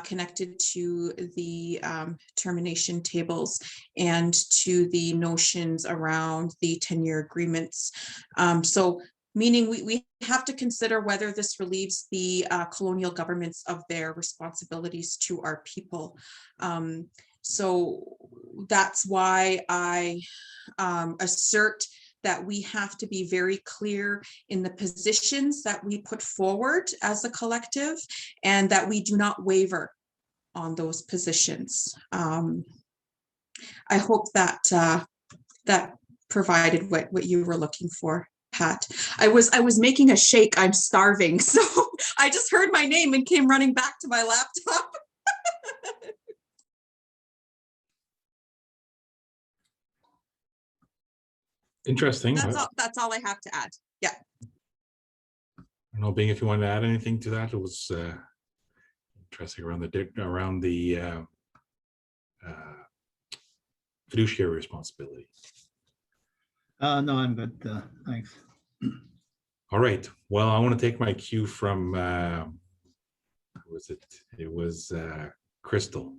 connected to the termination tables and to the notions around the 10-year agreements. So meaning we have to consider whether this relieves the colonial governments of their responsibilities to our people. So that's why I assert that we have to be very clear in the positions that we put forward as a collective, and that we do not waver on those positions. I hope that that provided what you were looking for, Pat. I was making a shake. I'm starving, so I just heard my name and came running back to my laptop. Interesting. That's all I have to add. Yeah. I don't know, Bing, if you want to add anything to that. It was interesting around the fiduciary responsibility. No, I'm good. Thanks. All right. Well, I want to take my cue from who was it? It was Crystal,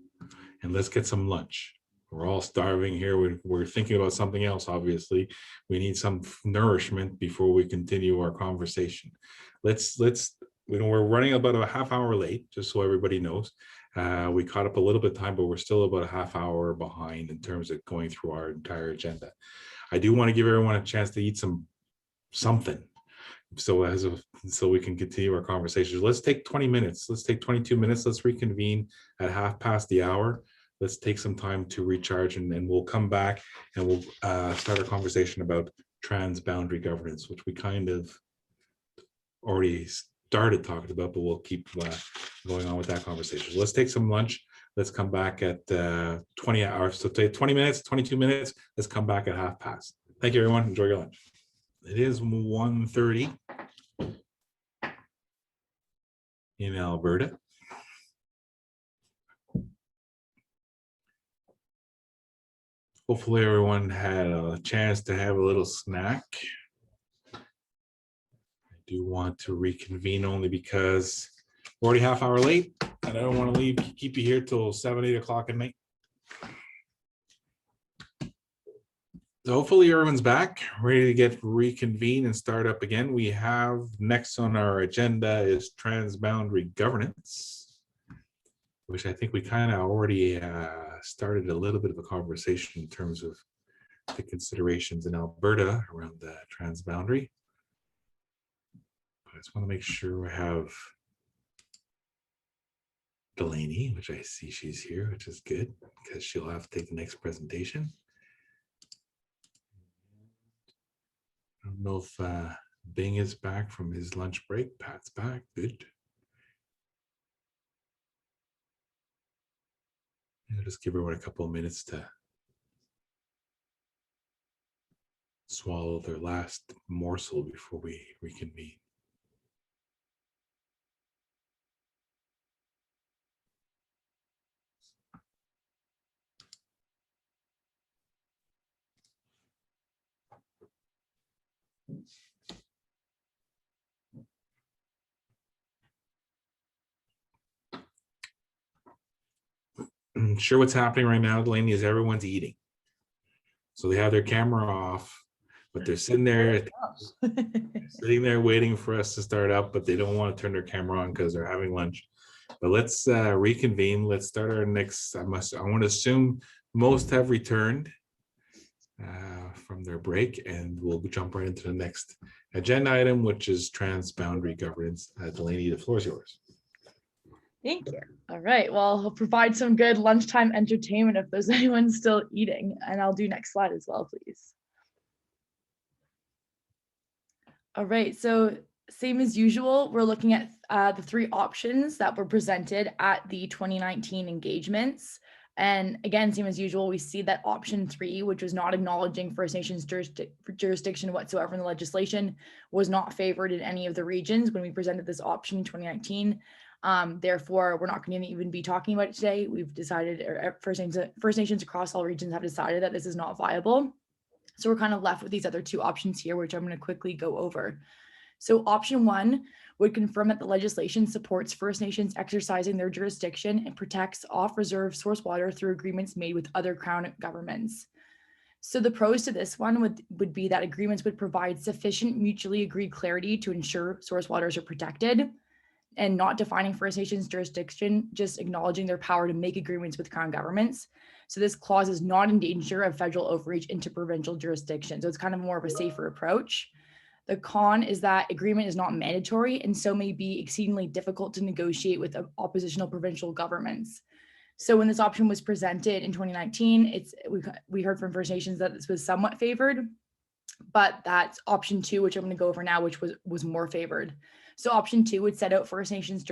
and let's get some lunch. We're all starving here. We're thinking about something else, obviously. We need some nourishment before we continue our conversation. We're running about a half hour late, just so everybody knows. We caught up a little bit of time, but we're still about a half hour behind in terms of going through our entire agenda. I do want to give everyone a chance to eat something. So we can continue our conversation. Let's take 20 minutes. Let's take 22 minutes. Let's reconvene at 1:30. Let's take some time to recharge, and then we'll come back and we'll start our conversation about transboundary governance, which we kind of already started talking about, but we'll keep going on with that conversation. So let's take some lunch. Let's come back at 20 hours. So take 20 minutes, 22 minutes. Let's come back at past. Thank you, everyone. Enjoy your lunch. It is 1:30 in Alberta. Hopefully everyone had a chance to have a little snack. I do want to reconvene only because we're already half hour late and I don't want to keep you here till 7, 8 o'clock at night. So hopefully everyone's back, ready to get reconvene and start up again. We have next on our agenda is transboundary governance, which I think we kind of already started a little bit of a conversation in terms of the considerations in Alberta around the transboundary. I just want to make sure we have Delaney, which I see she's here, which is good because she'll have to take the next presentation. I don't know if Bing is back from his lunch break. Pat's back, good. I'll just give everyone a couple of minutes to swallow their last morsel before we reconvene. I'm sure what's happening right now, Delaney, is everyone's eating. So they have their camera off, but they're sitting there, waiting for us to start up, but they don't want to turn their camera on because they're having lunch. But let's reconvene. Let's start our next. I want to assume most have returned from their break, and we'll jump right into the next agenda item, which is transboundary governance. Delaney, the floor is yours. Thank you. All right, well, I'll provide some good lunchtime entertainment if there's anyone still eating, and I'll do next slide as well, please. All right, so same as usual, we're looking at the 3 options that were presented at the 2019 engagements. And again, same as usual, we see that option 3, which was not acknowledging First Nations jurisdiction whatsoever in the legislation, was not favored in any of the regions when we presented this option in 2019. Therefore, we're not going to even be talking about it today. We've decided, or First Nations across all regions have decided that this is not viable. So we're kind of left with these other 2 options here, which I'm going to quickly go over. So option 1 would confirm that the legislation supports First Nations exercising their jurisdiction and protects off-reserve source water through agreements made with other Crown governments. So the pros to this one would be that agreements would provide sufficient mutually agreed clarity to ensure source waters are protected, and not defining First Nations jurisdiction, just acknowledging their power to make agreements with Crown governments. So this clause is not in danger of federal overreach into provincial jurisdiction. So it's kind of more of a safer approach. The con is that agreement is not mandatory and so may be exceedingly difficult to negotiate with oppositional provincial governments. So when this option was presented in 2019, we heard from First Nations that this was somewhat favored, but that's option 2, which I'm going to go over now, which was more favored. So option 2 would set out First Nations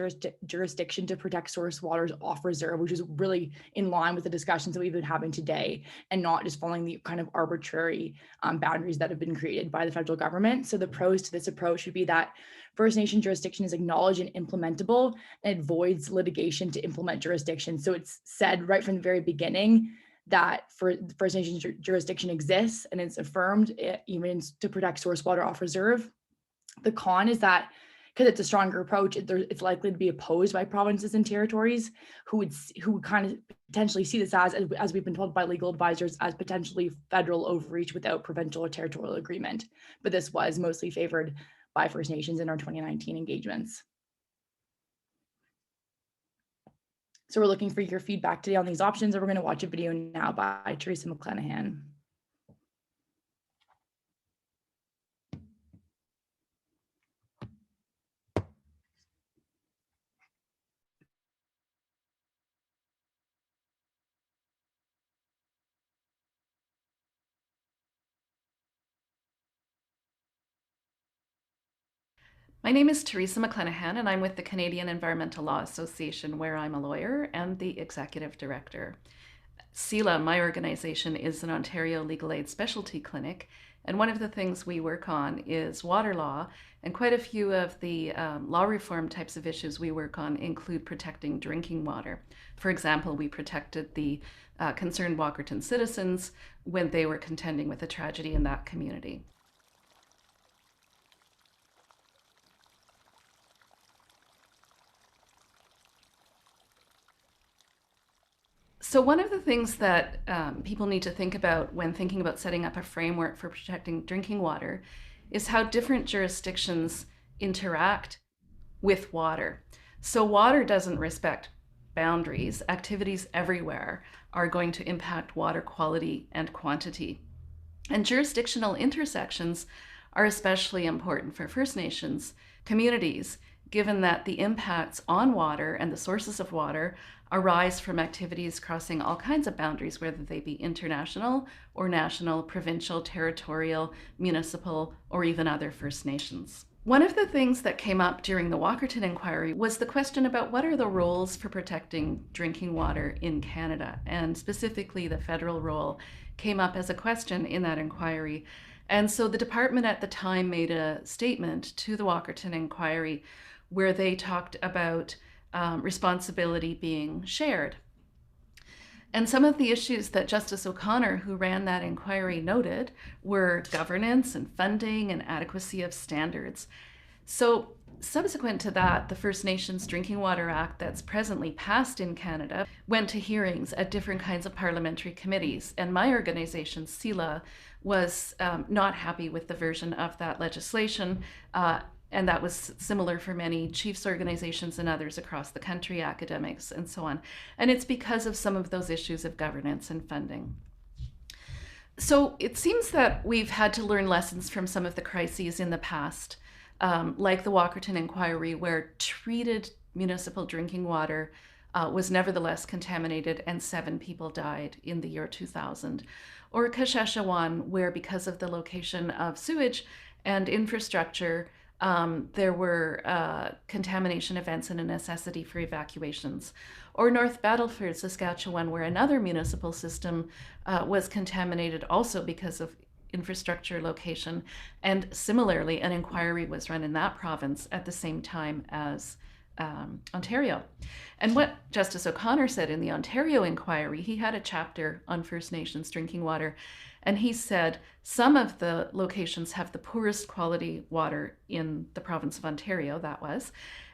jurisdiction to protect source waters off reserve, which is really in line with the discussions that we've been having today, and not just following the kind of arbitrary boundaries that have been created by the federal government. So the pros to this approach would be that First Nation jurisdiction is acknowledged and implementable, and it avoids litigation to implement jurisdiction. So it's said right from the very beginning that for First Nations jurisdiction exists, and it's affirmed even to protect source water off reserve. The con is that because it's a stronger approach, it's likely to be opposed by provinces and territories who would kind of potentially see this as we've been told by legal advisors, as potentially federal overreach without provincial or territorial agreement. But this was mostly favored by First Nations in our 2019 engagements. So we're looking for your feedback today on these options, and we're going to watch a video now by Teresa McClanahan. My name is Teresa McClenahan, and I'm with the Canadian Environmental Law Association, where I'm a lawyer and the executive director. CELA, my organization, is an Ontario legal aid specialty clinic, and one of the things we work on is water law, and quite a few of the law reform types of issues we work on include protecting drinking water. For example, we protected the concerned Walkerton citizens when they were contending with a tragedy in that community. So one of the things that people need to think about when thinking about setting up a framework for protecting drinking water is how different jurisdictions interact with water. So water doesn't respect boundaries. Activities everywhere are going to impact water quality and quantity. And jurisdictional intersections are especially important for First Nations communities, given that the impacts on water and the sources of water arise from activities crossing all kinds of boundaries, whether they be international or national, provincial, territorial, municipal, or even other First Nations. One of the things that came up during the Walkerton inquiry was the question about what are the roles for protecting drinking water in Canada, and specifically the federal role came up as a question in that inquiry. And so the department at the time made a statement to the Walkerton inquiry where they talked about responsibility being shared. And some of the issues that Justice O'Connor, who ran that inquiry, noted were governance and funding and adequacy of standards. So subsequent to that, the First Nations Drinking Water Act that's presently passed in Canada went to hearings at different kinds of parliamentary committees. And my organization, CELA, was not happy with the version of that legislation. And that was similar for many chiefs organizations and others across the country, academics, and so on. And it's because of some of those issues of governance and funding. So it seems that we've had to learn lessons from some of the crises in the past, like the Walkerton inquiry, where treated municipal drinking water was nevertheless contaminated and 7 people died in the year 2000. Or Kashechewan, where because of the location of sewage and infrastructure, there were contamination events and a necessity for evacuations. Or North Battleford, Saskatchewan, where another municipal system was contaminated also because of infrastructure location. And similarly, an inquiry was run in that province at the same time as Ontario. And what Justice O'Connor said in the Ontario inquiry, he had a chapter on First Nations drinking water, and he said some of the locations have the poorest quality water in the province of Ontario, that was,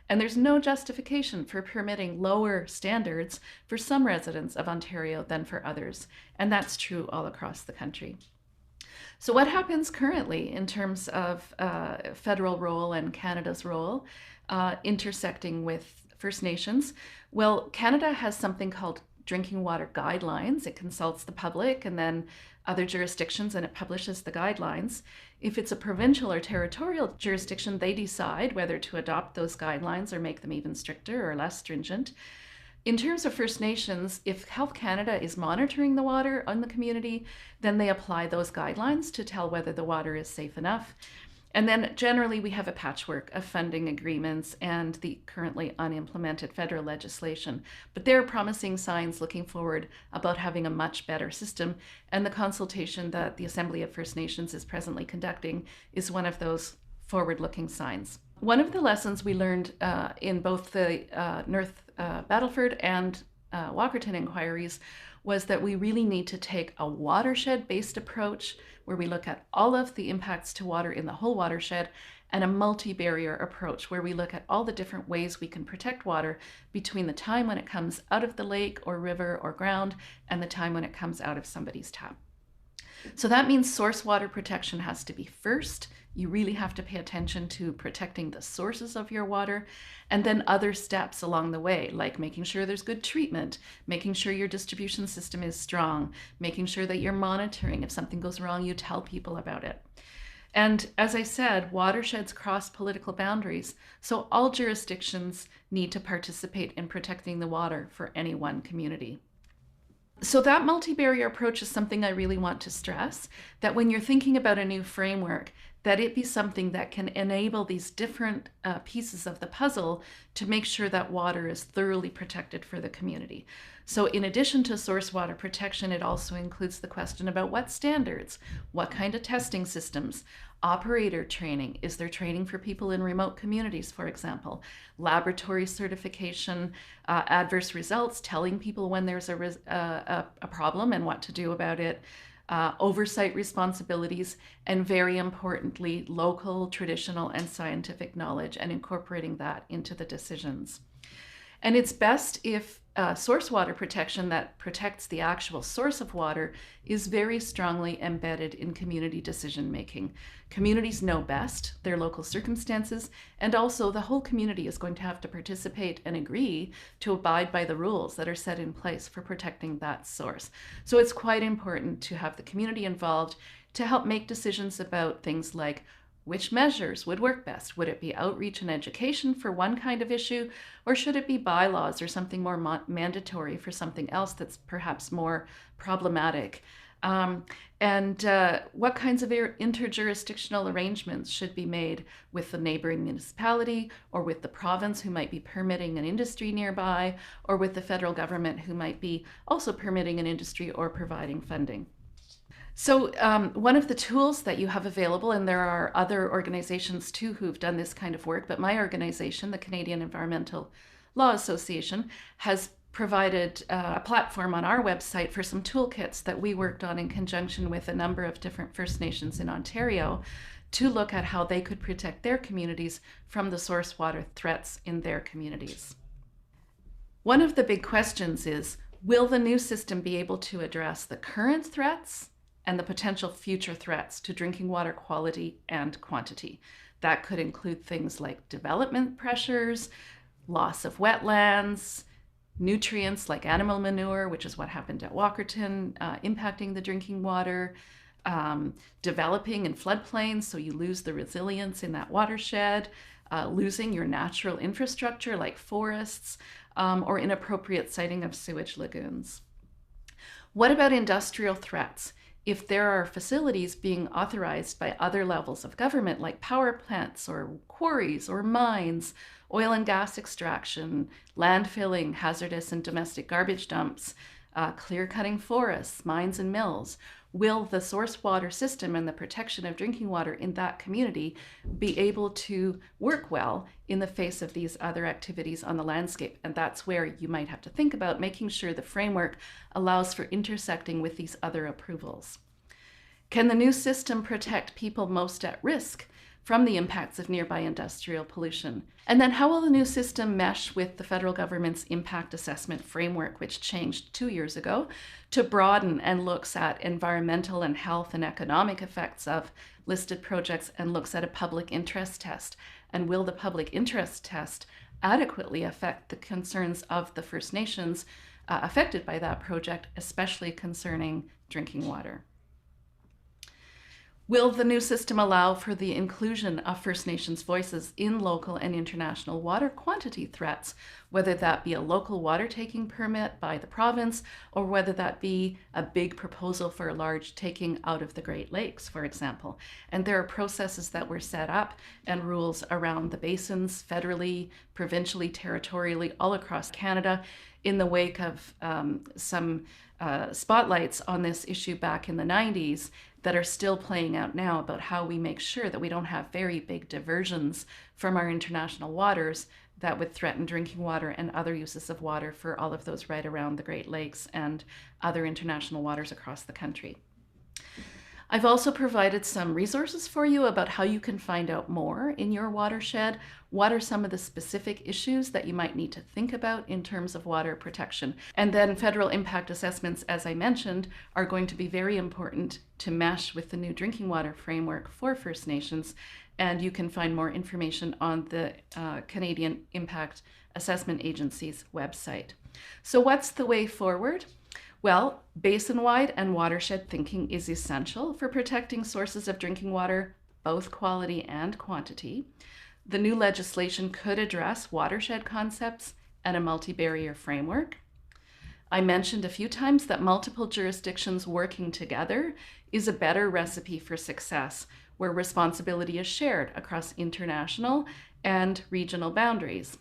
and there's no justification for permitting lower standards for some residents of Ontario than for others. And that's true all across the country. So what happens currently in terms of federal role and Canada's role intersecting with First Nations? Well, Canada has something called drinking water guidelines. It consults the public and then other jurisdictions, and it publishes the guidelines. If it's a provincial or territorial jurisdiction, they decide whether to adopt those guidelines or make them even stricter or less stringent. In terms of First Nations, if Health Canada is monitoring the water on the community, then they apply those guidelines to tell whether the water is safe enough. And then generally we have a patchwork of funding agreements and the currently unimplemented federal legislation. But there are promising signs looking forward about having a much better system. And the consultation that the Assembly of First Nations is presently conducting is one of those forward-looking signs. One of the lessons we learned in both the North Battleford and Walkerton inquiries was that we really need to take a watershed-based approach where we look at all of the impacts to water in the whole watershed, and a multi-barrier approach where we look at all the different ways we can protect water between the time when it comes out of the lake or river or ground and the time when it comes out of somebody's tap. So that means source water protection has to be first. You really have to pay attention to protecting the sources of your water, and then other steps along the way, like making sure there's good treatment, making sure your distribution system is strong, making sure that you're monitoring. If something goes wrong, you tell people about it. And as I said, watersheds cross political boundaries, so all jurisdictions need to participate in protecting the water for any one community. So that multi-barrier approach is something I really want to stress, that when you're thinking about a new framework, that it be something that can enable these different pieces of the puzzle to make sure that water is thoroughly protected for the community. So in addition to source water protection, it also includes the question about what standards, what kind of testing systems, operator training. Is there training for people in remote communities, for example? Laboratory certification, adverse results, telling people when there's a problem and what to do about it, oversight responsibilities, and very importantly, local, traditional, and scientific knowledge, and incorporating that into the decisions. And it's best if source water protection that protects the actual source of water is very strongly embedded in community decision making. Communities know best their local circumstances, and also the whole community is going to have to participate and agree to abide by the rules that are set in place for protecting that source. So it's quite important to have the community involved to help make decisions about things like which measures would work best. Would it be outreach and education for one kind of issue, or should it be bylaws or something more mandatory for something else that's perhaps more problematic? And what kinds of interjurisdictional arrangements should be made with the neighboring municipality, or with the province who might be permitting an industry nearby, or with the federal government who might be also permitting an industry or providing funding. So one of the tools that you have available, and there are other organizations too who've done this kind of work, but my organization, the Canadian Environmental Law Association, has provided a platform on our website for some toolkits that we worked on in conjunction with a number of different First Nations in Ontario to look at how they could protect their communities from the source water threats in their communities. One of the big questions is, will the new system be able to address the current threats and the potential future threats to drinking water quality and quantity? That could include things like development pressures, loss of wetlands, nutrients like animal manure, which is what happened at Walkerton, impacting the drinking water, developing in floodplains, so you lose the resilience in that watershed, losing your natural infrastructure like forests, or inappropriate siting of sewage lagoons. What about industrial threats? If there are facilities being authorized by other levels of government, like power plants or quarries or mines, oil and gas extraction, landfilling, hazardous and domestic garbage dumps, clear-cutting forests, mines and mills, will the source water system and the protection of drinking water in that community be able to work well in the face of these other activities on the landscape? And that's where you might have to think about making sure the framework allows for intersecting with these other approvals. Can the new system protect people most at risk from the impacts of nearby industrial pollution? And then how will the new system mesh with the federal government's impact assessment framework, which changed 2 years ago to broaden and looks at environmental and health and economic effects of listed projects and looks at a public interest test? And will the public interest test adequately affect the concerns of the First Nations affected by that project, especially concerning drinking water? Will the new system allow for the inclusion of First Nations voices in local and international water quantity threats, whether that be a local water taking permit by the province, or whether that be a big proposal for a large taking out of the Great Lakes, for example? And there are processes that were set up and rules around the basins, federally, provincially, territorially, all across Canada, in the wake of some spotlights on this issue back in the 90s that are still playing out now about how we make sure that we don't have very big diversions from our international waters that would threaten drinking water and other uses of water for all of those right around the Great Lakes and other international waters across the country. I've also provided some resources for you about how you can find out more in your watershed. What are some of the specific issues that you might need to think about in terms of water protection? And then federal impact assessments, as I mentioned, are going to be very important to mesh with the new drinking water framework for First Nations. And you can find more information on the Canadian Impact Assessment Agency's website. So what's the way forward? Well, basin-wide and watershed thinking is essential for protecting sources of drinking water, both quality and quantity. The new legislation could address watershed concepts and a multi-barrier framework. I mentioned a few times that multiple jurisdictions working together is a better recipe for success where responsibility is shared across international and regional boundaries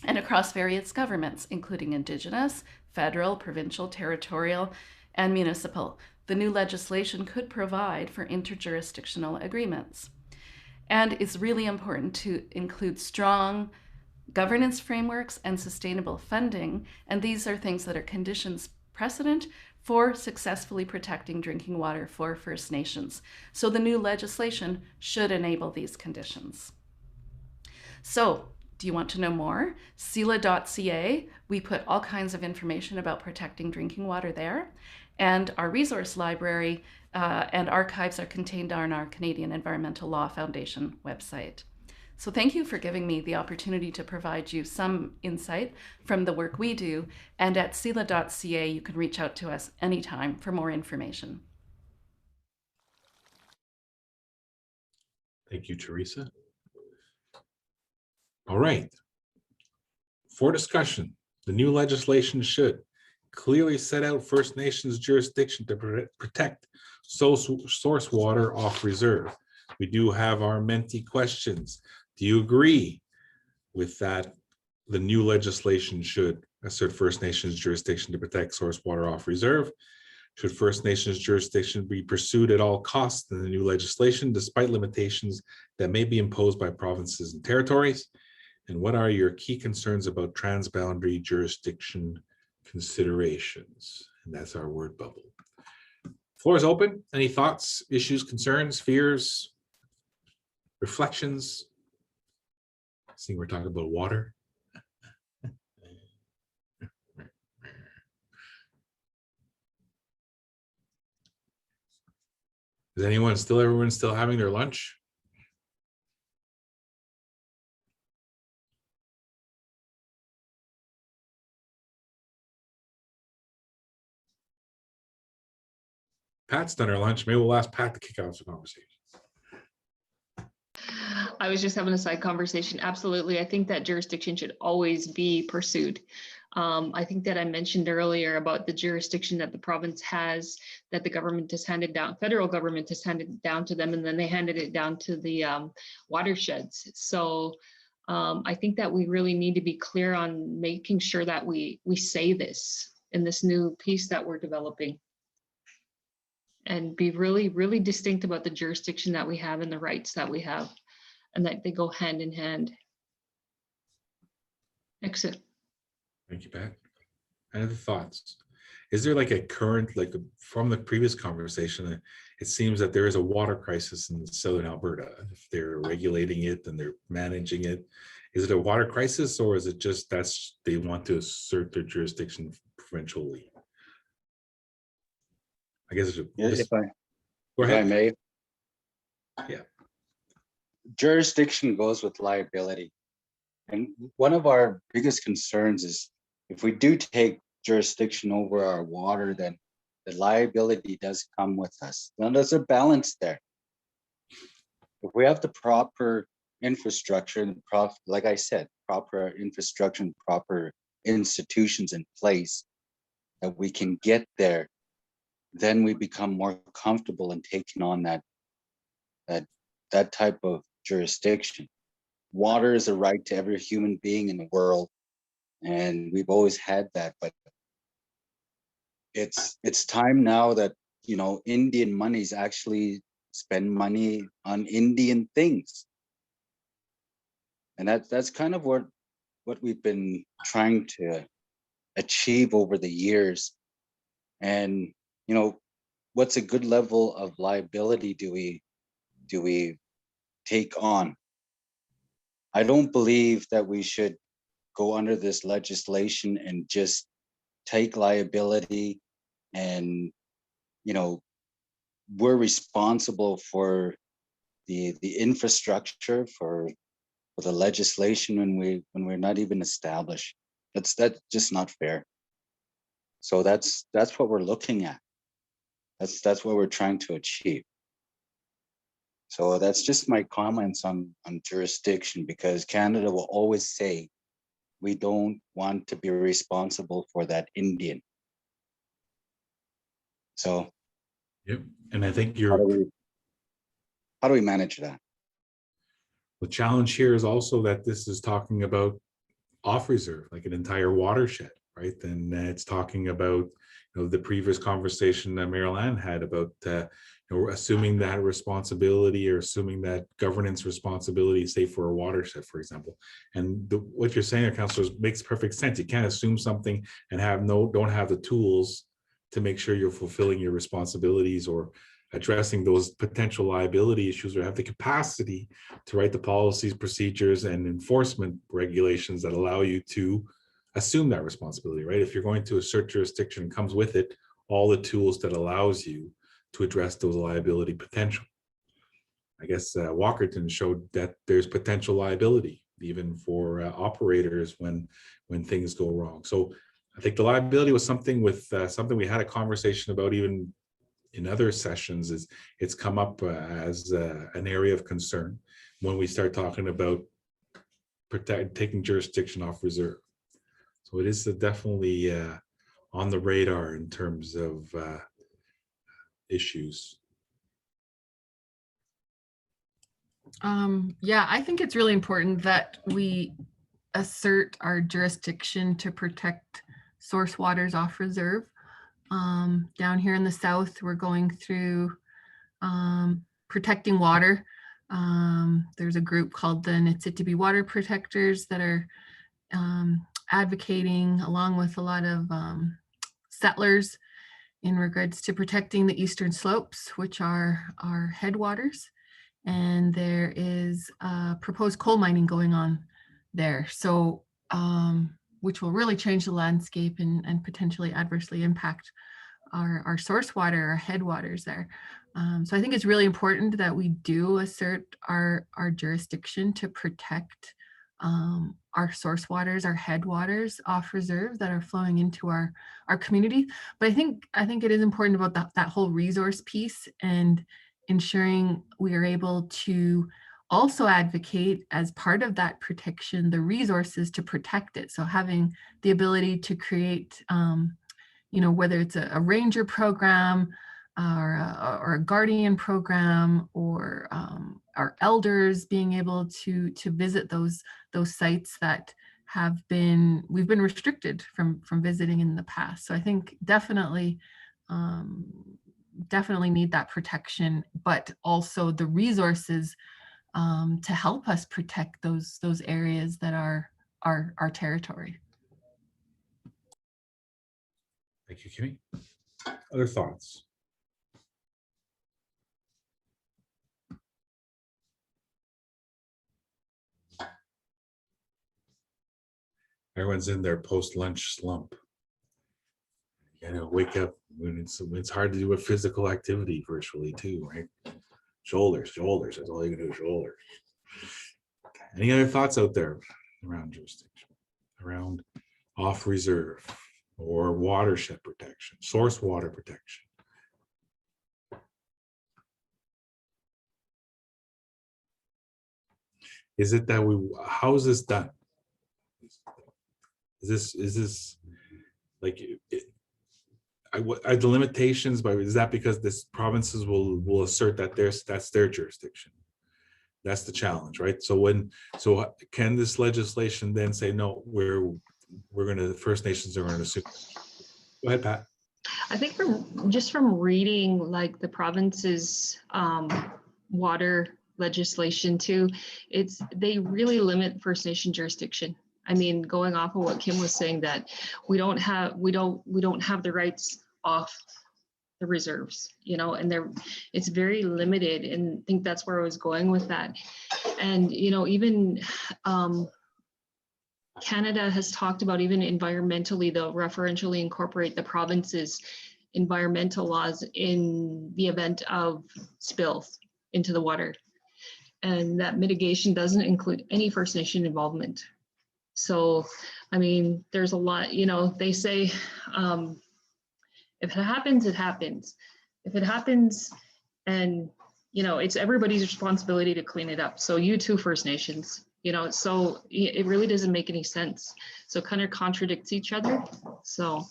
and across various governments, including Indigenous, federal, provincial, territorial, and municipal. The new legislation could provide for interjurisdictional agreements. And it's really important to include strong governance frameworks and sustainable funding. And these are things that are conditions precedent for successfully protecting drinking water for First Nations. So the new legislation should enable these conditions. So, do you want to know more? CELA.ca, we put all kinds of information about protecting drinking water there. And our resource library and archives are contained on our Canadian Environmental Law Foundation website. So thank you for giving me the opportunity to provide you some insight from the work we do. And at CELA.ca, you can reach out to us anytime for more information. Thank you, Teresa. All right. For discussion, the new legislation should clearly set out First Nations jurisdiction to protect source water off reserve. We do have our Menti questions. Do you agree with that? The new legislation should assert First Nations jurisdiction to protect source water off reserve. Should First Nations jurisdiction be pursued at all costs in the new legislation, despite limitations that may be imposed by provinces and territories? And what are your key concerns about transboundary jurisdiction considerations? And that's our word bubble. Floor is open. Any thoughts, issues, concerns, fears, reflections? I see we're talking about water. Is everyone still having their lunch? Pat's done her lunch. Maybe we'll ask Pat to kick off the conversation. I was just having a side conversation. Absolutely. I think that jurisdiction should always be pursued. I think that I mentioned earlier about the jurisdiction that the province has, that the government has handed down, federal government has handed down to them, and then they handed it down to the watersheds. So I think that we really need to be clear on making sure that we say this in this new piece that we're developing, and be really, really distinct about the jurisdiction that we have and the rights that we have, and that they go hand in hand. Exit. Thank you, Pat. Any other thoughts? Is there like a current, like from the previous conversation, it seems that there is a water crisis in southern Alberta. If they're regulating it and they're managing it, is it a water crisis, or is it just that's they want to assert their jurisdiction provincially? I guess If go ahead. I may. Yeah. Jurisdiction goes with liability. And one of our biggest concerns is if we do take jurisdiction over our water, then the liability does come with us. Now there's a balance there. If we have the proper infrastructure and like I said, proper infrastructure and proper institutions in place that we can get there, then we become more comfortable in taking on that type of jurisdiction. Water is a right to every human being in the world, and we've always had that. But it's time now that, you know, Indian monies actually spend money on Indian things, and that's kind of what we've been trying to achieve over the years. And you know, what's a good level of liability do we take on? I don't believe that we should go under this legislation and just take liability and, you know, we're responsible for the infrastructure for the legislation when we're not even established. That's just not fair. So that's what we're looking at. That's what we're trying to achieve. So that's just my comments on jurisdiction, because Canada will always say we don't want to be responsible for that Indian. So yep. And I think you're How do we manage that? The challenge here is also that this is talking about off reserve, like an entire watershed, right? Then it's talking about, the previous conversation that Mary Ann had about, assuming that responsibility or assuming that governance responsibility, say for a watershed, for example. And what you're saying, Councillor, makes perfect sense. You can't assume something and don't have the tools to make sure you're fulfilling your responsibilities or addressing those potential liability issues, or have the capacity to write the policies, procedures, and enforcement regulations that allow you to assume that responsibility, right? If you're going to assert jurisdiction, comes with it all the tools that allows you to address those liability potential. I guess Walkerton showed that there's potential liability even for operators when things go wrong. So I think the liability was something something we had a conversation about even in other sessions. Is it's come up as an area of concern when we start talking about taking jurisdiction off reserve. So it is definitely on the radar in terms of issues. Yeah, I think it's really important that we assert our jurisdiction to protect source waters off reserve. Down here in the south, we're going through protecting water. There's a group called the Nitsitabi Water Protectors that are advocating, along with a lot of settlers, in regards to protecting the eastern slopes, which are our headwaters. And there is proposed coal mining going on there. So which will really change the landscape and potentially adversely impact our source water, our headwaters there. So I think it's really important that we do assert our jurisdiction to protect our source waters, our headwaters off reserve that are flowing into our community. But I think it is important about that whole resource piece, and ensuring we are able to also advocate as part of that protection, the resources to protect it. So having the ability to create, whether it's a ranger program or a guardian program, or our elders being able to visit those sites that we've been restricted from visiting in the past. So I think definitely need that protection, but also the resources to help us protect those areas that are our territory. Thank you, Kimmy. Other thoughts? Everyone's in their post-lunch slump. You gotta wake up when it's hard to do a physical activity virtually too, right? Shoulders, that's all you can do, shoulders. Any other thoughts out there around jurisdiction, around off reserve or watershed protection, source water protection? Is it that how is this done? Is this like, are the limitations, but is that because this provinces will assert that that's their jurisdiction? That's the challenge, right? So can this legislation then say, no, the First Nations are going to assume? Go ahead, Pat. I think from reading like the province's water legislation too, they really limit First Nation jurisdiction. I mean, going off of what Kim was saying, that we don't have the rights off the reserves, and it's very limited, and I think that's where I was going with that. And even Canada has talked about, even environmentally, they'll referentially incorporate the province's environmental laws in the event of spills into the water, and that mitigation doesn't include any First Nation involvement. So, I mean, there's a lot, they say, if it happens, it happens. If it happens, and, it's everybody's responsibility to clean it up. So you too, First Nations, so it really doesn't make any sense. So it kind of contradicts each other. So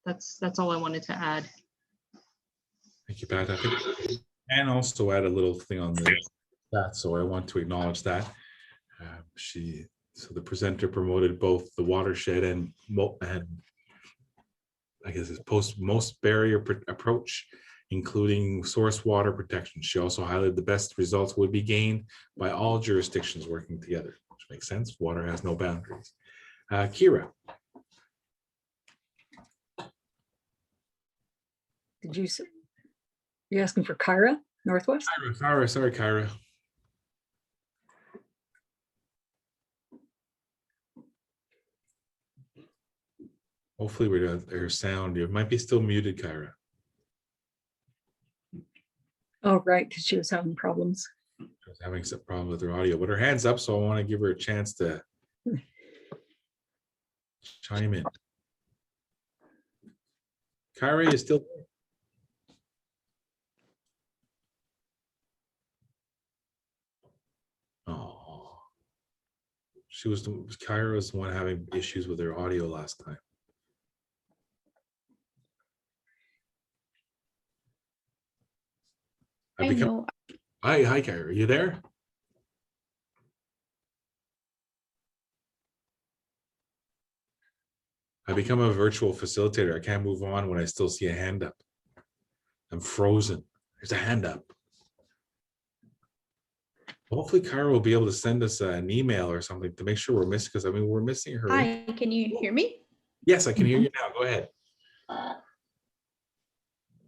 that's all I wanted to add. Thank you, Pat. I think And also add a little thing on the chat, so I want to acknowledge that. So the presenter promoted both the watershed and I guess it's most barrier approach, including source water protection. She also highlighted the best results would be gained by all jurisdictions working together, which makes sense. Water has no boundaries. Kira. Did you say you're asking for Kyra Northwest? Kyra, sorry, Kyra. Hopefully we're their sound. You might be still muted, Kyra. Oh, right, because she was having problems. She was having some problem with her audio, but her hand's up, so I want to give her a chance to chime in. Kyra is still there. Oh, Kyra was the one having issues with her audio last time. Hi, Kyra, are you there? I become a virtual facilitator. I can't move on when I still see a hand up. I'm frozen. There's a hand up. Hopefully Kyra will be able to send us an email or something to make sure we're missing, because I mean, we're missing her. Hi, can you hear me? Yes, I can hear you now. Go ahead.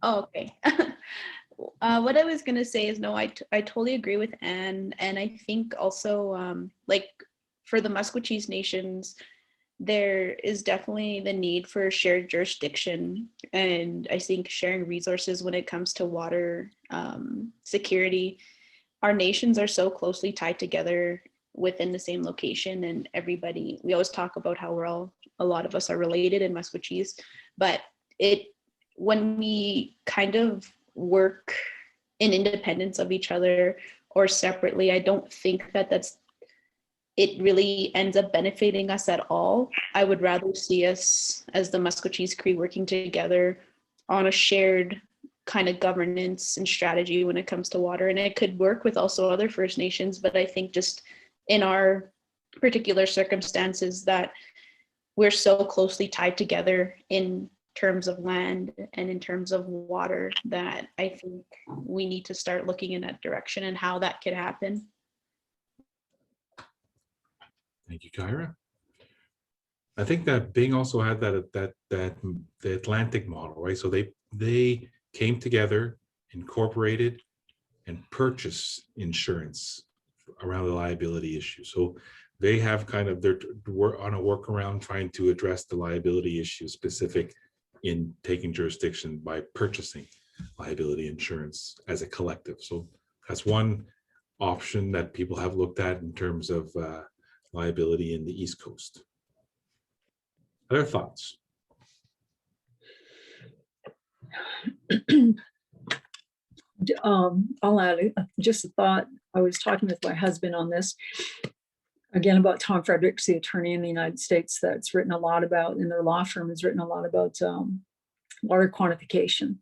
Oh, okay. What I was gonna say is, no, I totally agree with Anne, and I think also like for the Musqueam nations, there is definitely the need for shared jurisdiction, and I think sharing resources when it comes to water security. Our nations are so closely tied together within the same location, and we always talk about how a lot of us are related in Musqueam, but when we kind of work in independence of each other or separately, I don't think it really ends up benefiting us at all. I would rather see us as the Musqueam Cree working together on a shared kind of governance and strategy when it comes to water. And it could work with also other First Nations, but I think just in our particular circumstances that we're so closely tied together in terms of land and in terms of water that I think we need to start looking in that direction and how that could happen. Thank you, Kyra. I think that Bing also had the Atlantic model, right? So they came together, incorporated, and purchased insurance around the liability issue. So they have kind of they're on a workaround trying to address the liability issue specific in taking jurisdiction by purchasing liability insurance as a collective. So that's one option that people have looked at in terms of liability in the East Coast. Other thoughts? I'll add just a thought. I was talking with my husband on this again about Tom Fredericks, the attorney in the United States that's written a lot about, and their law firm has written a lot about water quantification.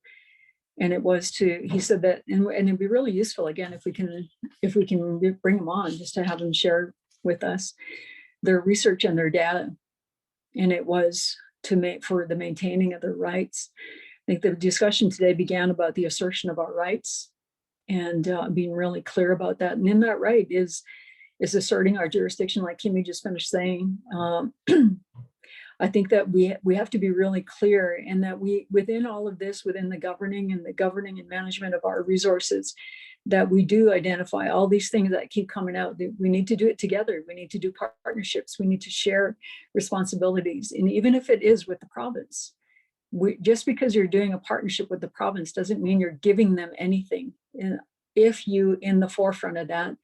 And he said that, and it'd be really useful again if we can bring them on just to have them share with us their research and their data. And it was for the maintaining of their rights. I think the discussion today began about the assertion of our rights and being really clear about that. And in that right is asserting our jurisdiction, like Kimmy just finished saying. I think that we have to be really clear, and that within all of this, within the governing and management of our resources, that we do identify all these things that keep coming out. We need to do it together. We need to do partnerships. We need to share responsibilities. And even if it is with the province, just because you're doing a partnership with the province doesn't mean you're giving them anything. And if you, in the forefront of that,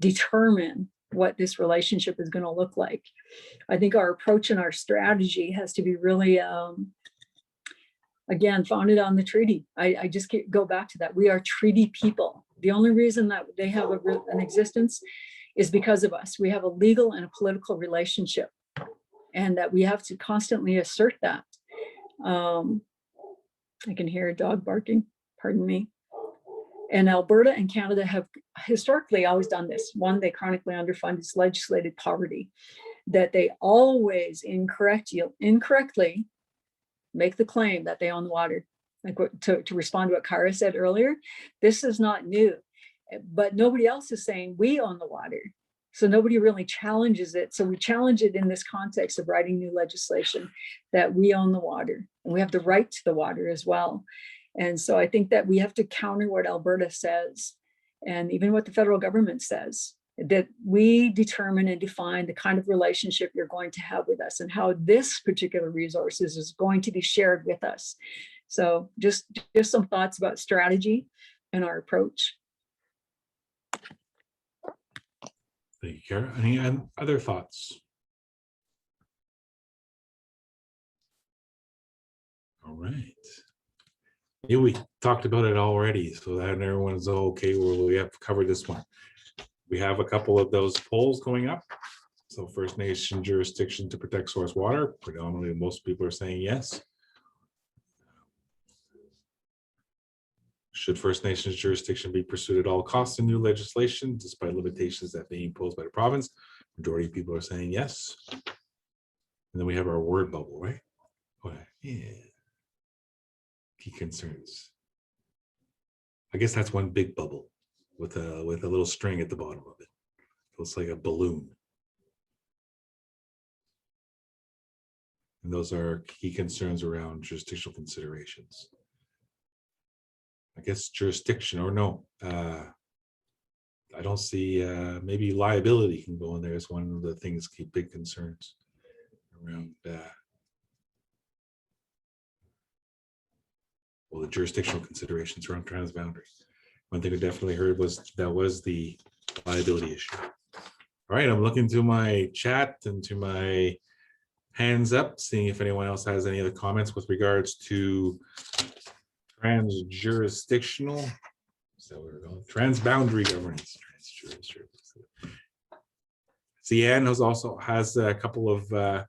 determine what this relationship is going to look like, I think our approach and our strategy has to be really, again, founded on the treaty. I just go back to that. We are treaty people. The only reason that they have an existence is because of us. We have a legal and a political relationship, and that we have to constantly assert that. I can hear a dog barking, pardon me. And Alberta and Canada have historically always done this. One, they chronically underfund is legislated poverty, that they always incorrectly make the claim that they own the water. Like to respond to what Kara said earlier, this is not new, but nobody else is saying we own the water. So nobody really challenges it. So we challenge it in this context of writing new legislation that we own the water and we have the right to the water as well. And so I think that we have to counter what Alberta says and even what the federal government says, that we determine and define the kind of relationship you're going to have with us and how this particular resources is going to be shared with us. So just some thoughts about strategy and our approach. Thank you, Kara. Any other thoughts? All right. Yeah, we talked about it already, so that everyone's okay. We have covered this one. We have a couple of those polls going up. So First Nation jurisdiction to protect source water, predominantly most people are saying yes. Should First Nations jurisdiction be pursued at all costs in new legislation, despite limitations that may be imposed by the province? Majority of people are saying yes. And then we have our word bubble, right? Oh, yeah. Key concerns. I guess that's one big bubble with a little string at the bottom of it. Looks like a balloon. And those are key concerns around jurisdictional considerations. I guess jurisdiction or no. I don't see, maybe liability can go in there as one of the things, keep big concerns around well, the jurisdictional considerations around transboundary. One thing I definitely heard was the liability issue. All right, I'm looking to my chat and to my hands up, seeing if anyone else has any other comments with regards to trans-jurisdictional, so we're going transboundary governance. Anne also has a couple of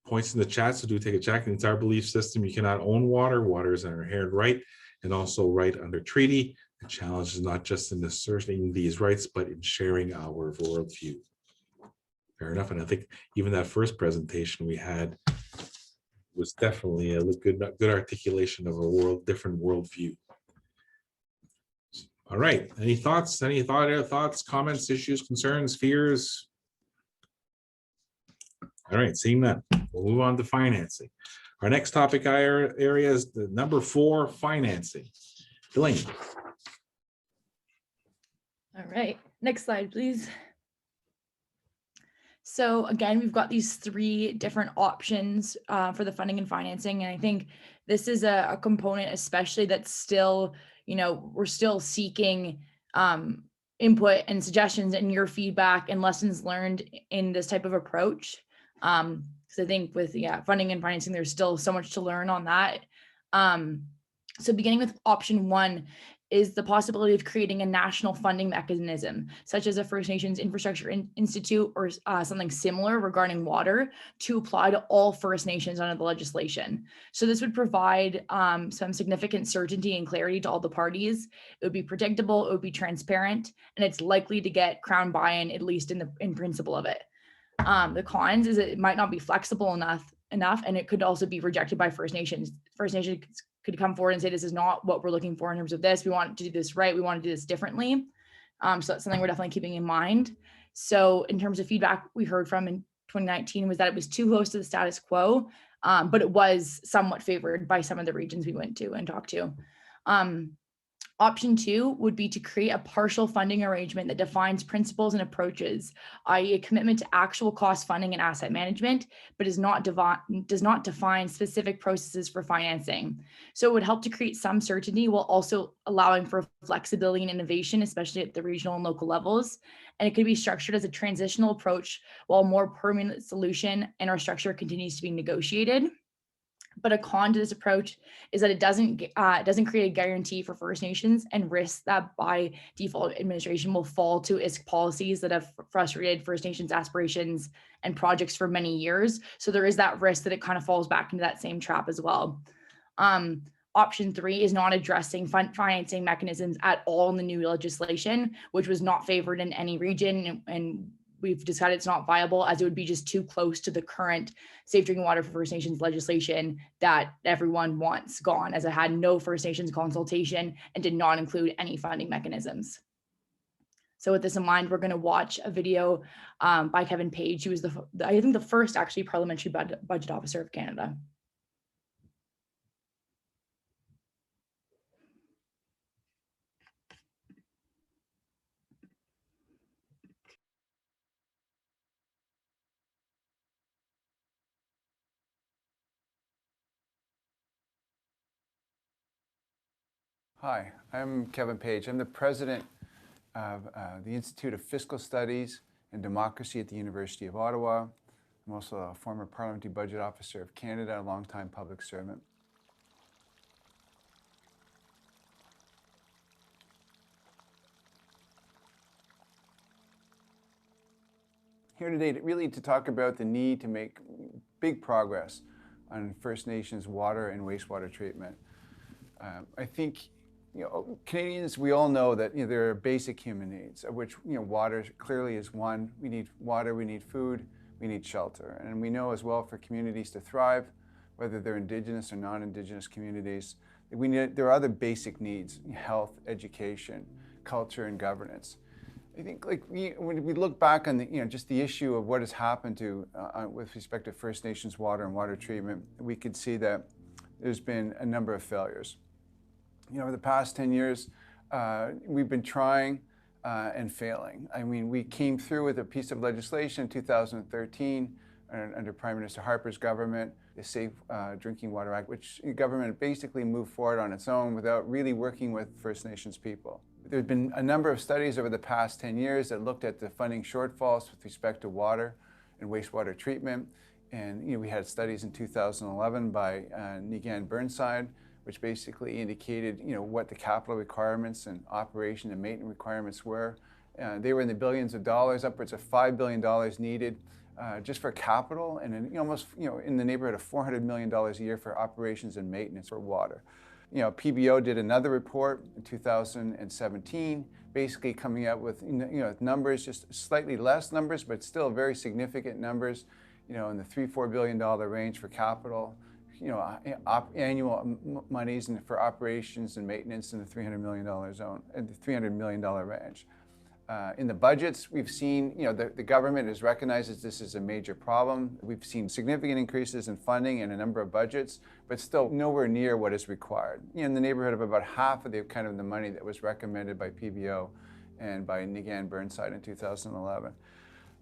points in the chat, so do take a check. It's our belief system you cannot own water. Water is an inherent right and also right under treaty. The challenge is not just in asserting these rights, but in sharing our worldview. Fair enough. And I think even that first presentation we had was definitely a good articulation of a different worldview. All right. Any thoughts? Any thoughts, comments, issues, concerns, fears? All right. Seeing that, we'll move on to financing. Our next topic area is the number 4, financing. Delaney. All right. Next slide, please. So again, we've got these 3 different options for the funding and financing. And I think this is a component, especially that's still, we're still seeking input and suggestions and your feedback and lessons learned in this type of approach. Because I think with funding and financing, there's still so much to learn on that. So beginning with option 1, is the possibility of creating a national funding mechanism, such as a First Nations Infrastructure Institute or something similar regarding water, to apply to all First Nations under the legislation. So this would provide some significant certainty and clarity to all the parties. It would be predictable, it would be transparent, and it's likely to get Crown buy-in, at least in principle of it. The cons is it might not be flexible enough, and it could also be rejected by First Nations. First Nations could come forward and say, this is not what we're looking for in terms of this. We want to do this right. We want to do this differently. So that's something we're definitely keeping in mind. So in terms of feedback we heard from in 2019 was that it was too close to the status quo, but it was somewhat favored by some of the regions we went to and talked to. Option 2 would be to create a partial funding arrangement that defines principles and approaches, i.e. a commitment to actual cost funding and asset management, but does not define specific processes for financing. So it would help to create some certainty while also allowing for flexibility and innovation, especially at the regional and local levels. And it could be structured as a transitional approach while a more permanent solution and our structure continues to be negotiated. But a con to this approach is that it doesn't create a guarantee for First Nations and risks that by default administration will fall to ISK policies that have frustrated First Nations aspirations and projects for many years. So there is that risk that it kind of falls back into that same trap as well. option 3 is not addressing financing mechanisms at all in the new legislation, which was not favored in any region. And we've decided it's not viable as it would be just too close to the current safe drinking water for First Nations legislation that everyone wants gone, as it had no First Nations consultation and did not include any funding mechanisms. So with this in mind, we're going to watch a video by Kevin Page, who was I think the first actually parliamentary budget officer of Canada. Hi, I'm Kevin Page. I'm the president of the Institute of Fiscal Studies and Democracy at the University of Ottawa. I'm also a former parliamentary budget officer of Canada, a longtime public servant. Here today really to talk about the need to make big progress on First Nations water and wastewater treatment. I think Canadians, we all know that there are basic human needs, of which water clearly is one. We need water, we need food, we need shelter. And we know as well for communities to thrive, whether they're Indigenous or non-Indigenous communities, there are other basic needs: health, education, culture, and governance. I think when we look back on just the issue of what has happened to with respect to First Nations water and water treatment, we could see that there's been a number of failures. Over the past 10 years, we've been trying and failing. I mean, we came through with a piece of legislation in 2013 under Prime Minister Harper's government, the Safe Drinking Water Act, which the government basically moved forward on its own without really working with First Nations people. There's been a number of studies over the past 10 years that looked at the funding shortfalls with respect to water and wastewater treatment. And we had studies in 2011 by Negan Burnside, which basically indicated what the capital requirements and operation and maintenance requirements were. They were in the billions of dollars, upwards of $5 billion needed just for capital, and almost in the neighborhood of $400 million a year for operations and maintenance for water. PBO did another report in 2017, basically coming out with numbers, just slightly less numbers, but still very significant numbers, in the $3-4 billion range for capital, annual monies and for operations and maintenance in the $300 million zone, and the $300 million range. In the budgets, we've seen, the government has recognized that this is a major problem. We've seen significant increases in funding in a number of budgets, but still nowhere near what is required. In the neighborhood of about half of the money that was recommended by PBO and by Negan Burnside in 2011.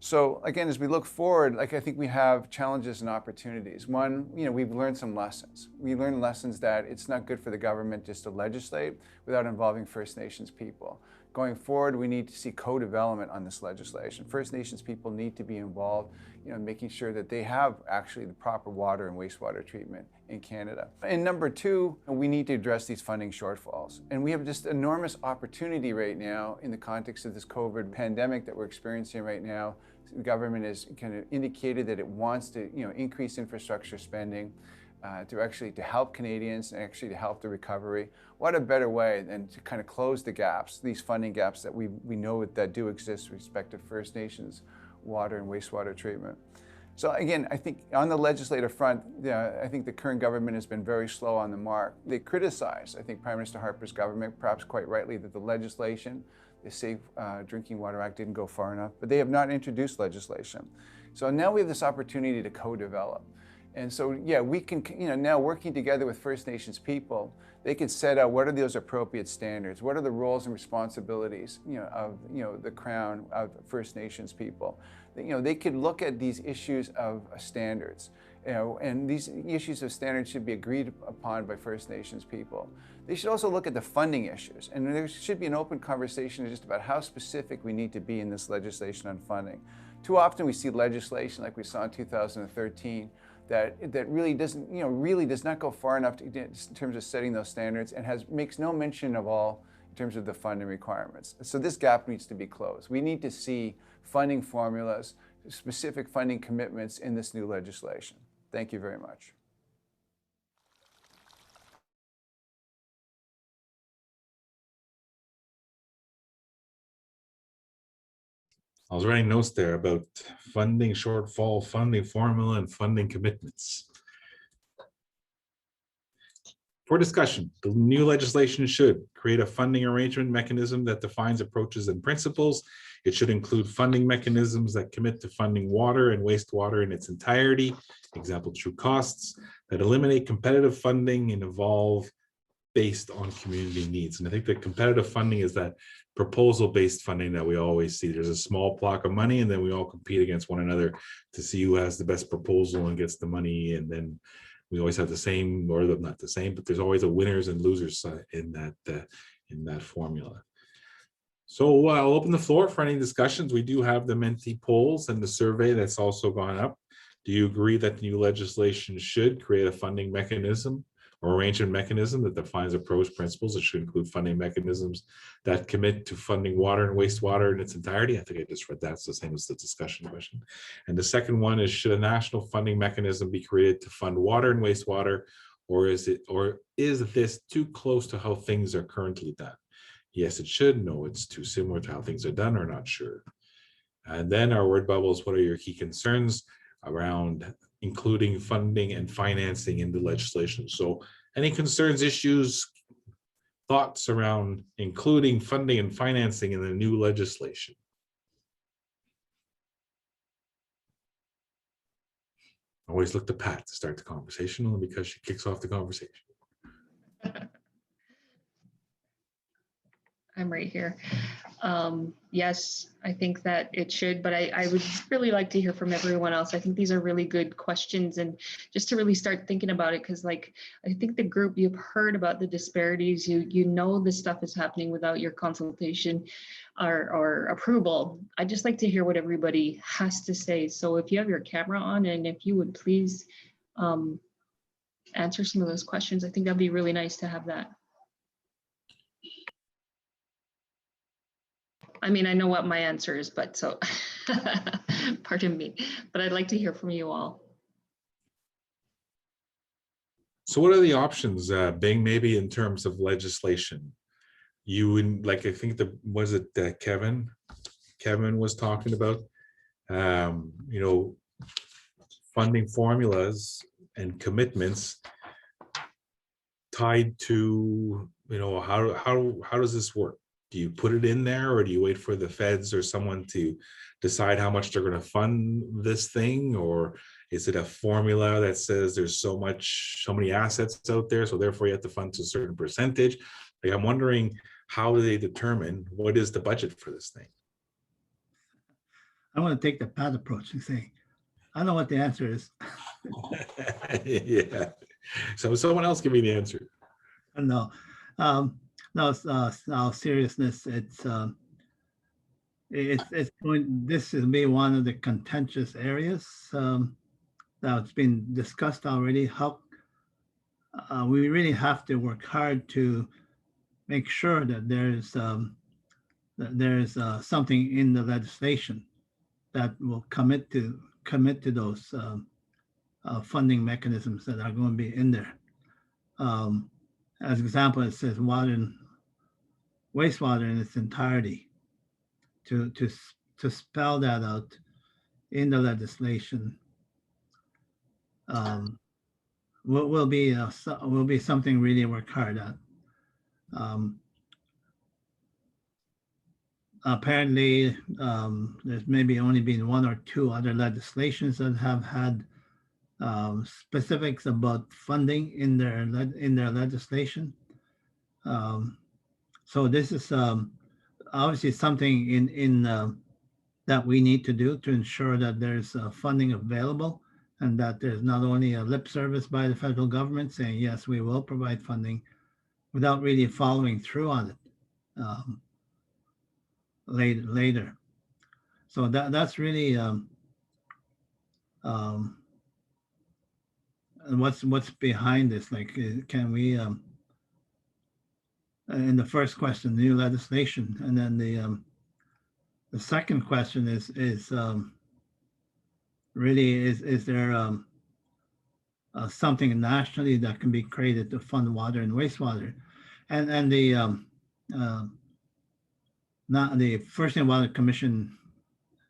So again, as we look forward, I think we have challenges and opportunities. One, we've learned some lessons. We learned lessons that it's not good for the government just to legislate without involving First Nations people. Going forward, we need to see co-development on this legislation. First Nations people need to be involved, making sure that they have actually the proper water and wastewater treatment in Canada. And number two, we need to address these funding shortfalls. And we have just enormous opportunity right now in the context of this COVID pandemic that we're experiencing right now. The government has kind of indicated that it wants to, increase infrastructure spending to help Canadians and actually to help the recovery. What a better way than to kind of close the gaps, these funding gaps that we know that do exist with respect to First Nations water and wastewater treatment. So again, I think on the legislative front, I think the current government has been very slow on the mark. They criticize, I think, Prime Minister Harper's government, perhaps quite rightly, that the legislation, the Safe Drinking Water Act, didn't go far enough, but they have not introduced legislation. So now we have this opportunity to co-develop. And so, yeah, we can, now working together with First Nations people, they can set out what are those appropriate standards, what are the roles and responsibilities, of, the Crown, of First Nations people. They could look at these issues of standards, and these issues of standards should be agreed upon by First Nations people. They should also look at the funding issues, and there should be an open conversation just about how specific we need to be in this legislation on funding. Too often we see legislation like we saw in 2013 that really doesn't, really does not go far enough in terms of setting those standards and makes no mention of all in terms of the funding requirements. So this gap needs to be closed. We need to see funding formulas, specific funding commitments in this new legislation. Thank you very much. I was writing notes there about funding shortfall, funding formula, and funding commitments. For discussion, the new legislation should create a funding arrangement mechanism that defines approaches and principles. It should include funding mechanisms that commit to funding water and wastewater in its entirety, example, true costs, that eliminate competitive funding and evolve based on community needs. And I think that competitive funding is that proposal-based funding that we always see. There's a small block of money, and then we all compete against one another to see who has the best proposal and gets the money, and then we always have the same, or not the same, but there's always a winners and losers in that formula. So I'll open the floor for any discussions. We do have the Menti polls and the survey that's also gone up. Do you agree that the new legislation should create a funding mechanism or arrangement mechanism that defines approach principles? It should include funding mechanisms that commit to funding water and wastewater in its entirety. I think I just read that. It's the same as the discussion question. And the second one is, should a national funding mechanism be created to fund water and wastewater, or is this too close to how things are currently done? Yes, it should. No, it's too similar to how things are done, or not sure. And then our word bubbles, what are your key concerns around including funding and financing in the legislation? So any concerns, issues, thoughts around including funding and financing in the new legislation? Always look to Pat to start the conversation, only because she kicks off the conversation. I'm right here. Yes, I think that it should, but I would really like to hear from everyone else. I think these are really good questions, and just to really start thinking about it, because like, I think the group, you've heard about the disparities, you know this stuff is happening without your consultation or approval. I'd just like to hear what everybody has to say. So if you have your camera on, and if you would please answer some of those questions, I think that'd be really nice to have that. I mean, I know what my answer is, but so, pardon me, but I'd like to hear from you all. So what are the options, Bing, maybe in terms of legislation? You would, like, I think was it Kevin was talking about, you know, funding formulas and commitments tied to, you know, how does this work? Do you put it in there, or do you wait for the feds or someone to decide how much they're going to fund this thing? Or is it a formula that says there's so many assets out there, so therefore you have to fund to a certain percentage? Like, I'm wondering, how do they determine what is the budget for this thing? I want to take the Pat approach and say, I know what the answer is. Yeah. So someone else give me the answer. No. No, all seriousness, it's going. This is be one of the contentious areas that's been discussed already. How we really have to work hard to make sure that there's something in the legislation that will commit to those funding mechanisms that are going to be in there. As an example, it says water and wastewater in its entirety. To spell that out in the legislation will be something really work hard at. Apparently, there's maybe only been one or two other legislations that have had specifics about funding in their legislation. So this is obviously something in that we need to do to ensure that there's funding available, and that there's not only a lip service by the federal government saying, yes, we will provide funding, without really following through on it later. So that's really what's behind this. Like, can we in the first question, new legislation, and then the second question is really is there something nationally that can be created to fund water and wastewater, and the not the First Nations Water Commission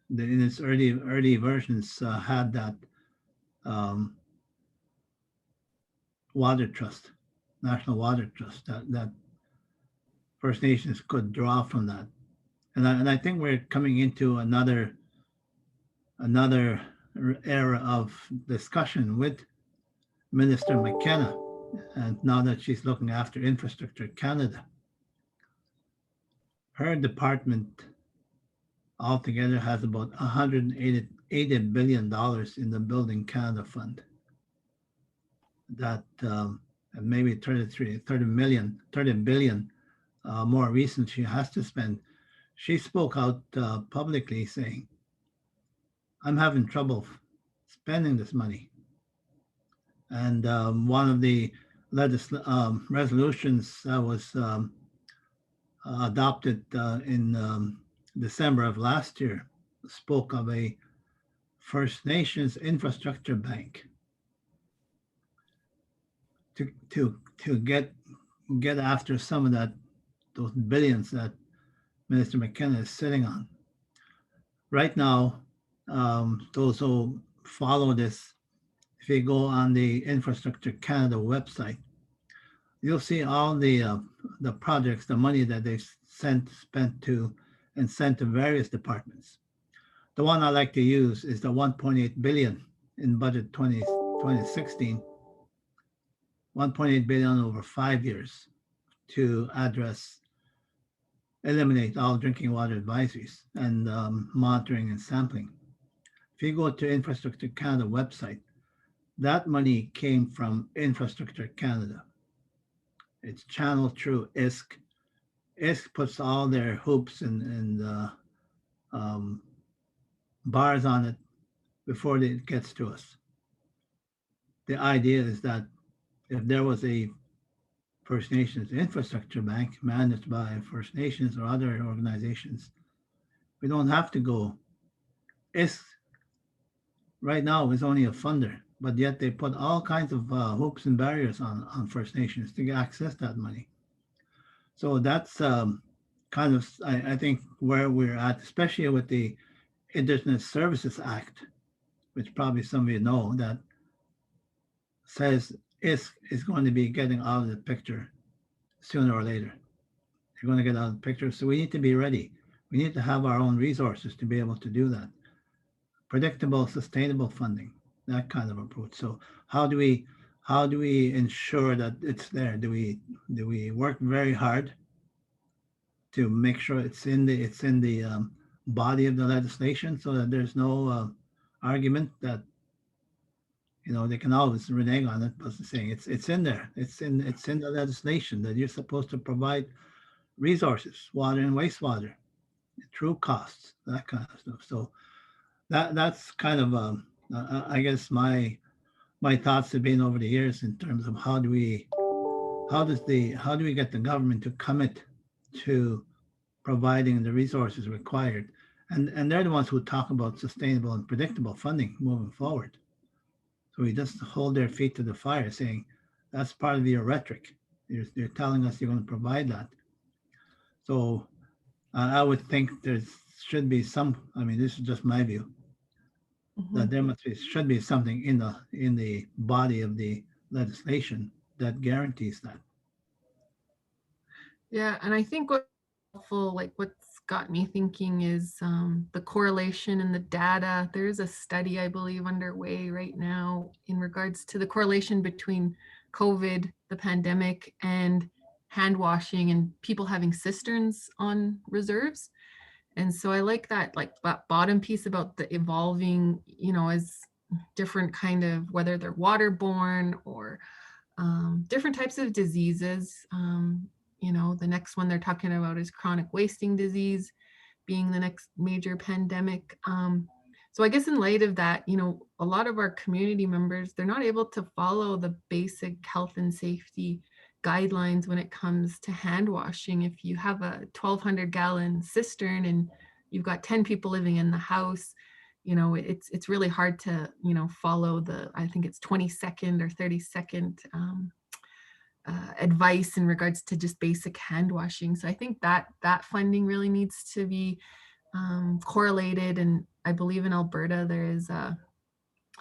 in its early versions had that water trust, national water trust, that First Nations could draw from that. And I think we're coming into another era of discussion with Minister McKenna, and now that she's looking after Infrastructure Canada. Her department altogether has about $180 billion in the Building Canada Fund. That maybe 30 billion more recent she has to spend. She spoke out publicly saying, I'm having trouble spending this money. And one of the resolutions that was adopted in December of last year spoke of a First Nations infrastructure bank to get after some of those billions that Minister McKenna is sitting on. Right now, those who follow this, if you go on the Infrastructure Canada website, you'll see all the projects, the money that they've spent to and sent to various departments. The one I like to use is the 1.8 billion in budget 2016, 1.8 billion over 5 years to eliminate all drinking water advisories and monitoring and sampling. If you go to Infrastructure Canada website, that money came from Infrastructure Canada. It's channeled through ISC. ISC puts all their hoops and bars on it before it gets to us. The idea is that if there was a First Nations infrastructure bank managed by First Nations or other organizations, we don't have to go. ISC right now is only a funder, but yet they put all kinds of hoops and barriers on First Nations to access that money. So that's kind of, I think, where we're at, especially with the Indigenous Services Act, which probably some of you know, that says ISC is going to be getting out of the picture sooner or later. They're going to get out of the picture, so we need to be ready. We need to have our own resources to be able to do that. Predictable, sustainable funding, that kind of approach. So how do we ensure that it's there? Do we work very hard to make sure it's in the body of the legislation, so that there's no argument that they can always renege on it, but saying it's in there. It's in the legislation that you're supposed to provide resources, water and wastewater, true costs, that kind of stuff. So that's kind of I guess my thoughts have been over the years in terms of how do we get the government to commit to providing the resources required, and they're the ones who talk about sustainable and predictable funding moving forward. So we just hold their feet to the fire, saying that's part of your rhetoric. You're telling us you're going to provide that. So I would think there should be some. I mean, this is just my view. That there should be something in the body of the legislation that guarantees that. Yeah, and I think what's helpful, like what's got me thinking, is the correlation in the data. There's a study, I believe, underway right now in regards to the correlation between COVID, the pandemic, and hand washing and people having cisterns on reserves. And so I like that bottom piece about the evolving, as different kind of, whether they're waterborne or different types of diseases. The next one they're talking about is chronic wasting disease being the next major pandemic. So I guess in light of that, a lot of our community members, they're not able to follow the basic health and safety guidelines when it comes to hand washing. If you have a 1,200 gallon cistern and you've got 10 people living in the house, it's really hard to, follow I think it's 20-second or 30-second advice in regards to just basic hand washing. So I think that funding really needs to be correlated and I believe in Alberta, there is a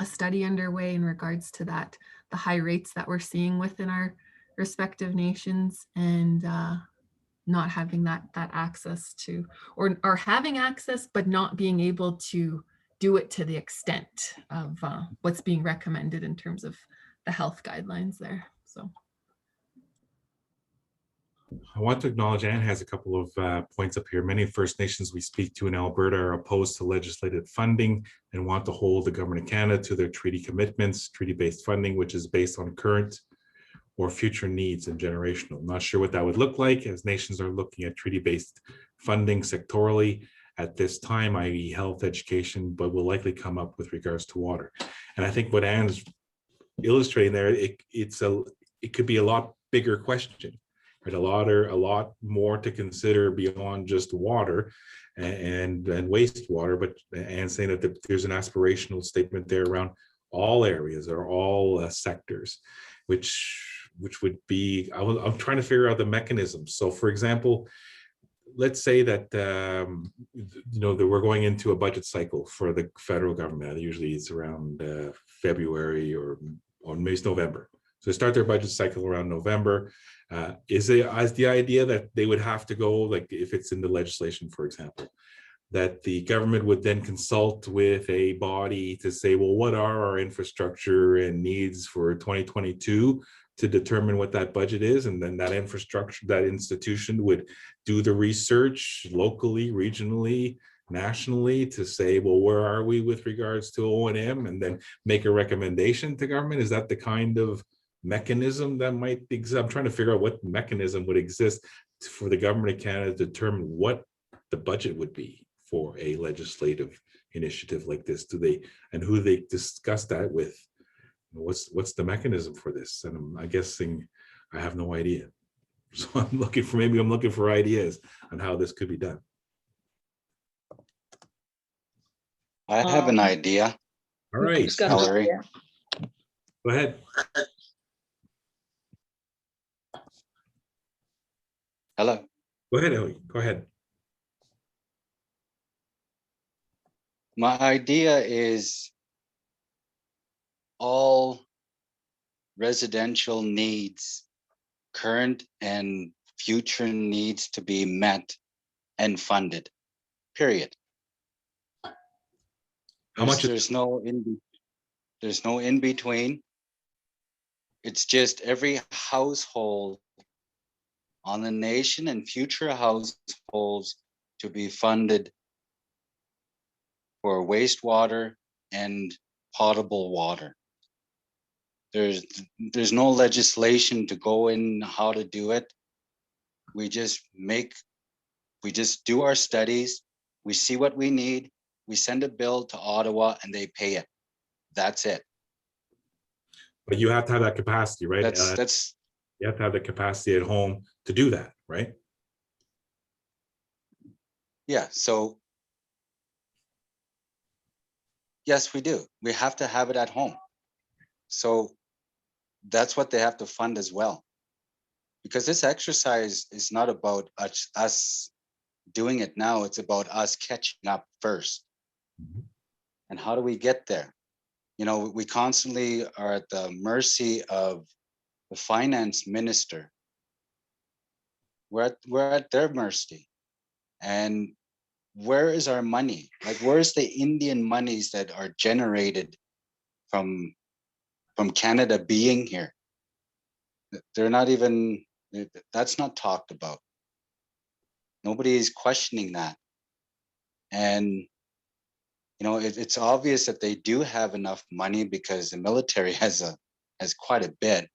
study underway in regards to that, the high rates that we're seeing within our respective nations, and not having that access to, or having access, but not being able to do it to the extent of what's being recommended in terms of the health guidelines there. So I want to acknowledge Anne has a couple of points up here. Many First Nations we speak to in Alberta are opposed to legislative funding and want to hold the Government of Canada to their treaty commitments, treaty-based funding, which is based on current or future needs and generational. Not sure what that would look like, as nations are looking at treaty-based funding sectorally at this time, i.e. health, education, but will likely come up with regards to water. And I think what Anne's illustrating there, it could be a lot bigger question. Right, a lot more to consider beyond just water and wastewater, but and saying that there's an aspirational statement there around all areas or all sectors, which would be, I'm trying to figure out the mechanism. So, for example, let's say that that we're going into a budget cycle for the federal government. Usually, it's around February or maybe it's November. So they start their budget cycle around November. Is the idea that they would have to go, like if it's in the legislation, for example, that the government would then consult with a body to say, well, what are our infrastructure and needs for 2022 to determine what that budget is? And then that infrastructure, that institution would do the research locally, regionally, nationally to say, well, where are we with regards to O&M, and then make a recommendation to government? Is that the kind of mechanism that might exist? I'm trying to figure out what mechanism would exist for the Government of Canada to determine what the budget would be for a legislative initiative like this. And who they discuss that with? What's the mechanism for this? And I'm guessing I have no idea. So I'm looking for ideas on how this could be done. I have an idea. All right, Valerie. Go ahead. Hello. Go ahead, Ellie. Go ahead. My idea is all residential needs, current and future needs, to be met and funded, period. How much? There's no in between. It's just every household on the nation and future households to be funded for wastewater and potable water. There's no legislation to go in how to do it. We just do our studies, we see what we need, we send a bill to Ottawa and they pay it. That's it. But you have to have that capacity, right? That's you have to have the capacity at home to do that, right? Yeah, so yes, we do. We have to have it at home. So that's what they have to fund as well. Because this exercise is not about us doing it now, it's about us catching up first. Mm-hmm. And how do we get there? We constantly are at the mercy of the finance minister. We're at their mercy. And where is our money? Like, where's the Indian monies that are generated from Canada being here? They're not even, that's not talked about. Nobody is questioning that. And, it's obvious that they do have enough money because the military has quite a bit.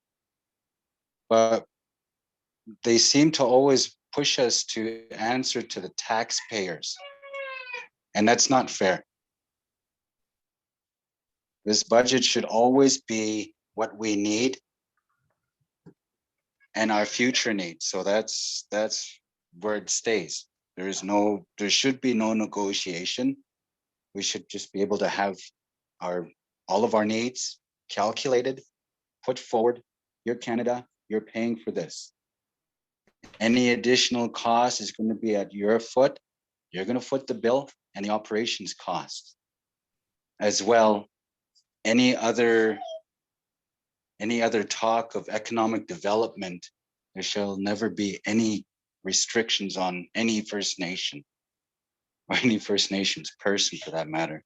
But they seem to always push us to answer to the taxpayers. And that's not fair. This budget should always be what we need and our future needs. So that's where it stays. There should be no negotiation. We should just be able to have all of our needs calculated, put forward. You're Canada, you're paying for this. Any additional cost is going to be at your foot. You're going to foot the bill and the operations costs. as well, any other talk of economic development, there shall never be any restrictions on any First Nation or any First Nations person for that matter.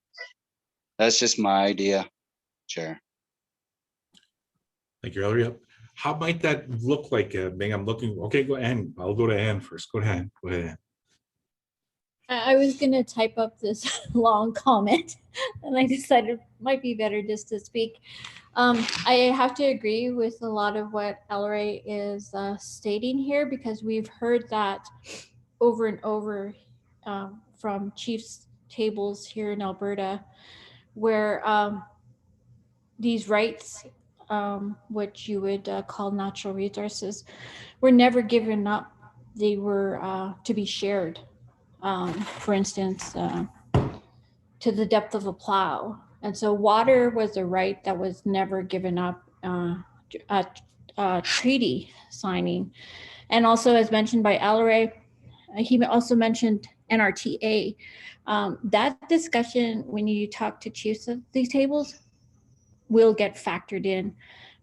That's just my idea, Chair. Thank you, Ellery. How might that look like, Bing? I'm looking, okay, go Ann. I'll go to Ann first. Go ahead. Go ahead. I was going to type up this long comment and I decided it might be better just to speak. I have to agree with a lot of what Ellery is stating here, because we've heard that over and over from chiefs tables here in Alberta, where these rights, which you would call natural resources, were never given up. They were to be shared. For instance, to the depth of a plow. And so water was a right that was never given up at treaty signing. And also, as mentioned by Ellery, he also mentioned NRTA. That discussion, when you talk to chiefs of these tables, will get factored in,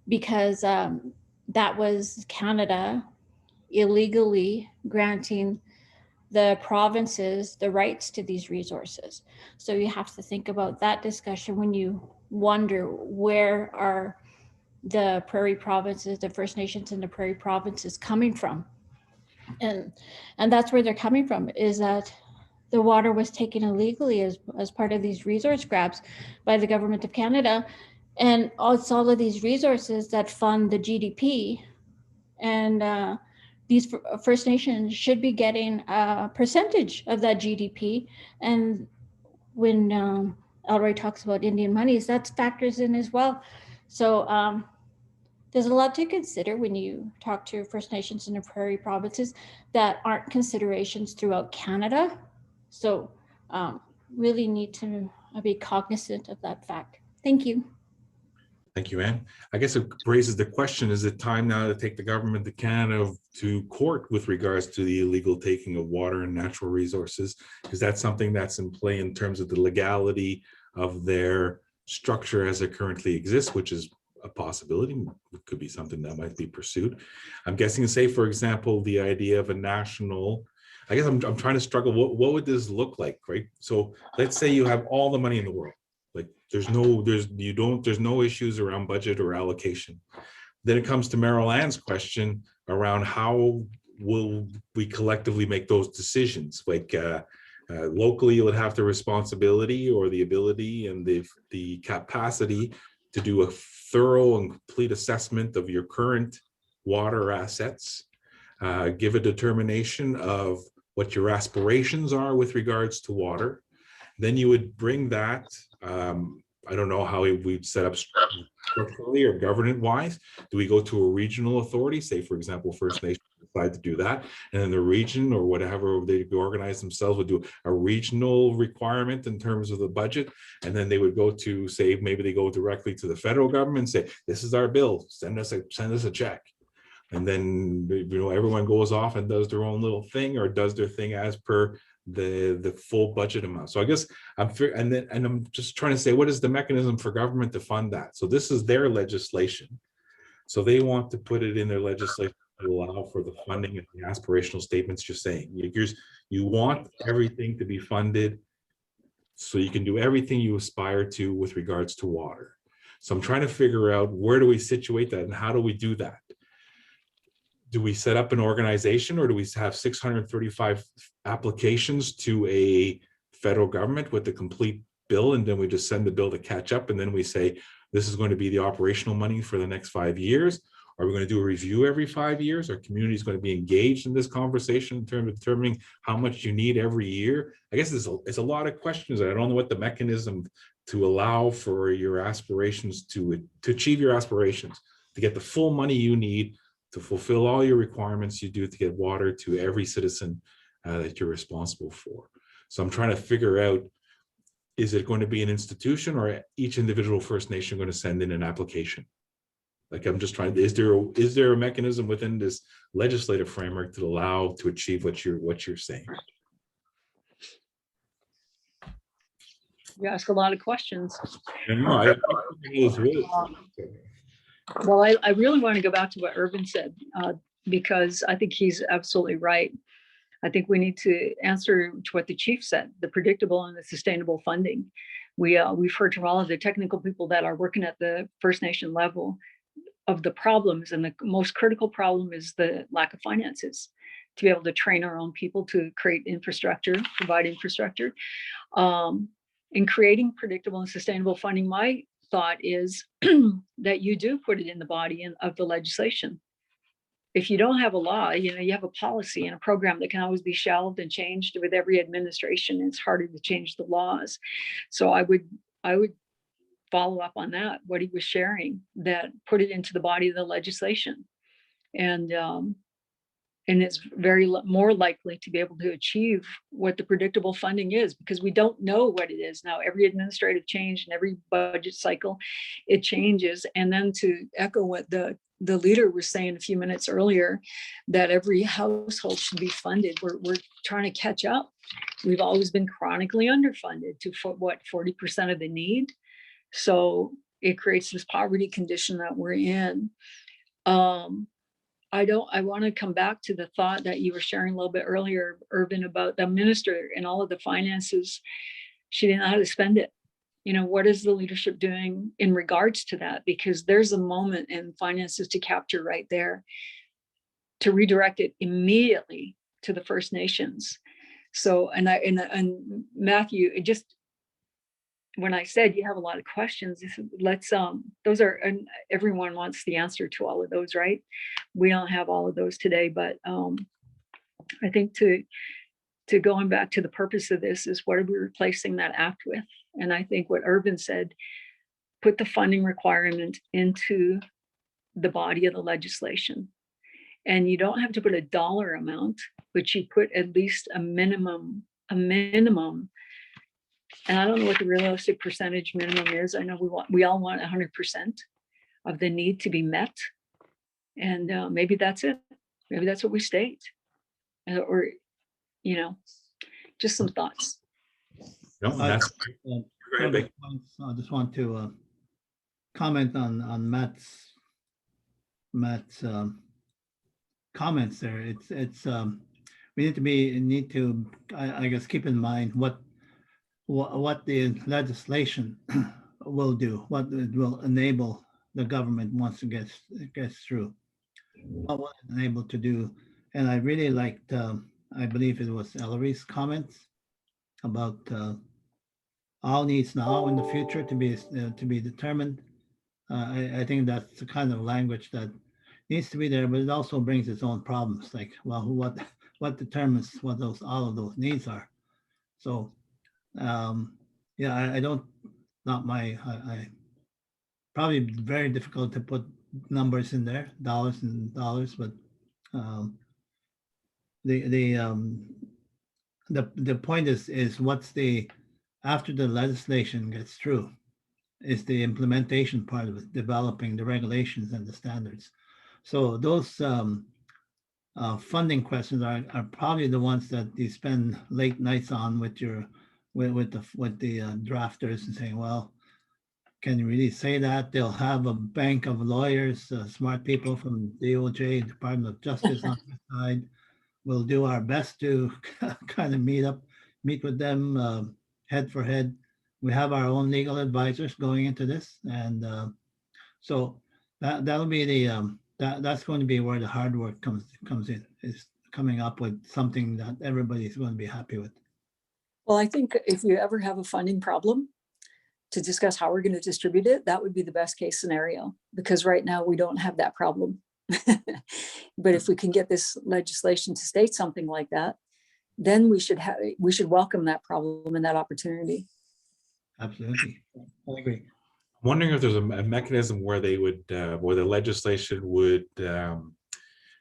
because that was Canada illegally granting the provinces the rights to these resources. So you have to think about that discussion when you wonder, where are the prairie provinces, the First Nations and the prairie provinces coming from? And that's where they're coming from, is that the water was taken illegally as part of these resource grabs by the government of Canada. And it's all of these resources that fund the GDP. And these First Nations should be getting a percentage of that GDP. And when Elroy talks about Indian monies, that factors in as well. So there's a lot to consider when you talk to First Nations in the prairie provinces that aren't considerations throughout Canada. So really need to be cognizant of that fact. Thank you. Thank you, Ann. I guess it raises the question, is it time now to take the government of Canada to court with regards to the illegal taking of water and natural resources? Is that something that's in play in terms of the legality of their structure as it currently exists, which is a possibility? It could be something that might be pursued. I'm guessing, say, for example, the idea of a national, I guess I'm trying to struggle. What would this look like, right? So let's say you have all the money in the world. Like there's no issues around budget or allocation. Then it comes to Merrill Ann's question around how will we collectively make those decisions? Like locally, you would have the responsibility or the ability and the capacity to do a thorough and complete assessment of your current water assets, give a determination of what your aspirations are with regards to water. Then you would bring that, I don't know how we'd set up structurally or government-wise. Do we go to a regional authority, say, for example, First Nations decide to do that, and then the region or whatever they organize themselves would do a regional requirement in terms of the budget, and then they would go to, say, maybe they go directly to the federal government and say, this is our bill, send us a check. And then, everyone goes off and does their own little thing or does their thing as per the full budget amount. So I guess I'm just trying to say, what is the mechanism for government to fund that? So this is their legislation. So they want to put it in their legislation to allow for the funding and the aspirational statements you're saying. You want everything to be funded so you can do everything you aspire to with regards to water. So I'm trying to figure out, where do we situate that and how do we do that? Do we set up an organization, or do we have 635 applications to a federal government with the complete bill, and then we just send the bill to catch up, and then we say, this is going to be the operational money for the next 5 years? Are we going to do a review every 5 years? Are communities going to be engaged in this conversation in terms of determining how much you need every year? I guess it's a lot of questions. I don't know what the mechanism to allow for your aspirations to achieve your aspirations, to get the full money you need to fulfill all your requirements you do to get water to every citizen that you're responsible for. So I'm trying to figure out, is it going to be an institution, or each individual First Nation going to send in an application? Like, I'm just trying, is there a mechanism within this legislative framework to allow to achieve what you're saying? You ask a lot of questions. No, Well, I really want to go back to what Irvin said, because I think he's absolutely right. I think we need to answer to what the chief said, the predictable and the sustainable funding. We've heard from all of the technical people that are working at the First Nation level of the problems, and the most critical problem is the lack of finances to be able to train our own people to create infrastructure, provide infrastructure. In creating predictable and sustainable funding, my thought is that you do put it in the body of the legislation. If you don't have a law, you have a policy and a program that can always be shelved and changed with every administration. It's harder to change the laws. So I would follow up on that, what he was sharing, that put it into the body of the legislation. And it's more likely to be able to achieve what the predictable funding is, because we don't know what it is now. Every administrative change and every budget cycle, it changes. And then to echo what the leader was saying a few minutes earlier, that every household should be funded. We're trying to catch up. We've always been chronically underfunded to 40% of the need. So it creates this poverty condition that we're in. I want to come back to the thought that you were sharing a little bit earlier, Irvin, about the minister and all of the finances. She didn't know how to spend it. What is the leadership doing in regards to that? Because there's a moment in finances to capture right there, to redirect it immediately to the First Nations. So, and Matthew, when I said you have a lot of questions, those are, and everyone wants the answer to all of those, right? We don't have all of those today, but I think to going back to the purpose of this is, what are we replacing that act with? And I think what Irvin said, put the funding requirement into the body of the legislation. And you don't have to put a dollar amount, but you put at least a minimum. And I don't know what the realistic percentage minimum is. I know we all want 100% of the need to be met. And maybe that's it. Maybe that's what we state. Or, just some thoughts. No, that's I just want to comment on Matt's comments there. It's we need to I guess keep in mind what the legislation will do, what it will enable the government once it gets through, what will it enable to do. And I really liked, I believe it was Ellery's comments about all needs now in the future to be determined. I think that's the kind of language that needs to be there, but it also brings its own problems. Like, well, what determines what all of those needs are? So, yeah, I probably very difficult to put numbers in there, dollars, but the point is what's after the legislation gets through is the implementation part of it, developing the regulations and the standards. So those funding questions are probably the ones that you spend late nights on with the drafters and saying, well, can you really say that? They'll have a bank of lawyers, smart people from DOJ, Department of Justice on the side. We'll do our best to kind of meet with them head for head. We have our own legal advisors going into this, and so that'll be that's going to be where the hard work comes in, is coming up with something that everybody's going to be happy with. Well, I think if you ever have a funding problem, to discuss how we're going to distribute it, that would be the best case scenario, because right now we don't have that problem. But if we can get this legislation to state something like that, then we should welcome that problem and that opportunity. Absolutely, I agree. I'm wondering if there's a mechanism where they would, where the legislation would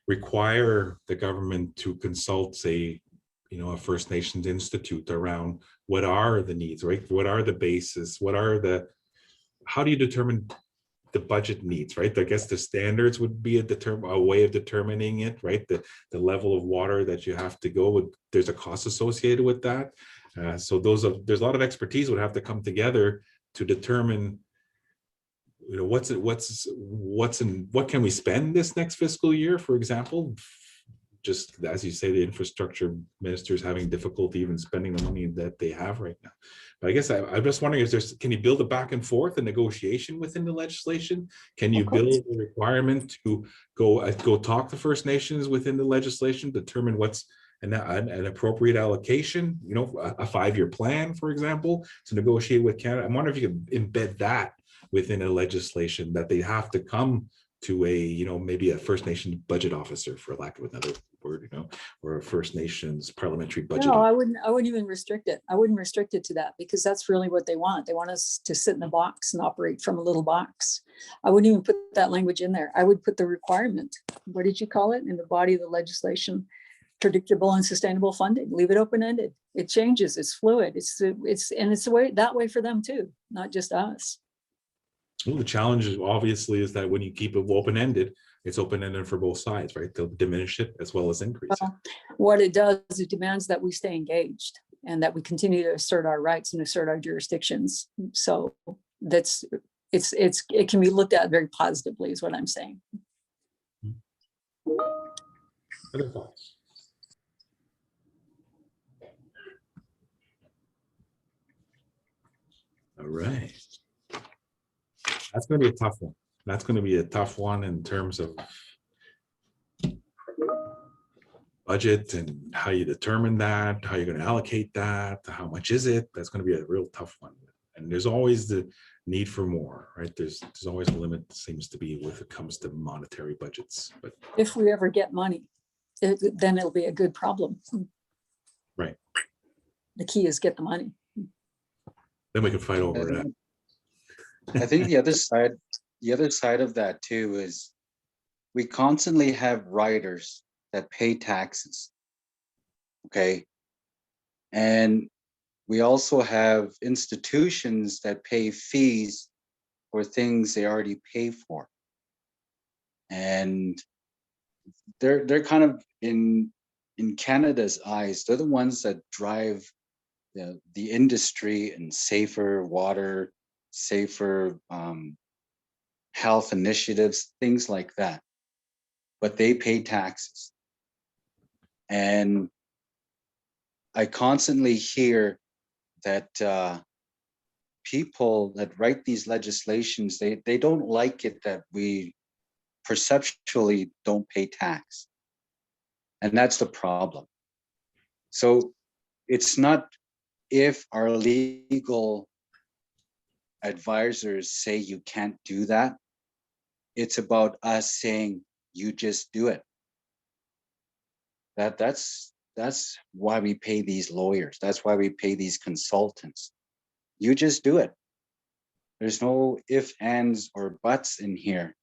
require the government to consult, say, a First Nations institute around what are the needs, right? What are the bases? How do you determine the budget needs, right? I guess the standards would be a way of determining it, right? The level of water that you have to go with, there's a cost associated with that. So there's a lot of expertise would have to come together to determine, you know, what can we spend this next fiscal year, for example. Just as you say, the infrastructure minister is having difficulty even spending the money that they have right now. But I guess I'm just wondering, can you build a back and forth, a negotiation within the legislation? Can you build a requirement to go talk to First Nations within the legislation, determine what's an appropriate allocation, you know, a 5-year plan, for example, to negotiate with Canada? I'm wondering if you could embed that within a legislation, that they have to come to a, you know, maybe a First Nations budget officer, for lack of another word, you know, or a First Nations parliamentary budget. No, I wouldn't even restrict it. I wouldn't restrict it to that, because that's really what they want. They want us to sit in a box and operate from a little box. I wouldn't even put that language in there. I would put the requirement, what did you call it, in the body of the legislation? Predictable and sustainable funding. Leave it open-ended. It changes, it's fluid. It's the way, that way for them too, not just us. Well, the challenge is obviously is that when you keep it open-ended, it's open-ended for both sides, right? They'll diminish it as well as increase it. What it does is it demands that we stay engaged and that we continue to assert our rights and assert our jurisdictions. So it can be looked at very positively, is what I'm saying. Other thoughts? All right. That's going to be a tough one. That's going to be a tough one in terms of budget and how you determine that, how you're going to allocate that, how much is it. That's going to be a real tough one. And there's always the need for more, right? There's always a limit, seems to be, when it comes to monetary budgets. But if we ever get money, then it'll be a good problem. Right. The key is get the money. Then we can fight over that. I think the other side of that too is we constantly have riders that pay taxes. Okay. And we also have institutions that pay fees for things they already pay for. And they're kind of in Canada's eyes, they're the ones that drive the industry and safer water, safer health initiatives, things like that. But they pay taxes. And I constantly hear that people that write these legislations, they don't like it that we perceptually don't pay tax. And that's the problem. So it's not if our legal advisors say you can't do that, it's about us saying you just do it. That's why we pay these lawyers. That's why we pay these consultants. You just do it. There's no ifs, ands, or buts in here,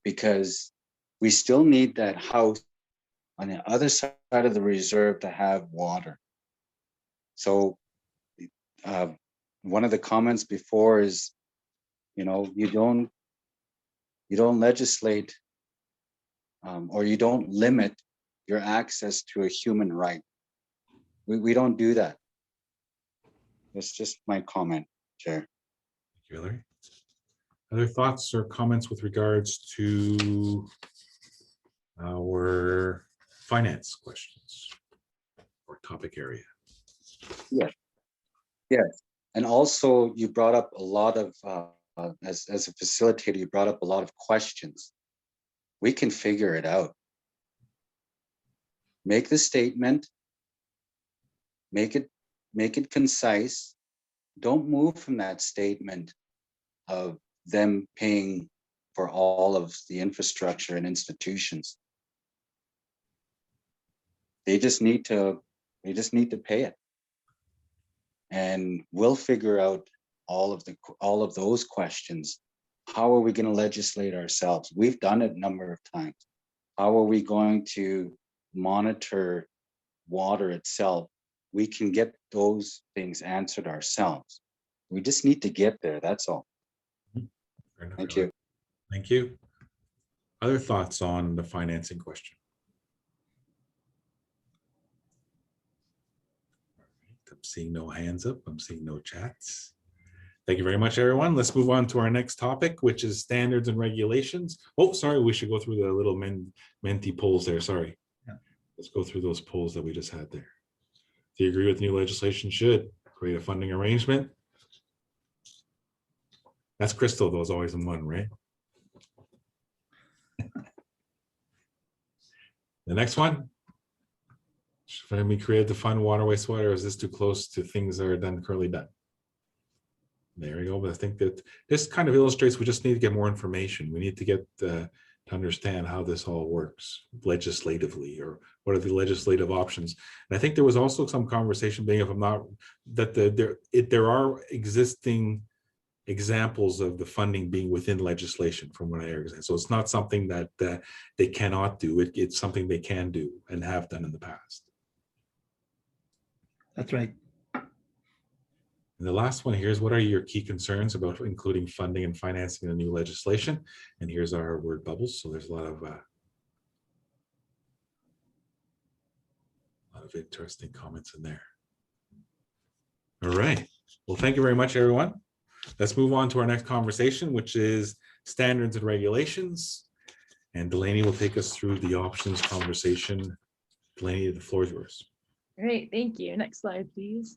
because we still need that house on the other side of the reserve to have water. So one of the comments before is, you know, you don't legislate or you don't limit your access to a human right. We don't do that. That's just my comment, Chair. Thank you, Hillary. Other thoughts or comments with regards to our finance questions or topic area? Yes. Yes. And also you brought up a lot of, as a facilitator, you brought up a lot of questions. We can figure it out. Make the statement, make it concise. Don't move from that statement of them paying for all of the infrastructure and institutions. They just need to pay it. And we'll figure out all of those questions. How are we going to legislate ourselves? We've done it a number of times. How are we going to monitor water itself? We can get those things answered ourselves. We just need to get there, that's all. Thank you. Thank you. Other thoughts on the financing question? seeing no hands up. I'm seeing no chats. Thank you very much, everyone. Let's move on to our next topic, which is standards and regulations. Oh, sorry, we should go through the little Menti polls there. Sorry. Yeah. Let's go through those polls that we just had there. Do you agree with new legislation should create a funding arrangement? That's Crystal, though, is always in one, right? The next one. Should we create the fund water wastewater, or is this too close to things that are currently done? There we go. But I think that this kind of illustrates we just need to get more information. We need to get to understand how this all works legislatively, or what are the legislative options. And I think there was also some conversation being, if I'm not, that there are existing examples of the funding being within legislation from what I understand. So it's not something that they cannot do. It's something they can do and have done in the past. That's right. And the last one here is, what are your key concerns about including funding and financing the new legislation? And here's our word bubbles. So there's a lot of interesting comments in there. All right. Well, thank you very much, everyone. Let's move on to our next conversation, which is standards and regulations. And Delaney will take us through the options conversation. Delaney, the floor is yours. Great, thank you. Next slide, please.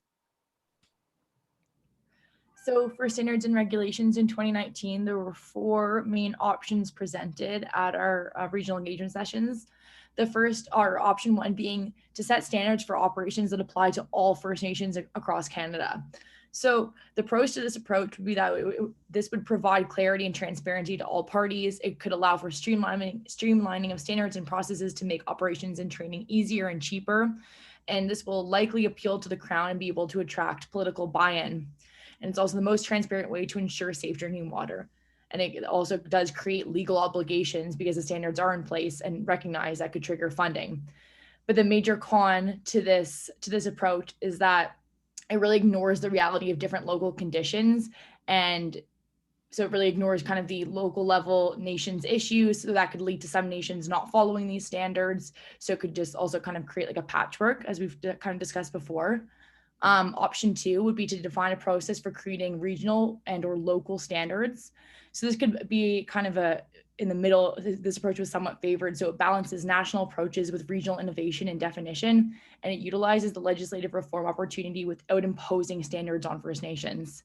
So for standards and regulations in 2019, there were 4 main options presented at our regional engagement sessions. The first, our option 1, being to set standards for operations that apply to all First Nations across Canada. So the pros to this approach would be that this would provide clarity and transparency to all parties. It could allow for streamlining of standards and processes to make operations and training easier and cheaper. And this will likely appeal to the Crown and be able to attract political buy-in. And it's also the most transparent way to ensure safe drinking water. And it also does create legal obligations because the standards are in place and recognize that could trigger funding. But the major con to this approach is that it really ignores the reality of different local conditions. And so it really ignores kind of the local level nations issues. So that could lead to some nations not following these standards. So it could just also kind of create like a patchwork, as we've kind of discussed before. Option 2 would be to define a process for creating regional and or local standards. So this could be kind of in the middle. This approach was somewhat favored. So it balances national approaches with regional innovation and definition, and it utilizes the legislative reform opportunity without imposing standards on First Nations.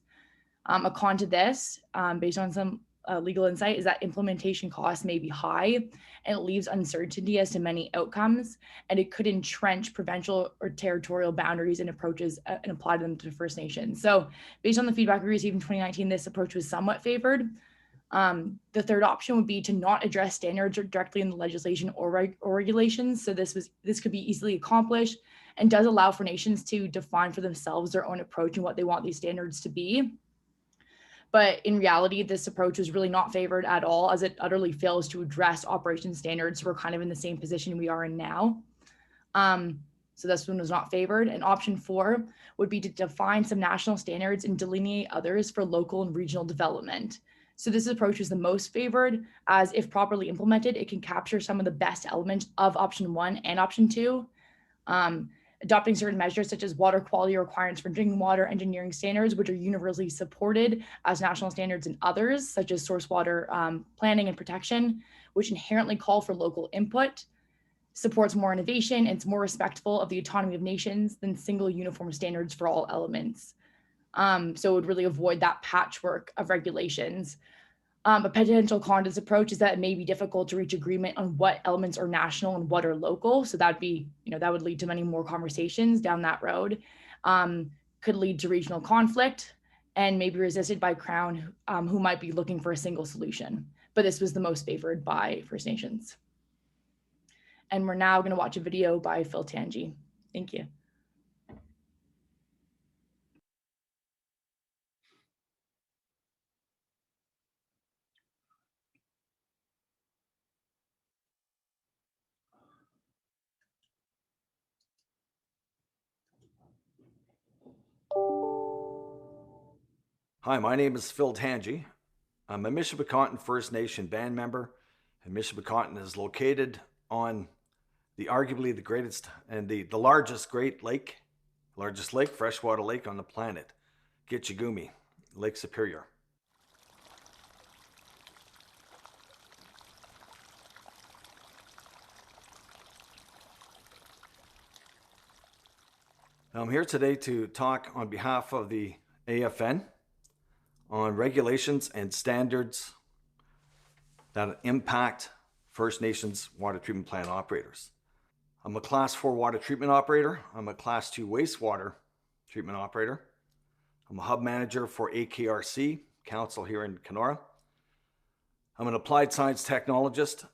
A con to this, based on some legal insight, is that implementation costs may be high, and it leaves uncertainty as to many outcomes, and it could entrench provincial or territorial boundaries and approaches and apply them to First Nations. So based on the feedback we received in 2019, this approach was somewhat favored. The third option would be to not address standards directly in the legislation or regulations. So this could be easily accomplished and does allow for nations to define for themselves their own approach and what they want these standards to be. But in reality, this approach was really not favored at all, as it utterly fails to address operation standards. So we're kind of in the same position we are in now. So this one was not favored. And option 4 would be to define some national standards and delineate others for local and regional development. So this approach was the most favored, as if properly implemented, it can capture some of the best elements of option 1 and option 2. Adopting certain measures such as water quality requirements for drinking water engineering standards, which are universally supported as national standards, and others such as source water planning and protection, which inherently call for local input, supports more innovation, and it's more respectful of the autonomy of nations than single uniform standards for all elements. So it would really avoid that patchwork of regulations. A potential con to this approach is that it may be difficult to reach agreement on what elements are national and what are local. So that'd be, that would lead to many more conversations down that road. Could lead to regional conflict and maybe resisted by Crown, who might be looking for a single solution. But this was the most favored by First Nations. And we're now going to watch a video by Phil Tangi. Thank you. Hi, my name is Phil Tangi. I'm a Mishabicontin First Nation band member, and Mishabicontin is located on arguably the greatest and the largest Great Lake largest lake, freshwater lake on the planet, Gitchagumi, Lake Superior. Now, I'm here today to talk on behalf of the AFN on regulations and standards that impact First Nations water treatment plant operators. I'm a Class 4 water treatment operator. I'm a Class 2 wastewater treatment operator. I'm a hub manager for AKRC, council here in Kenora. I'm an applied science technologist,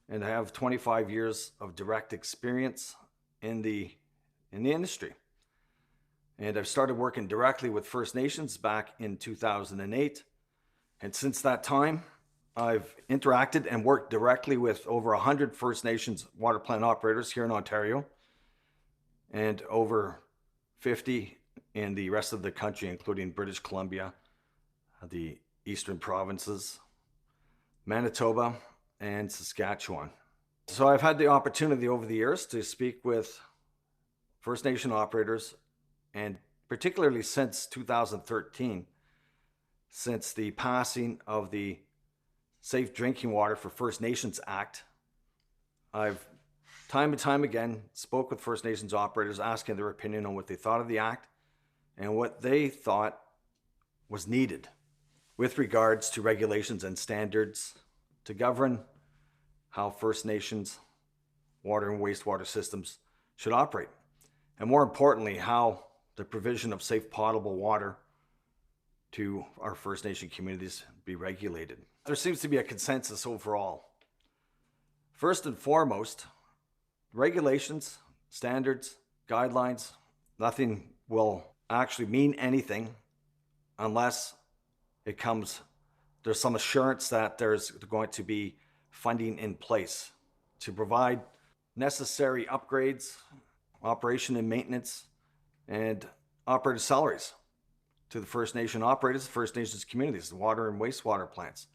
and I have 25 years of direct experience in the industry. And I've started working directly with First Nations back in 2008. And since that time, I've interacted and worked directly with over 100 First Nations water plant operators here in Ontario and over 50 in the rest of the country, including British Columbia, the Eastern provinces, Manitoba, and Saskatchewan. So I've had the opportunity over the years to speak with First Nation operators, and particularly since 2013, since the passing of the Safe Drinking Water for First Nations Act, I've time and time again spoke with First Nations operators, asking their opinion on what they thought of the act and what they thought was needed with regards to regulations and standards to govern how First Nations water and wastewater systems should operate. And more importantly, how the provision of safe potable water to our First Nation communities be regulated. There seems to be a consensus overall. First and foremost, regulations, standards, guidelines, nothing will actually mean anything unless there's some assurance that there's going to be funding in place to provide necessary upgrades, operation and maintenance, and operator salaries to the First Nation operators, the First Nations communities, the water and wastewater plants.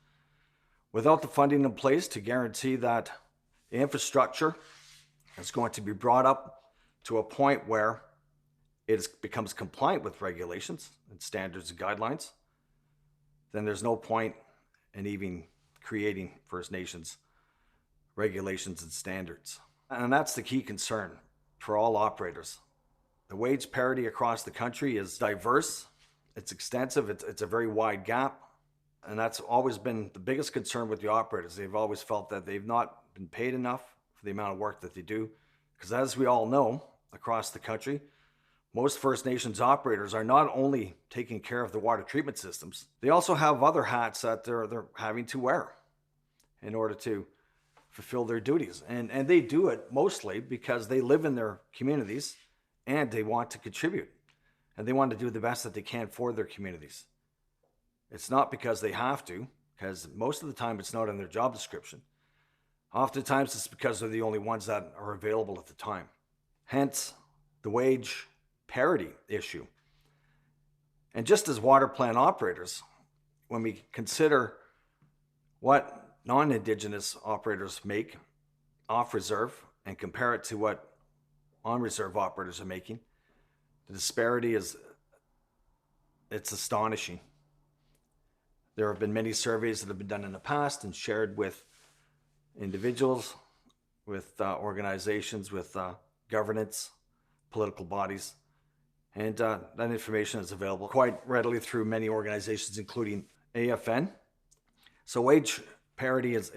Without the funding in place to guarantee that the infrastructure is going to be brought up to a point where it becomes compliant with regulations and standards and guidelines, then there's no point in even creating First Nations regulations and standards. And that's the key concern for all operators. The wage parity across the country is diverse, it's extensive, it's a very wide gap. And that's always been the biggest concern with the operators. They've always felt that they've not been paid enough for the amount of work that they do. Because as we all know, across the country, most First Nations operators are not only taking care of the water treatment systems, they also have other hats that they're having to wear in order to fulfill their duties. And they do it mostly because they live in their communities and they want to contribute. And they want to do the best that they can for their communities. It's not because they have to, because most of the time it's not in their job description. Oftentimes it's because they're the only ones that are available at the time. Hence the wage parity issue. And just as water plant operators, when we consider what non-Indigenous operators make off reserve and compare it to what on reserve operators are making, the disparity it's astonishing. There have been many surveys that have been done in the past and shared with individuals, with organizations, with governance, political bodies. And that information is available quite readily through many organizations, including AFN. So wage parity is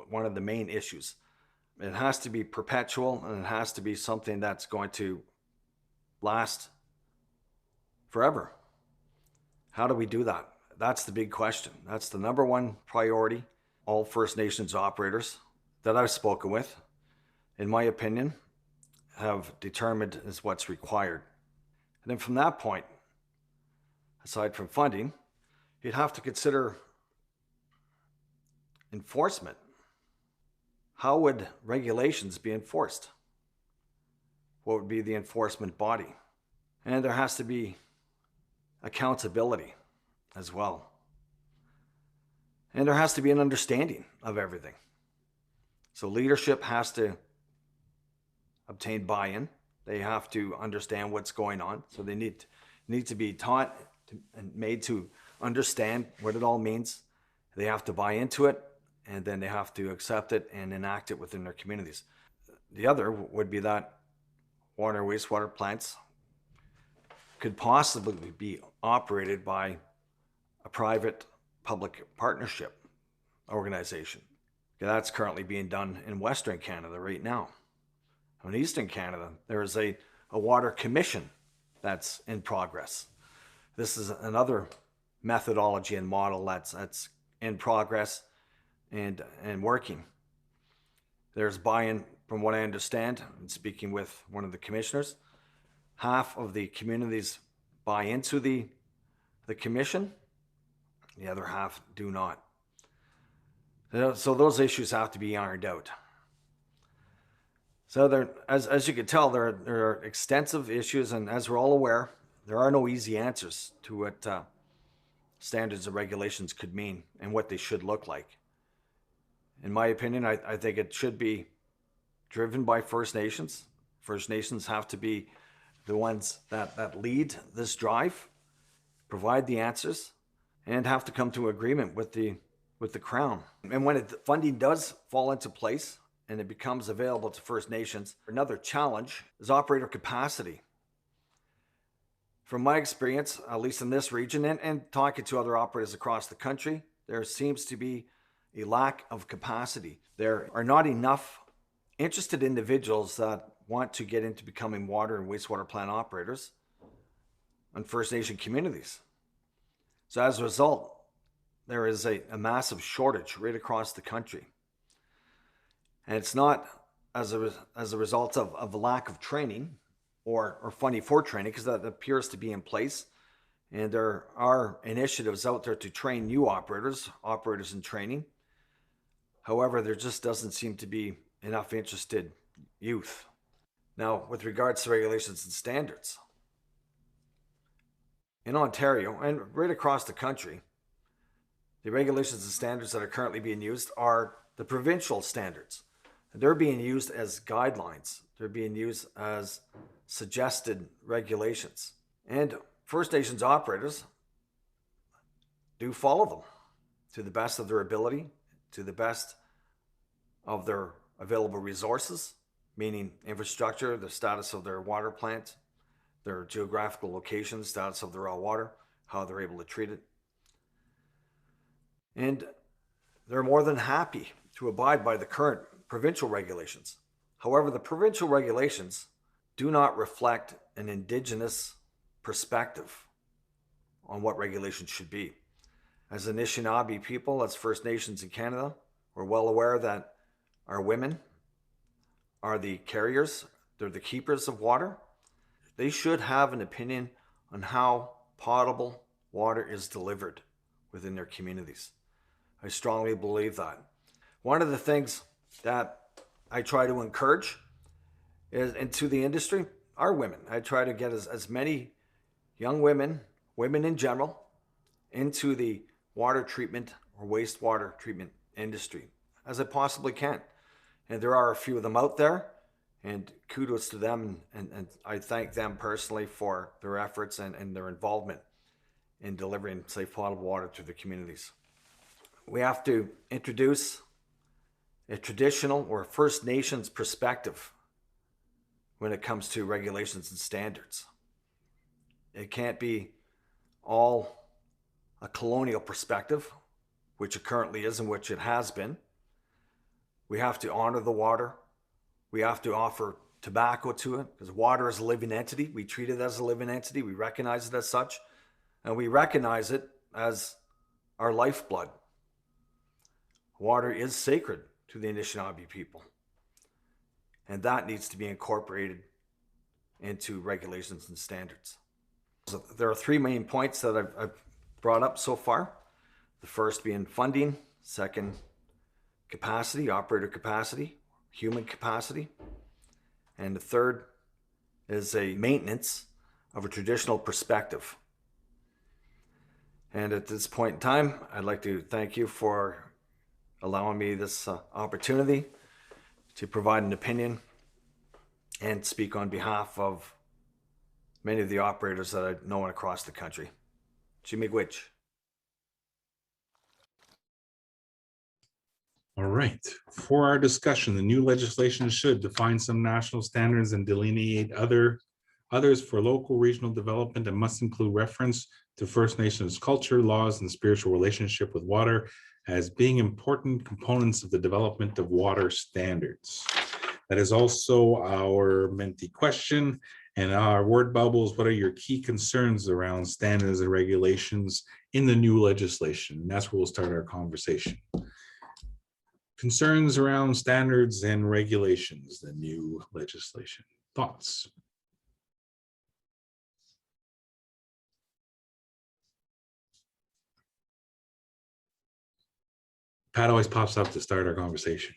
one of the main issues. It has to be perpetual, and it has to be something that's going to last forever. How do we do that? That's the big question. That's the number one priority all First Nations operators that I've spoken with, in my opinion, have determined is what's required. And then from that point, aside from funding, you'd have to consider enforcement. How would regulations be enforced? What would be the enforcement body? And there has to be accountability as well. And there has to be an understanding of everything. So leadership has to obtain buy-in. They have to understand what's going on. So they need to be taught and made to understand what it all means. They have to buy into it, and then they have to accept it and enact it within their communities. The other would be that water and wastewater plants could possibly be operated by a private public partnership organization. That's currently being done in Western Canada right now. In Eastern Canada, there is a water commission that's in progress. This is another methodology and model that's in progress and working. There's buy-in, from what I understand, and speaking with one of the commissioners, half of the communities buy into the commission, the other half do not. So those issues have to be ironed out. So there, as you can tell, there are extensive issues, and as we're all aware, there are no easy answers to what standards and regulations could mean and what they should look like. In my opinion, I think it should be driven by First Nations. First Nations have to be the ones that lead this drive, provide the answers, and have to come to agreement with the Crown. And when funding does fall into place and it becomes available to First Nations, another challenge is operator capacity. From my experience, at least in this region, and talking to other operators across the country, there seems to be a lack of capacity. There are not enough interested individuals that want to get into becoming water and wastewater plant operators in First Nation communities. So as a result, there is a massive shortage right across the country. And it's not as a result of a lack of training or funding for training, because that appears to be in place. And there are initiatives out there to train new operators in training. However, there just doesn't seem to be enough interested youth. Now, with regards to regulations and standards, in Ontario and right across the country, the regulations and standards that are currently being used are the provincial standards. They're being used as guidelines. They're being used as suggested regulations. And First Nations operators do follow them to the best of their ability, to the best of their available resources, meaning infrastructure, the status of their water plant, their geographical location, status of their raw water, how they're able to treat it. And they're more than happy to abide by the current provincial regulations. However, the provincial regulations do not reflect an Indigenous perspective on what regulations should be. As Anishinaabe people, as First Nations in Canada, we're well aware that our women are the carriers, they're the keepers of water. They should have an opinion on how potable water is delivered within their communities. I strongly believe that. One of the things that I try to encourage is into the industry are women. I try to get as many young women in general, into the water treatment or wastewater treatment industry as I possibly can. And there are a few of them out there, and kudos to them, and I thank them personally for their efforts and their involvement in delivering safe potable water to the communities. We have to introduce a traditional or First Nations perspective when it comes to regulations and standards. It can't be all a colonial perspective, which it currently is and which it has been. We have to honor the water. We have to offer tobacco to it, because water is a living entity. We treat it as a living entity. We recognize it as such, and we recognize it as our lifeblood. Water is sacred to the Anishinaabe people, and that needs to be incorporated into regulations and standards. So there are three main points that I've brought up so far. The first being funding, second, capacity, operator capacity, human capacity, and the third is a maintenance of a traditional perspective. And at this point in time, I'd like to thank you for allowing me this opportunity to provide an opinion and speak on behalf of many of the operators that I know across the country. Miigwech. All right. For our discussion, the new legislation should define some national standards and delineate others for local regional development, and must include reference to First Nations culture, laws, and spiritual relationship with water as being important components of the development of water standards. That is also our Menti question. And our word bubbles, what are your key concerns around standards and regulations in the new legislation? And that's where we'll start our conversation. Concerns around standards and regulations, the new legislation. Thoughts? Pat always pops up to start our conversation.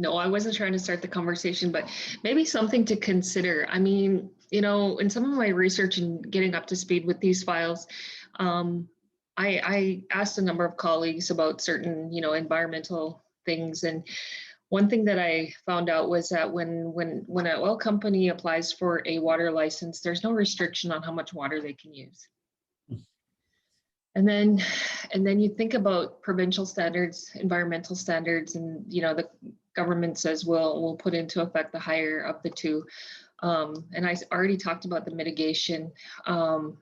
No, I wasn't trying to start the conversation, but maybe something to consider. I mean, you know, in some of my research and getting up to speed with these files, I asked a number of colleagues about certain, you know, environmental things. And one thing that I found out was that when an oil company applies for a water license, there's no restriction on how much water they can use. And then you think about provincial standards, environmental standards, and you know the government says we'll put into effect the higher of the two. And I already talked about the mitigation. And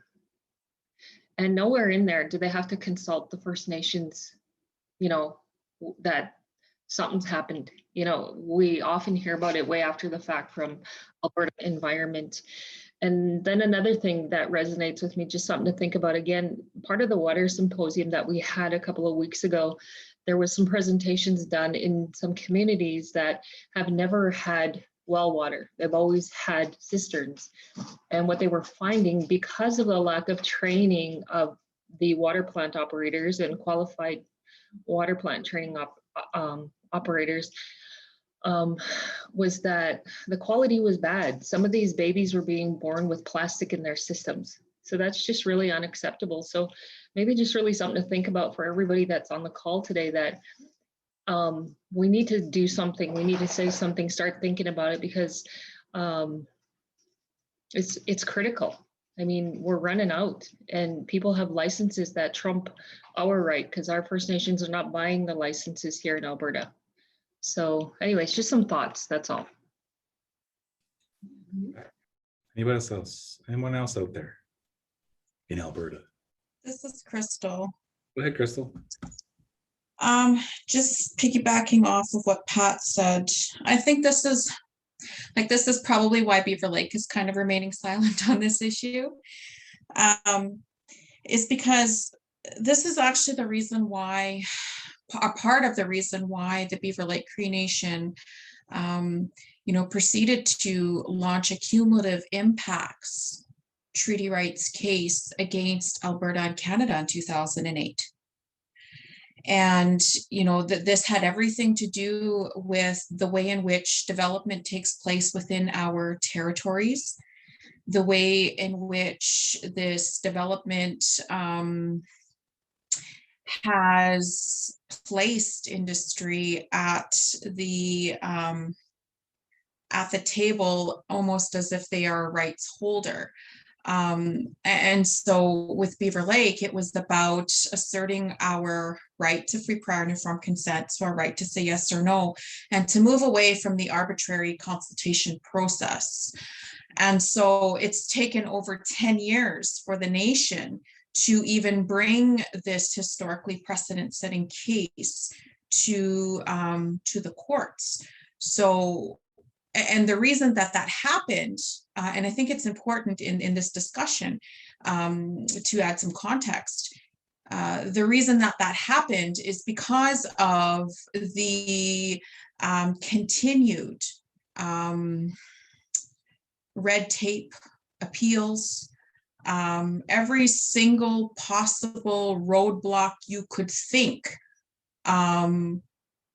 nowhere in there do they have to consult the First Nations, you know, that something's happened. You know, we often hear about it way after the fact from Alberta Environment. And then another thing that resonates with me, just something to think about again, part of the water symposium that we had a couple of weeks ago, there was some presentations done in some communities that have never had well water. They've always had cisterns. And what they were finding, because of the lack of training of the water plant operators and qualified water plant training operators, was that the quality was bad. Some of these babies were being born with plastic in their systems. So that's just really unacceptable. So maybe just really something to think about for everybody that's on the call today, that we need to do something. We need to say something, start thinking about it, because it's critical. I mean, we're running out and people have licenses that trump our right because our First Nations are not buying the licenses here in Alberta. So anyways, just some thoughts, that's all. Anybody else? Anyone else out there in Alberta? This is Crystal. Go ahead, Crystal. Just piggybacking off of what Pat said, I think this is probably why Beaver Lake is kind of remaining silent on this issue. Is because this is actually the reason why, a part of the reason why the Beaver Lake Cree Nation, you know, proceeded to launch a cumulative impacts treaty rights case against Alberta and Canada in 2008. And, you know, this had everything to do with the way in which development takes place within our territories, the way in which this development has placed industry at the table almost as if they are a rights holder. And so with Beaver Lake, it was about asserting our right to free, prior, and informed consent, so our right to say yes or no, and to move away from the arbitrary consultation process. And so it's taken over 10 years for the nation to even bring this historically precedent-setting case to the courts. So, and the reason that happened, and I think it's important in this discussion to add some context, the reason that happened is because of the continued red tape appeals, every single possible roadblock you could think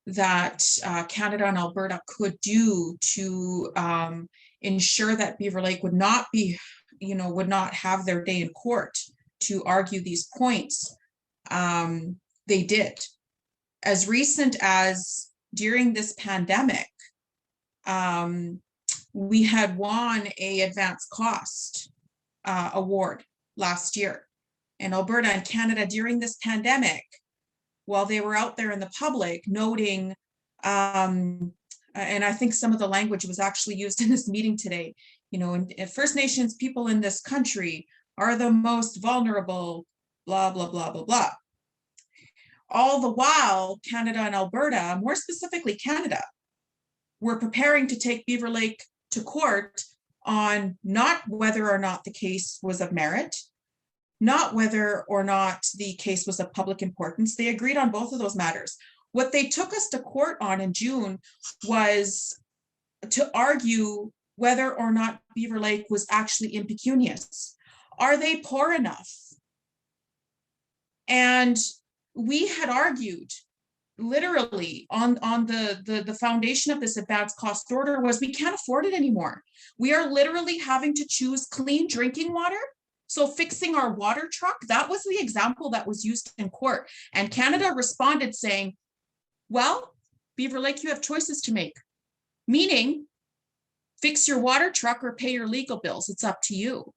that Canada and Alberta could do to ensure that Beaver Lake would not be, you know, would not have their day in court to argue these points. They did. As recent as during this pandemic, we had won a advanced cost award last year. And Alberta and Canada during this pandemic, while they were out there in the public noting, and I think some of the language was actually used in this meeting today, you know, and First Nations people in this country are the most vulnerable, blah, blah, blah, blah, blah. All the while, Canada and Alberta, more specifically Canada, were preparing to take Beaver Lake to court on not whether or not the case was of merit, not whether or not the case was of public importance. They agreed on both of those matters. What they took us to court on in June was to argue whether or not Beaver Lake was actually impecunious. Are they poor enough? And we had argued literally on the foundation of this advanced cost order was we can't afford it anymore. We are literally having to choose clean drinking water. So fixing our water truck, that was the example that was used in court. And Canada responded saying, well, Beaver Lake, you have choices to make, meaning fix your water truck or pay your legal bills. It's up to you.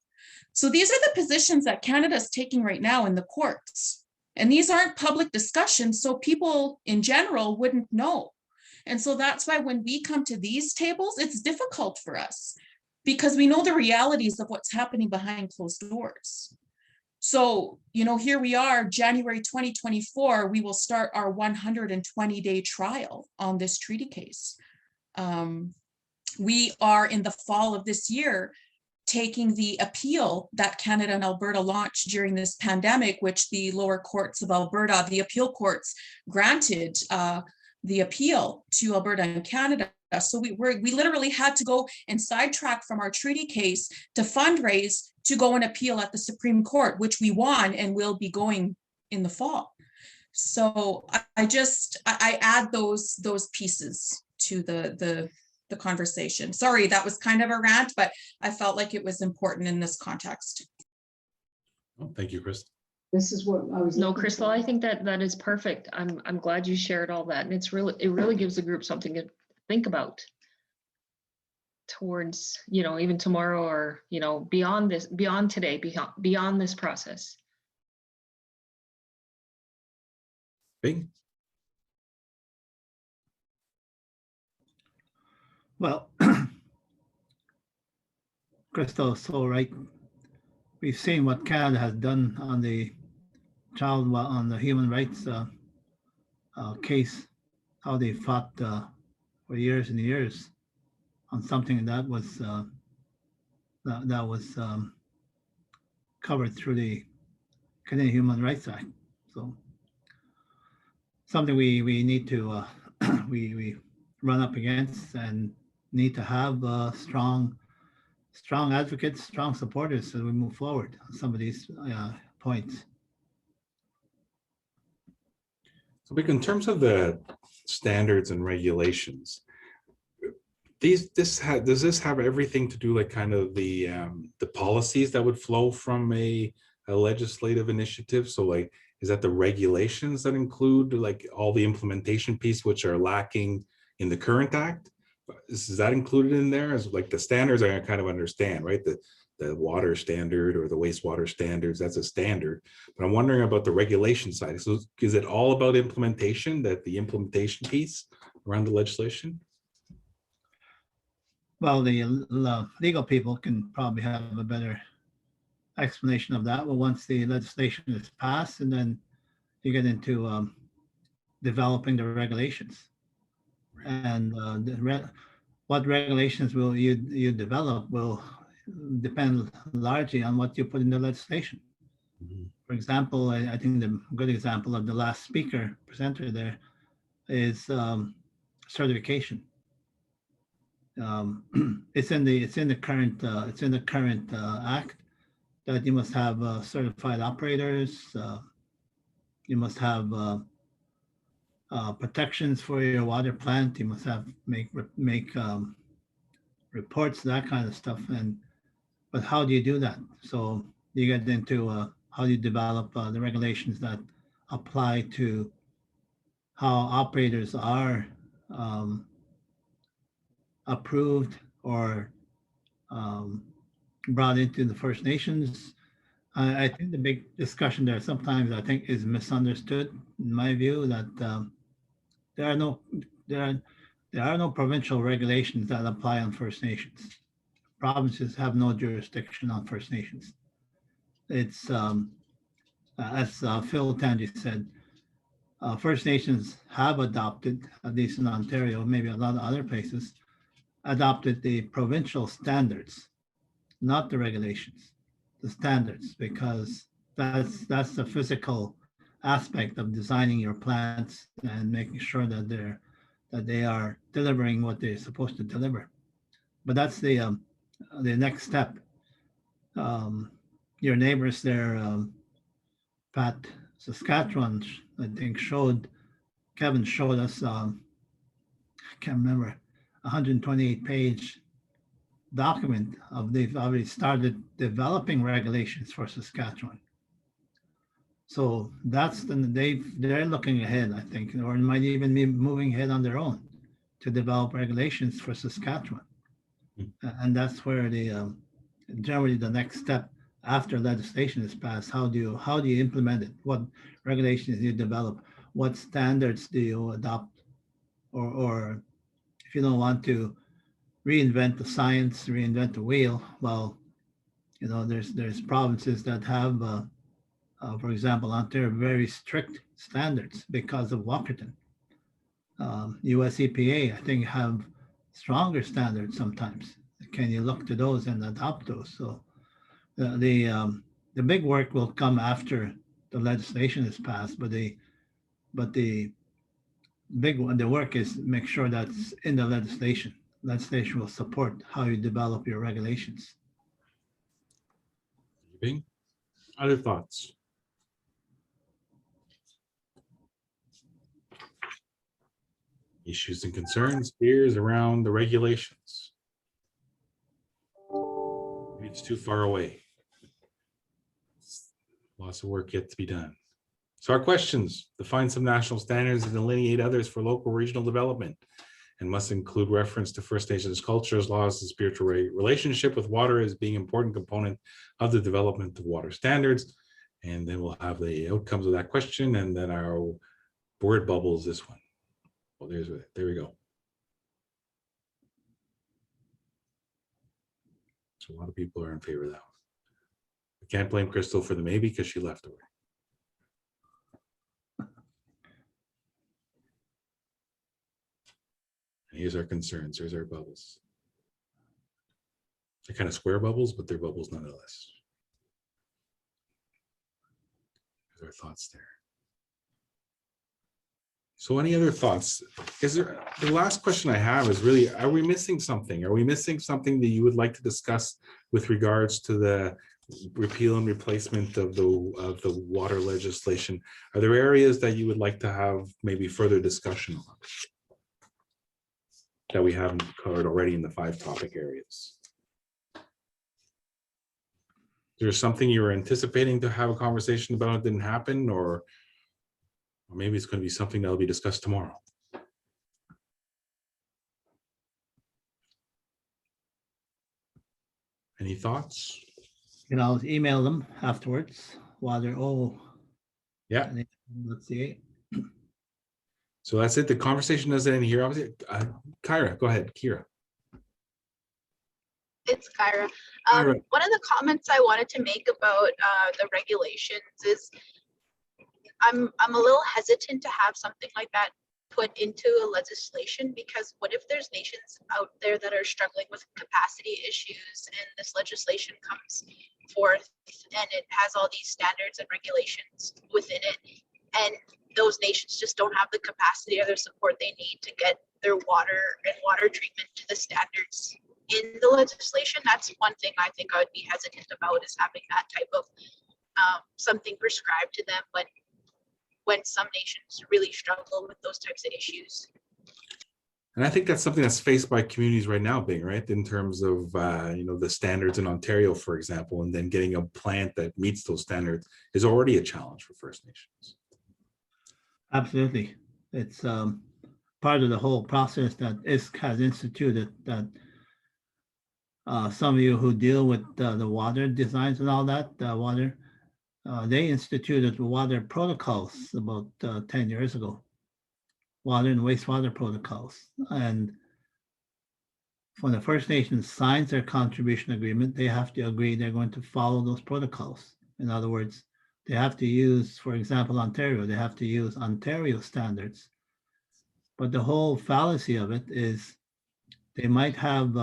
So these are the positions that Canada is taking right now in the courts. And these aren't public discussions, so people in general wouldn't know. And so that's why when we come to these tables, it's difficult for us because we know the realities of what's happening behind closed doors. So, you know, here we are, January 2024, we will start our 120-day trial on this treaty case. We are in the fall of this year taking the appeal that Canada and Alberta launched during this pandemic, which the lower courts of Alberta, the appeal courts granted the appeal to Alberta and Canada. So we literally had to go and sidetrack from our treaty case to fundraise to go and appeal at the Supreme Court, which we won and will be going in the fall. So I add those pieces to the conversation. Sorry, that was kind of a rant, but I felt like it was important in this context. Oh, thank you, Chris. This is what I was. No, Crystal, I think that is perfect. I'm glad you shared all that, and it really gives the group something to think about towards, you know, even tomorrow or, you know, beyond today, beyond this process. Bing. Well, Crystal is so right. We've seen what Canada has done on the human rights case, how they fought for years and years on something that was covered through the Canadian Human Rights Act. So something we need to we run up against and need to have strong advocates, strong supporters as we move forward on some of these points. So in terms of the standards and regulations, does this have everything to do like kind of the policies that would flow from a legislative initiative? So like, is that the regulations that include like all the implementation piece which are lacking in the current act? Is that included in there? As like the standards I kind of understand, right? The water standard or the wastewater standards, that's a standard. But I'm wondering about the regulation side. So is it all about implementation, that the implementation piece around the legislation? Well, the legal people can probably have a better explanation of that. Well, once the legislation is passed, and then you get into developing the regulations, and what regulations will you develop will depend largely on what you put in the legislation. Mm-hmm. For example, I think the good example of the last presenter there is certification. It's in the current act that you must have certified operators. You must have protections for your water plant. You must have make reports, that kind of stuff. But how do you do that? So you get into how do you develop the regulations that apply to how operators are approved or brought into the First Nations. I think the big discussion there sometimes I think is misunderstood in my view, that there are no provincial regulations that apply on First Nations. Provinces have no jurisdiction on First Nations. It's as Phil Tangi said, First Nations have adopted, at least in Ontario, maybe a lot of other places, adopted the provincial standards, not the regulations, the standards, because that's the physical aspect of designing your plants and making sure that they are delivering what they're supposed to deliver. But that's the next step. Your neighbors there, Pat, Saskatchewan, I think Kevin showed us, I can't remember, 128-page document of they've already started developing regulations for Saskatchewan. So that's they're looking ahead, I think, or might even be moving ahead on their own to develop regulations for Saskatchewan. And that's where generally the next step after legislation is passed, how do you implement it? What regulations do you develop? What standards do you adopt? Or if you don't want to reinvent the science, reinvent the wheel, well, there's provinces that have, for example, Ontario, very strict standards because of Walkerton. US EPA, I think, have stronger standards sometimes. Can you look to those and adopt those? So the big work will come after the legislation is passed, but the work is make sure that's in the legislation. Legislation will support how you develop your regulations. Other thoughts? Issues and concerns, fears around the regulations. Maybe it's too far away. Lots of work yet to be done. So our questions: define some national standards and delineate others for local regional development, and must include reference to First Nations cultures, laws, and spiritual relationship with water as being an important component of the development of water standards. And then we'll have the outcomes of that question, and then our word bubbles this one. Well, there we go. So a lot of people are in favor of that one. I can't blame Crystal for the maybe because she left already. And here's our concerns. Here's our bubbles. They're kind of square bubbles, but they're bubbles nonetheless. There's our thoughts there. So any other thoughts? The last question I have is really, are we missing something? Are we missing something that you would like to discuss with regards to the repeal and replacement of the water legislation? Are there areas that you would like to have maybe further discussion on that we haven't covered already in the 5 topic areas? Is there something you were anticipating to have a conversation about that didn't happen, or maybe it's going to be something that will be discussed tomorrow? Any thoughts? You know, email them afterwards while they're yeah. Let's see. So that's it. The conversation doesn't end here. Obviously, Kyra, go ahead, Kira. It's Kyra. One of the comments I wanted to make about the regulations is I'm a little hesitant to have something like that put into a legislation, because what if there's nations out there that are struggling with capacity issues and this legislation comes forth and it has all these standards and regulations within it, and those nations just don't have the capacity or the support they need to get their water and water treatment to the standards in the legislation. That's one thing I think I would be hesitant about, is having that type of something prescribed to them when some nations really struggle with those types of issues. And I think that's something that's faced by communities right now, Bing, right? In terms of, the standards in Ontario, for example, and then getting a plant that meets those standards is already a challenge for First Nations. Absolutely. It's part of the whole process that ISC has instituted, that some of you who deal with the water designs and all that, water, they instituted water protocols about 10 years ago, water and wastewater protocols. And when the First Nations signs their contribution agreement, they have to agree they're going to follow those protocols. In other words, they have to use, for example, Ontario, they have to use Ontario standards. But the whole fallacy of it is they might have,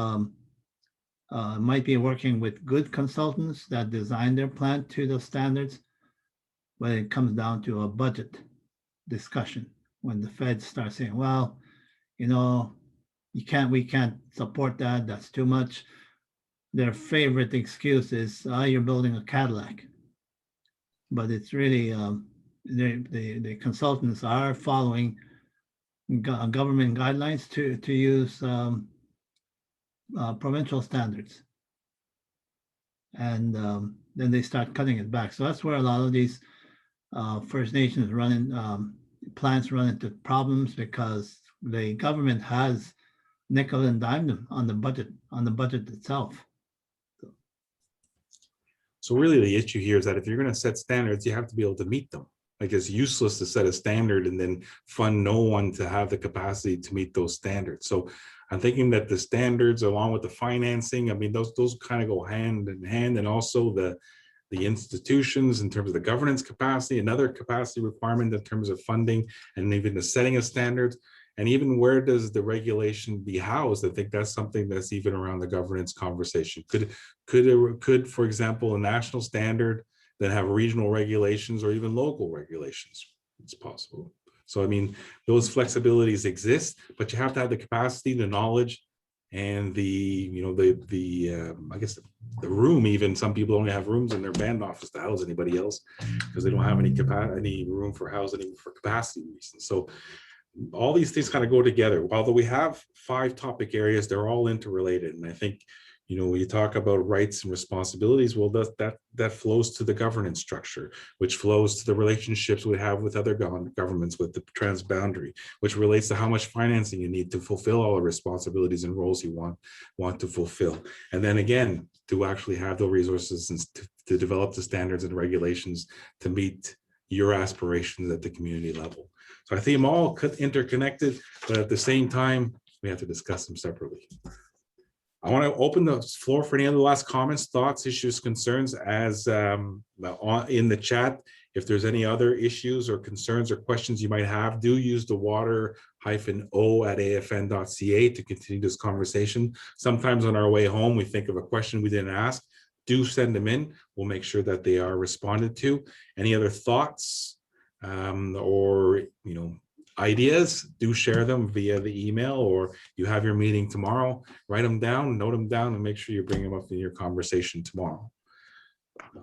might be working with good consultants that design their plant to those standards, but it comes down to a budget discussion when the feds start saying, well, you know, we can't support that, that's too much. Their favorite excuse is, you're building a Cadillac. But it's really, the consultants are following government guidelines to use provincial standards. And then they start cutting it back. So that's where a lot of these First Nations plants run into problems, because the government has nickel and dime them on the budget itself. So really the issue here is that if you're going to set standards, you have to be able to meet them. Like, it's useless to set a standard and then fund no one to have the capacity to meet those standards. So I'm thinking that the standards, along with the financing, I mean, those kind of go hand in hand, and also the institutions in terms of the governance capacity, another capacity requirement in terms of funding, and even the setting of standards. And even where does the regulation be housed? I think that's something that's even around the governance conversation. Could, for example, a national standard then have regional regulations or even local regulations? It's possible. So, I mean, those flexibilities exist, but you have to have the capacity, the knowledge, and I guess the room. Even some people only have rooms in their band office to house anybody else, because they don't have any room for housing for capacity reasons. So all these things kind of go together. Although we have 5 topic areas, they're all interrelated. And I think, you know, when you talk about rights and responsibilities, well, that flows to the governance structure, which flows to the relationships we have with other governments, with the transboundary, which relates to how much financing you need to fulfill all the responsibilities and roles you want to fulfill. And then again, to actually have the resources and to develop the standards and regulations to meet your aspirations at the community level. So I think them all interconnected, but at the same time, we have to discuss them separately. I want to open the floor for any other last comments, thoughts, issues, concerns, as in the chat. If there's any other issues or concerns or questions you might have, do use the water-o@afn.ca to continue this conversation. Sometimes on our way home, we think of a question we didn't ask. Do send them in. We'll make sure that they are responded to. Any other thoughts or, you know, ideas, do share them via the email, or you have your meeting tomorrow, write them down, note them down, and make sure you bring them up in your conversation tomorrow.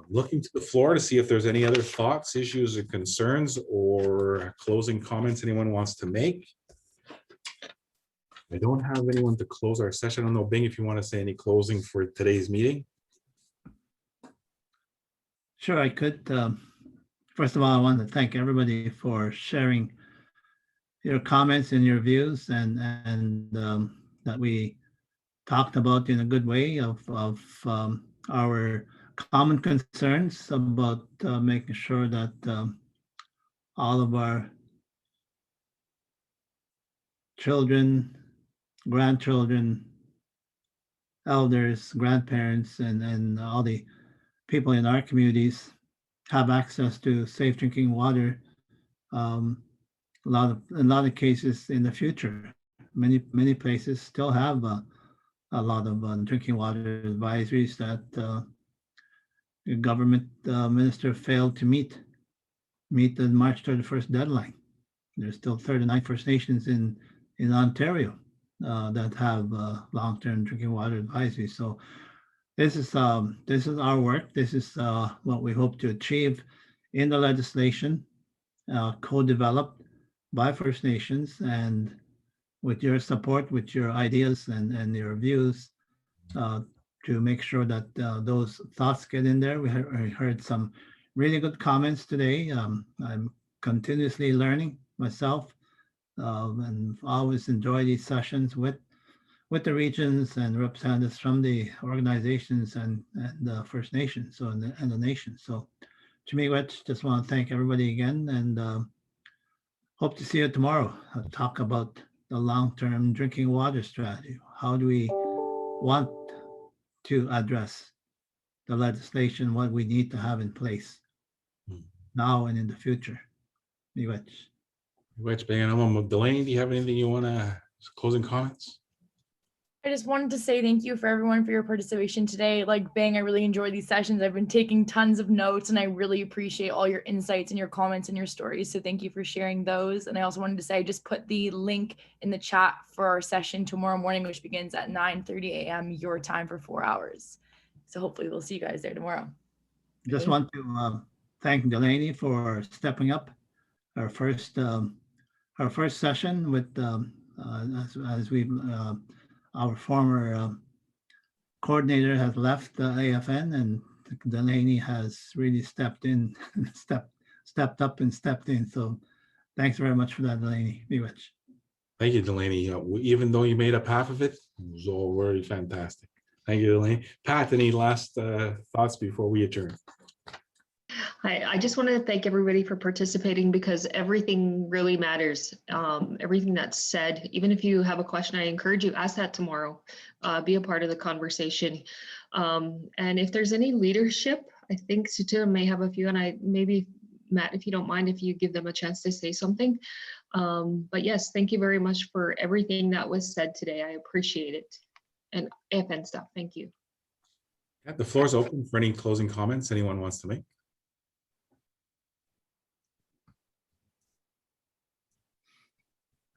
Looking to the floor to see if there's any other thoughts, issues, or concerns, or closing comments anyone wants to make. I don't have anyone to close our session. I don't know, Bing, if you want to say any closing for today's meeting. Sure, I could. First of all, I want to thank everybody for sharing your comments and your views, and that we talked about in a good way of our common concerns about making sure that all of our children, grandchildren, elders, grandparents, and all the people in our communities have access to safe drinking water. A lot of cases in the future, many places still have a lot of drinking water advisories that the government minister failed to meet the March 31st deadline. There's still 39 First Nations in Ontario that have long-term drinking water advisories. So this is our work. This is what we hope to achieve in the legislation, co-developed by First Nations, and with your support, with your ideas and your views, to make sure that those thoughts get in there. We heard some really good comments today. I'm continuously learning myself and always enjoy these sessions with the regions and representatives from the organizations and the First Nations, so and the nation. So Chimigwech, just want to thank everybody again, and hope to see you tomorrow. I'll talk about the long-term drinking water strategy. How do we want to address the legislation, what we need to have in place now and in the future? Miigwech. Delaney, do you have anything you want to, closing comments? I just wanted to say thank you for everyone for your participation today. Like Bang, I really enjoyed these sessions. I've been taking tons of notes and I really appreciate all your insights and your comments and your stories. So thank you for sharing those. And I also wanted to say, I just put the link in the chat for our session tomorrow morning, which begins at 9:30 a.m. your time for 4 hours. So hopefully we'll see you guys there tomorrow. Just want to thank Delaney for stepping up her first session with as we our former coordinator has left the AFN, and Delaney has really stepped in, stepped up and stepped in. So thanks very much for that, Delaney. Miigwech. Thank you, Delaney. Even though you made up half of it, it was all very fantastic. Thank you, Delaney. Pat, any last thoughts before we adjourn? I just want to thank everybody for participating, because everything really matters. Everything that's said, even if you have a question, I encourage you, ask that tomorrow. Be a part of the conversation. And if there's any leadership, I think Sutina may have a few, and maybe Matt, if you don't mind, if you give them a chance to say something. But yes, thank you very much for everything that was said today. I appreciate it. And AFN stuff, thank you. The floor is open for any closing comments anyone wants to make.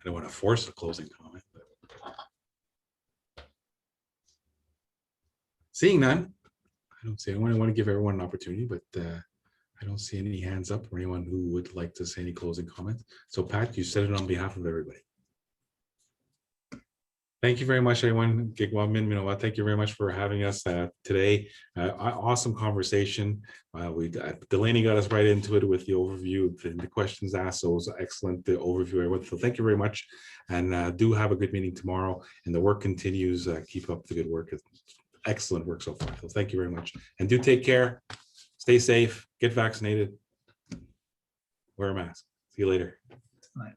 I don't want to force a closing comment. But seeing none, I don't see anyone. I want to give everyone an opportunity, but I don't see any hands up or anyone who would like to say any closing comments. So Pat, you said it on behalf of everybody. Thank you very much, everyone. Thank you very much for having us today. Awesome conversation. Delaney got us right into it with the overview, the questions asked. So it was excellent, the overview, everyone. So thank you very much. And do have a good meeting tomorrow. And the work continues. Keep up the good work. Excellent work so far. So thank you very much. And do take care. Stay safe. Get vaccinated. Wear a mask. See you later. Bye.